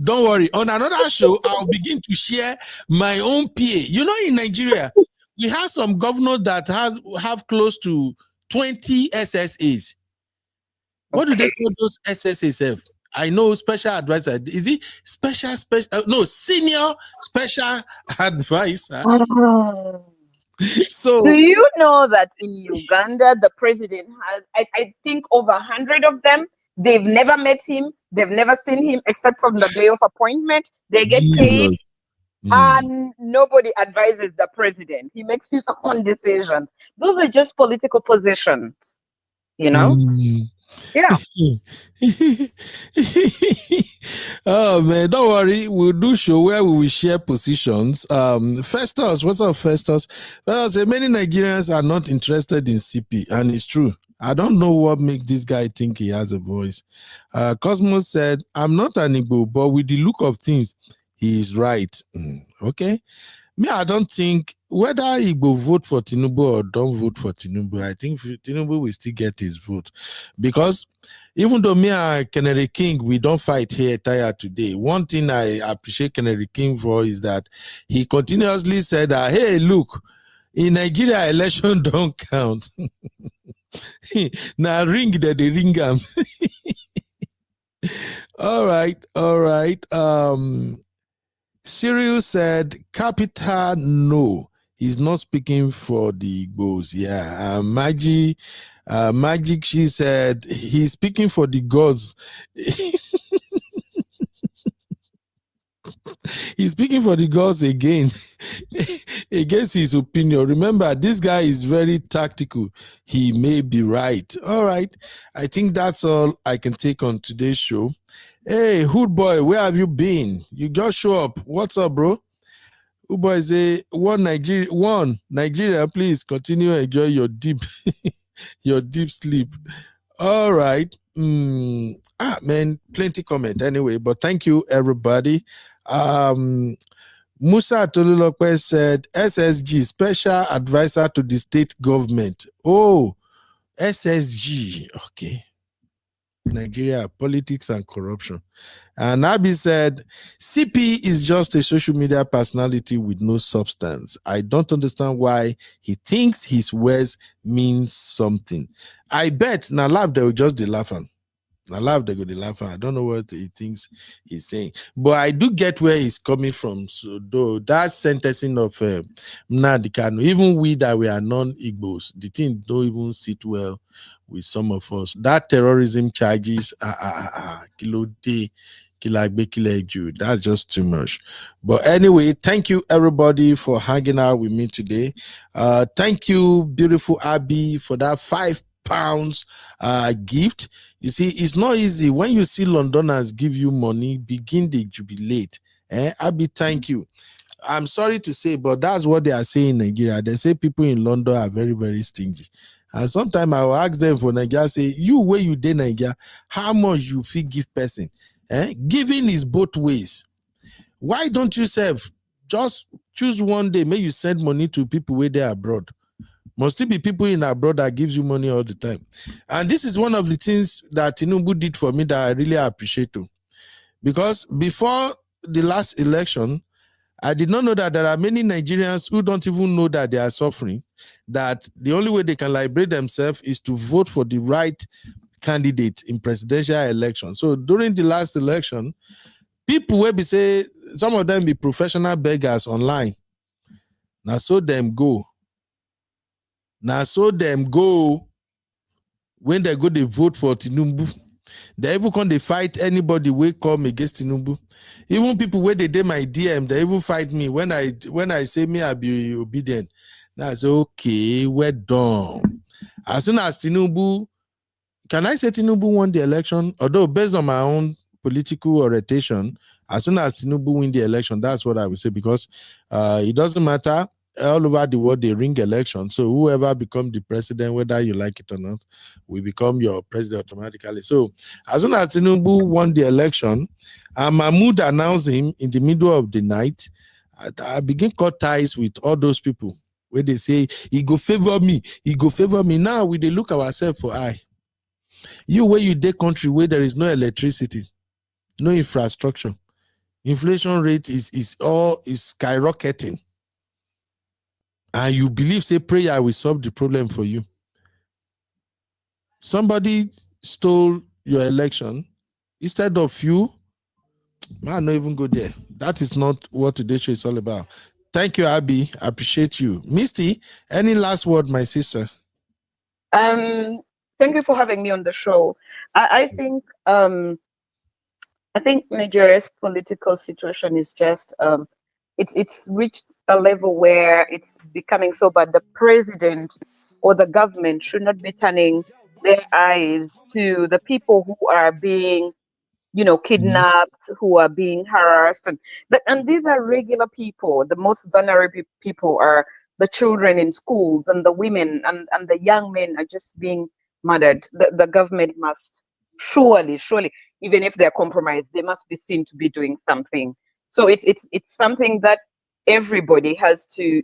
Don't worry. On another show, I'll begin to share my own PA. You know, in Nigeria, we have some governors that have close to 20 SSAs. What do they call those SSAs? I know special advisor. Is it no, senior special advisor. So do you know that in Uganda the president has I think over 100 of them? They've never met him, they've never seen him except on the day of appointment. They get paid and nobody advises the president. He makes his own decisions. Those are just political positions, you know? Yeah. Oh man, don't worry. We'll do show where we will share positions. Festus, what's up, Festus? Well, say many Nigerians are not interested in CP, and it's true. I don't know what makes this guy think he has a voice. Cosmos said, I'm not an Igbo, but with the look of things, he is right. Okay. Me, I don't think whether Igbo vote for Tinubu or don't vote for Tinubu, I think Tinubu will still get his vote. Because even though me and Kennedy King, we don't fight here tired today, one thing I appreciate Kennedy King for is that he continuously said that, hey, look, in Nigeria, election don't count. Now ring that they ring them. All right. Cyril said, capital no. He's not speaking for the Igbos. Yeah. Magic, she said, he's speaking for the gods. He's speaking for the gods again, against his opinion. Remember, this guy is very tactical. He may be right. All right. I think that's all I can take on today's show. Hey, Hood Boy, where have you been? You just show up. What's up, bro? Hood Boy say, one Nigeria, please continue to enjoy your deep sleep. All right. Man, plenty comment anyway, but thank you, everybody. Musa Tolulope said, SSG, Special Advisor to the State Government. Oh, SSG. Okay. Nigeria, Politics and Corruption. And Abi said, CP is just a social media personality with no substance. I don't understand why he thinks his words mean something. I bet now laugh they will just laugh. I laugh they go laugh. I don't know what he thinks he's saying, but I do get where he's coming from. So though that sentencing of Nnamdi Kanu, even we that we are non-Igbos, the thing don't even sit well with some of us. That terrorism charges, that's just too much. But anyway, thank you everybody for hanging out with me today. Thank you, beautiful Abby, for that £5 gift. You see, it's not easy when you see Londoners give you money, begin to jubilate. Abby, thank you. I'm sorry to say, but that's what they are saying in Nigeria. They say people in London are very, very stingy. And sometimes I will ask them for Nigeria, say, you where you did Nigeria, how much you feel give person? Giving is both ways. Why don't you just choose one day, may you send money to people where they are abroad? Must it be people in abroad that gives you money all the time? And this is one of the things that Tinubu did for me that I really appreciate too. Because before the last election, I did not know that there are many Nigerians who don't even know that they are suffering, that the only way they can liberate themselves is to vote for the right candidate in presidential election. So during the last election, people will be say, some of them be professional beggars online. Now so them go. Now so them go when they go, they vote for Tinubu. They even come, they fight anybody who come against Tinubu. Even people where they did my DM, they even fight me when I say me I be obedient. That's okay, we're done. As soon as Tinubu, can I say Tinubu won the election? Although based on my own political orientation, as soon as Tinubu win the election, that's what I would say, because it doesn't matter. All over the world, they ring election. So whoever become the president, whether you like it or not, will become your president automatically. So as soon as Tinubu won the election, Mahmoud announced him in the middle of the night. I begin cut ties with all those people where they say, he go favor me, he go favor me. Now we they look ourselves for eye. You where you dey country where there is no electricity, no infrastructure, inflation rate is skyrocketing, and you believe say prayer will solve the problem for you. Somebody stole your election. Instead of you, man, not even go there. That is not what today's show is all about. Thank you, Abby. I appreciate you. Misty, any last word, my sister? Thank you for having me on the show. I think Nigeria's political situation is just it's reached a level where it's becoming so bad. The president or the government should not be turning their eyes to the people who are being, kidnapped, who are being harassed, and these are regular people. The most vulnerable people are the children in schools, and the women and the young men are just being murdered. The government must surely, even if they're compromised, they must be seen to be doing something. So it's something that everybody has to,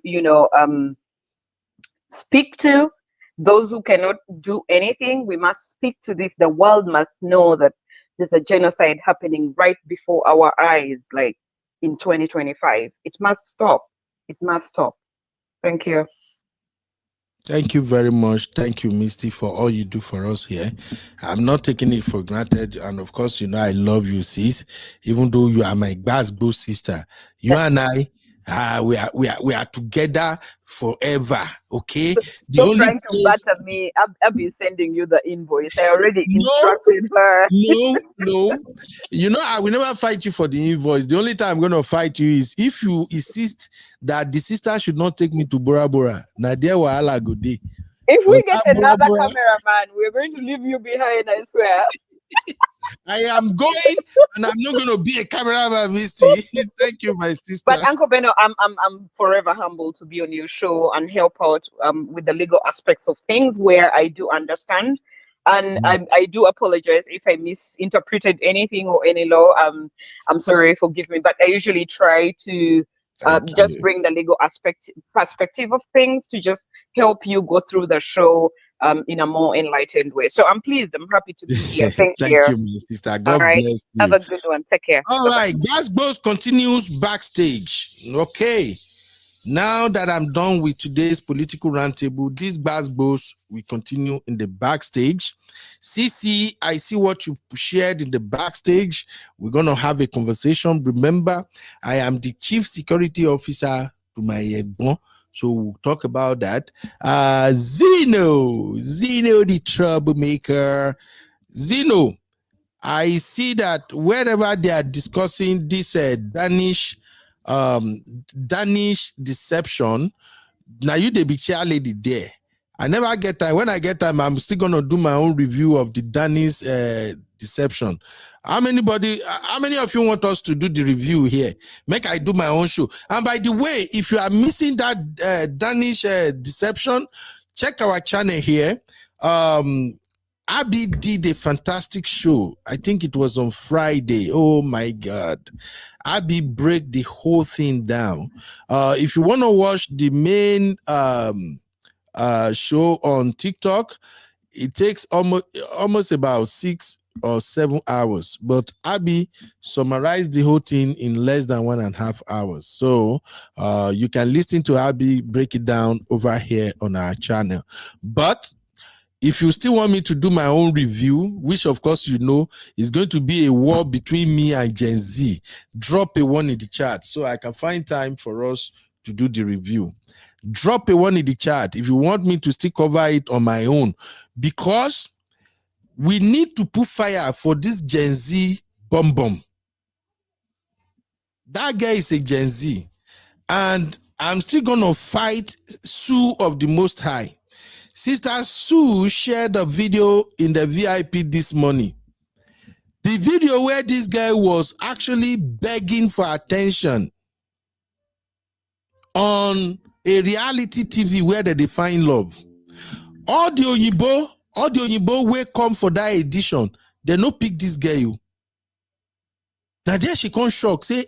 speak to. Those who cannot do anything, we must speak to this. The world must know that there's a genocide happening right before our eyes, like in 2025. It must stop. It must stop. Thank you. Thank you very much. Thank you, Misty, for all you do for us here. I'm not taking it for granted. And of course, I love you, sis. Even though you are my Glasgow sister, you and I, we are together forever. Okay. So trying to batter me. I've been sending you the invoice. I already instructed her. No. I will never fight you for the invoice. The only time I'm going to fight you is if you insist that the sister should not take me to Bora Bora. Nadia Wahala go day. If we get another cameraman, we're going to leave you behind, I swear. I am going, and I'm not going to be a cameraman, Misty. Thank you, my sister. But Uncle Beno, I'm forever humbled to be on your show and help out with the legal aspects of things where I do understand. And I do apologize if I misinterpreted anything or any law. I'm sorry, forgive me. But I usually try to just bring the legal perspective of things to just help you go through the show in a more enlightened way. So I'm pleased. I'm happy to be here. Thank you. Thank you, my sister. God bless you. Have a good one. Take care. All right. Glasgow continues backstage. Okay. Now that I'm done with today's political roundtable, this Glasgow will continue in the backstage. CC, I see what you shared in the backstage. We're going to have a conversation. Remember, I am the chief security officer to my Egbon. So we'll talk about that. Zeno, the troublemaker. Zeno, I see that wherever they are discussing this Danish deception, now you the big chair lady there. I never get time. When I get time, I'm still gonna do my own review of the Danish deception. How many of you want us to do the review here? Make I do my own show. And by the way, if you are missing that Danish deception, check our channel here. Abby did a fantastic show. I think it was on Friday. Oh my God. Abby break the whole thing down. If you want to watch the main show on TikTok, it takes almost about 6 or 7 hours, but Abby summarized the whole thing in less than 1.5 hours. So you can listen to Abby break it down over here on our channel. But if you still want me to do my own review, which of course you know is going to be a war between me and Gen Z, drop a 1 in the chat so I can find time for us to do the review. Drop a 1 in the chat if you want me to still cover it on my own, because we need to put fire for this Gen Z bomb. That guy is a Gen Z, and I'm still gonna fight Sue of the Most High. Sister Sue shared a video in the VIP this morning. The video where this guy was actually begging for attention on a reality TV where they define love. All the Oyibo will come for that edition. They no pick this girl. Now there she come shock, say,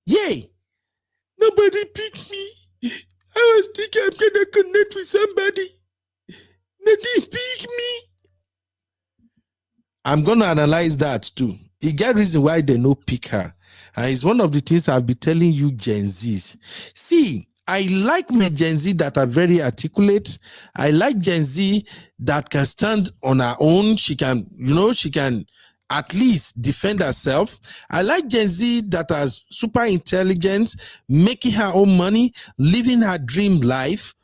yay, nobody picked me. I was thinking I'm gonna connect with somebody. They didn't pick me. I'm gonna analyze that too. You get reason why they no pick her. And it's one of the things I'll be telling you Gen Zs. See, I like my Gen Z that are very articulate. I like Gen Z that can stand on her own. She can, she can at least defend herself. I like Gen Z that are super intelligent, making her own money, living her dream life.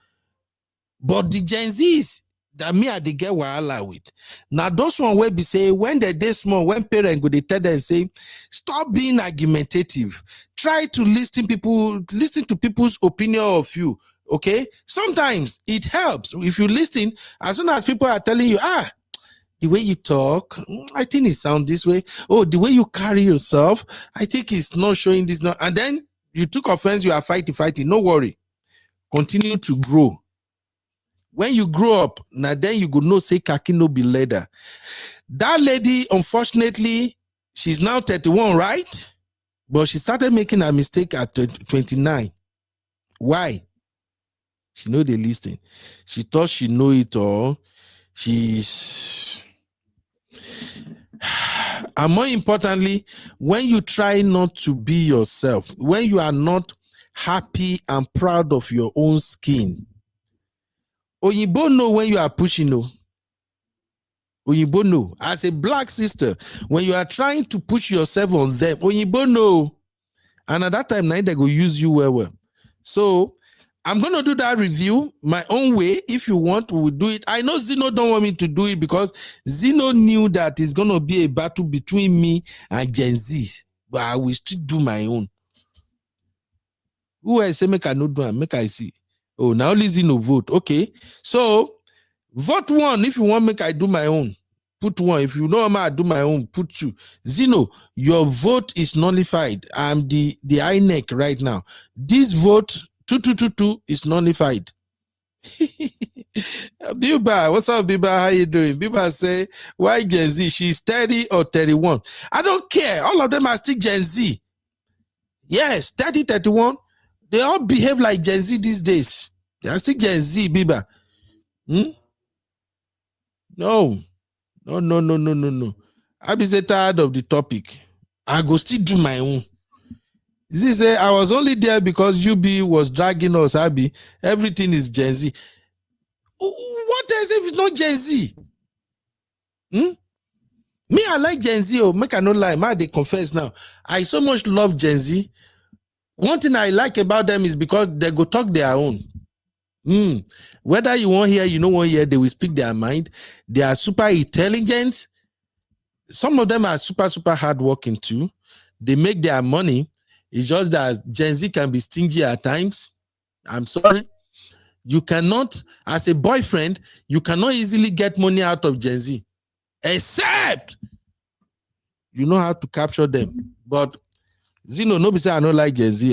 But the Gen Zs that me I they get wahala with. Now those one will be say when they small, when parents go they tell them say, stop being argumentative. Try to listen to people's opinion of you. Okay, sometimes it helps if you listen. As soon as people are telling you, the way you talk, I think it sounds this way. Oh, the way you carry yourself, I think it's not showing this. Now, and then you took offense. You are fighting. No worry. Continue to grow. When you grow up, now then you go no say kaki no be leather. That lady, unfortunately, she's now 31, right? But she started making a mistake at 29. Why? She know the listing. She thought she know it all. And more importantly, when you try not to be yourself, when you are not happy and proud of your own skin, Oyibo know when you are pushing. Oyibo know. As a black sister, when you are trying to push yourself on them, Oyibo know. And at that time, now they go use you well. So I'm going to do that review my own way. If you want, we will do it. I know Zeno don't want me to do it because Zeno knew that it's going to be a battle between me and Gen Z. But I will still do my own. Who I say make I not do it? Make I see. Oh, now only Zeno vote. Okay. So vote 1 if you want make I do my own. Put 1. If you know I'm I do my own, put 2. Zeno, your vote is nullified. I'm the INEC right now. This vote 2222 is nullified. Biba, what's up, Biba? How you doing? Biba say, why Gen Z? She's 30 or 31. I don't care. All of them are still Gen Z. Yes, 30, 31. They all behave like Gen Z these days. They are still Gen Z, Biba. No. I be so tired of the topic. I go still do my own. This say I was only there because UB was dragging us, Abby. Everything is Gen Z. What else if it's not Gen Z? Me, I like Gen Z. Oh, make I not lie. Man, they confess now. I so much love Gen Z. One thing I like about them is because they go talk their own. Whether you want hear, you don't want hear, they will speak their mind. They are super intelligent. Some of them are super hardworking too. They make their money. It's just that Gen Z can be stingy at times. I'm sorry. You cannot, as a boyfriend, you cannot easily get money out of Gen Z. Except you know how to capture them. But Zeno, nobody say I don't like Gen Z.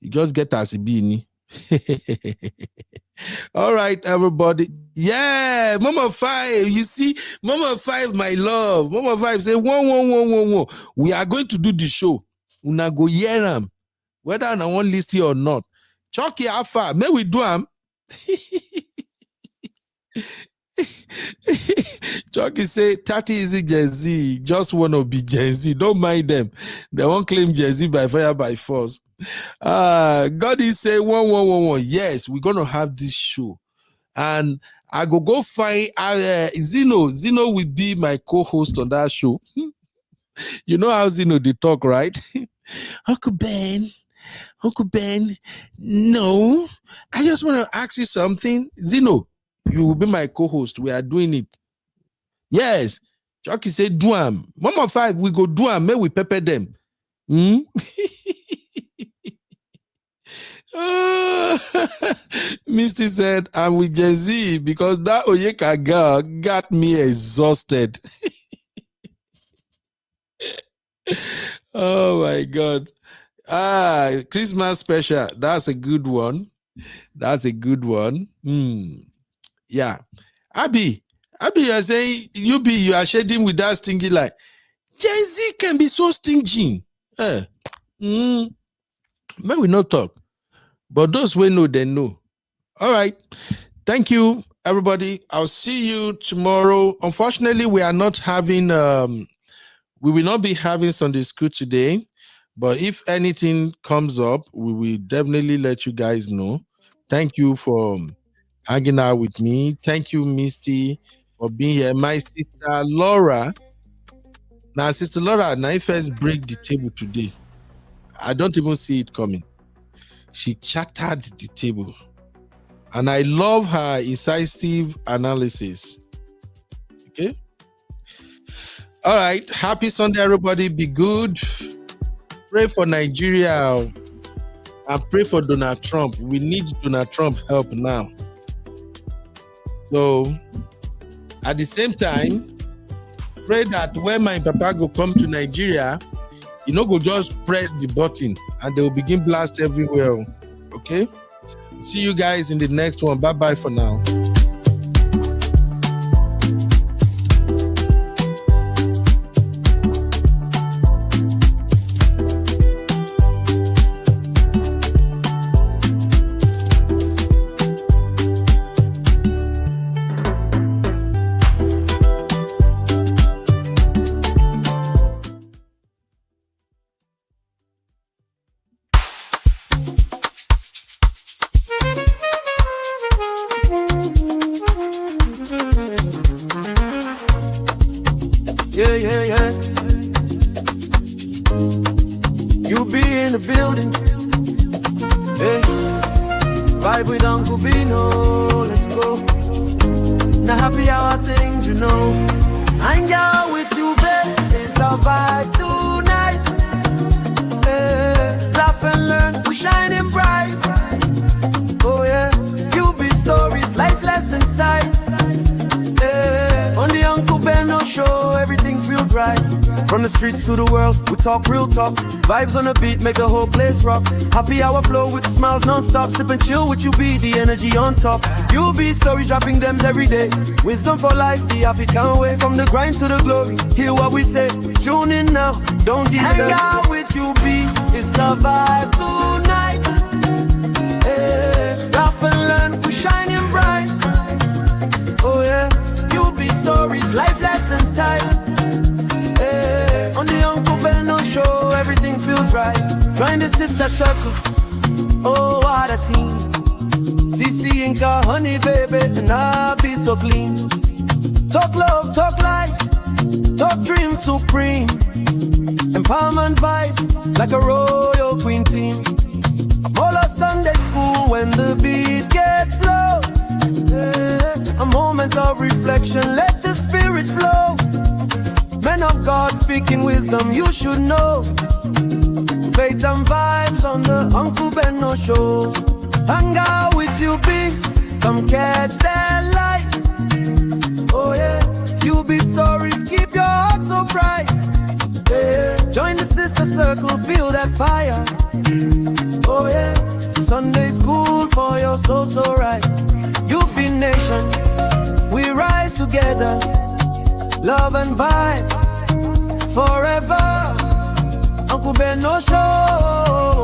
You just get as a beanie. All right, everybody. Yeah, Mama 5. You see, Mama 5, my love. Mama 5 say, one. We are going to do the show. Una go hear them, whether I want list here or not. Chucky Alpha, may we do them? Chucky say 30 is Gen Z, just want to be Gen Z. Don't mind them. They won't claim Gen Z by fire by force. God is say 1111. Yes, we're gonna have this show. And I go find Zeno. Zeno will be my co-host on that show. You know how Zeno they talk, right? Uncle Ben, no, I just want to ask you something. Zeno, you will be my co-host. We are doing it. Yes. Chucky said, do am. 1 we go do am. May we pepper them. Misty said, I'm with Gen Z because that Oyeka girl got me exhausted. Oh my God. Christmas special. That's a good one. Yeah. Abby, you're saying you are shedding with that stingy lie. Gen Z can be so stingy. May we not talk. But those who know, they know. All right. Thank you, everybody. I'll see you tomorrow. Unfortunately, we are not having we will not be having Sunday school today. But if anything comes up, we will definitely let you guys know. Thank you for hanging out with me. Thank you, Misty, for being here. My sister Laura. Now, Sister Laura, now I first break the table today. I don't even see it coming. She shattered the table. And I love her incisive analysis. Okay? All right. Happy Sunday, everybody. Be good. Pray for Nigeria and pray for Donald Trump. We need Donald Trump help now. So, at the same time, pray that when my papa go come to Nigeria, you know, go just press the button and they will begin blast everywhere. Okay? See you guys in the next one. Bye-bye for now. You be in the building. Hey, vibe with Uncle Bino. Let's go. Now happy hour things, you know. Hang out with you, babe. It's our vibe tonight. Hey, laugh and learn. We shining bright. Oh yeah, you be stories, life lessons time. Hey, on the Uncle Beno show, everything feels right. From the streets to the world, we talk real talk. Vibes on the beat, make the whole place rock. Happy hour flow with the smiles non-stop. Sip and chill with you, be the energy on top. You be stories, dropping them every day. Wisdom for life, the African way. From the grind to the glory, hear what we say. Tune in now, don't delay. Hang out with you, be it's a vibe tonight. Hey, laugh and learn, we shining bright. Oh yeah, you be stories, life lessons time. On the Uncle Beno show, everything feels right. Join the sister circle. Oh, what a scene. CC Inca, honey, baby, and I'll be so clean. Talk love, talk life, talk dreams supreme. Empowerment vibes, like a royal queen team. Apollo Sunday school when the beat gets low. A moment of reflection, let the spirit flow. Men of God speaking wisdom, you should know. Faith and vibes on the Uncle Beno show. Hang out with you, be come catch that light. Oh yeah, you be stories, keep your heart so bright. Yeah, join the sister circle, feel that fire. Oh yeah, Sunday school for your soul so right. You be nation, we rise together. Love and vibe forever. Uncle Beno show.